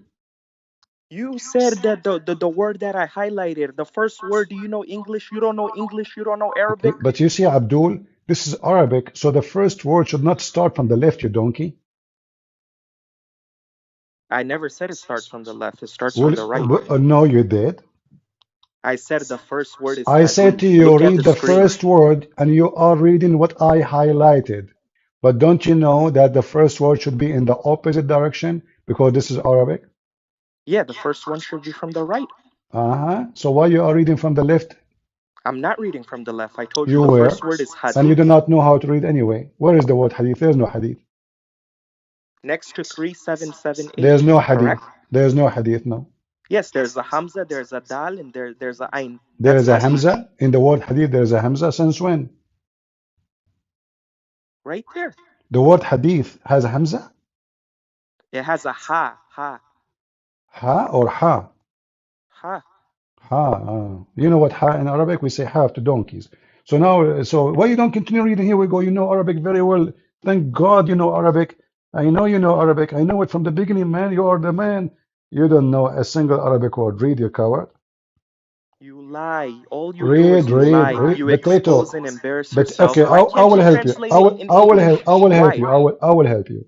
S6: You said that the word that I highlighted, the first word, do you know English? You don't know English, you don't know
S1: Okay,
S6: Arabic?
S1: but you see, Abdul, this is Arabic, so the first word should not start from the left, you donkey.
S6: I never said it starts from the left, it starts from
S1: Well,
S6: the right.
S1: no, you did.
S6: I said the first word is
S1: I said
S6: hadith.
S1: to you,
S6: Look at
S1: read
S6: the
S1: the
S6: screen.
S1: first word, and you are reading what I highlighted. But don't you know that the first word should be in the opposite direction because this is Arabic?
S6: Yeah, the first one should be from the right.
S1: So why you are reading from the left?
S6: I'm not reading from the left. I told you
S1: You
S6: the
S1: were,
S6: first word is
S1: and you do
S6: hadith.
S1: not know how to read anyway. Where is the word hadith? There's no hadith.
S6: Next to 3778,
S1: There's no hadith.
S6: correct?
S1: There's no hadith, no.
S6: Yes, there's a Hamza, there's a Dal, and there's a Ain.
S1: There
S6: That's
S1: is a
S6: hadith.
S1: Hamza. In the word hadith, there is a Hamza. Since when?
S6: Right there.
S1: The word hadith has a Hamza?
S6: It has a ha, ha,
S1: Ha or ha?
S6: ha.
S1: Ha. You know what ha in Arabic? We say ha to donkeys. So now, so why you don't continue reading? Here we go. You know Arabic very well. Thank God you know Arabic. I know you know Arabic. I know it from the beginning, man. You are the man. You don't know a single Arabic word. Read, you coward.
S6: You lie. All you do is
S1: Read,
S6: you
S1: read,
S6: lie.
S1: read.
S6: You expose
S1: Potato.
S6: and embarrass
S1: But
S6: yourself.
S1: okay,
S6: Why
S1: I
S6: can't
S1: will
S6: you
S1: help you.
S6: translate it in
S1: I will help.
S6: English?
S1: I will help
S6: Why?
S1: you. I will help you.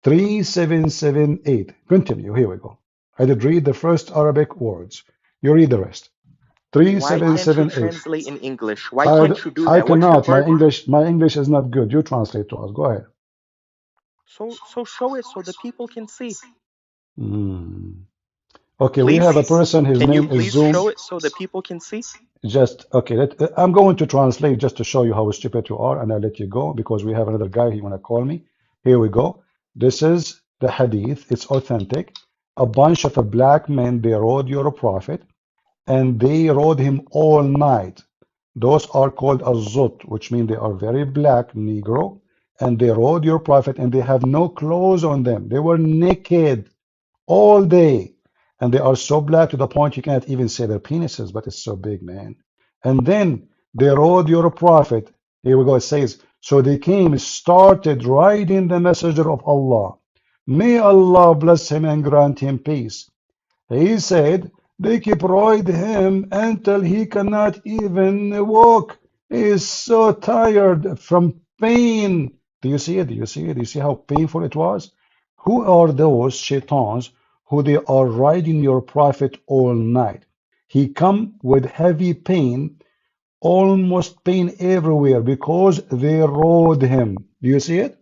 S1: 3778. Continue. Here we go. I did read the first Arabic words. You read the rest.
S6: Why can't you
S1: 3778.
S6: translate in English? Why can't you do
S1: I
S6: that? What's your
S1: cannot.
S6: burden?
S1: My English is not good. You translate to us. Go ahead.
S6: So show it so the people can see.
S1: Hmm. Okay, we have
S6: Please?
S1: a person. His
S6: Can you
S1: name is
S6: please
S1: Zoom.
S6: show it so the people can see?
S1: Just okay. I'm going to translate just to show you how stupid you are, and I'll let you go because we have another guy. He wanna call me. Here we go. This is the hadith. It's authentic. A bunch of black men they rode your prophet, and they rode him all night. Those are called azut, which means they are very black, Negro, and they rode your prophet, and they have no clothes on them. They were naked all day. And they are so black to the point you cannot even say their penises, but it's so big, man. And then they rode your prophet. Here we go. It says, so they came, started riding the messenger of Allah. May Allah bless him and grant him peace. He said, they keep riding him until he cannot even walk. He is so tired from pain. Do you see it? Do you see it? Do you see how painful it was? Who are those shaitans who they are riding your prophet all night? He come with heavy pain, almost pain everywhere because they rode him. Do you see it?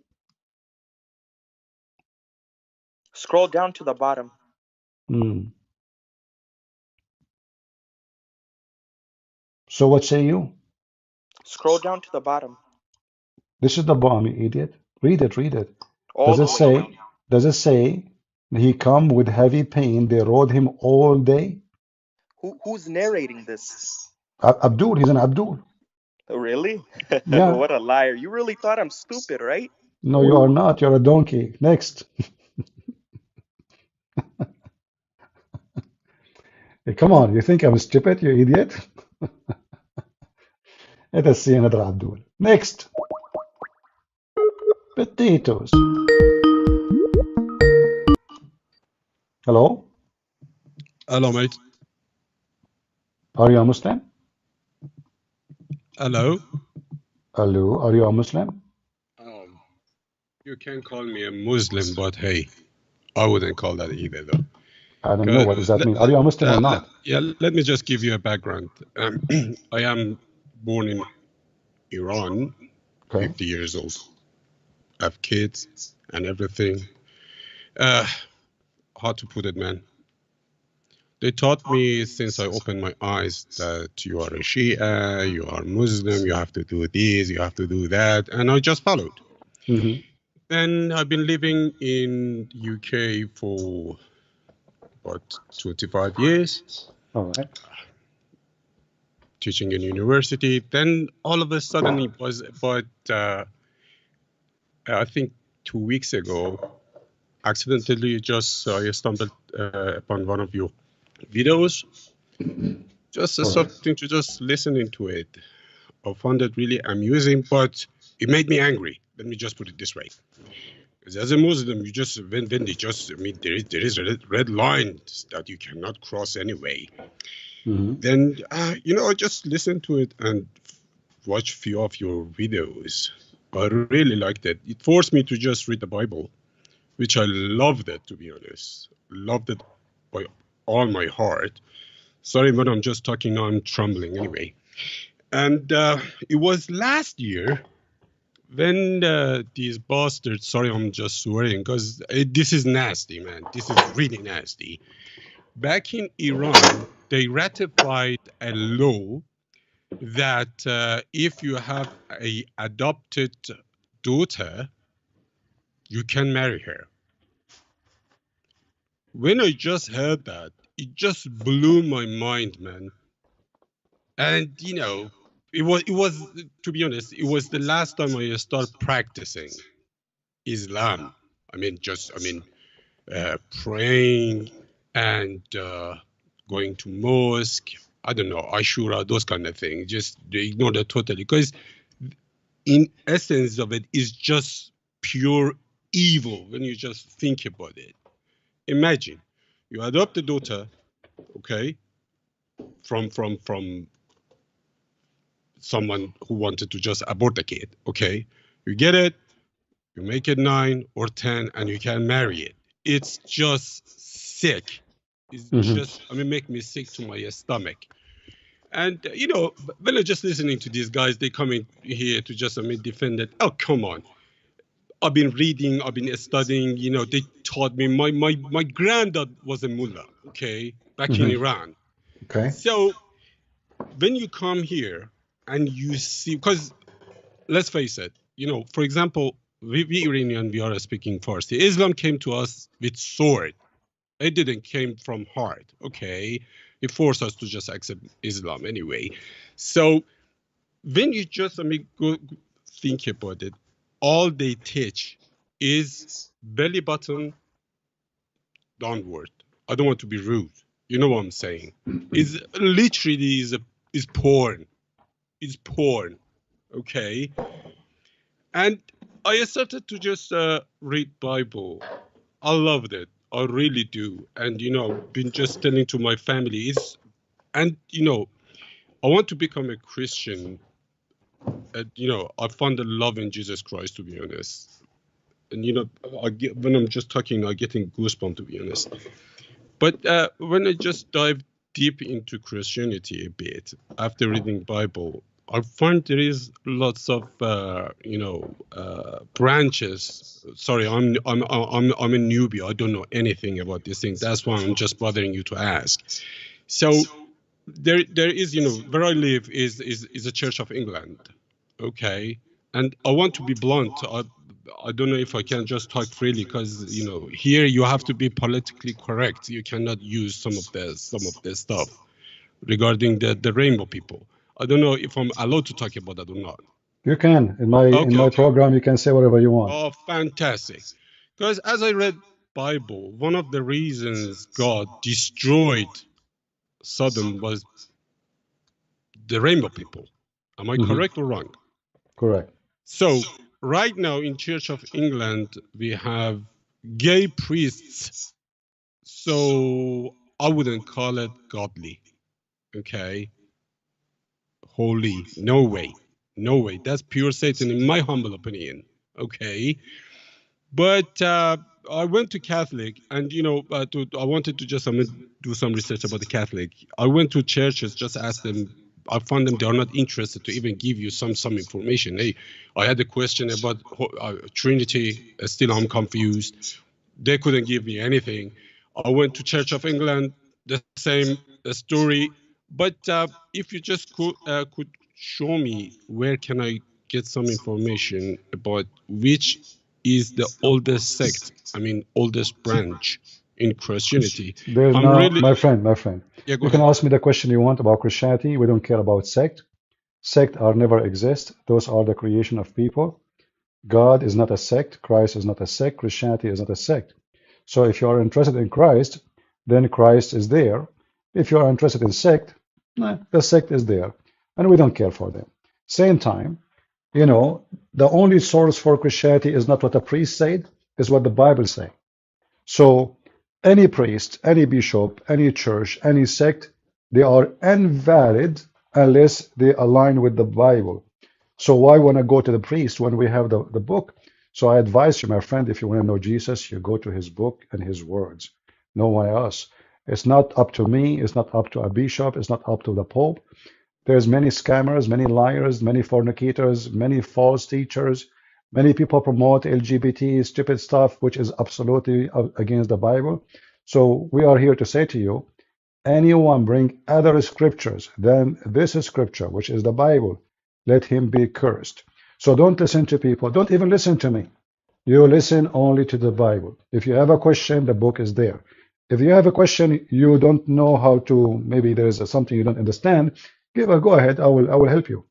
S6: Scroll down to the bottom.
S1: Hmm. So what say you?
S6: Scroll down to the bottom.
S1: This is the bomb, you idiot. Read it, read it.
S6: All
S1: Does
S6: the
S1: it
S6: way down.
S1: say, does it say he come with heavy pain, they rode him all day?
S6: Who's narrating this?
S1: Abdul, he's an Abdul.
S6: Really?
S1: Yeah.
S6: What a liar. You really thought I'm stupid, right?
S1: No, you are not. You're a donkey. Next. Hey, come on. You think I'm stupid, you idiot? Let us see another Abdul. Next. Potatoes. Hello?
S7: Hello, mate.
S1: Are you a Muslim?
S7: Hello.
S1: Hello? Are you a Muslim?
S7: Um, you can call me a Muslim, but hey, I wouldn't call that either, though.
S1: I don't know. What does that mean? Are you a Muslim or not?
S7: Yeah, let me just give you a background. I am born in Iran,
S1: Okay.
S7: 50 years old. I have kids and everything. How to put it, man? They taught me since I opened my eyes that you are a Shia, you are Muslim, you have to do this, you have to do that, and I just followed.
S1: Mm-hmm.
S7: Then I've been living in UK for about 25 years,
S1: All right.
S7: teaching in university. Then all of a sudden it was about, I think 2 weeks ago, accidentally just I stumbled upon one of your videos, just
S1: All right.
S7: starting to just listen into it. I found it really amusing, but it made me angry. Let me just put it this way. Because as a Muslim, you just when they just I mean there is red lines that you cannot cross anyway.
S1: Mm-hmm.
S7: Then I just listened to it and watch few of your videos. I really liked it. It forced me to just read the Bible, which I loved it, to be honest. Loved it by all my heart. Sorry, but I'm just talking now. I'm trembling anyway. And it was last year when these bastards, sorry, I'm just swearing because this is nasty, man. This is really nasty. Back in Iran, they ratified a law that if you have a adopted daughter, you can marry her. When I just heard that, it just blew my mind, man. And it was to be honest, it was the last time I started practicing Islam. Praying and going to mosque. I don't know, Ashura, those kind of things. Just they ignore that totally because in essence of it is just pure evil when you just think about it. Imagine you adopt a daughter, okay, from someone who wanted to just abort the kid, okay? You get it, you make it 9 or 10, and you can marry it. It's just sick. It's
S1: Mm-hmm.
S7: just, make me sick to my stomach. And, when I'm just listening to these guys, they come in here to just, defend it. Oh, come on. I've been reading, I've been studying, they taught me. My granddad was a mullah, okay, back in
S1: Mm-hmm.
S7: Iran.
S1: Okay.
S7: So when you come here and you see, because let's face it, for example, we Iranian, we are speaking Farsi. Islam came to us with sword. It didn't came from heart, okay? It forced us to just accept Islam anyway. So when you just, go think about it, all they teach is belly button downward. I don't want to be rude. You know what I'm saying? Is literally is porn. It's porn, okay? And I started to just read Bible. I loved it. I really do. And been just telling to my family I want to become a Christian I found the love in Jesus Christ, to be honest. And when I'm just talking, I'm getting goosebumps, to be honest. But when I just dive deep into Christianity a bit after reading Bible, I find there is lots of branches. Sorry, I'm a newbie. I don't know anything about this thing. That's why I'm just bothering you to ask. So there is, where I live is a Church of England, okay. And I want to be blunt. I don't know if I can just talk freely because here you have to be politically correct. You cannot use some of the stuff regarding the rainbow people. I don't know if I'm allowed to talk about that or not.
S1: You can. In my
S7: Okay.
S1: program, you can say whatever you want.
S7: Oh, fantastic. Because as I read Bible, one of the reasons God destroyed Sodom was the rainbow people. Am I
S1: Hmm.
S7: correct or wrong?
S1: Correct.
S7: So right now in Church of England, we have gay priests. So I wouldn't call it godly. Okay. Holy. No way. No way. That's pure Satan in my humble opinion. Okay. But I went to Catholic, and I wanted to just do some research about the Catholic. I went to churches, just asked them. I found them they are not interested to even give you some information. Hey, I had a question about Trinity. Still, I'm confused. They couldn't give me anything. I went to Church of England, the same story. But if you just could show me where can I get some information about which is the oldest sect, I mean, oldest branch in Christianity.
S1: There's
S7: I'm
S1: no,
S7: really,
S1: my friend.
S7: yeah, go
S1: You can
S7: ahead.
S1: ask me the question you want about Christianity. We don't care about sect. Sect are never exist. Those are the creation of people. God is not a sect. Christ is not a sect. Christianity is not a sect. So if you are interested in Christ, then Christ is there. If you are interested in sect, the sect is there. And we don't care for them. Same time, the only source for Christianity is not what a priest said, is what the Bible says. So any priest, any bishop, any church, any sect, they are invalid unless they align with the Bible. So why want to go to the priest when we have the book? So I advise you, my friend, if you want to know Jesus, you go to his book and his words. No one else. It's not up to me. It's not up to a bishop. It's not up to the Pope. There's many scammers, many liars, many fornicators, many false teachers. Many people promote LGBT stupid stuff, which is absolutely against the Bible. So we are here to say to you, anyone bring other scriptures than this scripture, which is the Bible, let him be cursed. So don't listen to people. Don't even listen to me. You listen only to the Bible. If you have a question, the book is there. If you have a question you don't know how to, maybe there is something you don't understand, go ahead. I will help you.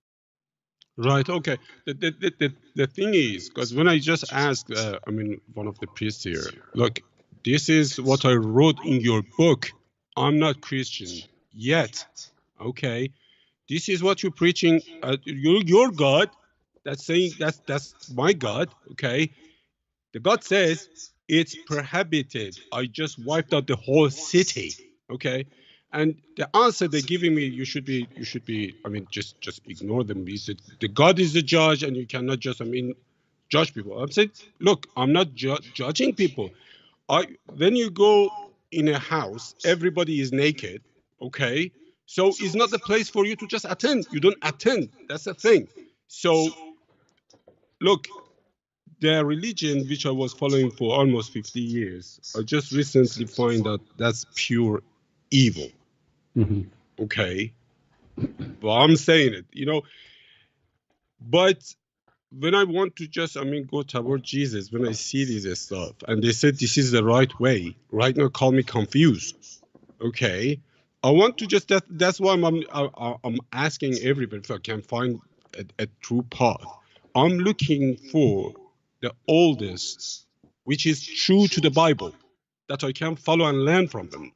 S7: Right. Okay. The thing is, because when I just asked, one of the priests here, look, this is what I wrote in your book. I'm not Christian yet. Okay. This is what you're preaching. Your God. That's saying that's my God. Okay. The God says it's prohibited. I just wiped out the whole city. Okay. And the answer they're giving me, you should be, just ignore them. He said, the God is the judge and you cannot just, judge people. I'm saying, look, I'm not judging people. When you go in a house, everybody is naked. Okay. So it's not the place for you to just attend. You don't attend. That's the thing. So look, the religion which I was following for almost 50 years, I just recently find out that's pure evil.
S1: Mhm.
S7: Okay. But I'm saying it, But when I want to just, go toward Jesus, when I see this stuff, and they said this is the right way, right now call me confused. Okay. I want to just, that's why I'm asking everybody if I can find a true path. I'm looking for the oldest, which is true to the Bible, that I can follow and learn from them.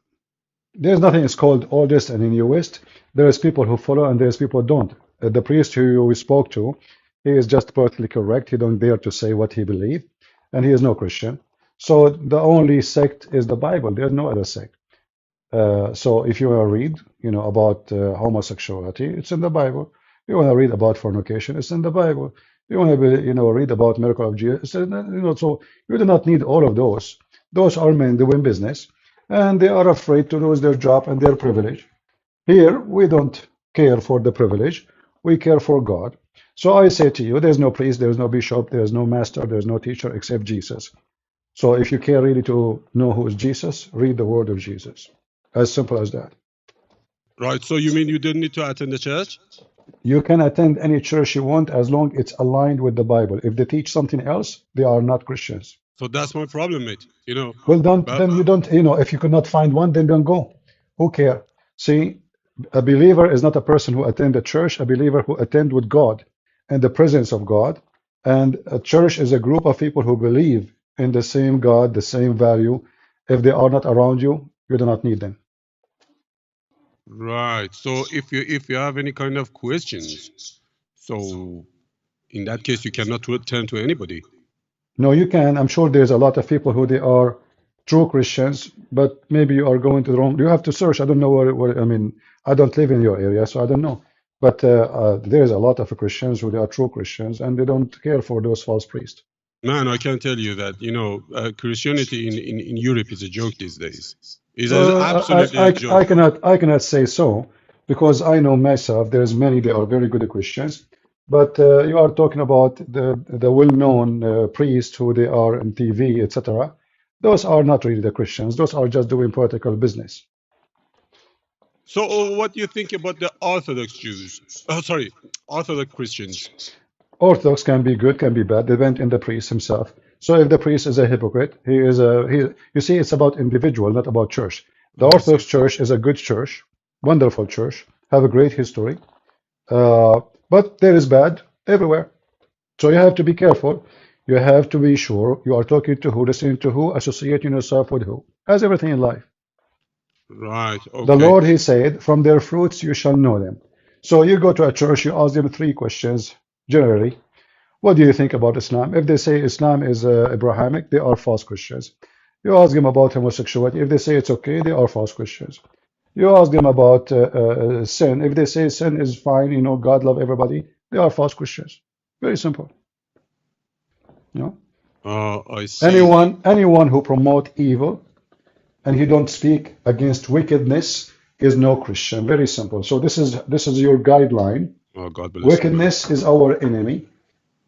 S1: There's nothing is called oldest and newest. There's people who follow and there's people who don't. The priest who we spoke to, he is just perfectly correct. He don't dare to say what he believes, and he is no Christian. So the only sect is the Bible. There's no other sect. So if you read, about homosexuality, it's in the Bible. You want to read about fornication, it's in the Bible. You want to, read about miracle of Jesus, so you do not need all of those. Those are men doing business, and they are afraid to lose their job and their privilege. Here, we don't care for the privilege, we care for God. So I say to you, there's no priest, there's no bishop, there's no master, there's no teacher except Jesus. So if you care really to know who is Jesus, read the word of Jesus. As simple as that.
S7: Right. So you mean you didn't need to attend the church?
S1: You can attend any church you want as long it's aligned with the Bible. If they teach something else, they are not Christians.
S7: So that's my problem, mate.
S1: Well,
S7: But
S1: then you don't, if you could not find one, then don't go. Who care? See, a believer is not a person who attend a church, a believer who attend with God and the presence of God. And a church is a group of people who believe in the same God, the same value. If they are not around you, you do not need them.
S7: right. So if you have any kind of questions, so in that case you cannot turn to anybody.
S1: No, you can. I'm sure there's a lot of people who they are true Christians, but maybe you are going to the wrong. You have to search. I don't know I mean, I don't live in your area, so I don't know. But there's a lot of Christians who they are true Christians, and they don't care for those false priests.
S7: Man, I can tell you that Christianity in Europe is a joke these days. It's absolutely a joke.
S1: I cannot say so because I know myself. There's many they are very good Christians, but you are talking about the well-known priests who they are on TV, etc. Those are not really the Christians. Those are just doing political business.
S7: So what do you think about the Orthodox Jews? Oh, sorry, Orthodox Christians.
S1: Orthodox can be good, can be bad. Depend on the priest himself. So if the priest is a hypocrite, you see, it's about individual, not about church. The Orthodox Church is a good church, wonderful church, have a great history, but there is bad everywhere. So you have to be careful. You have to be sure you are talking to who, listening to who, associating yourself with who, as everything in life.
S7: Right. Okay.
S1: The Lord, He said, from their fruits you shall know them. So you go to a church, you ask them 3 questions generally. What do you think about Islam? If they say Islam is Abrahamic, they are false Christians. You ask them about homosexuality. If they say it's okay, they are false Christians. You ask them about sin. If they say sin is fine, God love everybody, they are false Christians. Very simple.
S7: I see.
S1: Anyone who promote evil and he don't speak against wickedness is no Christian. Very simple. So this is your guideline.
S7: Oh, God bless
S1: Wickedness is our enemy.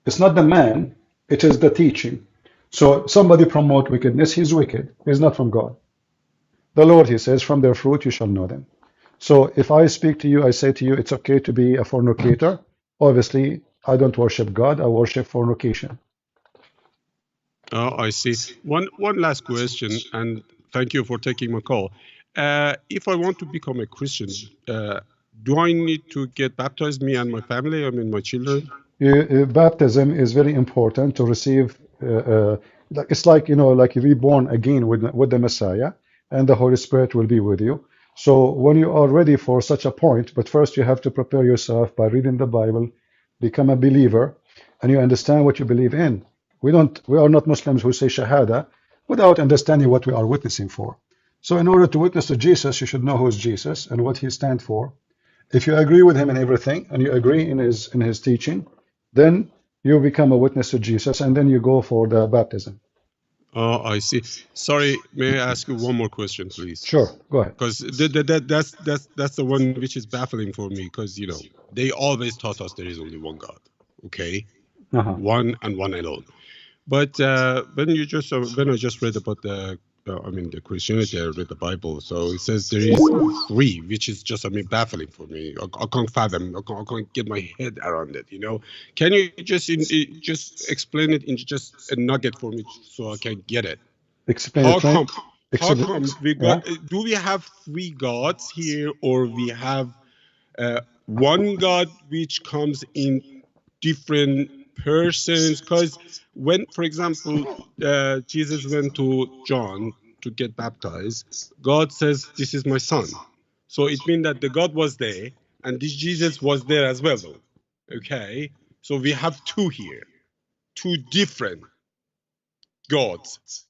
S1: It's not the man, it is the teaching. So somebody promote wickedness, he's wicked. He's not from God. The Lord, He says, from their fruit you shall know them. So if I speak to you, I say to you, it's okay to be a fornicator. Obviously, I don't worship God, I worship fornication.
S7: Oh, I see. One last question, and thank you for taking my call. If I want to become a Christian, do I need to get baptized, me and my family, I mean my children?
S1: Baptism is very important to receive. It's like like you be born again with the Messiah, and the Holy Spirit will be with you. So when you are ready for such a point, but first you have to prepare yourself by reading the Bible, become a believer, and you understand what you believe in. We are not Muslims who say Shahada without understanding what we are witnessing for. So in order to witness to Jesus, you should know who is Jesus and what He stands for. If you agree with Him in everything and you agree in his teaching, then you become a witness to Jesus, and then you go for the baptism.
S7: Oh, I see. Sorry, may I ask you one more question, please?
S1: Sure, go ahead.
S7: Because that's the one which is baffling for me. Because they always taught us there is only one God. Okay, one and one alone. But when I just read about the Christianity, I read the Bible. So it says there is 3, which is just baffling for me. I can't fathom. I can't get my head around it. Can you just explain it in just a nugget for me so I can get it?
S1: Explain
S7: How
S1: it.
S7: come we got? Do we have 3 gods here, or we have one God which comes in different persons? Because when, for example, Jesus went to John to get baptized, God says, "This is my son." So it means that the God was there, and this Jesus was there as well, though. Okay, so we have 2 here, 2 different gods,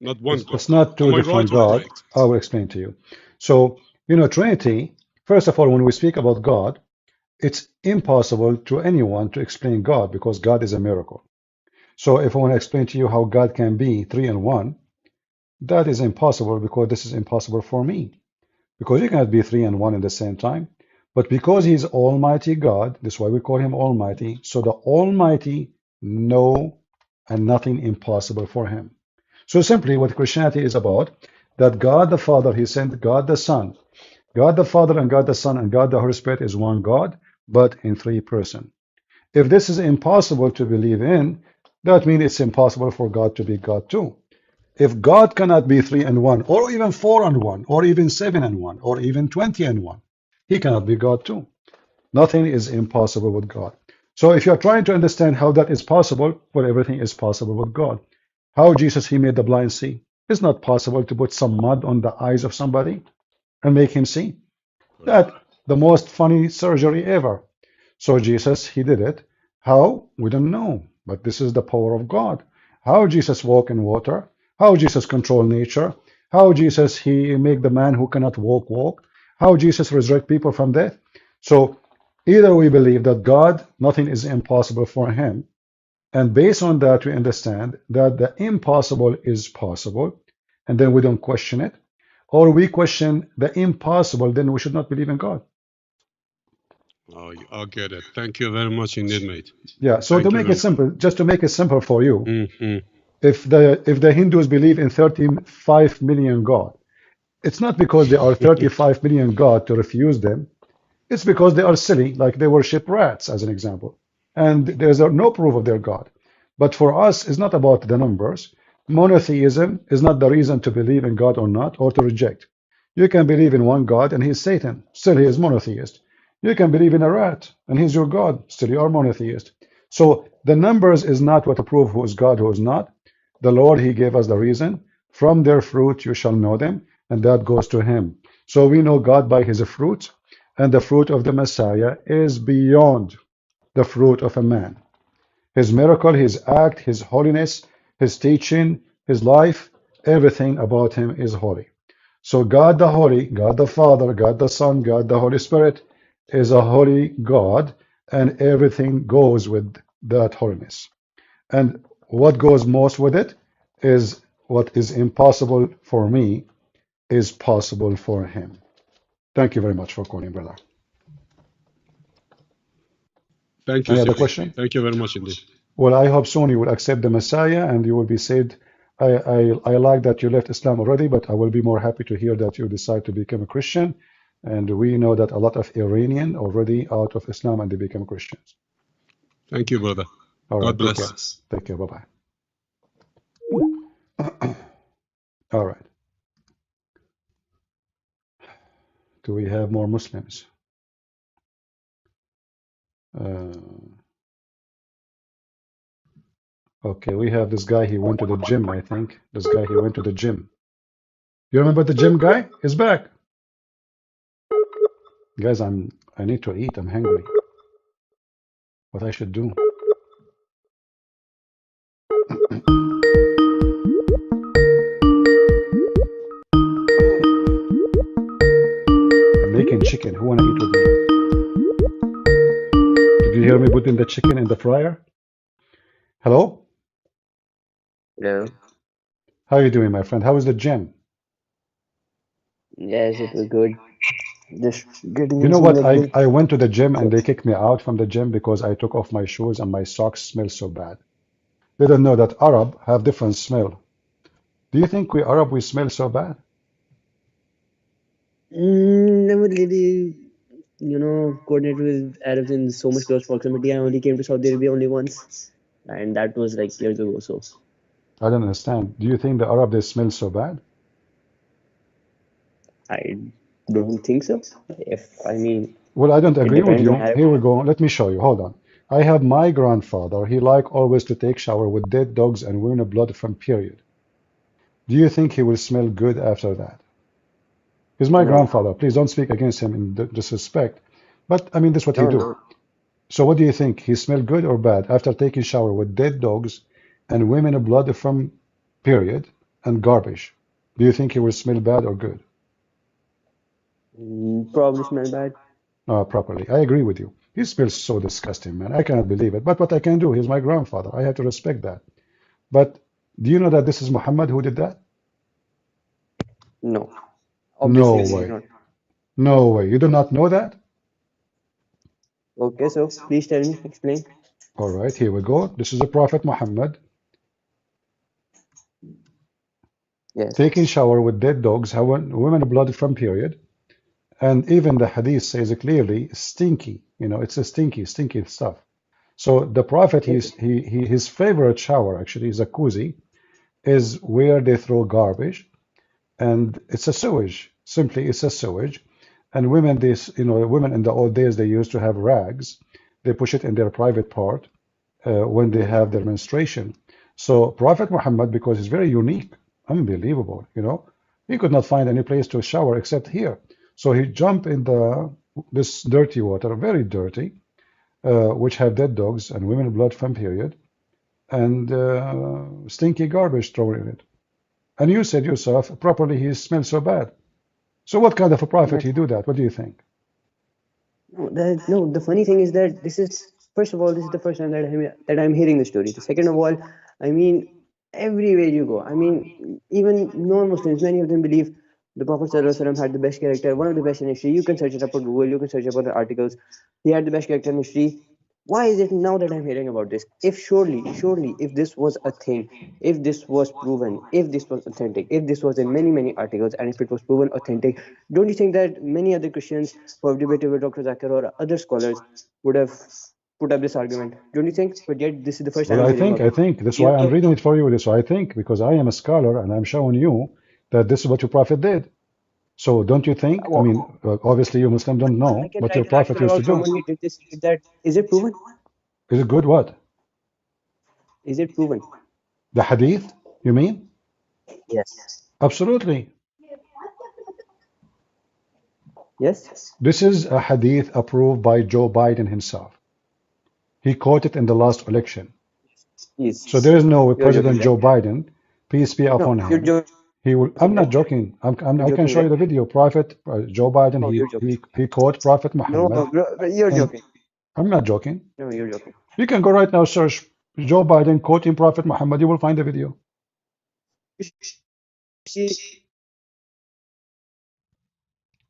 S7: not one God.
S1: It's not 2 different gods. I will explain to you. So Trinity. First of all, when we speak about God, It's impossible to anyone to explain God because God is a miracle. So if I want to explain to you how God can be three in one, that is impossible because this is impossible for me. Because you cannot be three and one at the same time. But because he's Almighty God, that's why we call him Almighty. So the Almighty know and nothing impossible for him. So simply what Christianity is about, that God the Father, he sent God the Son. God the Father and God the Son and God the Holy Spirit is one God, but in three persons. If this is impossible to believe in, that means it's impossible for God to be God too. If God cannot be three and one, or even four and one, or even seven and one, or even 20 and one, he cannot be God too. Nothing is impossible with God. So if you're trying to understand how that is possible, well, everything is possible with God. How Jesus, he made the blind see. It's not possible to put some mud on the eyes of somebody and make him see.
S7: Correct.
S1: That the most funny surgery ever. So Jesus, he did it. How? We don't know. But this is the power of God. How Jesus walk in water. How Jesus control nature. How Jesus, he make the man who cannot walk, walk. How Jesus resurrect people from death. So either we believe that God, nothing is impossible for him. And based on that, we understand that the impossible is possible. And then we don't question it. Or we question the impossible, then we should not believe in God.
S7: Oh, I get it. Thank you very much indeed, mate.
S1: Yeah, so to
S7: Thank you
S1: make
S7: very
S1: it
S7: much.
S1: simple, just to make it simple for you,
S7: Hmm.
S1: if the Hindus believe in 35 million God, it's not because there are 35 million God to refuse them. It's because they are silly, like they worship rats, as an example. And there's no proof of their God. But for us, it's not about the numbers. Monotheism is not the reason to believe in God or not, or to reject. You can believe in one God and he's Satan, still he is monotheist. You can believe in a rat and he's your God, still you are monotheist. So the numbers is not what to prove who is God, who is not. The Lord, he gave us the reason. From their fruit you shall know them, and that goes to him. So we know God by his fruit, and the fruit of the Messiah is beyond the fruit of a man. His miracle, his act, his holiness, his teaching, his life, everything about him is holy. So God the Holy, God the Father, God the Son, God the Holy Spirit is a holy God, and everything goes with that holiness. And what goes most with it is what is impossible for me is possible for him. Thank you very much for calling, brother.
S7: Thank you,
S1: Any other
S7: CP.
S1: question?
S7: Thank you very much indeed.
S1: Well, I hope soon you will accept the Messiah and you will be saved. I like that you left Islam already, but I will be more happy to hear that you decide to become a Christian. And we know that a lot of Iranian already out of Islam and they become Christians.
S7: Thank you, brother.
S1: All
S7: God
S1: right, take care.
S7: bless.
S1: Take care. Bye-bye. All right. Do we have more Muslims? Uh, okay, we have this guy. He went to the gym, I think. This guy, he went to the gym. You remember the gym guy? He's back. Guys, I need to eat. I'm hungry. What I should do? I'm making chicken. Who wanna eat with me? Did you hear me putting the chicken in the fryer? Hello?
S3: Hello.
S1: How are you doing, my friend? How is the gym?
S3: Yes, it was good. Just getting
S1: You
S3: in
S1: know
S3: some
S1: what?
S3: leg day.
S1: I went to the gym and they kicked me out from the gym because I took off my shoes and my socks smell so bad. They don't know that Arab have different smell. Do you think we Arab we smell so bad?
S3: Never really, coordinate with Arabs in so much close proximity. I only came to Saudi Arabia only once, and that was like years ago. So
S1: I don't understand. Do you think the Arab they smell so bad?
S3: I don't think so. If I mean,
S1: Well, I don't
S3: it
S1: agree with
S3: depends on
S1: you.
S3: Arab.
S1: Here we go. Let me show you. Hold on. I have my grandfather. He liked always to take shower with dead dogs and urine blood from period. Do you think he will smell good after that? He's my
S3: No,
S1: grandfather. Please don't speak against him in disrespect. But I mean, that's what he
S3: no,
S1: do.
S3: no.
S1: So what do you think? He smelled good or bad after taking shower with dead dogs and women blood from period and garbage? Do you think he will smell bad or good?
S3: Probably smell bad.
S1: Properly. I agree with you. He smells so disgusting, man. I cannot believe it. But what I can do, he's my grandfather. I have to respect that. But do you know that this is Muhammad who did that?
S3: No,
S1: No
S3: obviously I did
S1: way.
S3: not.
S1: No way. You do not know that?
S3: Okay, so please tell me, explain.
S1: All right, here we go. This is the Prophet Muhammad
S3: Yes.
S1: taking shower with dead dogs, how women blood from period. And even the hadith says it clearly, stinky. You know, it's a stinky stuff. So the Prophet,
S3: Okay.
S1: his favorite shower actually is a jacuzzi, is where they throw garbage, and it's a sewage. Simply, it's a sewage. And women, women in the old days, they used to have rags. They push it in their private part when they have their menstruation. So Prophet Muhammad, because he's very unique, unbelievable, he could not find any place to shower except here. So he jumped in this dirty water, very dirty, which have dead dogs and women blood from period, and stinky garbage thrown in it. And you said yourself, properly, he smells so bad. So what kind of a prophet
S3: But
S1: he do that? What do you think?
S3: no, the funny thing is that this is, first of all, this is the first time that I'm hearing the story. The second of all, I mean, everywhere you go, I mean, even non-Muslims, many of them believe the Prophet ﷺ had the best character, one of the best in history. You can search it up on Google, you can search up on the articles. He had the best character in history. Why is it now that I'm hearing about this? If surely, if this was a thing, if this was proven, if this was authentic, if this was in many articles, and if it was proven authentic, don't you think that many other Christians who have debated with Dr. Zakir or other scholars would have put up this argument? Don't you think? But yet, this is the first time
S1: Well,
S3: I'm
S1: I
S3: hearing
S1: think,
S3: about
S1: I
S3: it.
S1: think that's why
S3: You
S1: I'm
S3: can,
S1: reading it for you. This why I think, because I am a scholar and I'm showing you that this is what your prophet did. So don't you think? I
S3: well,
S1: mean, obviously you Muslim don't
S3: I
S1: know
S3: can
S1: what
S3: write
S1: your
S3: an
S1: prophet
S3: article
S1: used to
S3: about
S1: do.
S3: someone who did this, did that. Is it proven?
S1: Is it good? What?
S3: Is it proven?
S1: The hadith? You mean?
S3: Yes.
S1: Absolutely.
S3: Yes?
S1: This is a hadith approved by Joe Biden himself. He quoted in the last election. So
S3: Yes.
S1: there is no
S3: You're joking,
S1: President
S3: right?
S1: Joe Biden, peace be
S3: No,
S1: upon
S3: you're
S1: him.
S3: joking,
S1: He will. I'm not
S3: right?
S1: joking.
S3: You're
S1: I can
S3: joking,
S1: show you
S3: right?
S1: the video. Prophet Joe Biden.
S3: No, you're joking.
S1: He quote Prophet
S3: No,
S1: Muhammad,
S3: bro, you're
S1: and
S3: joking.
S1: I'm not joking.
S3: No, you're joking.
S1: You can go right now, search Joe Biden quoting Prophet Muhammad. You will find the video.
S3: See,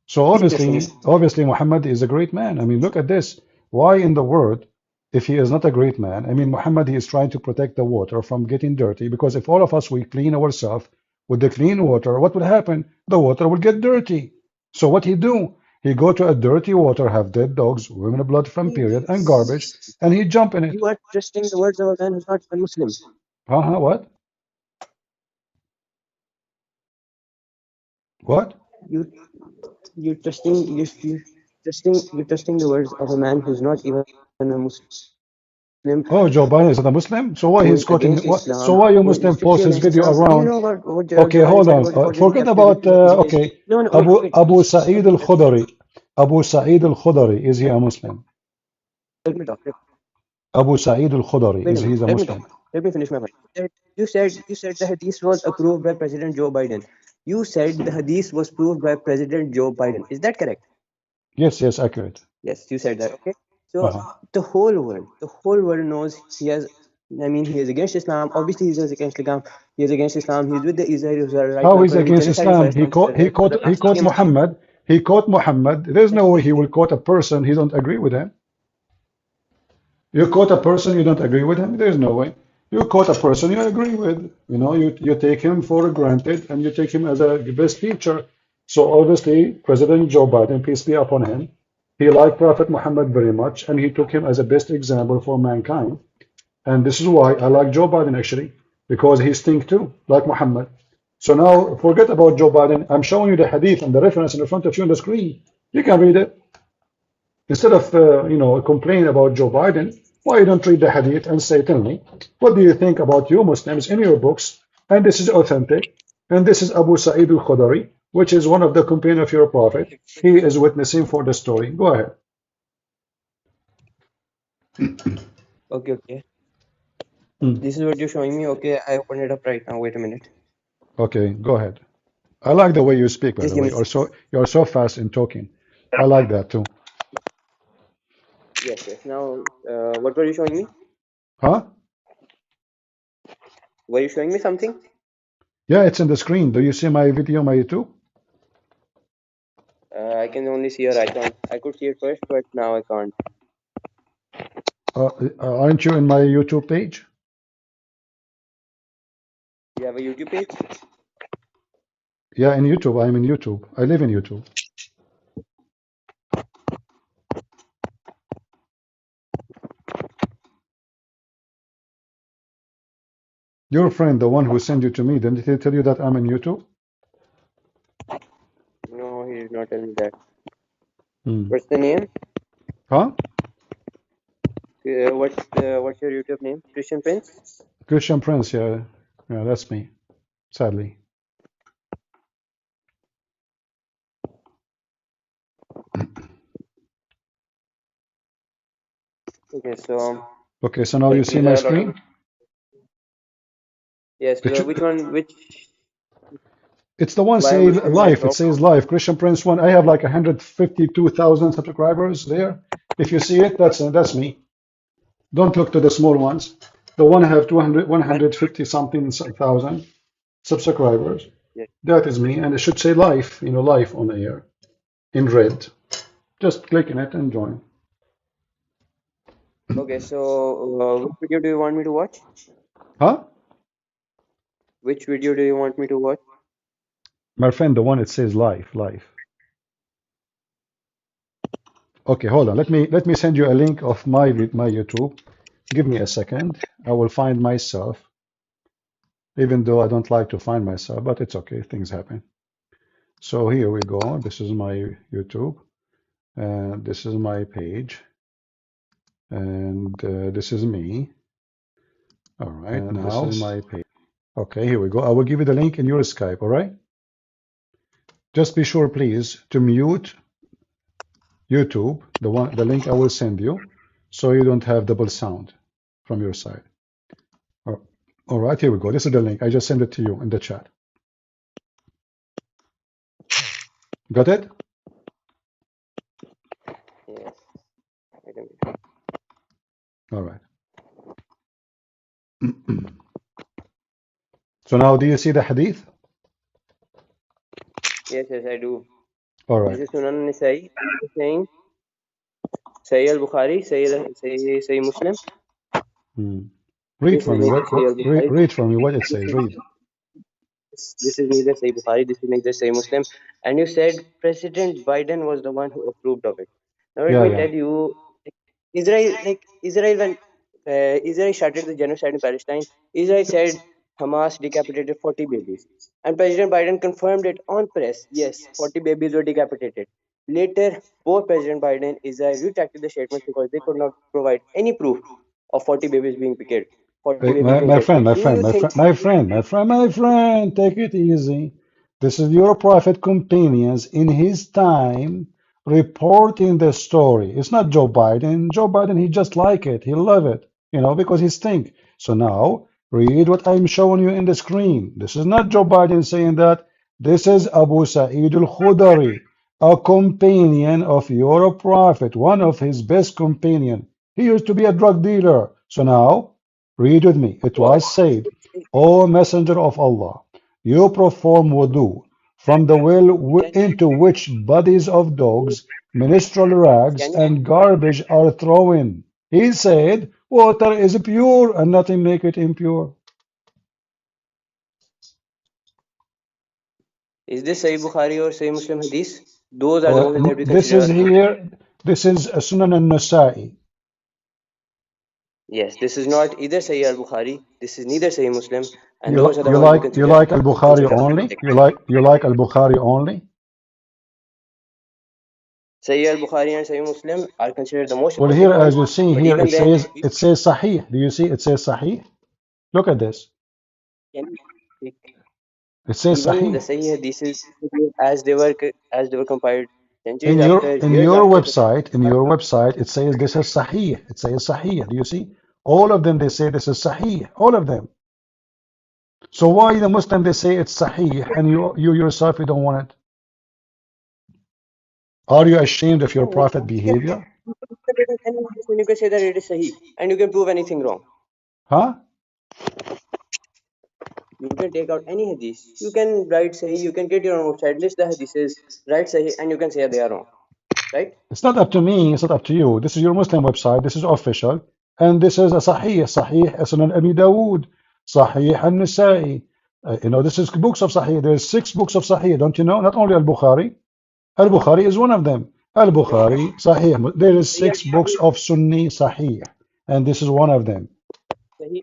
S1: So
S3: please just finish.
S1: obviously, Muhammad is a great man. I mean, look at this. Why in the world, if he is not a great man? I mean, Muhammad, he is trying to protect the water from getting dirty because if all of us we clean ourselves with the clean water, what would happen? The water will get dirty. So what he do? He go to a dirty water, have dead dogs, women blood from period, and garbage, and he jump in it.
S3: You are trusting the words of a man who's not a Muslim.
S1: Uh-huh, what? What?
S3: You you're trusting you're trusting the words of a man who's not even a Muslim,
S1: Oh, Joe Biden is not a Muslim? So why
S3: who
S1: he's
S3: is
S1: quoting?
S3: against
S1: So
S3: Islam,
S1: why you
S3: who is
S1: Muslim post
S3: strictly
S1: his
S3: against
S1: video
S3: Islam. Do you
S1: around?
S3: know what
S1: Okay,
S3: Joe Biden
S1: hold
S3: said
S1: on.
S3: about the forgery
S1: Forget
S3: capital?
S1: about
S3: He's
S1: okay.
S3: no, no, wait, wait.
S1: Abu Sa'id al-Khudri. Abu Sa'id al-Khudri, is he a Muslim?
S3: Let me talk.
S1: Abu Sa'id al-Khudri,
S3: Wait a
S1: is he
S3: minute.
S1: a
S3: Let me talk.
S1: Muslim?
S3: Let me finish my point. You said the hadith was approved by President Joe Biden. You said the hadith was approved by President Joe Biden. Is that correct?
S1: Yes, yes, accurate.
S3: Yes, you said that. Okay. So
S1: Uh-huh.
S3: the whole world knows he has. I mean, he is against Islam. Obviously, he is against Islam. He is against Islam. He's with the Israelis who are right
S1: How
S3: now
S1: is
S3: currently
S1: against
S3: genociding
S1: Islam?
S3: Palestinians for the
S1: He
S3: last
S1: quote
S3: 3 months.
S1: Muhammad. He quote Muhammad. There's no way he will quote a person he don't agree with him. You quote a person you don't agree with him. There's no way. You quote a person you agree with. You take him for granted and you take him as a best teacher. So obviously, President Joe Biden, peace be upon him, he liked Prophet Muhammad very much, and he took him as a best example for mankind. And this is why I like Joe Biden actually, because he stink too, like Muhammad. So now forget about Joe Biden. I'm showing you the hadith and the reference in front of you on the screen. You can read it. Instead of complaining about Joe Biden, why you don't read the hadith and say, tell me, what do you think about you Muslims in your books? And this is authentic. And this is Abu Sa'id al-Khudri, which is one of the companions of your prophet. He is witnessing for the story. Go ahead.
S3: Okay, okay.
S1: Mm.
S3: This is what you're showing me. Okay, I opened it up right now. Wait a minute.
S1: Okay, go ahead. I like the way you speak, by
S3: Just
S1: the
S3: give
S1: way.
S3: me.
S1: You're so fast in talking. I like that too.
S3: Yes, yes. Now, what were you showing me?
S1: Huh?
S3: Were you showing me something?
S1: Yeah, it's in the screen. Do you see my video on my YouTube?
S3: I can only see your icon. I could see it first, but now I can't.
S1: Uh, aren't you in my YouTube page?
S3: You have a YouTube page?
S1: Yeah, in YouTube. I'm in YouTube. I live in YouTube. Your friend, the one who sent you to me, didn't he tell you that I'm in YouTube?
S3: No, he did not tell me that.
S1: Hmm.
S3: What's the name?
S1: Huh?
S3: What's your YouTube name? Christian Prince?
S1: Christian Prince, yeah. Yeah, that's me, sadly.
S3: Okay, so
S1: Okay, so now you
S3: like
S1: see
S3: these
S1: my
S3: are a lot of
S1: screen?
S3: yes.
S1: It
S3: Which one? Which
S1: It's the one say
S3: Bible should I
S1: live. It
S3: drop?
S1: says live. Christian Prince one. I have like 152,000 subscribers there. If you see it, that's me. Don't look to the small ones. The one I have 200,
S3: My
S1: 150 something thousand subscribers.
S3: yes.
S1: That is me, and it should say live, live on air in red. Just click in it and join.
S3: Okay, so which video do you want me to watch?
S1: Huh?
S3: Which video do you want me to watch?
S1: My friend, the one it says live, live. Okay, hold on. Let me send you a link of my YouTube. Give me a second. I will find myself, even though I don't like to find myself, but it's okay. Things happen. So here we go. This is my YouTube, and this is my page, and this is me. All right,
S7: And
S1: now
S7: this is
S1: s-
S7: my page.
S1: okay, here we go. I will give you the link in your Skype. All right. Just be sure, please, to mute YouTube, the link I will send you, so you don't have double sound from your side. All right, here we go. This is the link. I just sent it to you in the chat. Got it?
S3: Yes. Wait a minute.
S1: All right. So now, do you see the hadith?
S3: Yes, yes, I do.
S1: All
S3: This
S1: right.
S3: is Sunan Nisai. I'm just saying Sahih al-Bukhari, Sahih Muslim.
S1: Hmm. Read
S3: This
S1: for
S3: is
S1: me
S3: neither
S1: what,
S3: Sahih
S1: what read,
S3: al-Bukhari.
S1: read for me what it
S3: This
S1: says.
S3: is
S1: Read.
S3: this is neither Sahih Bukhari. This is neither Sahih Muslim. And you said President Biden was the one who approved of it. Now let
S1: Yeah,
S3: me
S1: yeah.
S3: tell you, Israel when Israel started the genocide in Palestine, Israel said Hamas decapitated 40 babies, and President Biden confirmed it on press. Yes, 40 babies were decapitated. Later, both President Biden and Israel retracted the statements because they could not provide any proof of 40 babies being killed. 40
S1: Hey,
S3: babies being
S1: my
S3: killed. So
S1: friend, my
S3: do
S1: friend,
S3: you
S1: my
S3: think
S1: friend, my friend, my friend, my friend, take it easy. This is your prophet companions in his time reporting the story. It's not Joe Biden. Joe Biden, he just like it. He love it, because he stink. So now read what I'm showing you in the screen. This is not Joe Biden saying that. This is Abu Sa'id al-Khudri, a companion of your prophet, one of his best companion. He used to be a drug dealer. So now read with me. It
S3: what?
S1: was said, O Messenger of Allah, you perform wudu from the well
S3: Can
S1: into which bodies of dogs, menstrual rags,
S3: can you
S1: and garbage are thrown. He said, water is pure and nothing make it impure.
S3: is this Sahih Bukhari or Sahih Muslim Hadith? Those are the
S1: Uh,
S3: ones that we
S1: this
S3: consider
S1: is
S3: authentic.
S1: here, this is Sunan al-Nasa'i.
S3: Yes, this is not either Sahih al-Bukhari, this is neither Sahih Muslim, and
S1: You,
S3: those are the
S1: you
S3: ones we
S1: like you
S3: consider
S1: like al-Bukhari only?
S3: authentic.
S1: You like al-Bukhari only?
S3: Sahih al-Bukhari and Sahih Muslim are considered the most
S1: Well,
S3: authentic
S1: here, as
S3: ones,
S1: you see
S3: but
S1: here,
S3: even
S1: it
S3: then,
S1: says it says Sahih. Do you see? It says Sahih. Look at this.
S3: can we-
S1: It says
S3: even the
S1: Sahih.
S3: Sahih Hadiths as they were compiled
S1: In
S3: centuries
S1: your
S3: after,
S1: in
S3: years
S1: your
S3: after.
S1: website, it says this is Sahih. It says Sahih. Do you see? All of them they say this is Sahih. All of them. So why the Muslim they say it's Sahih and you yourself you don't want it? Are you ashamed of your
S3: No,
S1: prophet behavior?
S3: can take out any hadith and you can say that it is Sahih, and you can prove anything wrong.
S1: Huh?
S3: You can take out any hadith. You can write Sahih. You can get your own website, list the hadiths, write Sahih, and you can say they are wrong, right?
S1: It's not up to me, it's not up to you. This is your Muslim website, this is official, and this is a Sahih, Sahih Sunan Abi Dawood, Sahih An-Nasa'i. This is books of Sahih. There's 6 books of Sahih, don't you know? Not only Al-Bukhari. Al-Bukhari is one of them. Al-Bukhari, Sahih. There is
S3: Sahih
S1: 6 books of Sunni Sahih, and this is one of them.
S3: Sahih,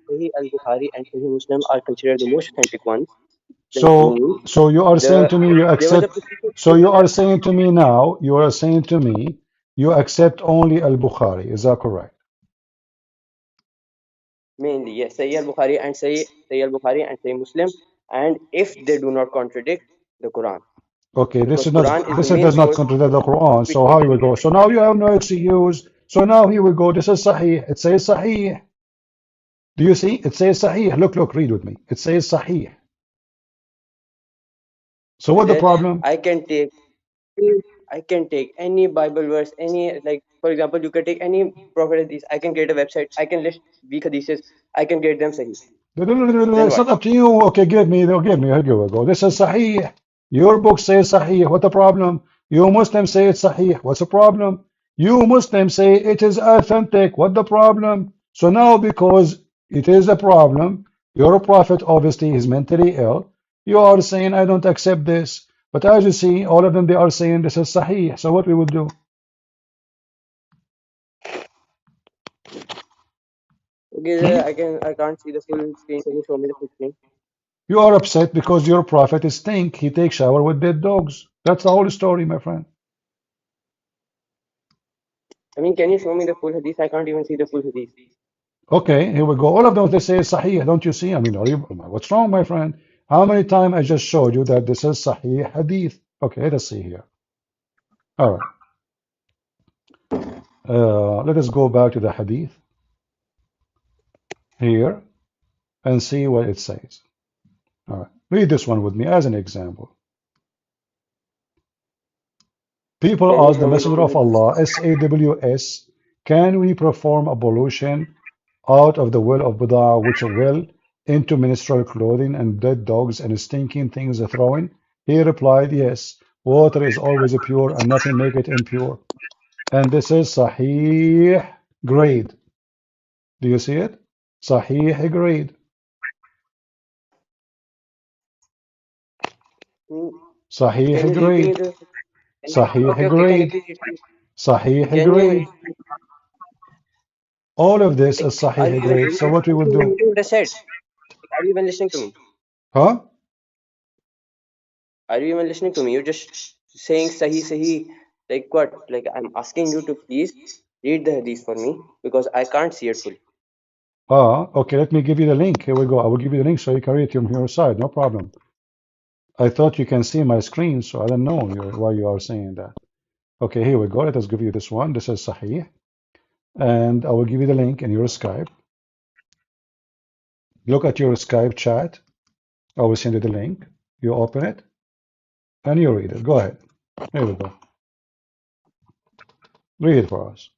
S3: Sahih al-Bukhari and Sahih Muslim are considered the most authentic ones. That
S1: So,
S3: means
S1: so you are saying to me you
S3: there was a
S1: accept. So you are saying to me now, you are saying to me you accept only Al-Bukhari. Is that correct?
S3: mainly, yes, Sahih al-Bukhari and Sahih Muslim, and if they do not contradict the Quran,
S1: Okay, this
S3: because
S1: is not.
S3: Quran is the
S1: This
S3: main
S1: does not
S3: source
S1: contradict the Quran.
S3: which
S1: So how you will go? So now you have no excuse. So now here we go. This is Sahih. It says Sahih. Do you see? It says Sahih. Look, look. Read with me. It says Sahih. So what the
S3: that
S1: problem?
S3: I can take any Bible verse, any, like, for example, you can take any prophet hadith. I can create a website. I can list weak hadiths. I can get them Sahih. Then
S1: It's not
S3: what?
S1: up to you. Okay, give me. Give me. Here you go. This is Sahih. Your book says Sahih. What the problem? You Muslims say it's Sahih. What's the problem? You Muslims say it is authentic. What the problem? So now, because it is a problem, your prophet obviously is mentally ill. You are saying I don't accept this. But as you see, all of them they are saying this is Sahih. So what we would do?
S3: Okay, I can't see the full screen. Can you show me the full screen?
S1: You are upset because your prophet is stink. He takes shower with dead dogs. That's the whole story, my friend.
S3: I mean, can you show me the full hadith? I can't even see the full hadith.
S1: Okay, here we go. All of them they say Sahih. Don't you see? I mean, what's wrong, my friend? How many times I just showed you that this is Sahih Hadith? Okay, let us see here. All right. Let us go back to the Hadith here and see what it says. All right. Read this one with me as an example. People
S3: Can you
S1: ask the
S3: show me the
S1: Messenger
S3: full
S1: of
S3: hadith?
S1: Allah, SAWS, can we perform ablution out of the well of Bid'ah, which will into menstrual clothing and dead dogs and stinking things throwing? He replied, yes, water is always pure and nothing make it impure. And this is Sahih grade. Do you see it? Sahih grade.
S3: Hmm.
S1: Sahih
S3: Can you read me
S1: grade.
S3: the?
S1: Sahih
S3: Okay. Can you
S1: grade.
S3: please read me?
S1: Sahih
S3: Can you
S1: grade. All of this is
S3: are you
S1: Sahih
S3: even
S1: grade. So what we would do?
S3: what I said? Are you even listening to me?
S1: Huh?
S3: Are you even listening to me? You're just saying Sahih. Like what? Like I'm asking you to please read the hadith for me because I can't see it fully.
S1: Okay, let me give you the link. Here we go. I will give you the link so you can read it from your side. No problem. I thought you can see my screen, so I don't know why you are saying that. Okay, here we go. Let us give you this one. This is Sahih. And I will give you the link in your Skype. Look at your Skype chat. I will send you the link. You open it and you read it. Go ahead. Here we go. Read it for us.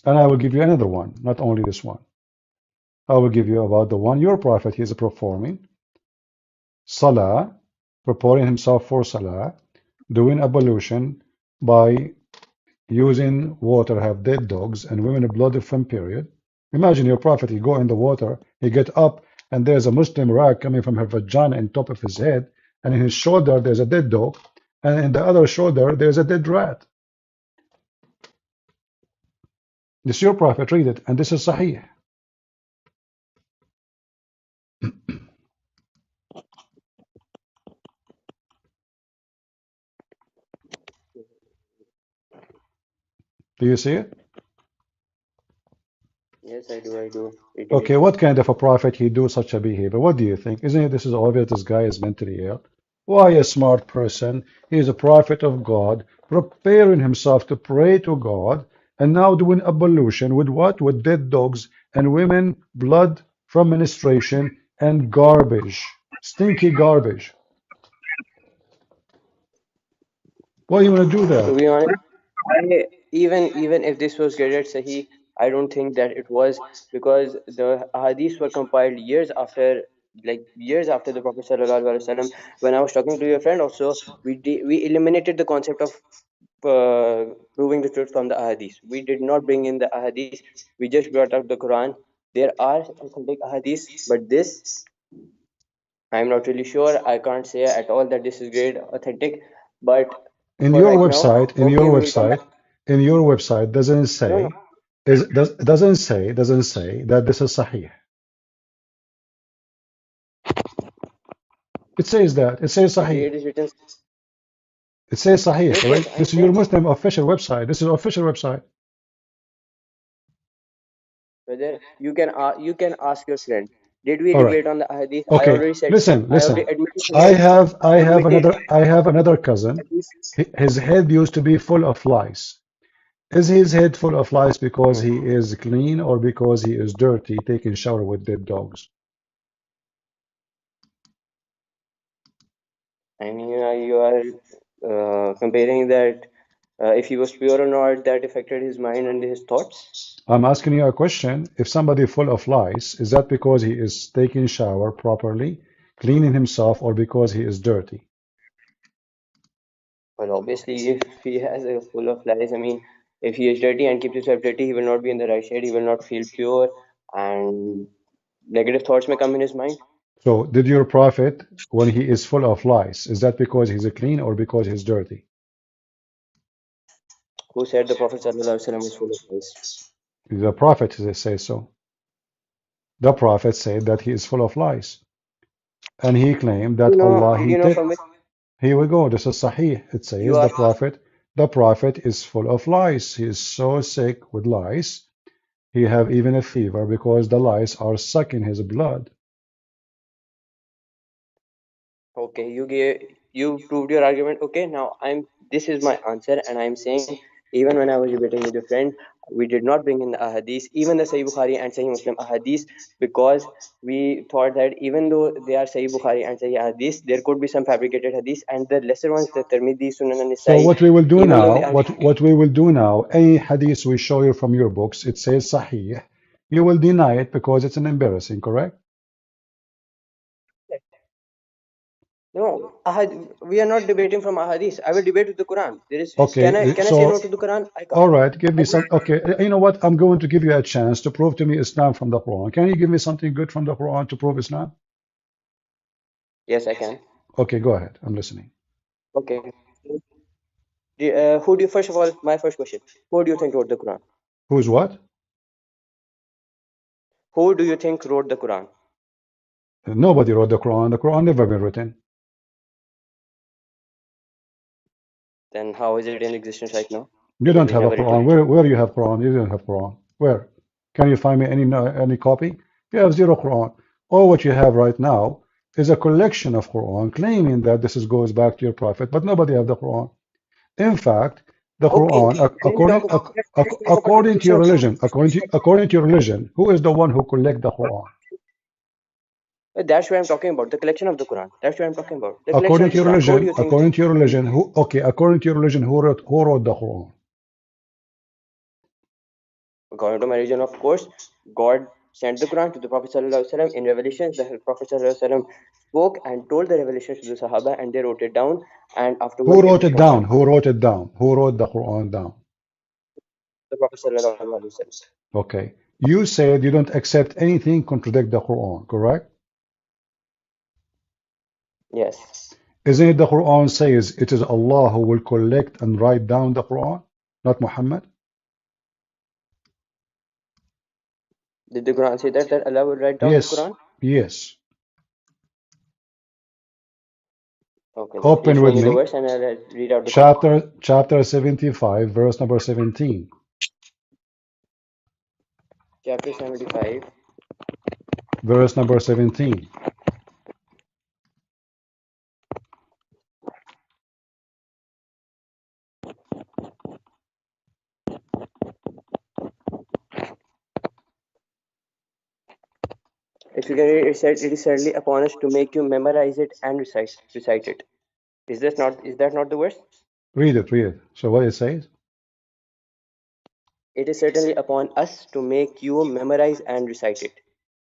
S1: And I will give you another one, not only this one. I will give you about the one your prophet is performing. Salah, preparing himself for Salah, doing ablution by using water, have dead dogs and women blood from period. Imagine your prophet, he go in the water, he get up, and there's a Muslim rag coming from her vagina on top of his head, and in his shoulder there's a dead dog, and in the other shoulder there's a dead rat. This is your prophet, read it, and this is Sahih. Do you see it?
S3: Yes, I do. It is.
S1: Okay, what kind of a prophet he do such a behavior? What do you think? Isn't it this is obvious this guy is mentally ill? Why a smart person? He is a prophet of God, preparing himself to pray to God, and now doing ablution with what? With dead dogs and women, blood from menstruation, and garbage. Stinky garbage. Why you want to do
S3: To
S1: that?
S3: be honest, even if this was graded Sahih, I don't think that it was, because the hadiths were compiled years after, like years after the Prophet sallallahu alaihi wasallam. When I was talking to your friend also, we eliminated the concept of proving the truth from the ahadith. We did not bring in the ahadith. We just brought up the Quran. There are authentic ahadiths, but this I'm not really sure. I can't say at all that this is great authentic, but
S1: In
S3: for
S1: your
S3: right now,
S1: website, in
S3: okay,
S1: your
S3: we will come back.
S1: website, in your website, doesn't
S3: No, no.
S1: say doesn't say that this is Sahih. It says that. It says
S3: Okay,
S1: Sahih.
S3: it is written.
S1: It says Sahih,
S3: Yes, yes,
S1: correct?
S3: I'm
S1: This is your
S3: saying,
S1: Muslim official website. This is official website.
S3: whether you can ask your friend. Did we
S1: All right.
S3: debate on the hadith? I
S1: Okay.
S3: already said.
S1: Listen,
S3: I already
S1: listen.
S3: admitted to
S1: I
S3: him.
S1: have I
S3: I
S1: have
S3: admitted
S1: another I have another cousin.
S3: hadith.
S1: His head used to be full of lice. Is his head full of lice because
S3: Hmm.
S1: he is clean or because he is dirty, taking shower with dead dogs?
S3: I mean, you are comparing that if he was pure or not, that affected his mind and his thoughts.
S1: I'm asking you a question. If somebody full of lice, is that because he is taking shower properly, cleaning himself, or because he is dirty?
S3: Well, obviously, if he has a full of lies, I mean, if he is dirty and keeps himself dirty, he will not be in the right state. He will not feel pure, and negative thoughts may come in his mind.
S1: So, did your prophet, when he is full of lice, is that because he's clean or because he's dirty?
S3: Who said the Prophet ﷺ was full of lies?
S1: The prophet says so. The prophet said that he is full of lies. And he claimed
S3: Did you
S1: that
S3: know?
S1: Allah,
S3: Did
S1: he
S3: you know
S1: take.
S3: from which
S1: Here we go. This is Sahih. It
S3: you
S1: says
S3: are?
S1: the prophet is full of lice. He is so sick with lice. He have even a fever because the lice are sucking his blood.
S3: Okay, you proved your argument. Okay, now this is my answer, and I'm saying even when I was debating with a friend, we did not bring in the ahadith, even the Sahih Bukhari and Sahih Muslim ahadith, because we thought that even though they are Sahih Bukhari and Sahih hadith, there could be some fabricated hadith, and the lesser ones, the Tirmidhi, Sunan and
S1: So
S3: Nisai,
S1: what we will do
S3: even though
S1: now,
S3: they are.
S1: what we will do now, any hadith we show you from your books, it says Sahih. You will deny it because it's an embarrassing, correct?
S3: No, we are not debating from ahadith. I will debate with the Quran. There is
S1: Okay,
S3: can I say no
S1: so
S3: to the Quran? I can't.
S1: all right, give me
S3: I
S1: some.
S3: will,
S1: Okay, you know what? I'm going to give you a chance to prove to me Islam from the Quran. Can you give me something good from the Quran to prove Islam?
S3: yes, I can.
S1: Okay, go ahead. I'm listening.
S3: Okay. Who do you, first of all, my first question, who do you think wrote the Quran?
S1: Who's what?
S3: Who do you think wrote the Quran?
S1: Nobody wrote the Quran. The Quran never been written.
S3: Then how is it in existence right now?
S1: You
S3: If
S1: don't
S3: we
S1: have a
S3: never written
S1: Quran.
S3: it.
S1: Where you have Quran? You don't have Quran. Where? Can you find me any copy? You have zero Quran. All what you have right now is a collection of Quran claiming that this goes back to your prophet, but nobody have the Quran. In fact, the
S3: Okay,
S1: Quran,
S3: let's talk about the
S1: according to
S3: collection
S1: your
S3: of Quran.
S1: religion, according to your religion, who is the one who collect the Quran?
S3: That's what I'm talking about. The collection of the Quran. That's what I'm talking about. The collection of the Quran. Who do you think?
S1: According to your religion, according to your religion, who wrote the Quran?
S3: According to my religion, of course, God sent the Quran to the Prophet ﷺ in revelations. The Prophet ﷺ spoke and told the revelations to the Sahaba, and they wrote it down. And
S1: Who
S3: afterwards, it
S1: wrote
S3: was
S1: it down?
S3: compiled.
S1: Who wrote it down? Who wrote the Quran down?
S3: The Prophet ﷺ.
S1: Okay. You said you don't accept anything contradict the Quran, correct?
S3: Yes.
S1: Isn't it the Quran says it is Allah who will collect and write down the Quran, not Muhammad?
S3: Did the Quran say that Allah will write down the
S1: Yes,
S3: Quran?
S1: yes.
S3: Okay, then
S1: Open
S3: please show
S1: with
S3: me the
S1: me.
S3: verse and I'll read out the Quran.
S1: Chapter 75, verse number 17.
S3: Chapter 75.
S1: Verse number 17.
S3: If you can read, it said, "It is certainly upon us to make you memorize it and recite it." Is that not the verse?
S1: Read it, read it. So what it says?
S3: It is certainly upon us to make you memorize and recite it.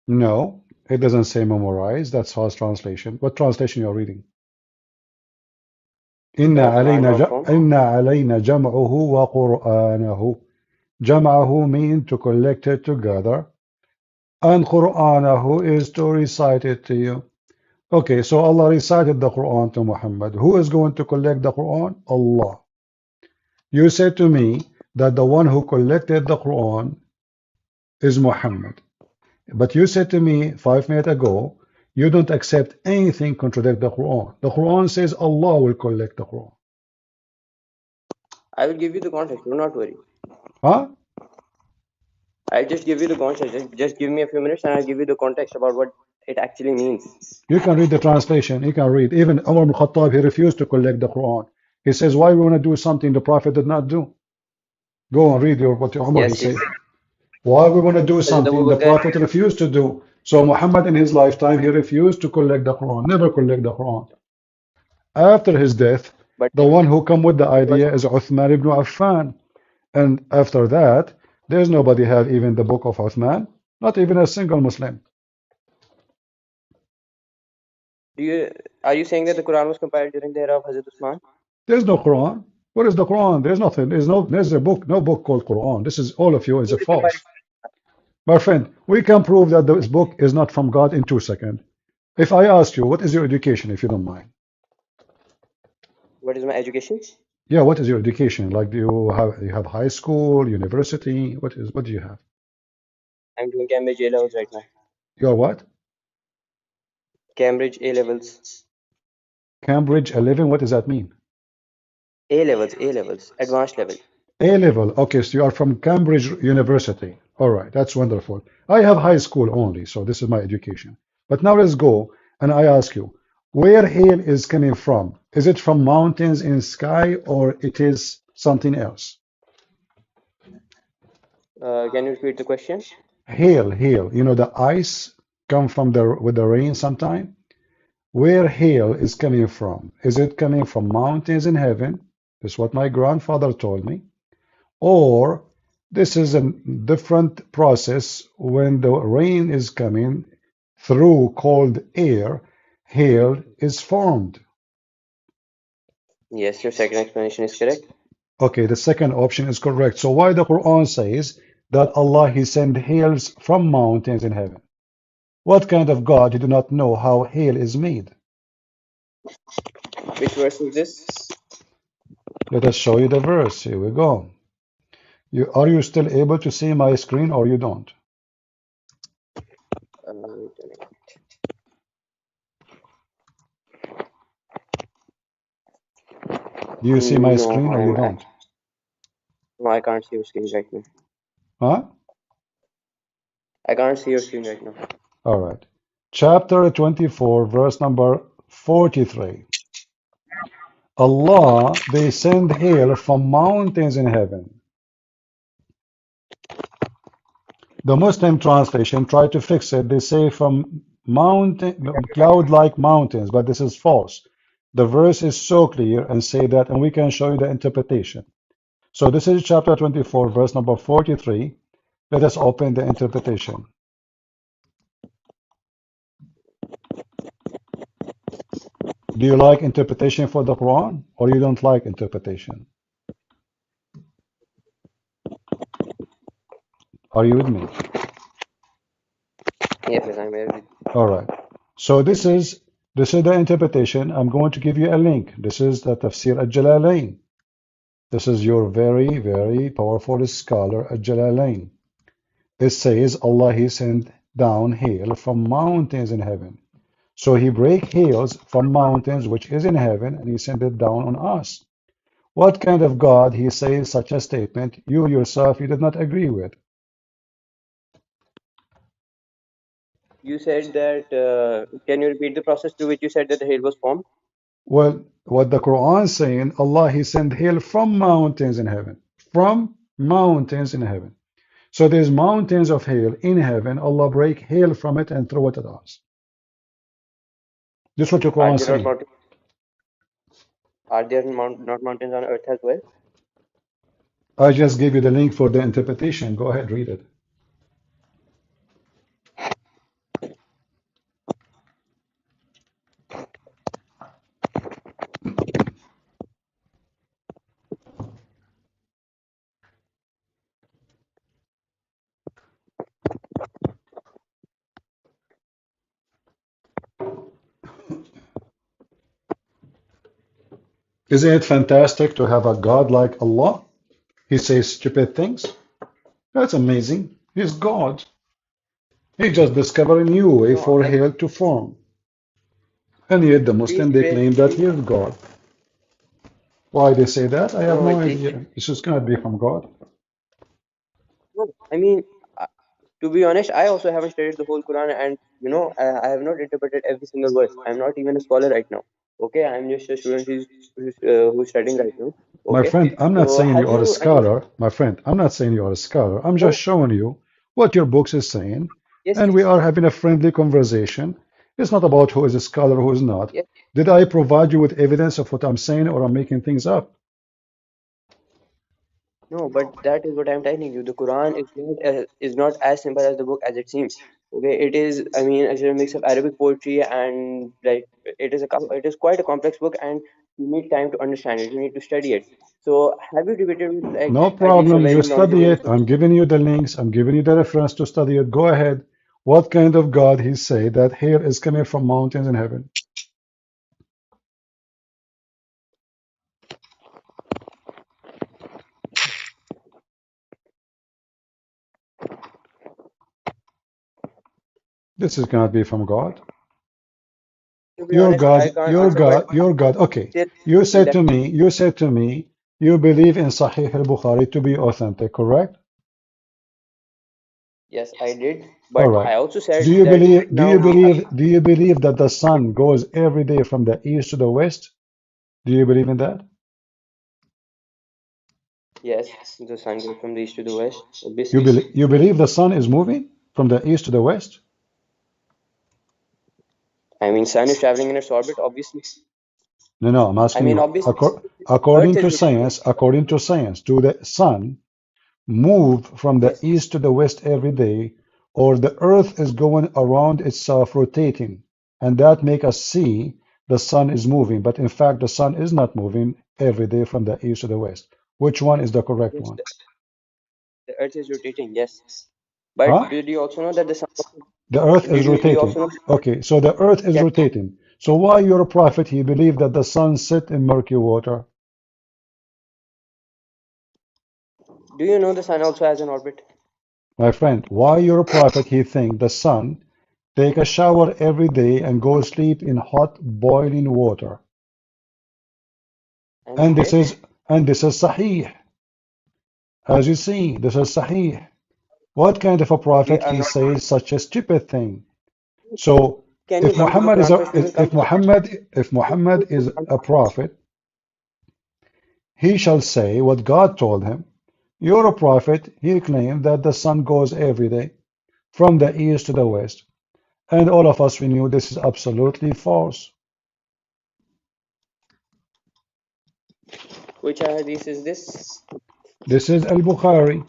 S1: No, it doesn't say memorize. That's false translation. What translation you're reading?
S3: The Quran.com.
S1: إن علينا جمعه وقرآنه. جمعه mean to collect it together, and Qur'anahu is to recite it to you. Okay, so Allah recited the Quran to Muhammad. Who is going to collect the Quran? Allah. You said to me that the one who collected the Quran is Muhammad. But you said to me 5 minutes ago, you don't accept anything contradict the Quran. The Quran says Allah will collect the Quran.
S3: I will give you the context. Do not worry.
S1: Huh?
S3: I'll just give you the context. Just give me a few minutes and I'll give you the context about what it actually means.
S1: You can read the translation. You can read. Even Umar ibn Khattab, he refused to collect the Quran. He says, why we want to do something the Prophet did not do? Go and read what Umar he
S3: Yes,
S1: said. Why we want to do
S3: Hazrat Abu
S1: something the
S3: Bakr,
S1: Prophet refused to do? So Muhammad in his lifetime, he refused to collect the Quran, never collect the Quran. After his death,
S3: but
S1: the one who come with the
S3: he was
S1: idea is Uthman ibn Affan. And after that, there's nobody have even the book of Uthman, not even a single Muslim.
S3: are you saying that the Quran was compiled during the era of Hazrat Usman?
S1: There's no Quran. What is the Quran? There's nothing. There's a book, no book called Quran. This is all of you is a false. My friend, we can prove that this book is not from God in 2 seconds. If I ask you, what is your education, if you don't mind?
S3: What is my education?
S1: Yeah, what is your education? Like, do you have high school, university? What do you have?
S3: I'm doing Cambridge A levels right now.
S1: You're what?
S3: Cambridge A levels.
S1: Cambridge 11. What does that mean?
S3: A levels, advanced level.
S1: A level. Okay, so you are from Cambridge University. All right, that's wonderful. I have high school only, so this is my education. But now let's go, and I ask you, where hail is coming from? Is it from mountains in sky, or it is something else?
S3: Can you repeat the question?
S1: Hail, hail. You know the ice come from with the rain sometime. Where hail is coming from? Is it coming from mountains in heaven? That's what my grandfather told me. Or this is a different process when the rain is coming through cold air, hail is formed.
S3: Yes, your second explanation is correct.
S1: Okay, the second option is correct. So why the Quran says that Allah He sent hails from mountains in heaven? What kind of God he do not know how hail is made?
S3: Which verse is this?
S1: Let us show you the verse. Here we go. Are you still able to see my screen or you don't? Do you see my screen or you don't?
S3: No, I can't see your screen right now.
S1: Huh?
S3: I can't see your screen right now.
S1: All right. Chapter 24, verse number 43. Allah, they send hail from mountains in heaven. The Muslim translation try to fix it. They say from cloud-like mountains, but this is false. The verse is so clear and say that, and we can show you the interpretation. So this is chapter 24, verse number 43. Let us open the interpretation. Do you like interpretation for the Quran, or you don't like interpretation? Are you with me?
S3: Yes, I'm here.
S1: All right. So this is the interpretation. I'm going to give you a link. This is the Tafsir al-Jalalain. This is your very, very powerful scholar al-Jalalain. It says Allah He sent down hail from mountains in heaven. So He break hails from mountains which is in heaven, and He sent it down on us. What kind of God He says such a statement? You yourself, you did not agree with.
S3: You said that, can you repeat the process through which you said that the hail was formed?
S1: Well, what the Quran is saying, Allah He sent hail from mountains in heaven. From mountains in heaven. So there's mountains of hail in heaven. Allah break hail from it and throw it at us. This is what the Quran is saying.
S3: Are there not mountains on earth as well?
S1: I just gave you the link for the interpretation. Go ahead, read it. Isn't it fantastic to have a God like Allah? He says stupid things. That's amazing. He's God. He just discovered a new way
S3: No,
S1: for hell to form. And yet the Muslim, they claim that he is God. Why they say that? I have
S3: no,
S1: no idea. This just cannot be from God.
S3: no. I mean, to be honest, I also haven't studied the whole Quran, and I have not interpreted every single verse. I'm not even a scholar right now. Okay, I'm just a student who's studying right now.
S1: My
S3: Okay,
S1: friend, I'm not
S3: so
S1: saying
S3: have
S1: you are a
S3: you? I mean,
S1: scholar. My friend, I'm not saying you are a scholar. I'm just
S3: no,
S1: showing you what your books is saying,
S3: yes,
S1: and we
S3: yes,
S1: are having a friendly conversation. It's not about who is a scholar, who is not.
S3: yes.
S1: Did I provide you with evidence of what I'm saying, or I'm making things up?
S3: No, but that is what I'm telling you. The Quran is not as simple as the book as it seems. Okay, it is. I mean, it's a mix of Arabic poetry and like it is quite a complex book, and you need time to understand it. You need to study it. So, have you debated with like
S1: No
S3: at least a
S1: problem. You
S3: very
S1: study
S3: knowledgeable
S1: it.
S3: Muslim?
S1: I'm giving you the links. I'm giving you the reference to study it. Go ahead. What kind of God he say that here is coming from mountains in heaven? This is cannot be from God.
S3: To be honest, I can't
S1: Your
S3: answer, but
S1: God, your God. Okay.
S3: still,
S1: You said to me, you believe in Sahih al-Bukhari to be authentic, correct?
S3: yes, I did.
S1: All
S3: But
S1: right.
S3: I also said that right now we have.
S1: Do you believe that the sun goes every day from the east to the west? Do you believe in that?
S3: Yes, the sun goes from the east to the west. Obviously,
S1: You believe the sun is moving from the east to the west?
S3: I mean, sun is traveling in its orbit. Obviously,
S1: No, no, I'm
S3: I
S1: asking
S3: mean,
S1: you.
S3: obviously, Earth
S1: According
S3: is
S1: to
S3: rotating.
S1: science, do the sun move from the
S3: Yes.
S1: east to the west every day, or the earth is going around itself rotating, and that make us see the sun is moving, but in fact the sun is not moving every day from the east to the west. Which one is the correct
S3: Yes,
S1: one?
S3: the Earth is rotating. Yes, but
S1: Huh?
S3: did you also know that the sun?
S1: The earth is
S3: Do you
S1: rotating.
S3: also know?
S1: Okay, so the earth is
S3: Can,
S1: rotating. So why your prophet he believed that the sun sit in murky water?
S3: do you know the sun also has an orbit?
S1: My friend, why your prophet he think the sun take a shower every day and go sleep in hot boiling water?
S3: And
S1: And
S3: he
S1: this
S3: did.
S1: is Sahih. As you see, this is Sahih. What kind of a
S3: We
S1: prophet
S3: are
S1: he
S3: not.
S1: says such a stupid thing? So
S3: Can you come to the Quran first? We will come to the
S1: If Muhammad is a prophet, he shall say what God told him. You're a prophet, he claimed that the sun goes every day from the east to the west. And all of us we knew this is absolutely false.
S3: which hadith is this?
S1: This is Al-Bukhari,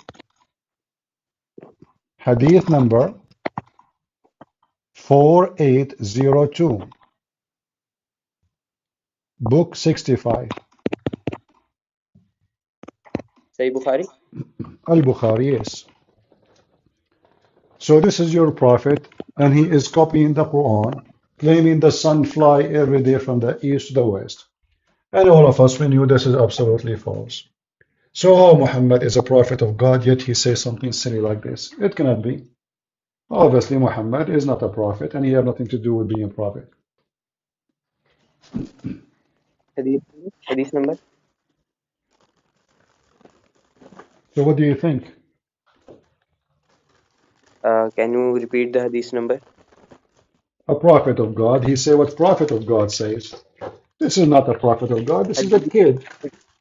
S1: hadith number 4802, book 65.
S3: Sahih Bukhari.
S1: Al-Bukhari, yes. So this is your prophet, and he is copying the Quran, claiming the sun fly every day from the east to the west. And all of us, we knew this is absolutely false. So how Muhammad is a prophet of God, yet he says something silly like this? It cannot be. Obviously, Muhammad is not a prophet, and he has nothing to do with being a prophet.
S3: Hadith. Hadith number.
S1: So what do you think?
S3: Can you repeat the hadith number?
S1: A prophet of God, he say what prophet of God says. This is not a prophet of God. This is a
S3: Hadith.
S1: kid.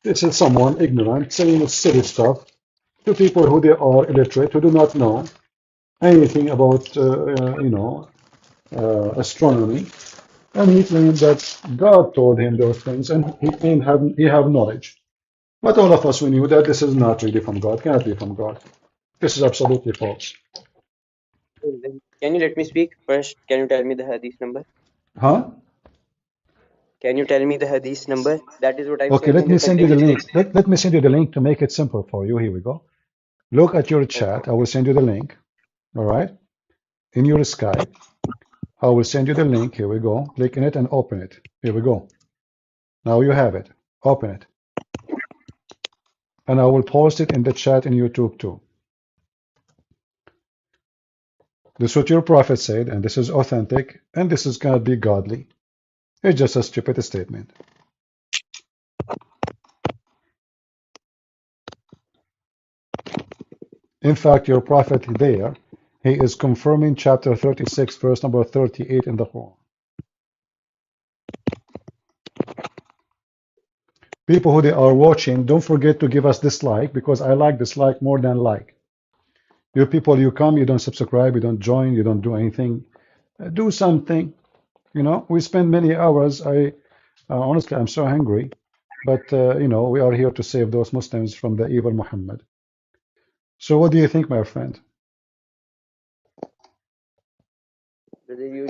S1: This is someone ignorant saying silly stuff to people who they are illiterate, who do not know anything about, astronomy. And he claimed that God told him those things, and he claimed he have knowledge. But all of us, we knew that this is not really from God, cannot be from God. This is absolutely false.
S3: Can you let me speak first? Can you tell me the hadith number?
S1: Huh?
S3: Can you tell me the hadith number? That is what I'm
S1: Okay,
S3: saying
S1: let
S3: in
S1: me
S3: the
S1: send you the
S3: context.
S1: link. Let me send you the link to make it simple for you. Here we go. Look at your
S3: Okay.
S1: chat. I will send you the link. All right. In your Skype, I will send you the link. Here we go. Click in it and open it. Here we go. Now you have it. Open it. And I will post it in the chat in YouTube too. This is what your prophet said, and this is authentic, and this is gonna be godly. It's just a stupid statement. In fact, your prophet there, he is confirming chapter 36, verse number 38 in the Quran. People who they are watching, don't forget to give us dislike, because I like dislike more than like. You people, you come, you don't subscribe, you don't join, you don't do anything. Do something. You know, we spend many hours. Honestly, I'm so hungry, but you know, we are here to save those Muslims from the evil Muhammad. So, what do you think, my friend?
S3: Brother, you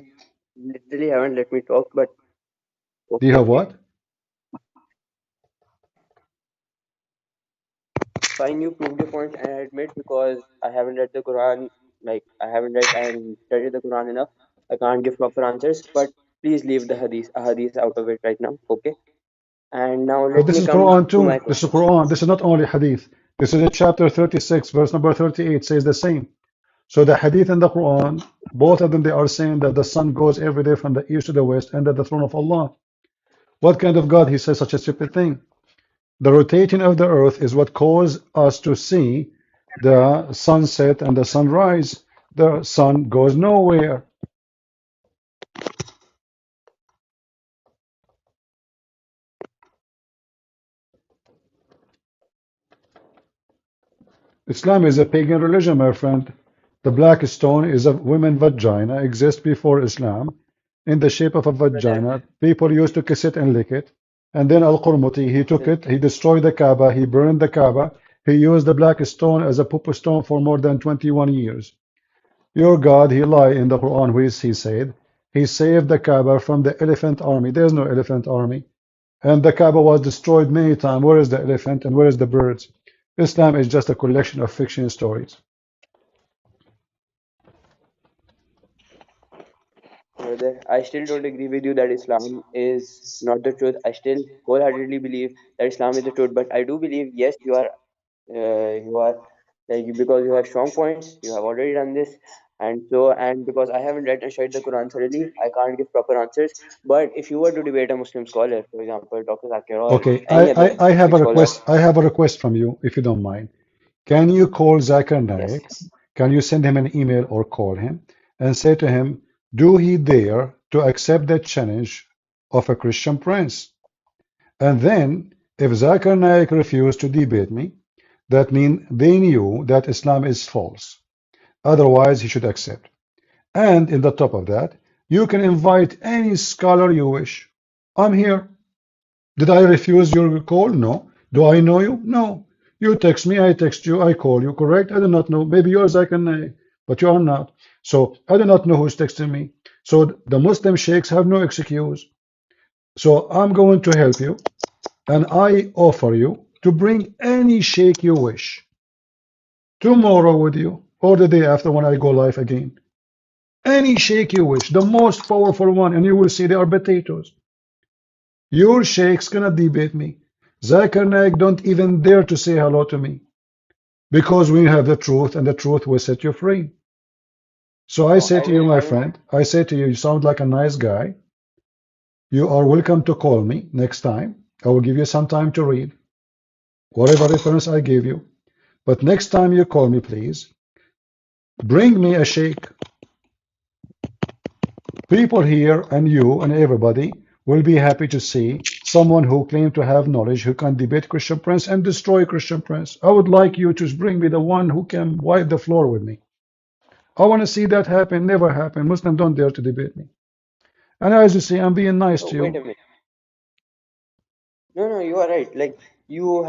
S3: literally haven't let me talk, but
S1: Do you
S3: okay,
S1: have
S3: okay.
S1: what?
S3: Fine, you proved your point, and I admit because I haven't read the Quran, like I haven't read and studied the Quran enough. I can't give proper answers, but please leave the hadith out of it right now, okay? And now
S1: But
S3: let
S1: this
S3: me
S1: is
S3: come
S1: Quran
S3: to my
S1: too. This is
S3: questions.
S1: Quran. This is not only Hadith. This is in chapter 36, verse number 38 says the same. So the Hadith and the Quran, both of them, they are saying that the sun goes every day from the east to the west and at the throne of Allah. What kind of God he says such a stupid thing? The rotating of the earth is what caused us to see the sunset and the sunrise. The sun goes nowhere. Islam is a pagan religion, my friend. The black stone is a woman vagina, exists before Islam, in the shape of a
S3: Brother,
S1: vagina. People used to kiss it and lick it. And then Al-Qurmuti, he took it, he destroyed the Kaaba, he burned the Kaaba, he used the black stone as a pupa stone for more than 21 years. Your God, he lied in the Quran, which he said, he saved the Kaaba from the elephant army. There's no elephant army. And the Kaaba was destroyed many times. Where is the elephant and where is the birds? Islam is just a collection of fiction stories.
S3: brother, I still don't agree with you that Islam is not the truth. I still wholeheartedly believe that Islam is the truth, but I do believe yes, you are like because you have strong points, you have already done this, and so and because I haven't read and studied the Quran thoroughly, I can't give proper answers. But if you were to debate a Muslim scholar, for example, Dr. Zakir or
S1: Okay,
S3: any other
S1: I have
S3: Islamic
S1: a
S3: scholar,
S1: request. I have a request from you, if you don't mind. Can you call Zakir
S3: yes,
S1: Naik? Can you send him an email or call him and say to him, do he dare to accept the challenge of a Christian prince? And then, if Zakir Naik refused to debate me, that means they knew that Islam is false. Otherwise, he should accept. And in the top of that, you can invite any scholar you wish. I'm here. Did I refuse your call? No. Do I know you? No. You text me, I text you, I call you, correct? I do not know. Maybe yours I can, but you are not. So I do not know who's texting me. So the Muslim sheikhs have no excuse. So I'm going to help you, and I offer you to bring any sheikh you wish tomorrow with you, or the day after when I go live again. Any sheikh you wish, the most powerful one, and you will see they are potatoes. Your sheikh's gonna debate me. Zakir Naik don't even dare to say hello to me because we have the truth and the truth will set you free. So I
S3: no,
S1: say to you, my
S3: I won't.
S1: friend, I say to you, you sound like a nice guy. You are welcome to call me next time. I will give you some time to read whatever reference I gave you. But next time you call me, please bring me a sheikh. People here and you and everybody will be happy to see someone who claims to have knowledge who can debate Christian Prince and destroy Christian Prince. I would like you to bring me the one who can wipe the floor with me. I want to see that happen. Never happen. Muslims don't dare to debate me. And as you see, I'm being nice
S3: Oh,
S1: to
S3: wait
S1: you.
S3: a minute. No, you are right. Like you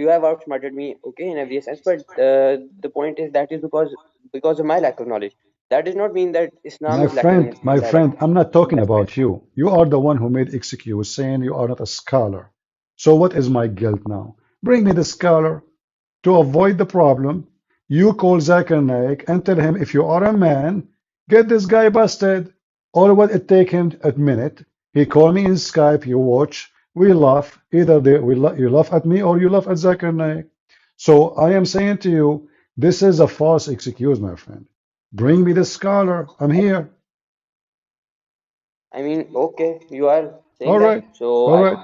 S3: have outsmarted me, okay, in every sense. But the point is that is because of my lack of knowledge. That does not mean that Islam is lacking
S1: My
S3: in that
S1: friend, I'm not talking
S3: aspect.
S1: about you. You are the one who made excuse saying you are not a scholar. So what is my guilt now? Bring me the scholar to avoid the problem. You call Zakir Naik and tell him if you are a man, get this guy busted. All what it take him a minute. He call me in Skype, you watch, we laugh. Either you laugh at me or you laugh at Zakir Naik. So I am saying to you, this is a false excuse, my friend. Bring me the scholar. I'm here.
S3: I mean, okay, you are
S1: All
S3: saying that,
S1: right.
S3: so
S1: All
S3: I
S1: right.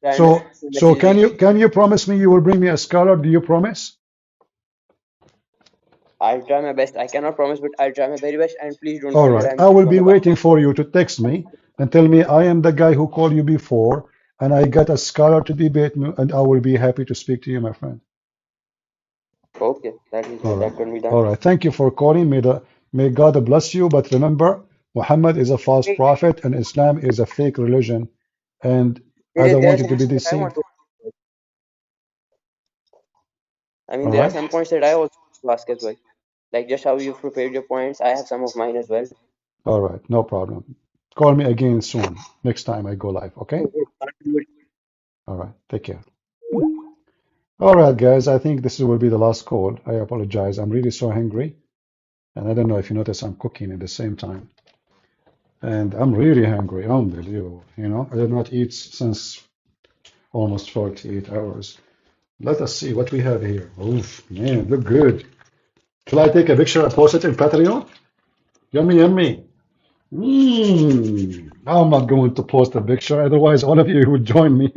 S3: understand
S1: So
S3: the
S1: so
S3: message.
S1: can you promise me you will bring me a scholar? Do you promise?
S3: I'll try my best. I cannot promise, but I'll try my very best. And please don't
S1: All
S3: feel that
S1: right.
S3: I'm
S1: I will
S3: from
S1: be
S3: the back.
S1: waiting for you to text me and tell me I am the guy who called you before and I got a scholar to debate me and I will be happy to speak to you, my friend.
S3: Okay,
S1: All right.
S3: that can be done.
S1: All right. Thank you for calling. May God bless you. But remember, Muhammad is a false
S3: Hey,
S1: prophet and Islam is a fake religion. And I don't
S3: there are
S1: want you
S3: some
S1: to be
S3: points that I want
S1: deceived.
S3: to. I mean,
S1: All
S3: there are
S1: right.
S3: some points that I also want to ask as well. Like just how you've prepared your points, I have some of mine as well.
S1: All right. No problem. Call me again soon. Next time I go live. Okay.
S3: Oh, can't do it.
S1: All right. Take care. All right, guys. I think this will be the last call. I apologize. I'm really so hungry. And I don't know if you notice I'm cooking at the same time. And I'm really hungry. Unbelievable. I did not eat since almost 48 hours. Let us see what we have here. Oof, man, look good. Shall I take a picture and post it in Patreon? Yummy, yummy. I'm not going to post a picture, otherwise all of you would join me.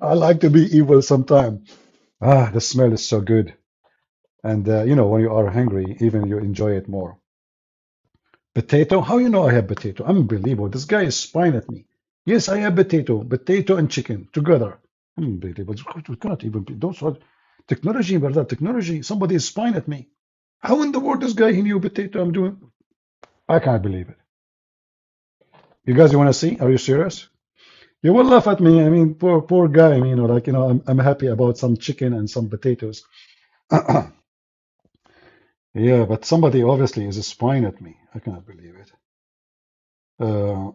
S1: I like to be evil sometime. The smell is so good. And when you are hungry, even you enjoy it more. Potato? How you know I have potato? Unbelievable. This guy is spying at me. Yes, I have potato and chicken together. Unbelievable. We cannot even be those are technology, brother. Technology. Somebody is spying at me. How in the world this guy he knew potato I'm doing? I can't believe it. You guys, you want to see? Are you serious? You will laugh at me. I mean, poor guy. I mean, I'm happy about some chicken and some potatoes. Yeah, but somebody obviously is spying at me. I cannot believe it. Uh,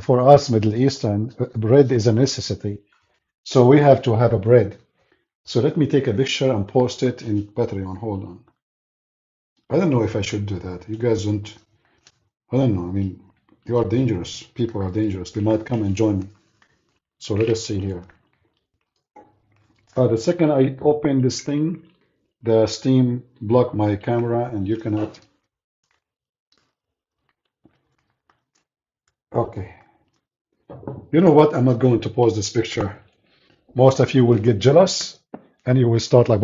S1: for us Middle Eastern, bread is a necessity. So we have to have a bread. So let me take a picture and post it in Patreon. Hold on. I don't know if I should do that. You guys don't. I don't know. I mean, you are dangerous. People are dangerous. They might come and join me. So let us see here. The second I open this thing, the Steam blocked my camera and you cannot. Okay. You know what? I'm not going to post this picture. Most of you will get jealous and you will start like,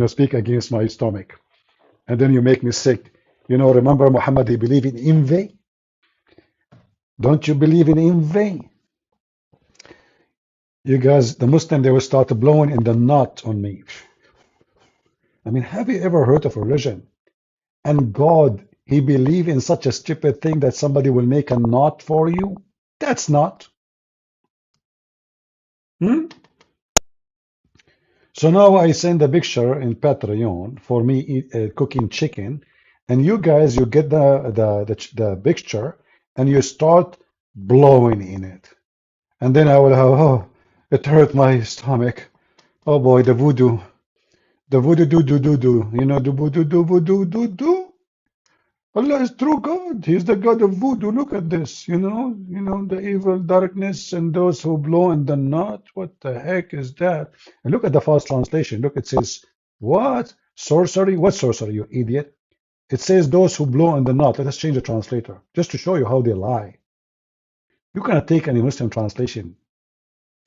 S1: speak against my stomach. And then you make me sick. Remember Muhammad, he believed in envy. Don't you believe in envy? You guys, the Muslim, they will start blowing in the knot on me. I mean, have you ever heard of a religion? And God, he believe in such a stupid thing that somebody will make a knot for you? That's not. Hmm? So now I send a picture in Patreon for me cooking chicken, and you guys, you get the picture and you start blowing in it. And then I will have, oh, it hurt my stomach. Oh boy, the voodoo do do do do. The voodoo do voodoo do do. Allah is true God. He's the God of voodoo. Look at this. The evil darkness and those who blow in the knot. What the heck is that? And look at the false translation. Look, it says, what? Sorcery? What sorcery, you idiot? It says those who blow in the knot. Let us change the translator just to show you how they lie. You cannot take any Muslim translation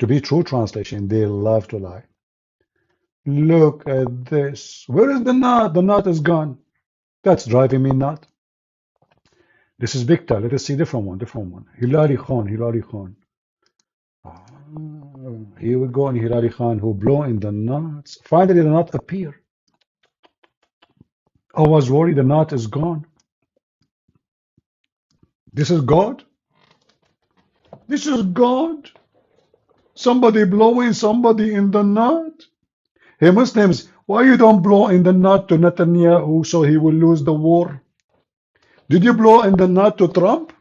S1: to be true translation. They love to lie. Look at this. Where is the knot? The knot is gone. That's driving me nuts. This is Victor. Let us see different one, different one. Hilary Khan, Hilary Khan. Ah, here we go on Hilary Khan who blow in the knots. Finally the knot appear. I was worried the knot is gone. This is God. This is God. Somebody blowing somebody in the knot. Hey Muslims, why you don't blow in the knot to Netanyahu so he will lose the war? Did you blow in the knot to Trump?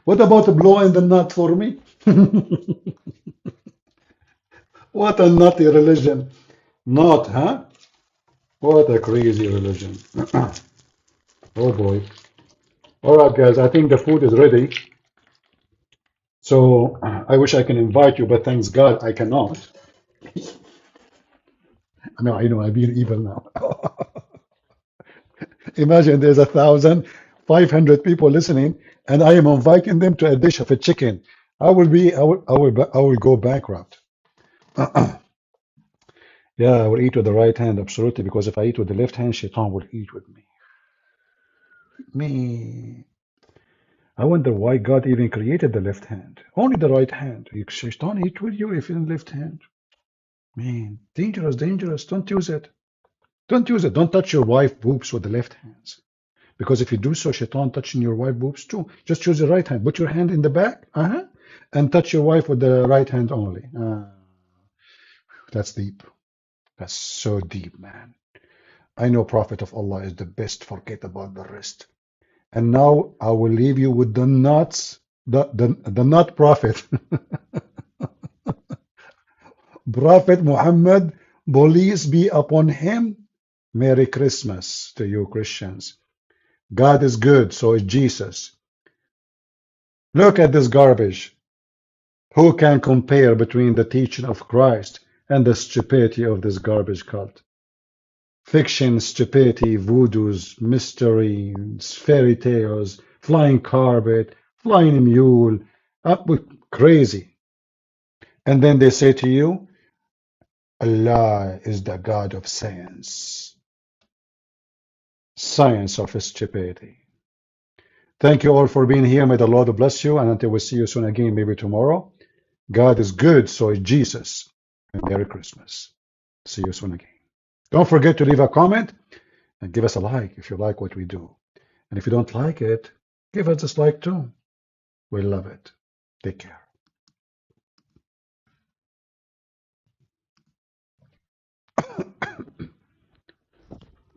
S1: What about the blow in the knot for me? What a nutty religion. Not, huh? What a crazy religion. Oh boy. All right, guys, I think the food is ready. So I wish I can invite you, but thanks God I cannot. I know, I'm being evil now. Imagine there's 1,500 people listening, and I am inviting them to a dish of a chicken. I will go bankrupt. Yeah, I will eat with the right hand, absolutely, because if I eat with the left hand, Shaitan will eat with me. Me. I wonder why God even created the left hand. Only the right hand. Shaitan eat with you if in left hand. Man, dangerous, dangerous. Don't use it. Don't use it. Don't touch your wife boobs with the left hands. Because if you do so, Shaitan touching your wife boobs too. Just use the right hand. Put your hand in the back, and touch your wife with the right hand only. That's deep. That's so deep, man. I know Prophet of Allah is the best. Forget about the rest. And now I will leave you with the nuts, the nut prophet, Prophet Muhammad, peace be upon him. Merry Christmas to you Christians. God is good, so is Jesus. Look at this garbage. Who can compare between the teaching of Christ and the stupidity of this garbage cult? Fiction, stupidity, voodoos, mysteries, fairy tales, flying carpet, flying mule, crazy. And then they say to you, Allah is the God of science. Science of stupidity. Thank you all for being here. May the Lord bless you. And until we see you soon again, maybe tomorrow. God is good, so is Jesus. And Merry Christmas. See you soon again. Don't forget to leave a comment and give us a like if you like what we do. And if you don't like it, give us a dislike too. We love it. Take care.